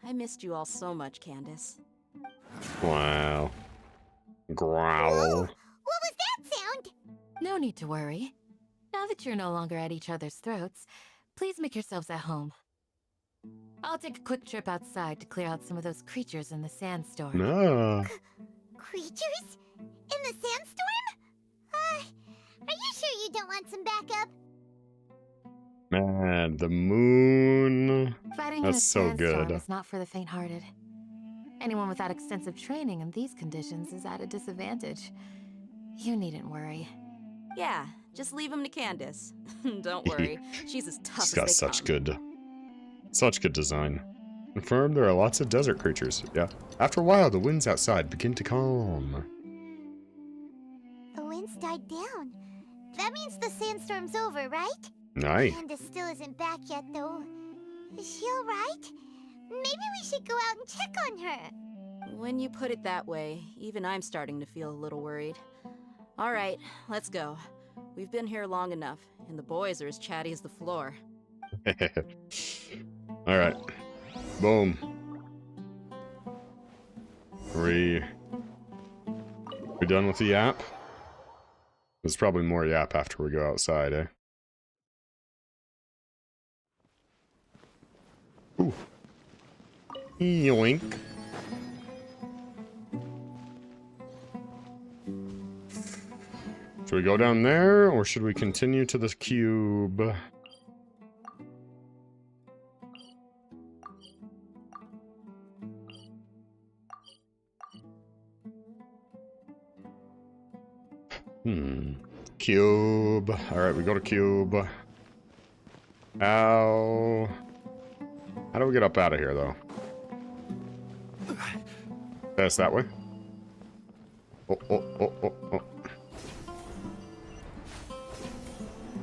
I missed you all so much, Candace. Wow. Growl. What was that sound? No need to worry. Now that you're no longer at each other's throats, please make yourselves at home. I'll take a quick trip outside to clear out some of those creatures in the sandstorm. No. Creatures? In the sandstorm? Are you sure you don't want some backup? Man, the moon. Fighting in a That's so sandstorm good. is not for the faint-hearted. Anyone without extensive training in these conditions is at a disadvantage. You needn't worry. Yeah, Just leave him to Candace. Don't worry, she's as tough She's as got they such good design. Confirmed there are lots of desert creatures. Yeah. After a while, the winds outside begin to calm. The winds died down. That means the sandstorm's over, right? Aye. Candace still isn't back yet, though. Is she alright? Maybe we should go out and check on her. When you put it that way, even I'm starting to feel a little worried. Alright, let's go. We've been here long enough, and the boys are as chatty as the floor. Alright. Boom. We done with the yap? There's probably more yap after we go outside, eh? Ooh. Yoink. Should we go down there, or should we continue to the cube? Cube. Alright, we go to cube. Ow. How do we get up out of here, though? That's that way. Oh.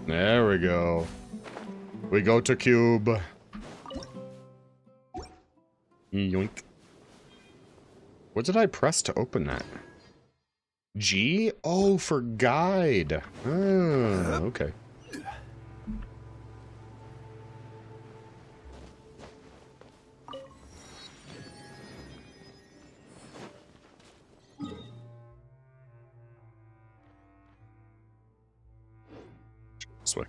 There we go. We go to cube. Yoink. What did I press to open that? G? Oh, for guide. Oh, okay. This way.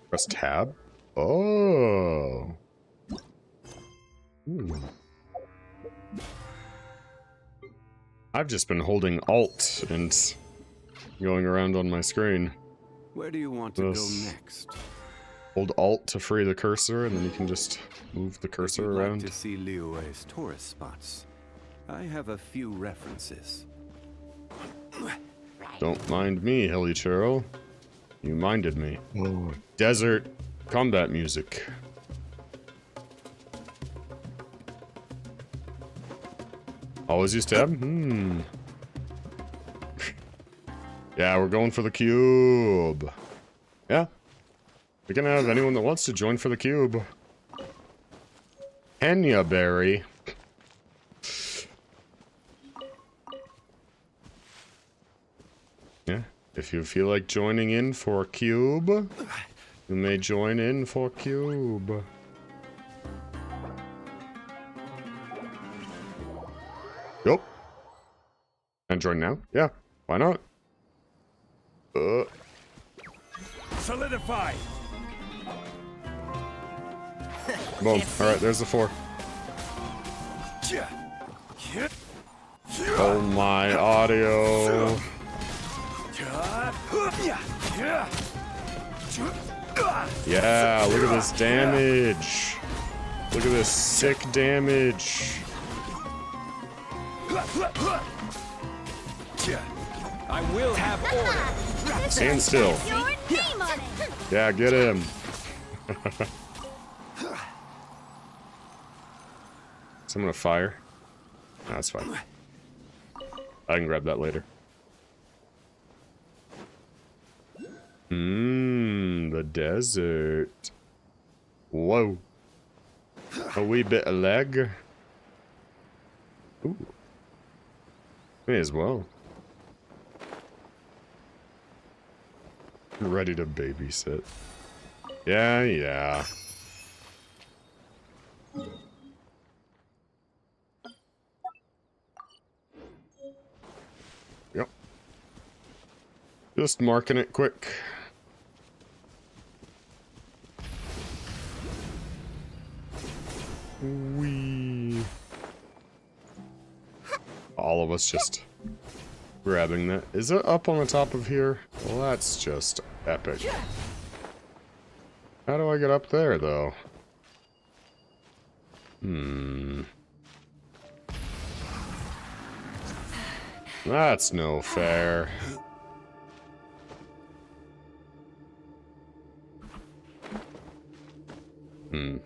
Press tab. Oh. I've just been holding Alt and going around on my screen. Where do you want to go next? Hold Alt to free the cursor, and then you can just move the cursor If you'd around. like to see Liyue's tourist spots, I have a few references. Don't mind me, Hilly Churl. You minded me. Oh, desert combat music. Always use tab? Yeah, we're going for the cube. Yeah. We can have anyone that wants to join for the cube. Kenya Berry. Yeah. If you feel like joining in for cube, you may join in for cube. Yup. And join now? Yeah. Why not? Solidify. Boom. Alright, there's the 4. Oh my audio. Yeah, look at this damage. Look at this sick damage. I will have order. Stand still. Yeah, get him. So I'm gonna fire. Nah, that's fine. I can grab that later. The desert. Whoa. A wee bit of leg. Ooh. May as well. Ready to babysit. Yeah. Yep. Just marking it quick. Wee. All of us just grabbing that. Is it up on the top of here? Well, that's just epic. How do I get up there, though? That's no fair.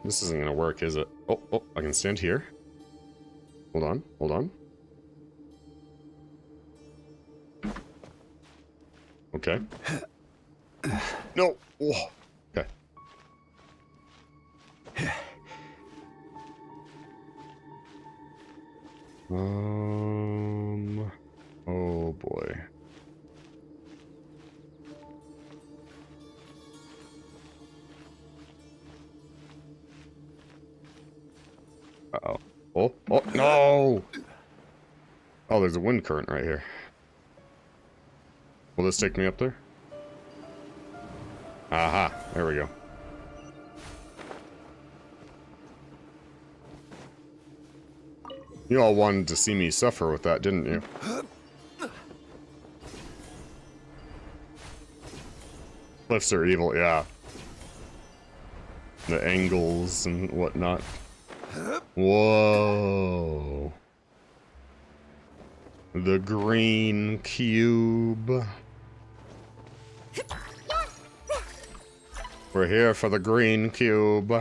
This isn't gonna work, is it? Oh, I can stand here. Hold on, hold on. Okay. No! Oh. Okay. Oh boy. Uh-oh. Oh, no! Oh, there's a wind current right here. Will this take me up there? Aha, there we go. You all wanted to see me suffer with that, didn't you? Cliffs are evil, yeah. The angles and whatnot. Whoa. The green cube. We're here for the green cube.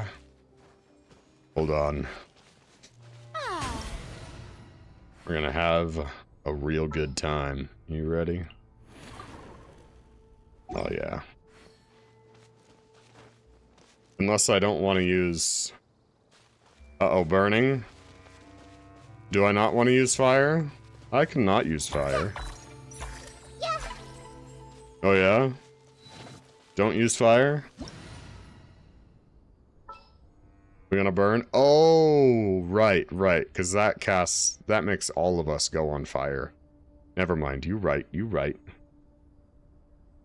Hold on. We're gonna have a real good time. You ready? Oh yeah. Unless I don't want to use... Uh-oh, burning? Do I not want to use fire? I cannot use fire. Oh yeah? Don't use fire? We're gonna burn? Oh, right, because that makes all of us go on fire. Never mind, you right.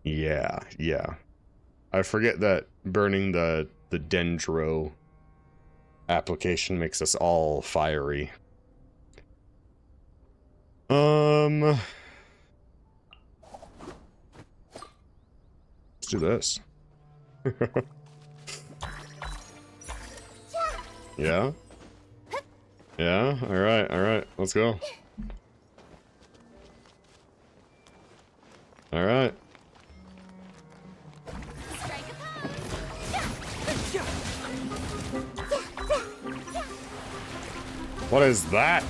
Yeah. I forget that burning the dendro application makes us all fiery. Let's do this. Yeah? Yeah? Alright, let's go. Alright. What is that?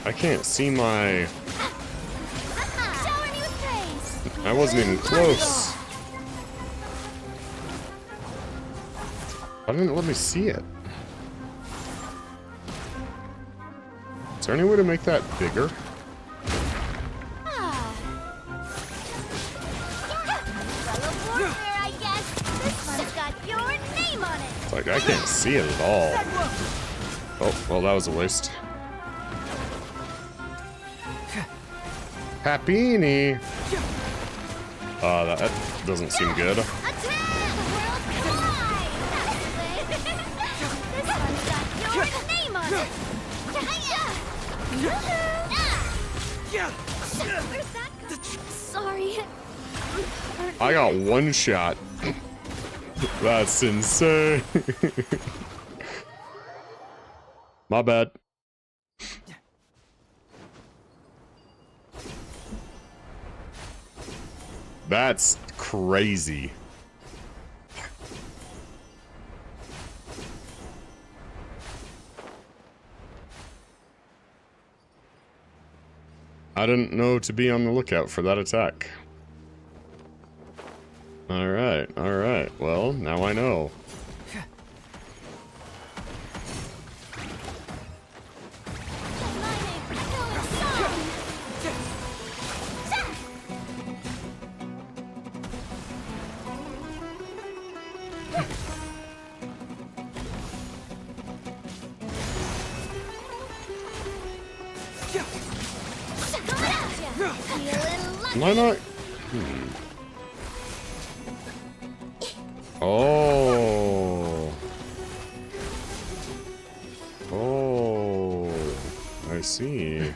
I can't see my... I wasn't even close. Why didn't it let me see it? Is there any way to make that bigger? It's like, I can't see it at all. Oh, well, that was a waste. Papini! That doesn't seem good. Sorry. I got one shot. That's insane. My bad. That's crazy. I didn't know to be on the lookout for that attack. Alright. Well, now I know. Am I not? Oh, I see.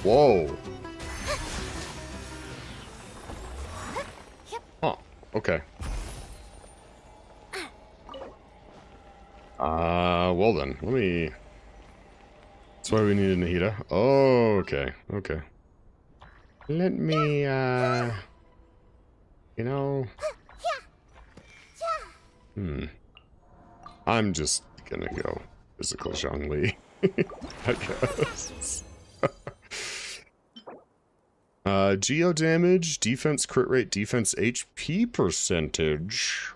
Whoa. Oh, okay. Well then, let me... That's why we need a Nahida. Oh, okay, okay. Let me, you know... I'm just gonna go physical Zhongli, I guess. Geo damage, defense crit rate, defense HP percentage.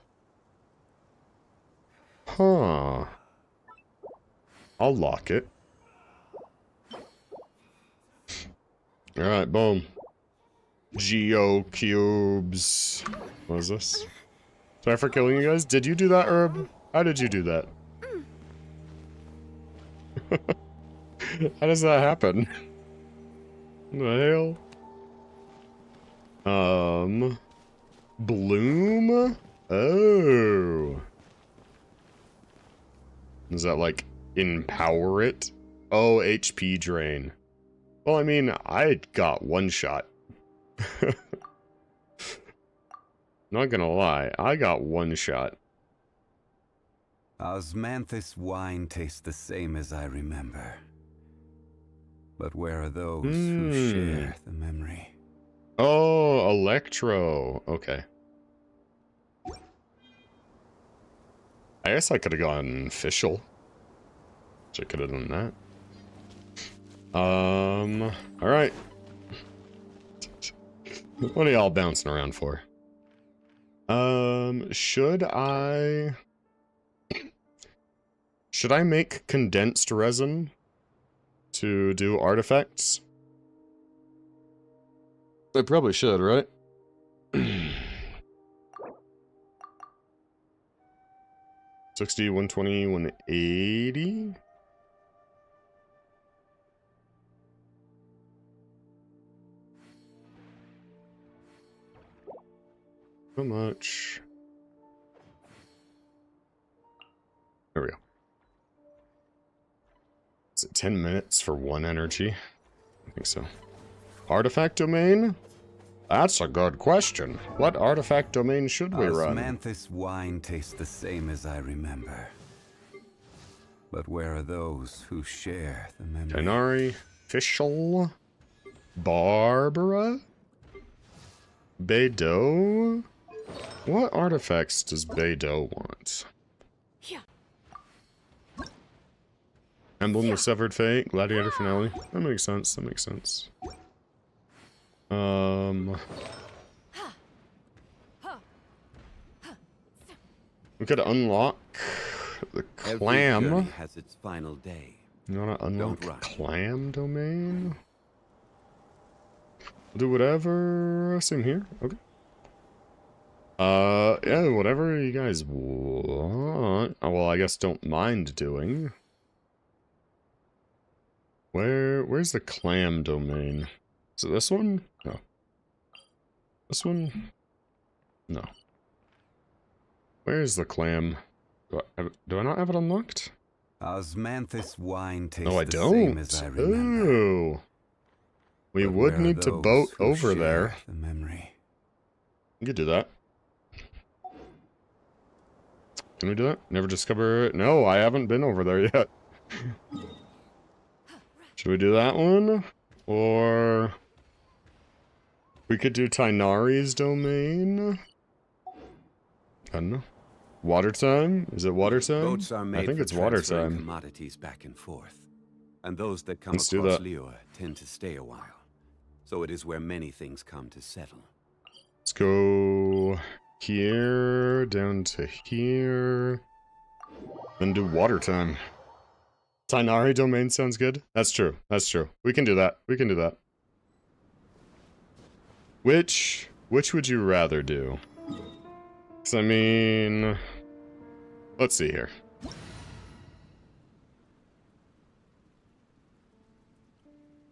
Huh. I'll lock it. Alright, boom. Geo cubes. What is this? Sorry for killing you guys. Did you do that, Herb? How did you do that? How does that happen? What the hell? Bloom? Oh. Does that, like, empower it? Oh, HP drain. Well, I mean, I got one shot. Not gonna lie, I got one shot. Osmanthus wine tastes the same as I remember. But where are those who share the memory? Oh, Electro. Okay. I guess I could have gone official. I could have done that. Alright. What are y'all bouncing around for? Should I make condensed resin to do artifacts? I probably should, right? 60, 120, 180? How much? There we go. Is it 10 minutes for 1 energy? I think so. Artifact domain? That's a good question. What artifact domain should we run? Osmanthus wine tastes the same as I remember. But where are those who share the memory? Kainari, Fischl, Barbara, Beidou. What artifacts does Beidou want? Emblem of Severed Fate, Gladiator Finale. That makes sense, that makes sense. We could unlock the clam. Every journey has its final day. You wanna unlock clam domain? We'll do whatever. Same here. Okay. Yeah, whatever you guys want. Oh, well, I guess don't mind doing. Where's the clam domain? Is it this one? No. This one? No. Where's the clam? Do I not have it unlocked? Osmanthus wine tastes No, I the don't. same as I remember. Ooh. We But would where are need to those boat who over share there. The memory. You could do that. Can we do that? Never discover it? No, I haven't been over there yet. Should we do that one? Or... we could do Tainari's domain? I don't know. Water time? Is it water time? Boats are made I think for it's water transferring time. commodities back and forth. And those that come Let's do across that. Liyue tend to stay a while. So it is where many things come to settle. Let's go here, down to here. Then do water time. Tainari domain sounds good. That's true. That's true. We can do that. We can do that. Which would you rather do? 'Cause I mean, let's see here.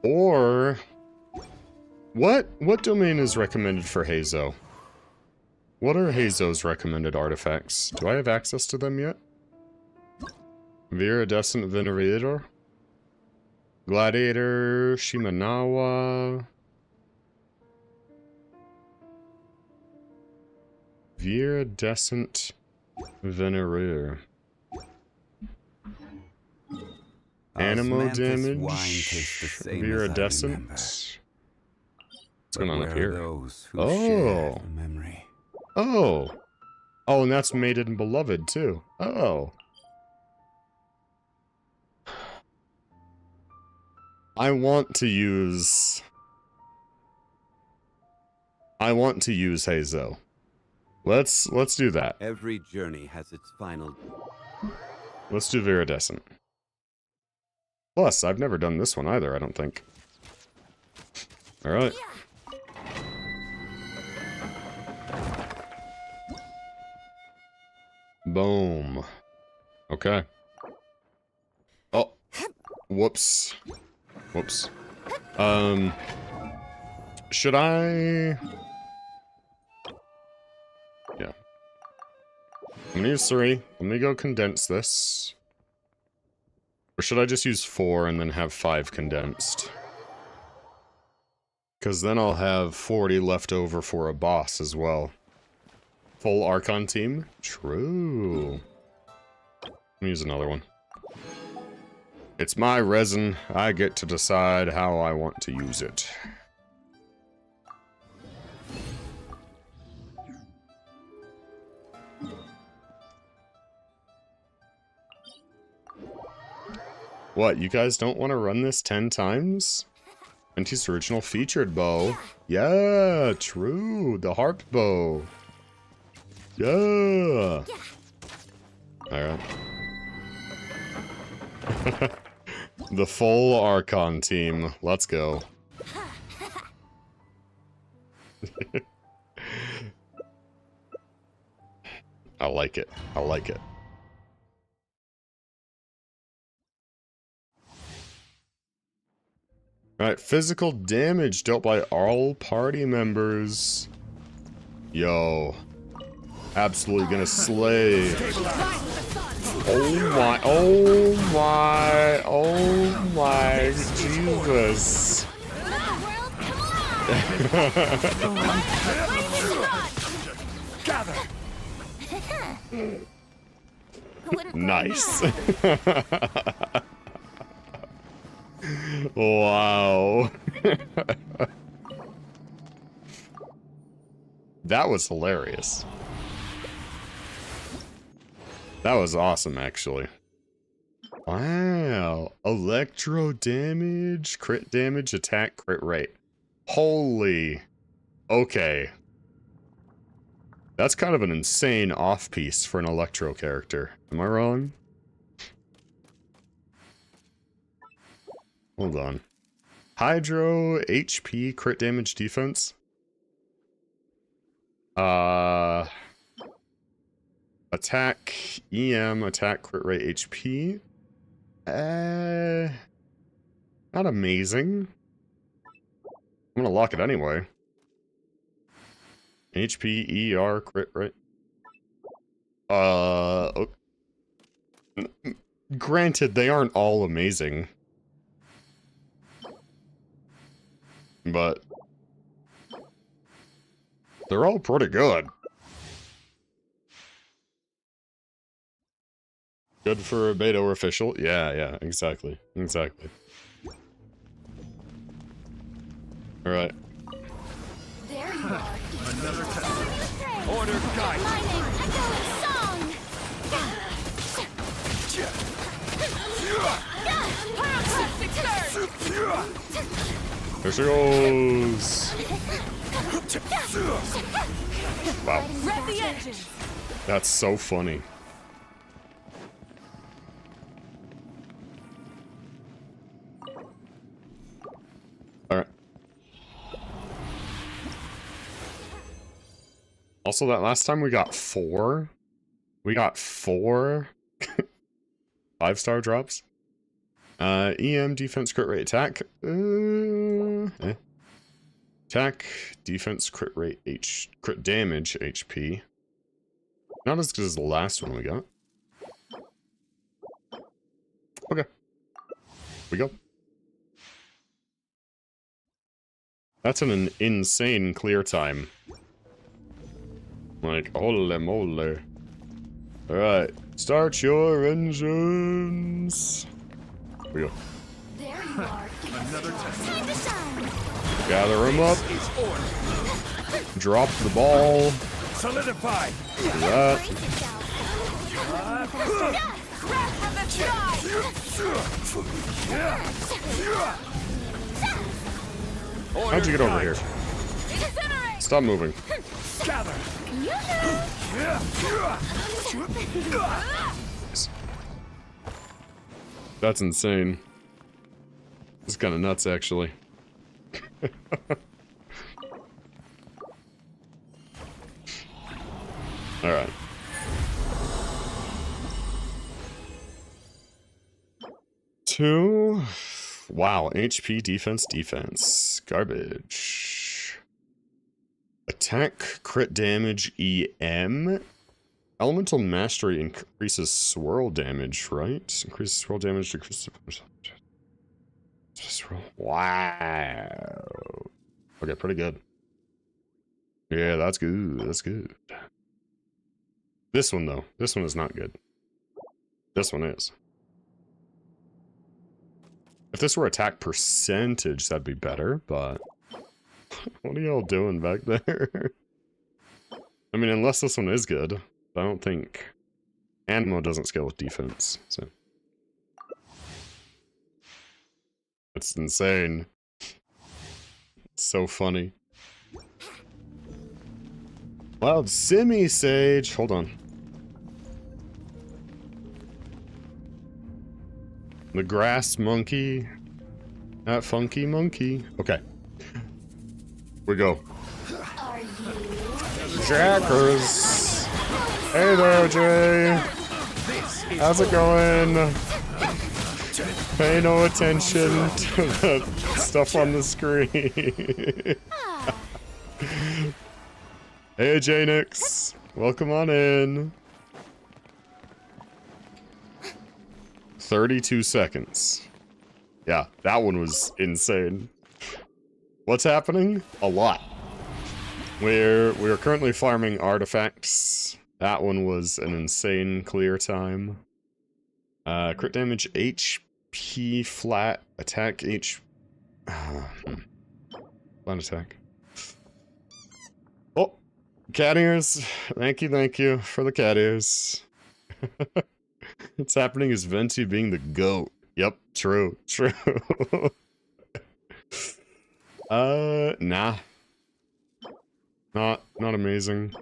Or what domain is recommended for Hazo? What are Hazo's recommended artifacts? Do I have access to them yet? Viridescent Venerator? Gladiator, Shimanawa. Viridescent Venereer. Animal damage. Viridescent. What's going on up here? Oh. Oh. Oh, and that's Mated and Beloved, too. Oh. I want to use Heizo. Let's do that. Every journey has its final. Let's do Viridescent. Plus, I've never done this one either, I don't think. Alright. Boom. Okay. Oh. Whoops. Whoops. Should I... Yeah. I'm gonna use 3. Let me go condense this. Or should I just use 4 and then have 5 condensed? Because then I'll have 40 left over for a boss as well. Full Archon team? True. Let me use another one. It's my resin. I get to decide how I want to use it. What, you guys don't want to run this 10 times? Venti's original featured bow. Yeah, true. The harp bow. Yeah. Alright. The full Archon team. Let's go. I like it. I like it. Alright, physical damage dealt by all party members. Yo. Absolutely gonna slay. Oh my, oh my, oh my, Jesus. Nice. Wow. That was hilarious. That was awesome, actually. Wow. Electro damage, crit damage, attack, crit rate. Holy. Okay. That's kind of an insane off-piece for an Electro character. Am I wrong? Hold on. Hydro, HP, crit damage, defense. Attack, EM, attack, crit rate, HP. Not amazing. I'm gonna lock it anyway. HP, ER, crit rate. Granted, they aren't all amazing. But they're all pretty good. Good for a beta or official? Yeah, yeah, exactly. Exactly. Alright. There you are. Another test. Order guide. My name, Echoing Song. There she goes. Wow. That's so funny. Alright. Also, that last time we got 4. We got 4 5-star drops. EM, defense, crit rate, attack. Attack, defense, crit rate, crit damage, HP. Not as good as the last one we got. Okay. We go. That's an insane clear time. Like, holy moly. Alright, start your engines. Here we go. There you are. Another test. Gather him up. Drop the ball. Solidify. Do that. How'd you get over here? Stop moving. Gather. That's insane. It's kind of nuts, actually. Alright. Two. Wow, HP, defense. Garbage. Attack, crit damage, EM. Elemental Mastery increases swirl damage, right? Increases swirl damage, decreases... Wow. Okay, pretty good. Yeah, that's good. That's good. This one, though. This one is not good. This one is. If this were attack percentage, that'd be better, but... What are y'all doing back there? I mean, unless this one is good. I don't think... Animo doesn't scale with defense, so... It's insane. It's so funny. Wild Semi-Sage! Hold on. The grass monkey. That funky monkey. Okay. We go. Jackers! Hey there, Jay! How's it going? Pay no attention to the stuff on the screen. Hey, Janix. Welcome on in. 32 seconds. Yeah, that one was insane. What's happening? A lot. We're currently farming artifacts. That one was an insane clear time. Crit damage, HP flat, attack H... flat attack. Oh! Cat ears! Thank you for the cat ears. What's happening is Venti being the GOAT. Yep, true. Nah. Not amazing.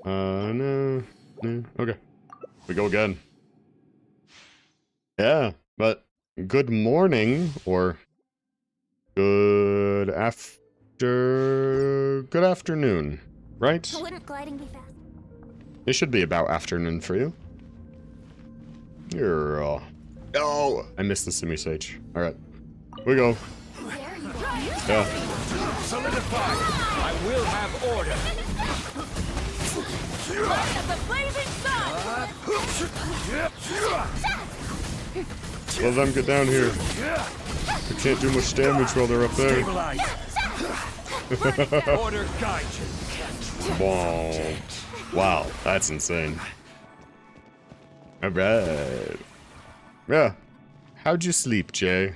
No. Okay. We go again. Yeah, but good morning, or good afternoon, right? Wouldn't gliding be fast? It should be about afternoon for you. You're, oh, I missed the Semi-Sage. Alright. We go. Yeah. Solidify. I will have order. Let them get down here. They can't do much damage while they're up there. Order guide you. Wow, that's insane. Alright. Yeah. How'd you sleep, Jay?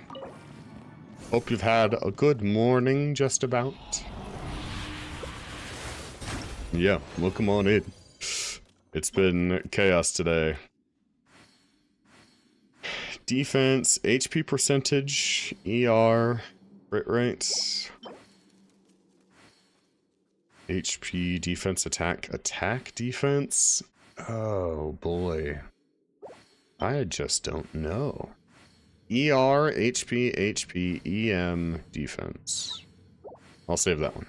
Hope you've had a good morning, just about. Yeah, welcome on in. It's been chaos today. Defense, HP percentage, ER, crit rate. HP, defense, attack, defense? Oh boy. I just don't know. ER, HP, EM, defense. I'll save that one.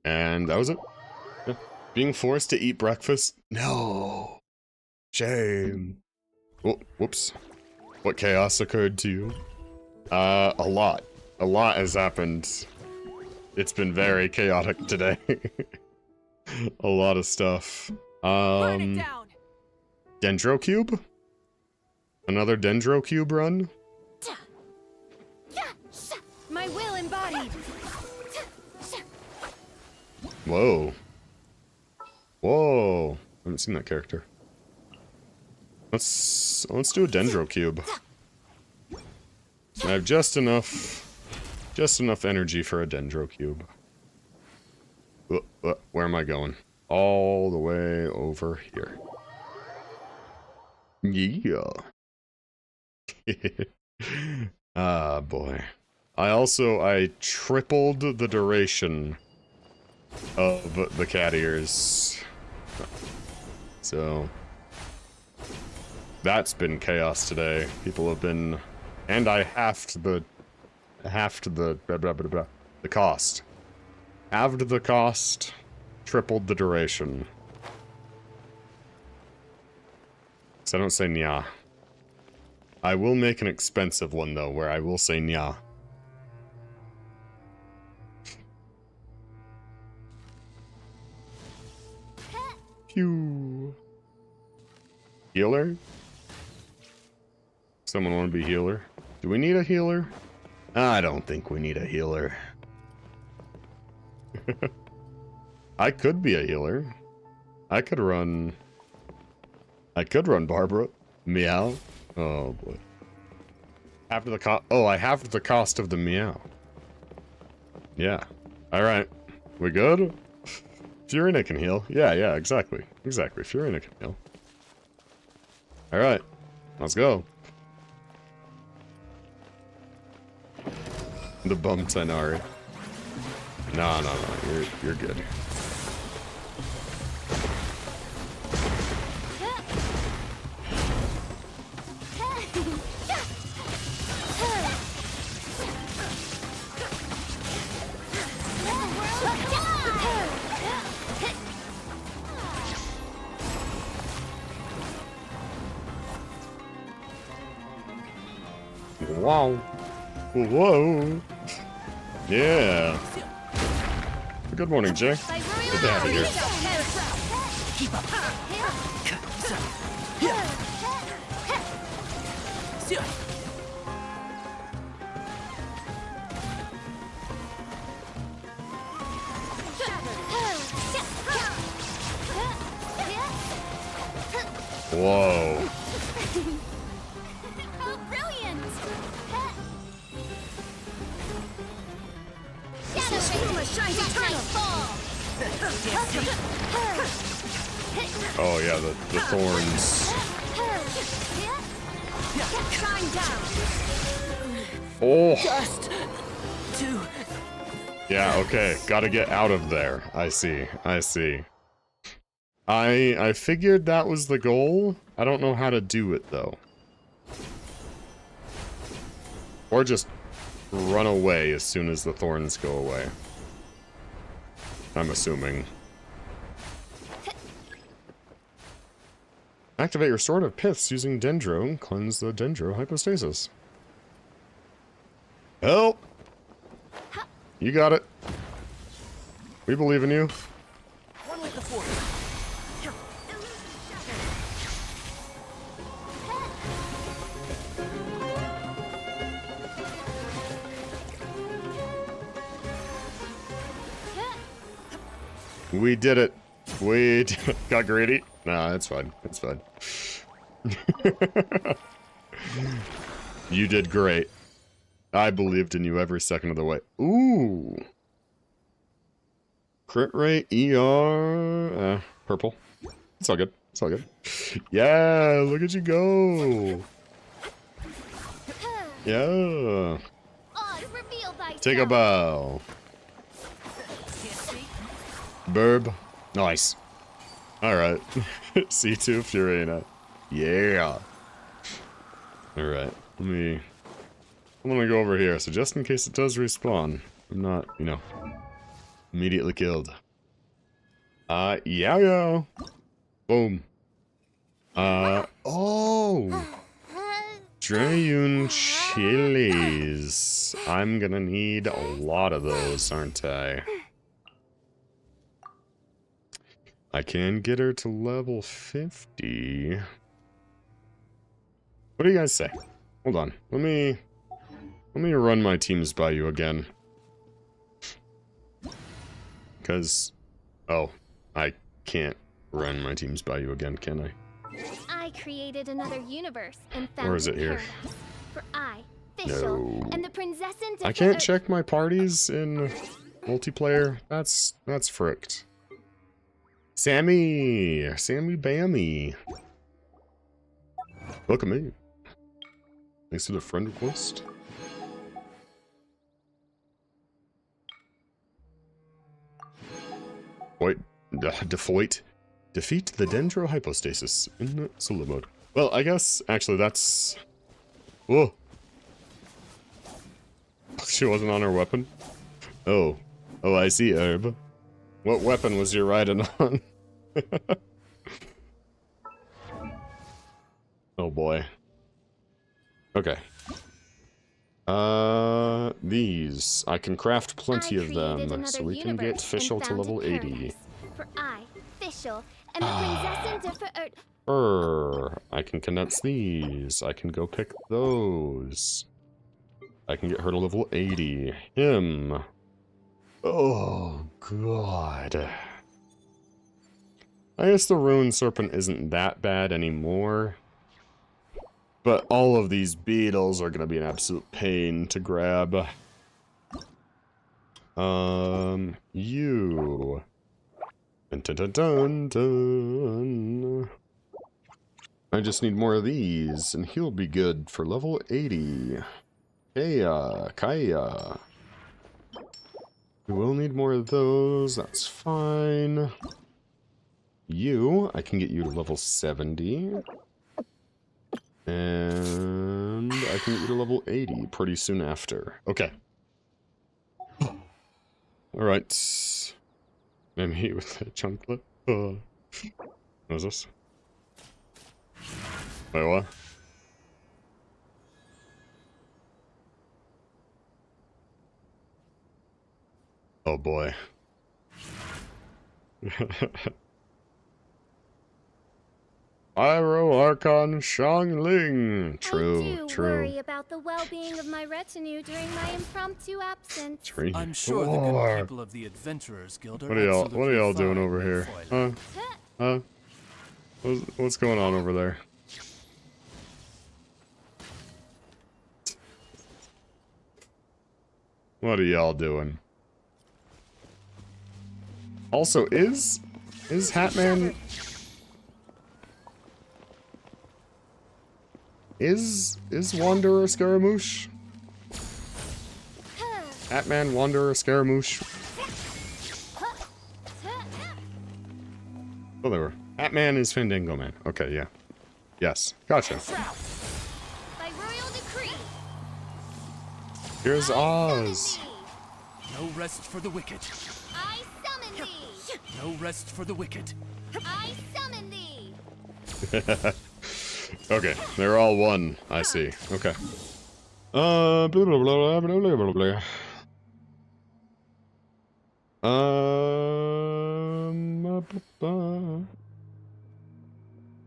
And that was it. Yeah. Being forced to eat breakfast? No. Shame. Oh, whoops. What chaos occurred to you? A lot. A lot has happened. It's been very chaotic today. A lot of stuff. Dendro Cube? Another Dendro Cube run? My will embodied. Whoa. Whoa. I haven't seen that character. Let's do a Dendro Cube. I have just enough energy for a Dendro Cube. Where am I going? All the way over here. Yeah. Ah, boy. I tripled the duration of the cat ears. So that's been chaos today. People have been, and I halved the cost. Halved the cost, tripled the duration. So I don't say nya. I will make an expensive one though, where I will say nya. Phew. Healer? Someone want to be healer? Do we need a healer? I don't think we need a healer. I could be a healer. I could run Barbara. Meow. Oh boy. After the cost. Oh, I have the cost of the meow. Yeah. Alright. We good? Furina can heal. Yeah, exactly. Exactly. Furina can heal. Alright. Let's go. The bum Tainari. No. You're good. Wow. Whoa. Yeah. Good morning, Jay. Good to have you here. Whoa. Oh, brilliant! Oh yeah, the thorns. Oh. Just to. Yeah, okay. Gotta get out of there. I see. I figured that was the goal. I don't know how to do it though. Or just run away as soon as the thorns go away. I'm assuming. Activate your Sword of Piths using Dendro and cleanse the Dendro hypostasis. Help! You got it. We believe in you. One with the force. We did it. We got greedy. Nah, it's fine. It's fine. You did great. I believed in you every second of the way. Ooh. Crit rate, ER, purple. It's all good. It's all good. Yeah, look at you go. Yeah. Take a bow. Burb. Nice. Alright. C2 Furina. Yeah. Alright. I'm gonna go over here, so just in case it does respawn, I'm not, immediately killed. Yeah. Boom. Oh! Drayun chilies. I'm gonna need a lot of those, aren't I? I can get her to level 50. What do you guys say? Hold on. Let me run my teams by you again. Because, oh, I can't run my teams by you again, can I? I created another universe and found Or is it here? paradise for I, Fischl, No. and the princess and I can't check my parties in multiplayer. That's fricked. Sammy Bammy. Look at me. Thanks for the friend request. Wait, defeat the dendrohypostasis in solo mode. Well, I guess actually that's. Whoa. She wasn't on her weapon. Oh, I see, Herb. What weapon was you riding on? Oh boy. Okay. These. I can craft plenty of them, so we can get Fischl to level 80. For I, Fischl, and the princess and I can condense these. I can go pick those. I can get her to level 80. Him. Oh, God. I guess the Rune Serpent isn't that bad anymore. But all of these beetles are going to be an absolute pain to grab. You. Dun, dun, dun, dun, dun. I just need more of these, and he'll be good for level 80. Kaya. We will need more of those, that's fine. You, I can get you to level 70. And I can get you to level 80 pretty soon after. Okay. Alright. I'm here with the chunklet. What is this? Wait, what? Oh boy. Pyro Archon Xiangling. True. Worry about the well-being of my retinue during my impromptu absence. I'm sure the good people of the Adventurers Guild are What are y'all doing over here? Huh? What's going on over there? What are y'all doing? Also, is Hatman... Is Wanderer Scaramouche? Hatman, Wanderer, Scaramouche. Oh, they were. Hatman is Fandango Man. Okay, yeah. Yes. Gotcha. By royal decree. Here's Oz. No rest for the wicked. I summon thee. No rest for the wicked. I summon thee. Okay, they're all one. I see. Okay. Blah, blah, blah, blah, blah, blah, blah.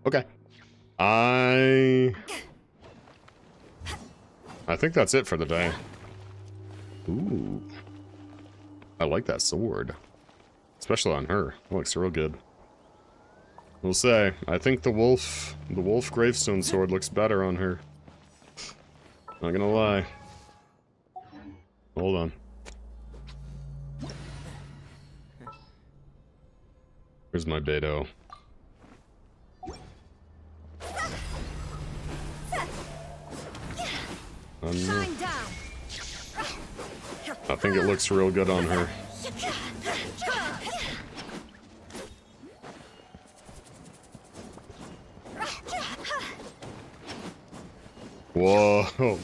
Okay. I think that's it for the day. Ooh. I like that sword. Especially on her. It looks real good. We'll say, I think the wolf gravestone sword looks better on her. Not gonna lie. Hold on. Here's my Beto. I think it looks real good on her. Whoa.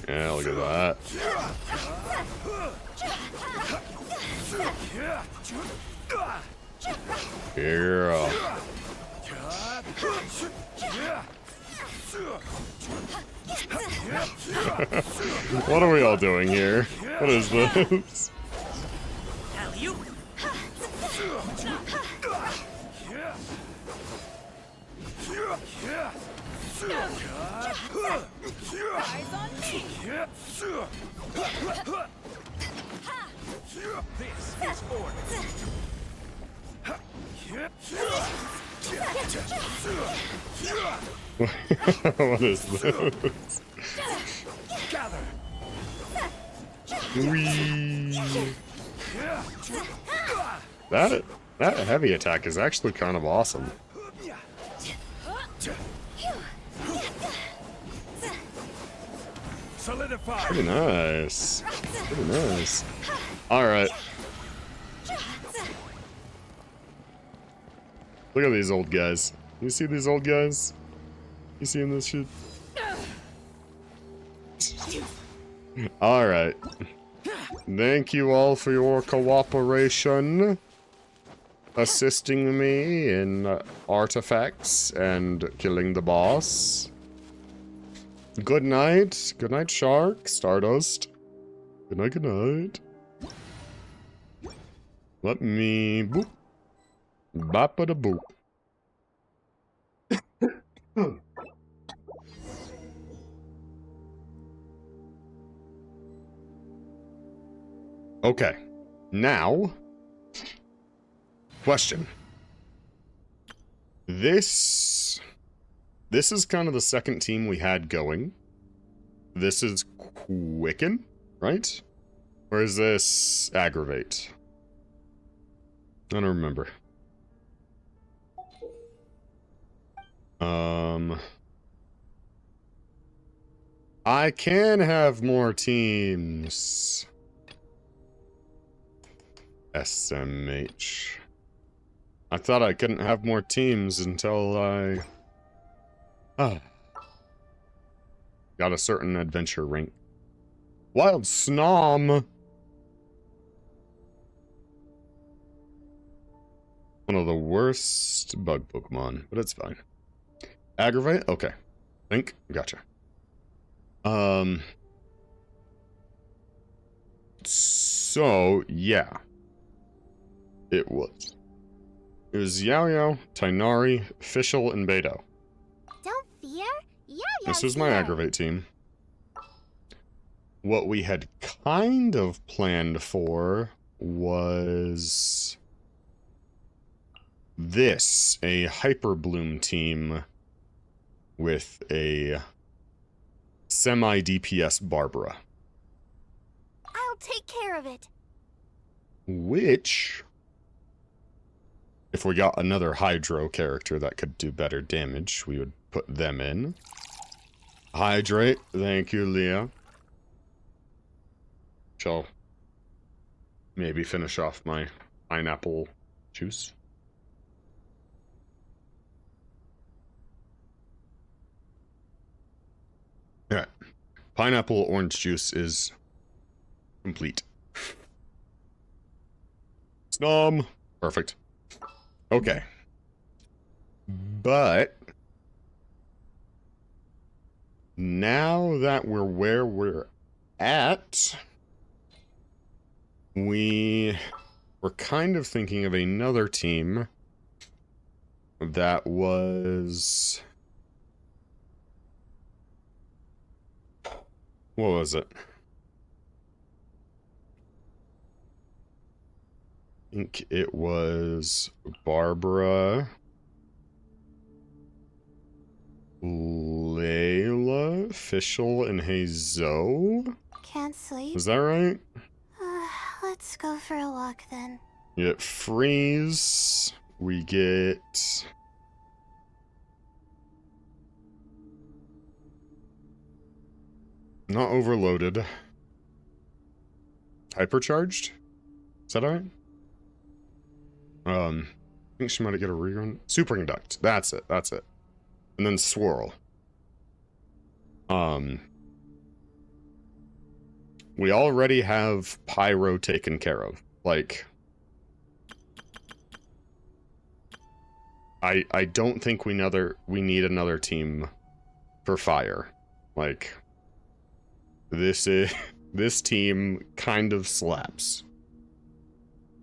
Yeah, look at that. Girl. What are we all doing here? What is this? Eyes on me. This is order. What is this? Gather. Whee. That heavy attack is actually kind of awesome. Solidify. Pretty nice. Pretty nice. Alright. Look at these old guys. You see these old guys? You seeing this shit? Alright. Thank you all for your cooperation. Assisting me in artifacts and killing the boss. Good night. Good night, Shark. Stardust. Good night, good night. Let me... boop. Bop-a-da-boop. Okay. Now... question. This is kind of the second team we had going. This is Quicken, right? Or is this Aggravate? I don't remember. I can have more teams. SMH. I thought I couldn't have more teams until I... got a certain adventure rank. Wild Snom! One of the worst bug Pokemon, but it's fine. Aggravate? Okay. Think? Gotcha. So, yeah. It was Yao Yao, Tainari, Fischl, and Beidou. Don't fear. This was my Aggravate team. What we had kind of planned for was this, a Hyper Bloom team with a semi-DPS Barbara. I'll take care of it. Which, if we got another Hydro character that could do better damage, we would put them in. Hydrate, thank you, Leah. Shall maybe finish off my pineapple juice. Alright. Pineapple orange juice is complete. Snom! Perfect. Okay. But now that we're where we're at, we were kind of thinking of another team that was... what was it? I think it was Barbara, Layla, Fischl, and Hazo. Can't sleep? Was that right? Let's go for a walk then. We get Freeze. We get... not overloaded. Hypercharged? Is that alright? I think she might get a rerun. Superconduct. That's it. That's it. And then Swirl. We already have Pyro taken care of. Like, I don't think we need another team for Fire. Like, this team kind of slaps.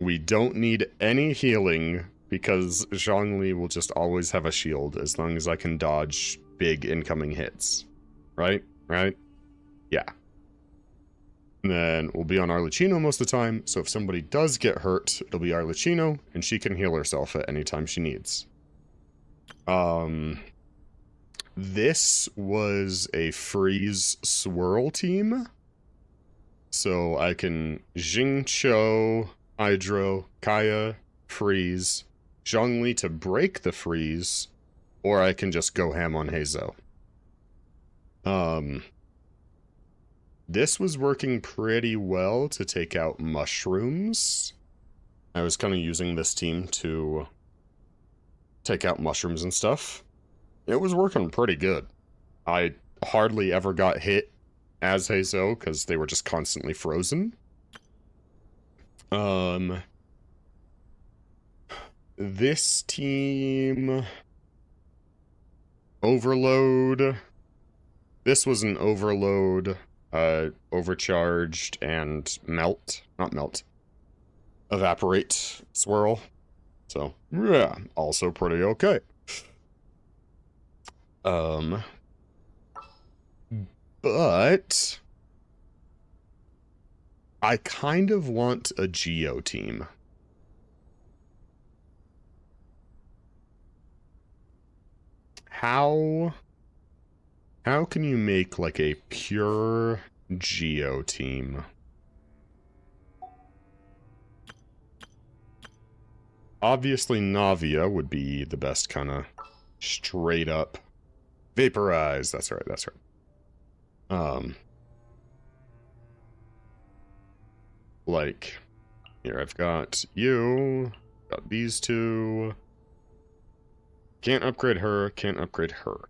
We don't need any healing because Zhongli will just always have a shield as long as I can dodge big incoming hits. Right? Yeah. And then we'll be on Arlecchino most of the time, so if somebody does get hurt, it'll be Arlecchino, and she can heal herself at any time she needs. This was a freeze swirl team. So I can Xingqiu, Hydro, Kaya, freeze, Zhongli to break the freeze, or I can just go ham on Heizo. This was working pretty well to take out mushrooms. I was kind of using this team to take out mushrooms and stuff. It was working pretty good. I hardly ever got hit as Heizo because they were just constantly frozen. This team... Overload. This was an overload, overcharged, and melt. Not melt. Evaporate swirl. So, yeah, also pretty okay. But I kind of want a Geo team. How can you make like a pure Geo team? Obviously Navia would be the best kind of straight up vaporize. That's right. Like, here I've got you, got these two. Can't upgrade her, can't upgrade her.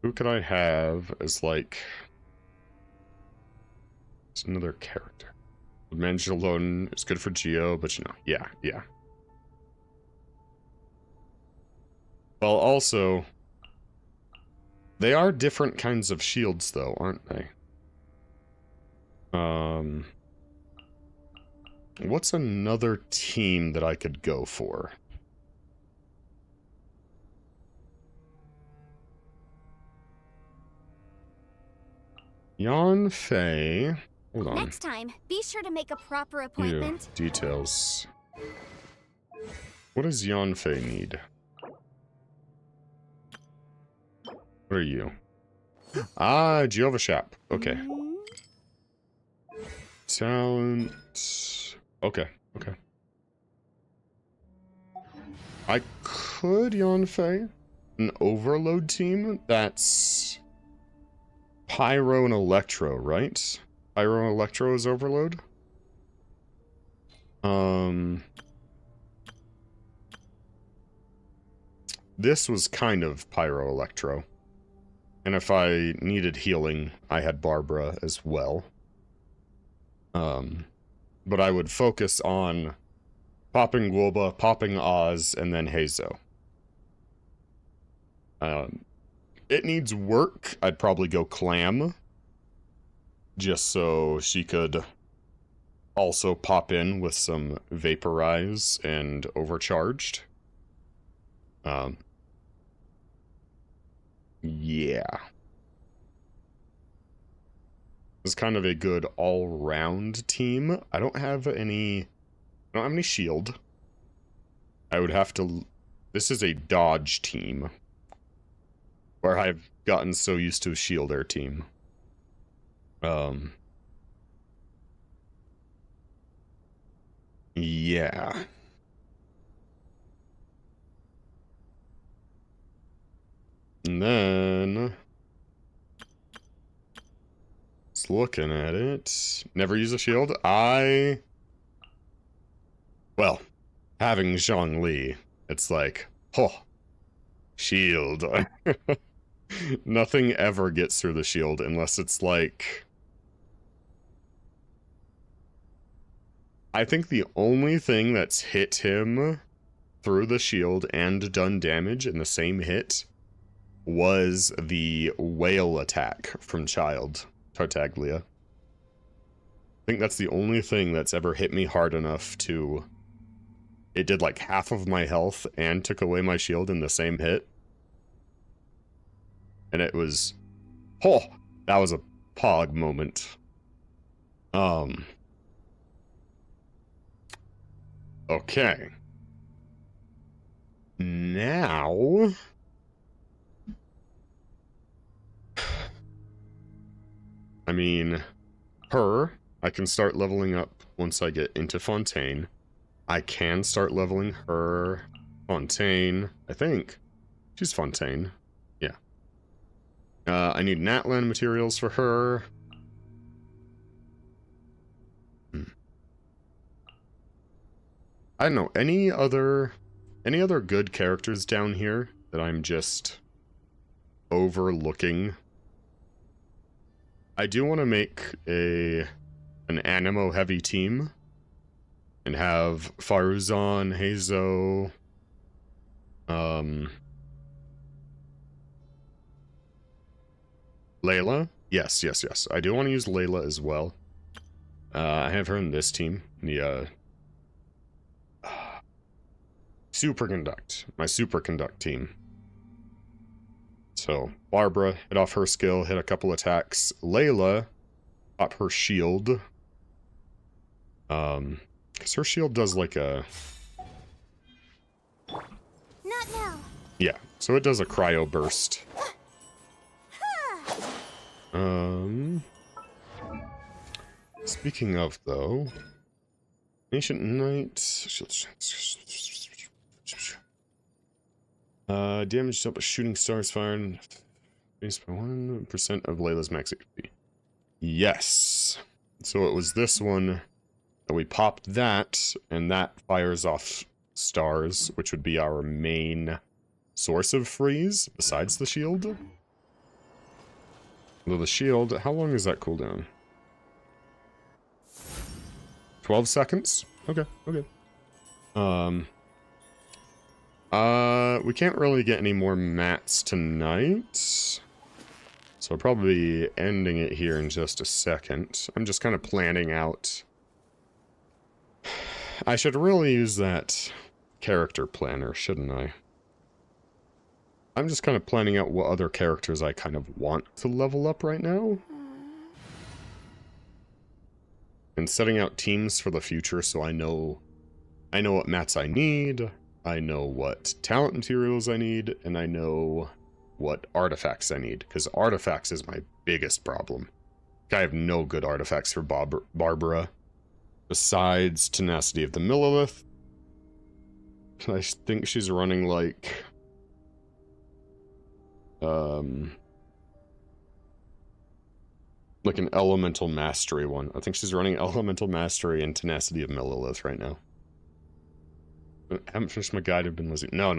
Who could I have as, like... It's another character. Mangelone is good for Geo, but you know, yeah. Well, also... They are different kinds of shields, though, aren't they? What's another team that I could go for? Yanfei. Hold on. Next time, be sure to make a proper appointment. Ew, details. What does Yanfei need? What are you? Ah, Jehovah Shap. Okay. Talent. Okay. I could Yanfei an overload team that's Pyro and Electro, right? Pyro and Electro is overload. This was kind of Pyro Electro. And if I needed healing, I had Barbara as well. But I would focus on popping Woba, popping Oz, and then Heizo. It needs work. I'd probably go Clam. Just so she could also pop in with some Vaporize and Overcharged. Yeah. It's kind of a good all-round team. I don't have any shield. I would have to... This is a dodge team. Where I've gotten so used to a shield air team. Yeah. And then... Just looking at it... Never use a shield? Well, having Zhongli, it's like, oh, shield. Nothing ever gets through the shield unless it's like... I think the only thing that's hit him through the shield and done damage in the same hit was the whale attack from Child, Tartaglia. I think that's the only thing that's ever hit me hard enough to... It did like half of my health and took away my shield in the same hit. And it was, oh, that was a pog moment. Okay. Now, I mean, I can start leveling up once I get into Fontaine. I can start leveling her. Fontaine, I think. She's Fontaine. Yeah. I need Natlan materials for her. I don't know, any other good characters down here that I'm just overlooking? I do want to make an Animo heavy team and have Faruzan, Hazo, Layla. Yes. I do want to use Layla as well. I have her in this team, the my Superconduct team. So, Barbara, hit off her skill, hit a couple attacks. Layla, pop her shield. Because her shield does like a... Not now. Yeah, so it does a cryo burst. Speaking of, though... Ancient Knight... damage up a shooting stars fired based by 1% of Layla's max HP. Yes. So it was this one that we popped that, and that fires off stars, which would be our main source of freeze, besides the shield. Although the shield, how long is that cooldown? 12 seconds? Okay. We can't really get any more mats tonight, so I'll probably be ending it here in just a second. I'm just kind of planning out. I should really use that character planner, shouldn't I? I'm just kind of planning out what other characters I kind of want to level up right now. And setting out teams for the future so I know what mats I need. I know what talent materials I need, and I know what artifacts I need, because artifacts is my biggest problem. I have no good artifacts for Barbara, besides Tenacity of the Millilith. I think she's running like... like an Elemental Mastery one. I think she's running Elemental Mastery and Tenacity of Millilith right now. I haven't finished my guide, I've been lazy. No.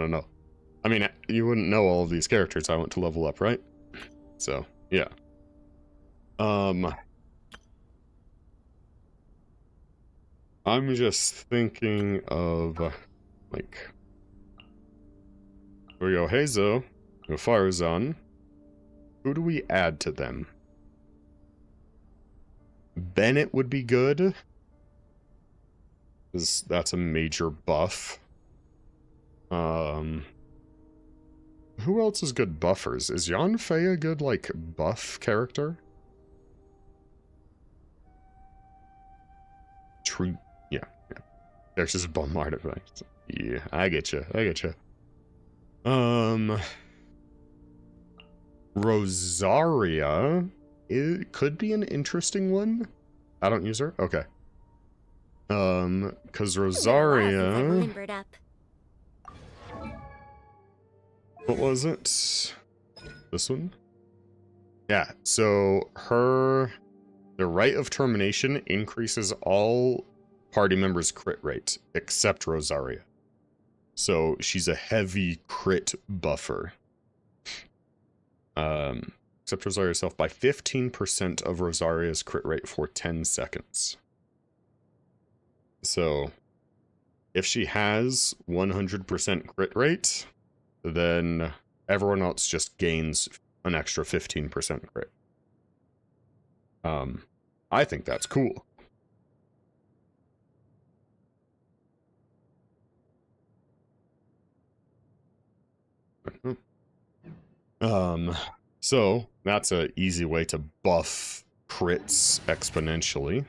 I mean, you wouldn't know all of these characters I want to level up, right? So, yeah. I'm just thinking of, like... Here we go, Hazo. Go Faruzan. Who do we add to them? Bennett would be good. Because that's a major buff. Who else is good buffers? Is Yanfei a good, like, buff character? True. Yeah. There's just a bomb artifact. Yeah, I get you. Rosaria. It could be an interesting one. I don't use her? Okay. Because Rosaria... What was it? This one? Yeah, so the Rite of Termination increases all party members' crit rate, except Rosaria. So she's a heavy crit buffer. Except Rosaria herself by 15% of Rosaria's crit rate for 10 seconds. So, if she has 100% crit rate, then everyone else just gains an extra 15% crit. I think that's cool. So, that's an easy way to buff crits exponentially.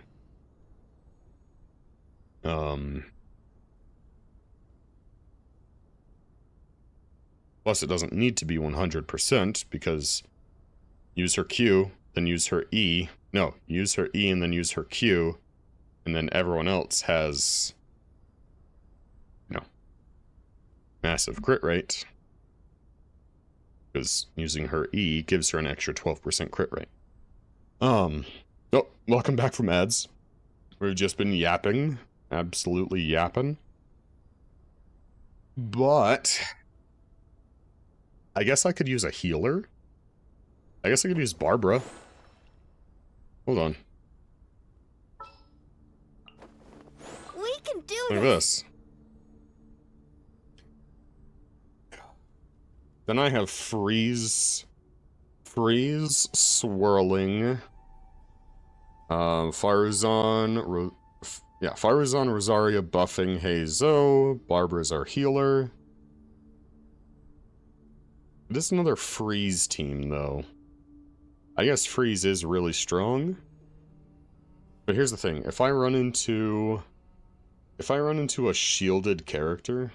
Plus, it doesn't need to be 100% because use her Q, then use her E. No, use her E and then use her Q, and then everyone else has, you know, massive crit rate. Because using her E gives her an extra 12% crit rate. Oh, welcome back from ads. We've just been yapping. Absolutely yapping. But I guess I could use a healer. I guess I could use Barbara. Hold on. We can do Look at this. Then I have Freeze, Swirling, Firezon, Firezon, Rosaria, buffing, Heizo, Barbara's our healer. This is another Freeze team, though. I guess Freeze is really strong. But here's the thing, if I run into a shielded character,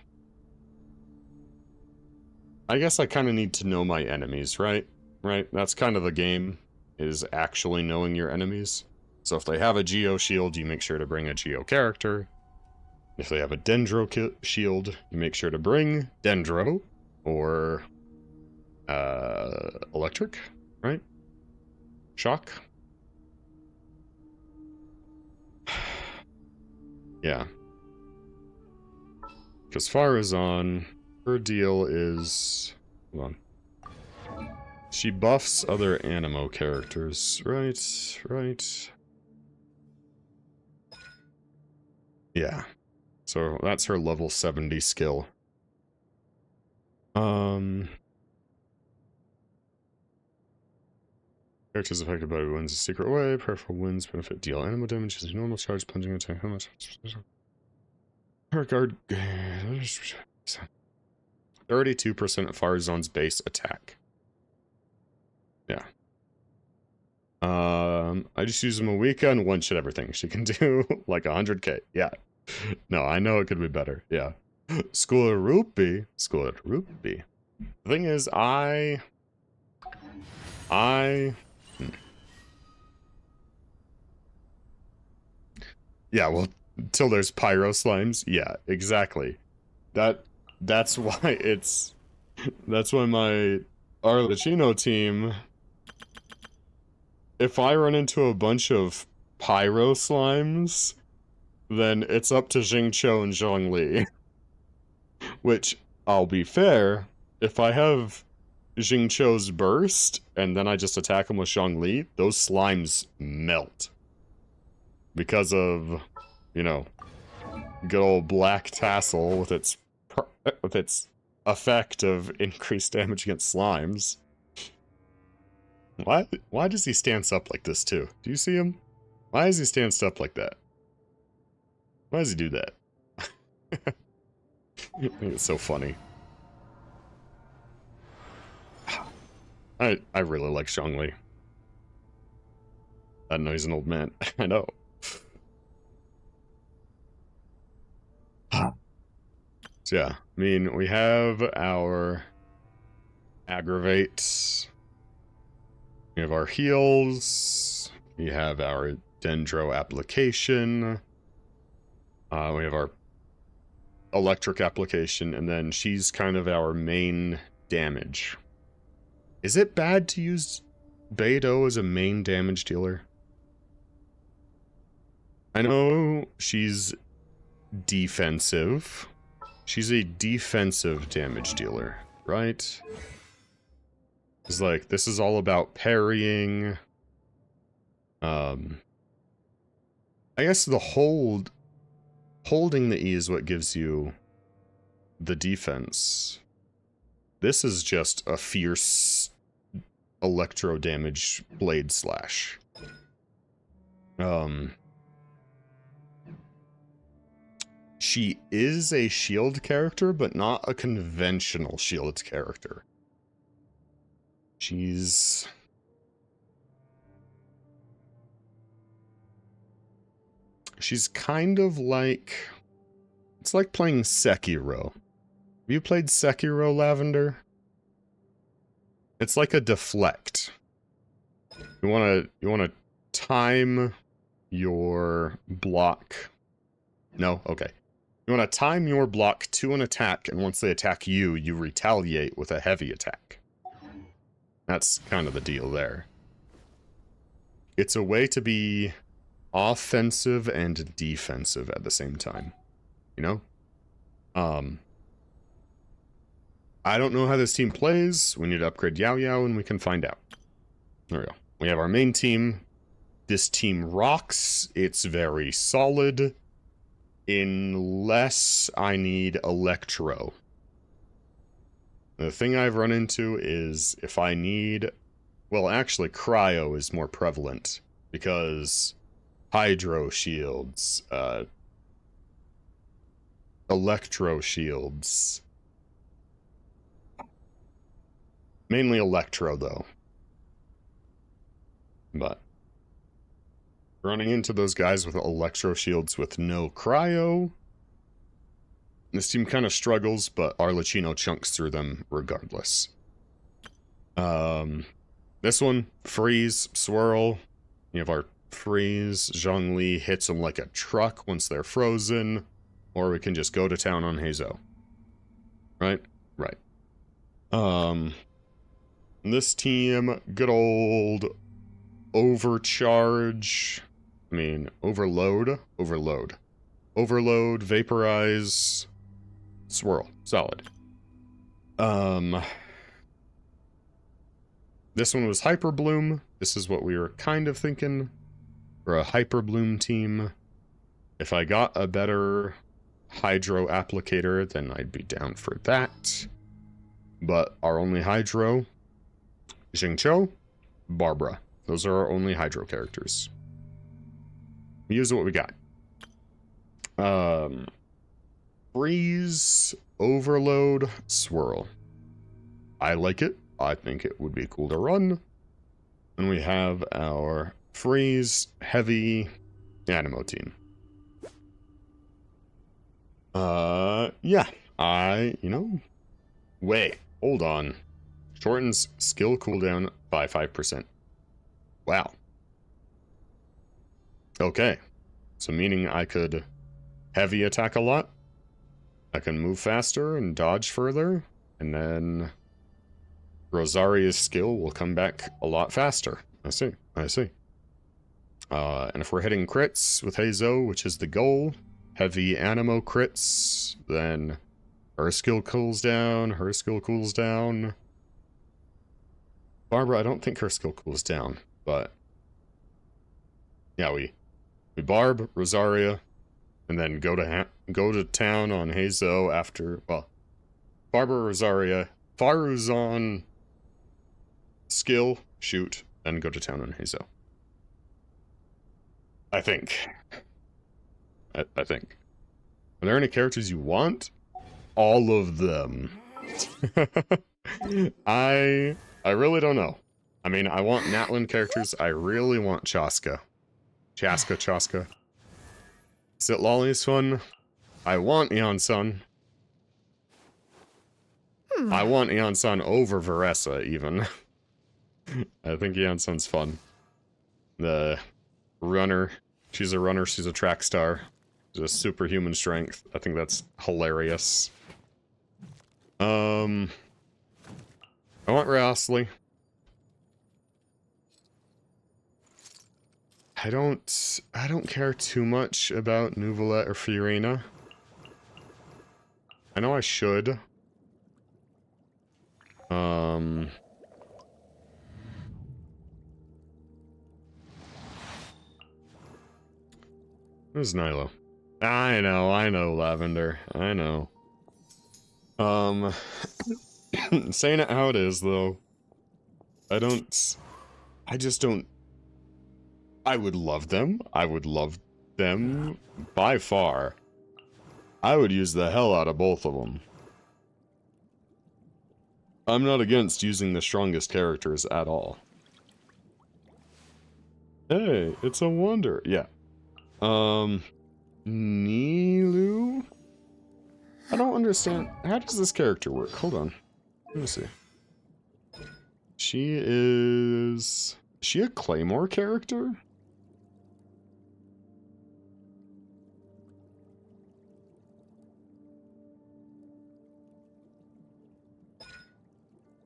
I guess I kind of need to know my enemies, right? Right? That's kind of the game, is actually knowing your enemies. So if they have a Geo shield, you make sure to bring a Geo character. If they have a Dendro shield, you make sure to bring Dendro, or Electric, right? Shock? Yeah. Because Firezon, her deal is... Hold on. She buffs other Animo characters, right. Yeah. So that's her level 70 skill. Characters affected by winds a secret way. Powerful winds benefit deal Animo damage as normal charge plunging attack. How much? Her guard... 32% of Firezon's base attack. Yeah. I just use Mawika and one-shot everything. She can do like 100k. Yeah. No, I know it could be better. Yeah. Skorupi. The thing is, yeah, well, until there's pyro slimes. Yeah, exactly. That's why my Arlecchino team, if I run into a bunch of pyro slimes, then it's up to Xingqiu and Zhongli. Which, I'll be fair, if I have Xingqiu's burst, and then I just attack him with Zhongli, those slimes melt. Because of, you know, good old Black Tassel with its effect of increased damage against slimes. Why does he stance up like this too? Do you see him? Why does he stance up like that? Why does he do that? I think it's so funny. I really like Zhongli. I know he's an old man. I know. So yeah, I mean, we have our aggravates, we have our heals, we have our Dendro application, we have our electric application, and then she's kind of our main damage. Is it bad to use Beidou as a main damage dealer? I know she's defensive. She's a defensive damage dealer, right? It's like, this is all about parrying. I guess the holding the E is what gives you the defense. This is just a fierce electro damage blade slash. She is a shield character, but not a conventional shield character. She's kind of like, it's like playing Sekiro. Have you played Sekiro, Lavender? It's like a deflect. You wanna time your block. No? Okay. You wanna time your block to an attack, and once they attack you, you retaliate with a heavy attack. That's kind of the deal there. It's a way to be offensive and defensive at the same time. You know? I don't know how this team plays. We need to upgrade Yao Yao and we can find out. There we go. We have our main team. This team rocks. It's very solid. Unless I need Electro. The thing I've run into is if I need... Well, actually, Cryo is more prevalent. Because Hydro shields, Electro shields. Mainly Electro, though. But running into those guys with Electro shields with no Cryo, this team kind of struggles, but Arlecchino chunks through them regardless. This one, Freeze, Swirl. You have our Freeze. Zhongli hits them like a truck once they're frozen. Or we can just go to town on Heizo. Right? Right. This team, good old Overcharge. I mean, Overload. Overload. Overload, Vaporize, Swirl. Solid. This one was Hyper Bloom. This is what we were kind of thinking for a Hyper Bloom team. If I got a better Hydro applicator, then I'd be down for that. But our only Hydro, Xingqiu, Barbara. Those are our only Hydro characters. We use what we got. Freeze, Overload, Swirl. I like it. I think it would be cool to run. And we have our Freeze, Heavy, Animo team. Yeah. Wait, hold on. Shortens skill cooldown by 5%. Wow. Okay. So meaning I could heavy attack a lot. I can move faster and dodge further. And then Rosaria's skill will come back a lot faster. I see. I see. And if we're hitting crits with Heizo, which is the goal, heavy Animo crits, then her skill cools down, her skill cools down. Barbara, I don't think her skill cools down, but yeah, we barb Rosaria, and then go to town on Heizo after, well, Barbara Rosaria, Faruzan skill, shoot, and go to town on Heizo. I think. I think. Are there any characters you want? All of them. I really don't know. I mean, I want Natlan characters. I really want Chaska. Chaska. Sit Lolly's fun. I want Eon-san. I want Eon-san over Veressa, even. I think Eon-san's fun. The runner. She's a runner. She's a track star. She's a superhuman strength. I think that's hilarious. I want Rhasli. I don't care too much about Nuvolette or Fiorina. I know I should. Who's Nilo? I know, Lavender. I know. Saying it how it is, though. I just don't... I would love them. I would love them by far. I would use the hell out of both of them. I'm not against using the strongest characters at all. Hey, it's a wonder. Yeah. Nilu? I don't understand. How does this character work? Hold on. Let me see. Is she a Claymore character?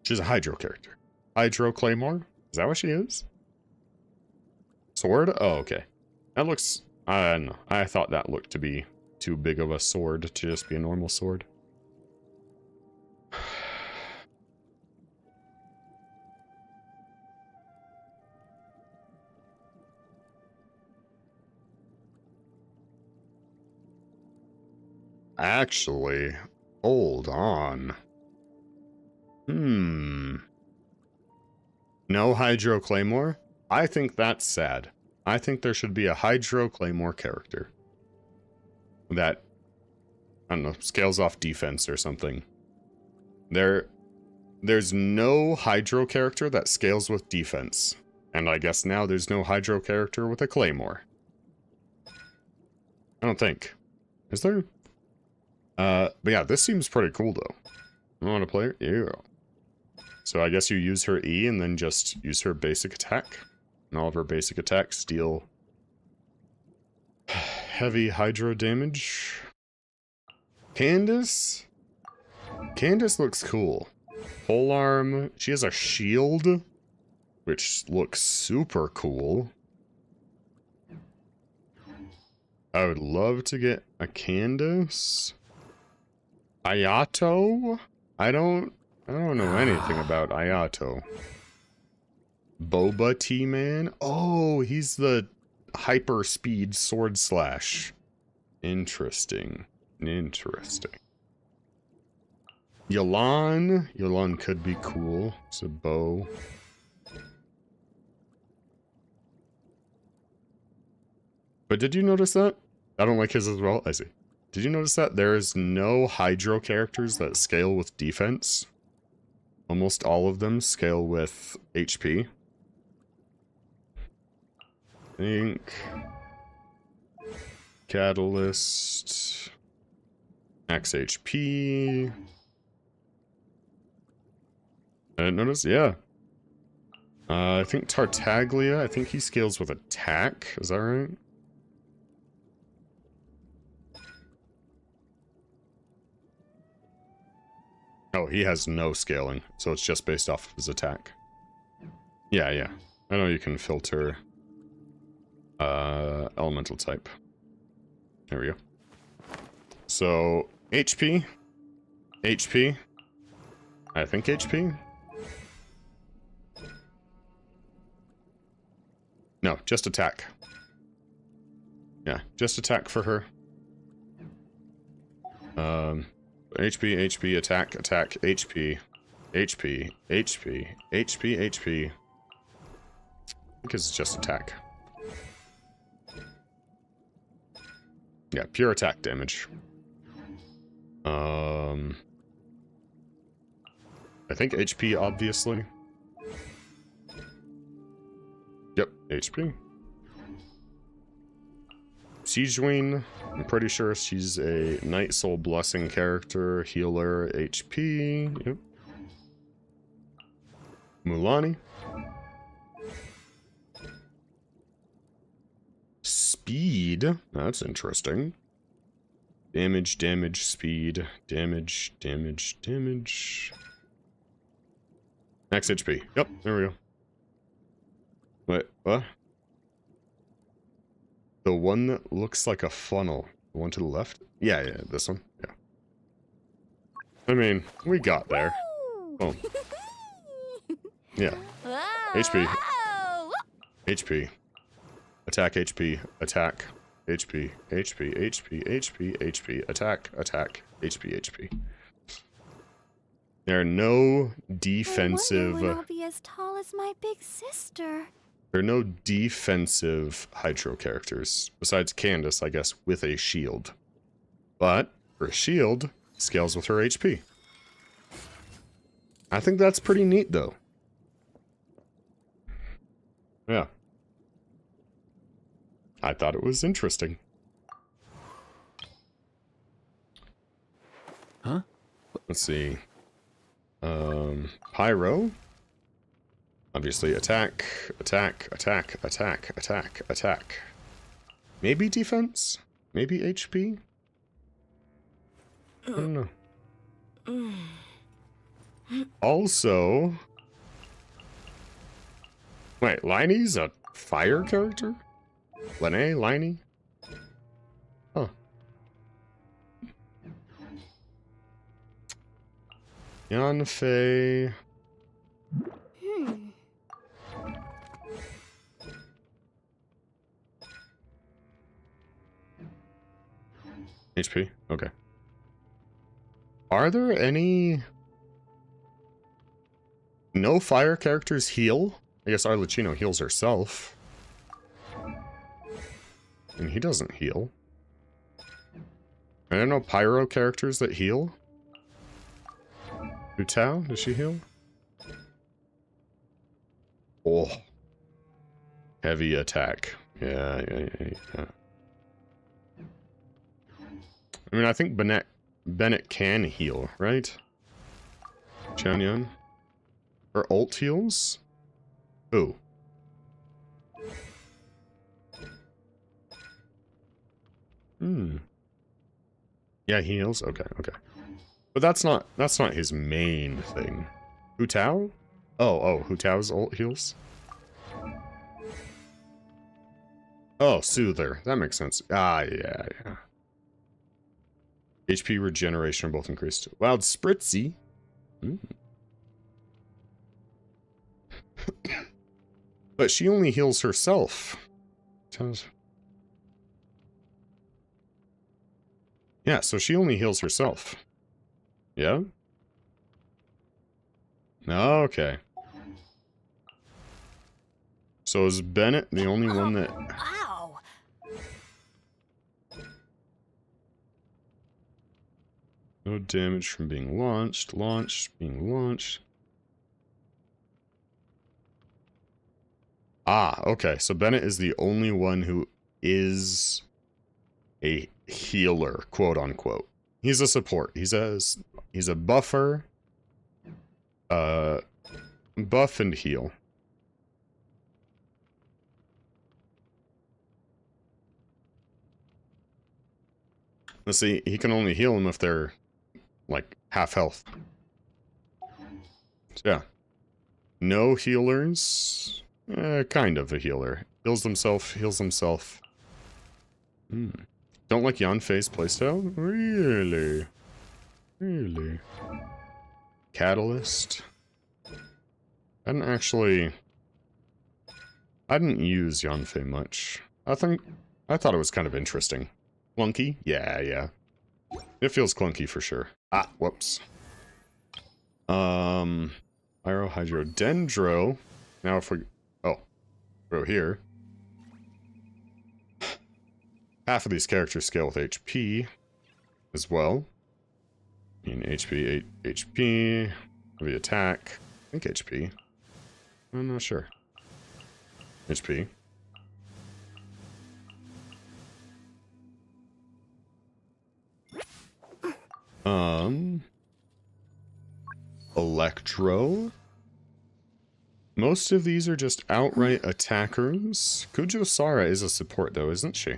She's a Hydro character. Hydro Claymore? Is that what she is? Sword? Oh, okay. That looks... I don't know. I thought that looked to be too big of a sword to just be a normal sword. Actually, hold on. No Hydro Claymore? I think that's sad. I think there should be a Hydro Claymore character. That, I don't know, scales off defense or something. There's no Hydro character that scales with defense. And I guess now there's no Hydro character with a Claymore. I don't think. Is there? But yeah, this seems pretty cool though. I want to play her? Yeah. So I guess you use her E and then just use her basic attack. And all of her basic attacks deal heavy Hydro damage. Candace? Candace looks cool. Polearm. She has a shield, which looks super cool. I would love to get a Candace. Ayato? I don't know anything about Ayato. Boba T-Man? Oh, he's the hyper speed sword slash. Interesting. Interesting. Yelan? Yelan could be cool. It's a bow. But did you notice that? I don't like his as well. I see. Did you notice that there is no Hydro characters that scale with defense? Almost all of them scale with HP. I think Catalyst, max HP. I didn't notice. Yeah. I think Tartaglia. I think he scales with attack. Is that right? Oh, he has no scaling, so it's just based off of his attack. Yeah, yeah. I know you can filter elemental type. There we go. So, HP. HP. I think HP. No, just attack. Yeah, just attack for her. HP, HP, attack, attack, HP, HP, HP, HP, HP. I think it's just attack. Yeah, pure attack damage. I think HP, obviously. Yep, HP. Siegewing, I'm pretty sure she's a Night Soul Blessing character, healer, HP. Yep. Mulani. Speed, that's interesting. Damage, damage, speed, damage, damage, damage. Max HP. Yep, there we go. Wait, what? The one that looks like a funnel. The one to the left? Yeah, yeah, this one. Yeah. I mean, we got there. Oh. Yeah. HP. HP. Attack HP. Attack. HP. HP. HP. HP. HP. Attack. Attack. HP. HP. There are no defensive... I wonder when I'll be as tall as my big sister. There are no defensive Hydro characters, besides Candace, I guess, with a shield. But her shield scales with her HP. I think that's pretty neat, though. Yeah. I thought it was interesting. Huh? Let's see. Pyro. Obviously, attack, attack, attack, attack, attack, attack. Maybe defense? Maybe HP? I don't know. Also... Wait, Liney's a fire character? Liney? Huh. Yanfei... HP? Okay. Are there any... No fire characters heal? I guess Arlecchino heals herself. And he doesn't heal. Are there no pyro characters that heal? Utao, does she heal? Oh. Heavy attack. Yeah. I mean, I think Bennett can heal, right? Xianyun? Her ult heals? Ooh. Yeah, he heals? Okay. But that's not his main thing. Hu Tao? Oh, Hu Tao's ult heals? Oh, Soother. That makes sense. Yeah. HP regeneration are both increased. Wild Spritzy. But she only heals herself. Yeah, so she only heals herself. Yeah? Okay. So is Bennett the only one that... Ow! No damage from being launched, being launched. Okay, so Bennett is the only one who is a healer, quote unquote. He's a support. He's a buffer. Buff and heal. Let's see, he can only heal them if they're like half health. So yeah. No healers. Kind of a healer. Heals himself. Don't like Yanfei's playstyle? Really? Catalyst. I didn't use Yanfei much. I thought it was kind of interesting. Clunky? Yeah. It feels clunky for sure. Whoops. Pyro, Hydro, Dendro. Now if we... go here. Half of these characters scale with HP as well. I mean, HP, 8 HP, heavy attack. I think HP. I'm not sure. HP. Electro. Most of these are just outright attackers. Kujo Sara is a support though, isn't she?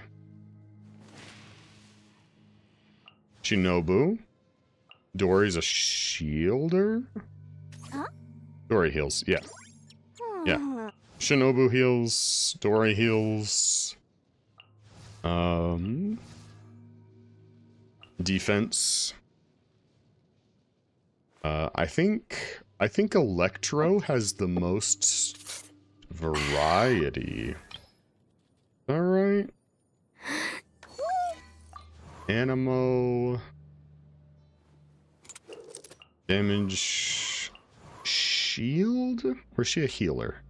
Shinobu. Dory's a shielder? Huh? Dory heals, yeah. Shinobu heals. Dory heals. Defense. I think Electro has the most variety. Alright. Animo. Damage. Shield? Or is she a healer?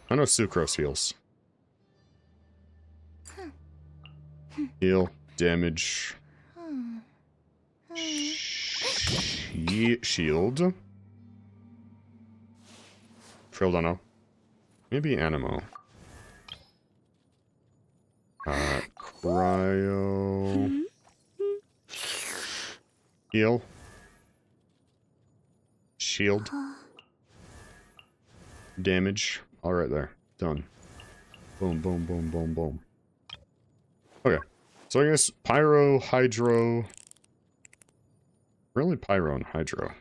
I know Sucrose heals. Heal. Damage. Shield. Frill, don't know. Maybe Animo. Cryo. Heal. Shield. Damage. All right there. Done. Boom, boom, boom, boom, boom. Okay. So I guess Pyro, Hydro. Really Pyro and Hydro.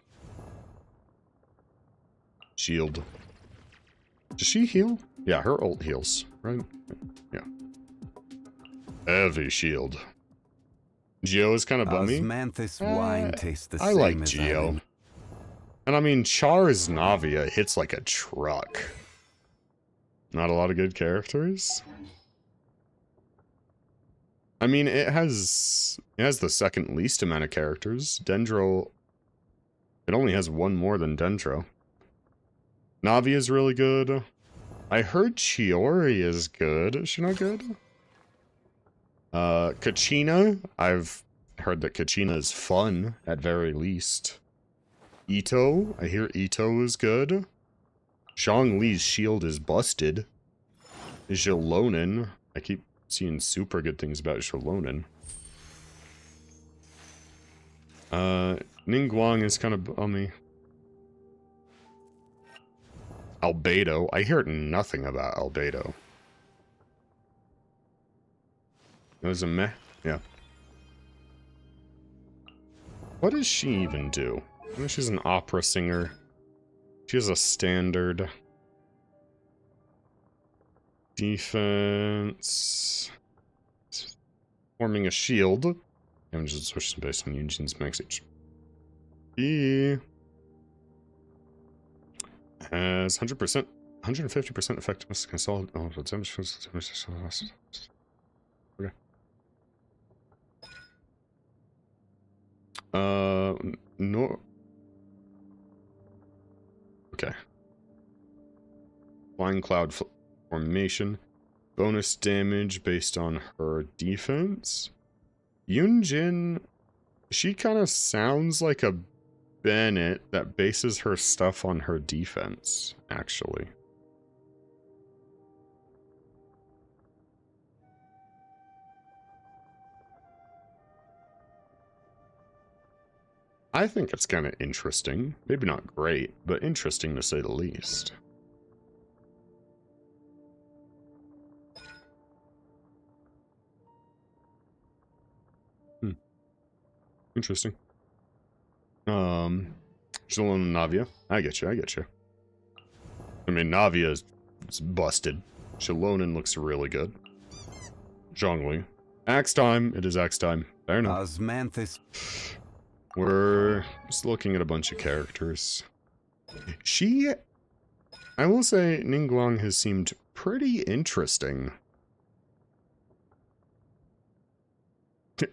Shield. Does she heal? Yeah, her ult heals, right? Yeah. Heavy shield. Geo is kind of bummy. Osmanthus wine tastes the I same like as Geo. And I mean, Char's Navia hits like a truck. Not a lot of good characters. I mean, it has the second least amount of characters. Dendro, it only has one more than Dendro. Navi is really good. I heard Chiori is good. Is she not good? Kachina, I've heard that Kachina is fun, at very least. Ito, I hear Ito is good. Zhongli's shield is busted. Xilonen, I keep seeing super good things about Xilonen. Ningguang is kind of bummy. Albedo, I hear nothing about Albedo. It was a meh? Yeah. What does she even do? I know she's an opera singer. She has a standard. Defense. Forming a shield. Damage is switched based on Eugene's max HP. Has 100%, 150% effectiveness against all. Oh, the damage. Okay. No. Okay. Flying cloud formation. Bonus damage based on her defense. Yunjin, she kind of sounds like a Bennett that bases her stuff on her defense, actually. I think it's kind of interesting. Maybe not great, but interesting to say the least. Interesting. Xilonen and Navia. I get you, I get you. I mean, Navia is busted. Xilonen looks really good. Zhongli. Axe time. It is axe time. Fair enough. Osmanthus. We're just looking at a bunch of characters. I will say, Ningguang has seemed pretty interesting.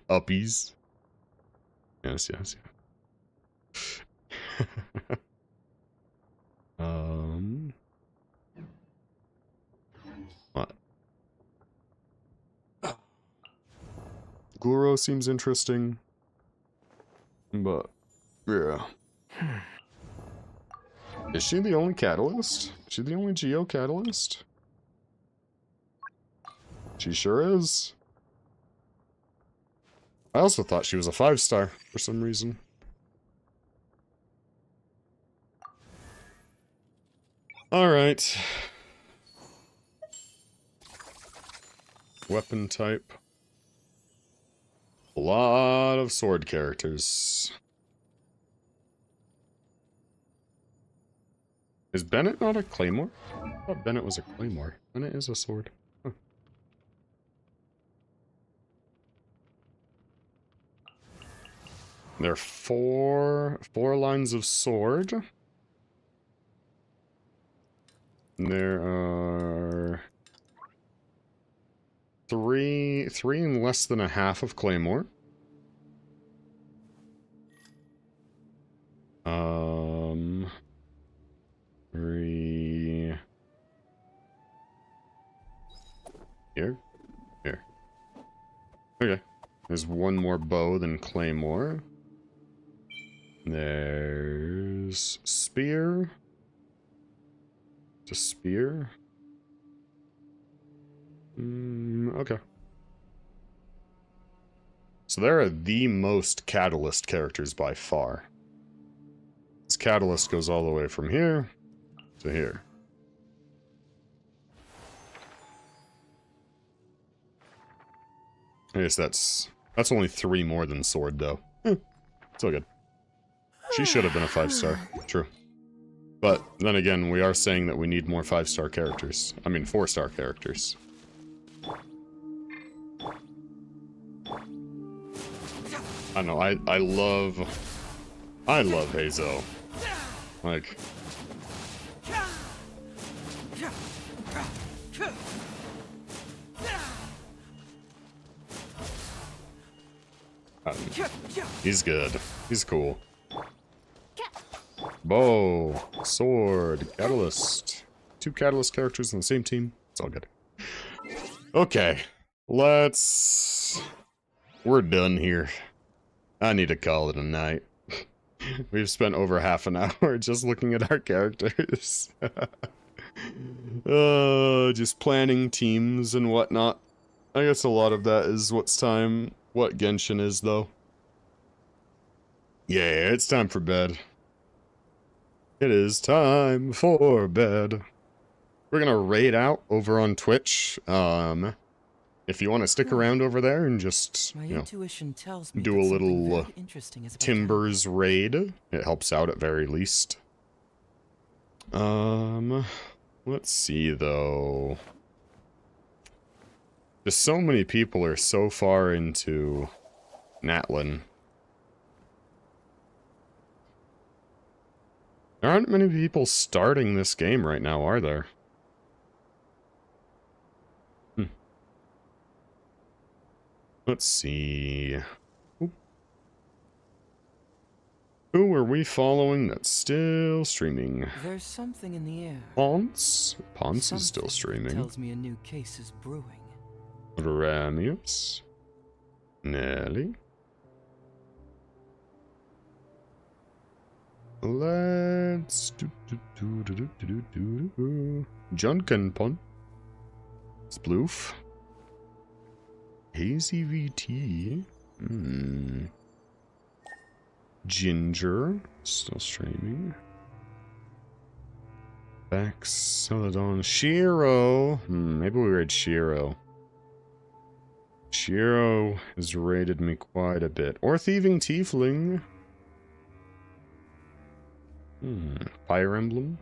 Uppies. Yes, yes, yes. What? Guro seems interesting. But, yeah. Is she the only catalyst? Is she the only Geo catalyst? She sure is. I also thought she was a 5-star for some reason. Alright. Weapon type. A lot of sword characters. Is Bennett not a claymore? I thought Bennett was a claymore. Bennett is a sword. Huh. There are four lines of sword. There are three and less than a half of claymore. Three. Here. Okay. There's one more bow than claymore. There's spear. Just spear. Okay. So there are the most Catalyst characters by far. This Catalyst goes all the way from here to here. I guess that's only 3 more than Sword, though. It's all good. She should have been a 5-star. True. But then again, we are saying that we need more 5-star characters. I mean, 4-star characters. I don't know, I love Hazel. Like... he's good. He's cool. Bow, sword, catalyst. 2 catalyst characters on the same team. It's all good. Okay, we're done here. I need to call it a night. We've spent over half an hour just looking at our characters. Just planning teams and whatnot. I guess a lot of that is what Genshin is, though. Yeah, it's time for bed. It is time for bed. We're gonna raid out over on Twitch. If you want to stick around over there and just, you know, do a little Timbers raid, it helps out at very least. Let's see, though. Just so many people are so far into Natlin. There aren't many people starting this game right now, are there? Let's see. Oop. Who are we following that's still streaming? There's something in the air. Ponce is still streaming. Tells me a new case is brewing. Ramius. Nelly. Let's Junkenpon. Sploof. Hazy VT. Ginger. Still streaming. Bax Celadon. Shiro. Maybe we raid Shiro. Shiro has raided me quite a bit. Or Thieving Tiefling. Fire Emblem.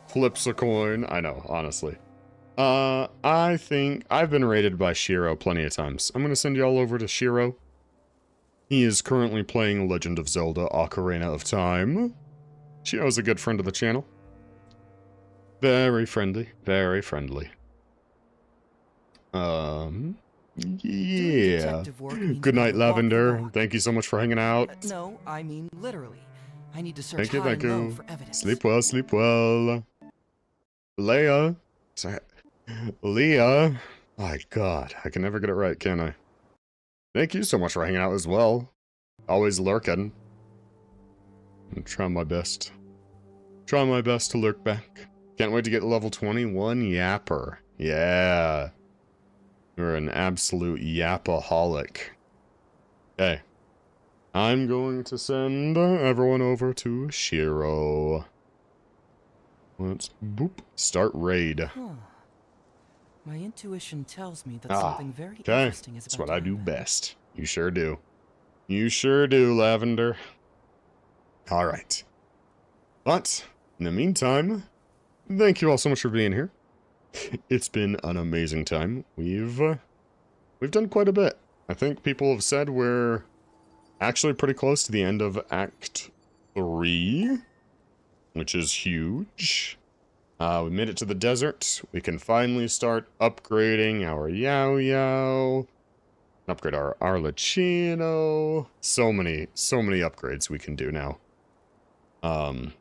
Flips a coin. I know, honestly. I think I've been raided by Shiro plenty of times. I'm gonna send y'all over to Shiro. He is currently playing Legend of Zelda Ocarina of Time. Shiro's a good friend of the channel. Very friendly. Very friendly. Yeah. Good night, Lavender. Thank you so much for hanging out. No, I mean literally. I need to search Thank you, high thank and low you. for evidence. Sleep well, sleep well. Leia. Leah. My God, I can never get it right, can I? Thank you so much for hanging out as well. Always lurking. I'm trying my best. Trying my best to lurk back. Can't wait to get level 21 Yapper. Yeah. You're an absolute Yapaholic. Okay. I'm going to send everyone over to Shiro. Let's boop. Start raid. My intuition tells me that something very okay. interesting is That's about what I to do happen. best. You sure do. You sure do, Lavender. Alright. But, in the meantime, thank you all so much for being here. It's been an amazing time. We've done quite a bit. I think people have said we're actually pretty close to the end of Act 3, which is huge. We made it to the desert. We can finally start upgrading our Yao Yao. Upgrade our Arlecchino. So many upgrades we can do now. So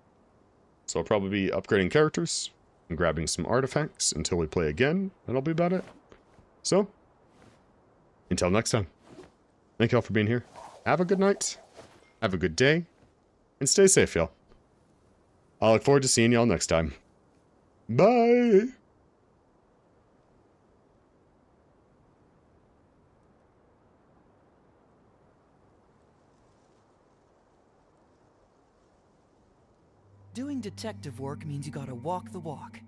I'll probably be upgrading characters, and grabbing some artifacts until we play again. That'll be about it. So, until next time, thank y'all for being here. Have a good night, have a good day, and stay safe, y'all. I look forward to seeing y'all next time. Bye! Doing detective work means you gotta walk the walk.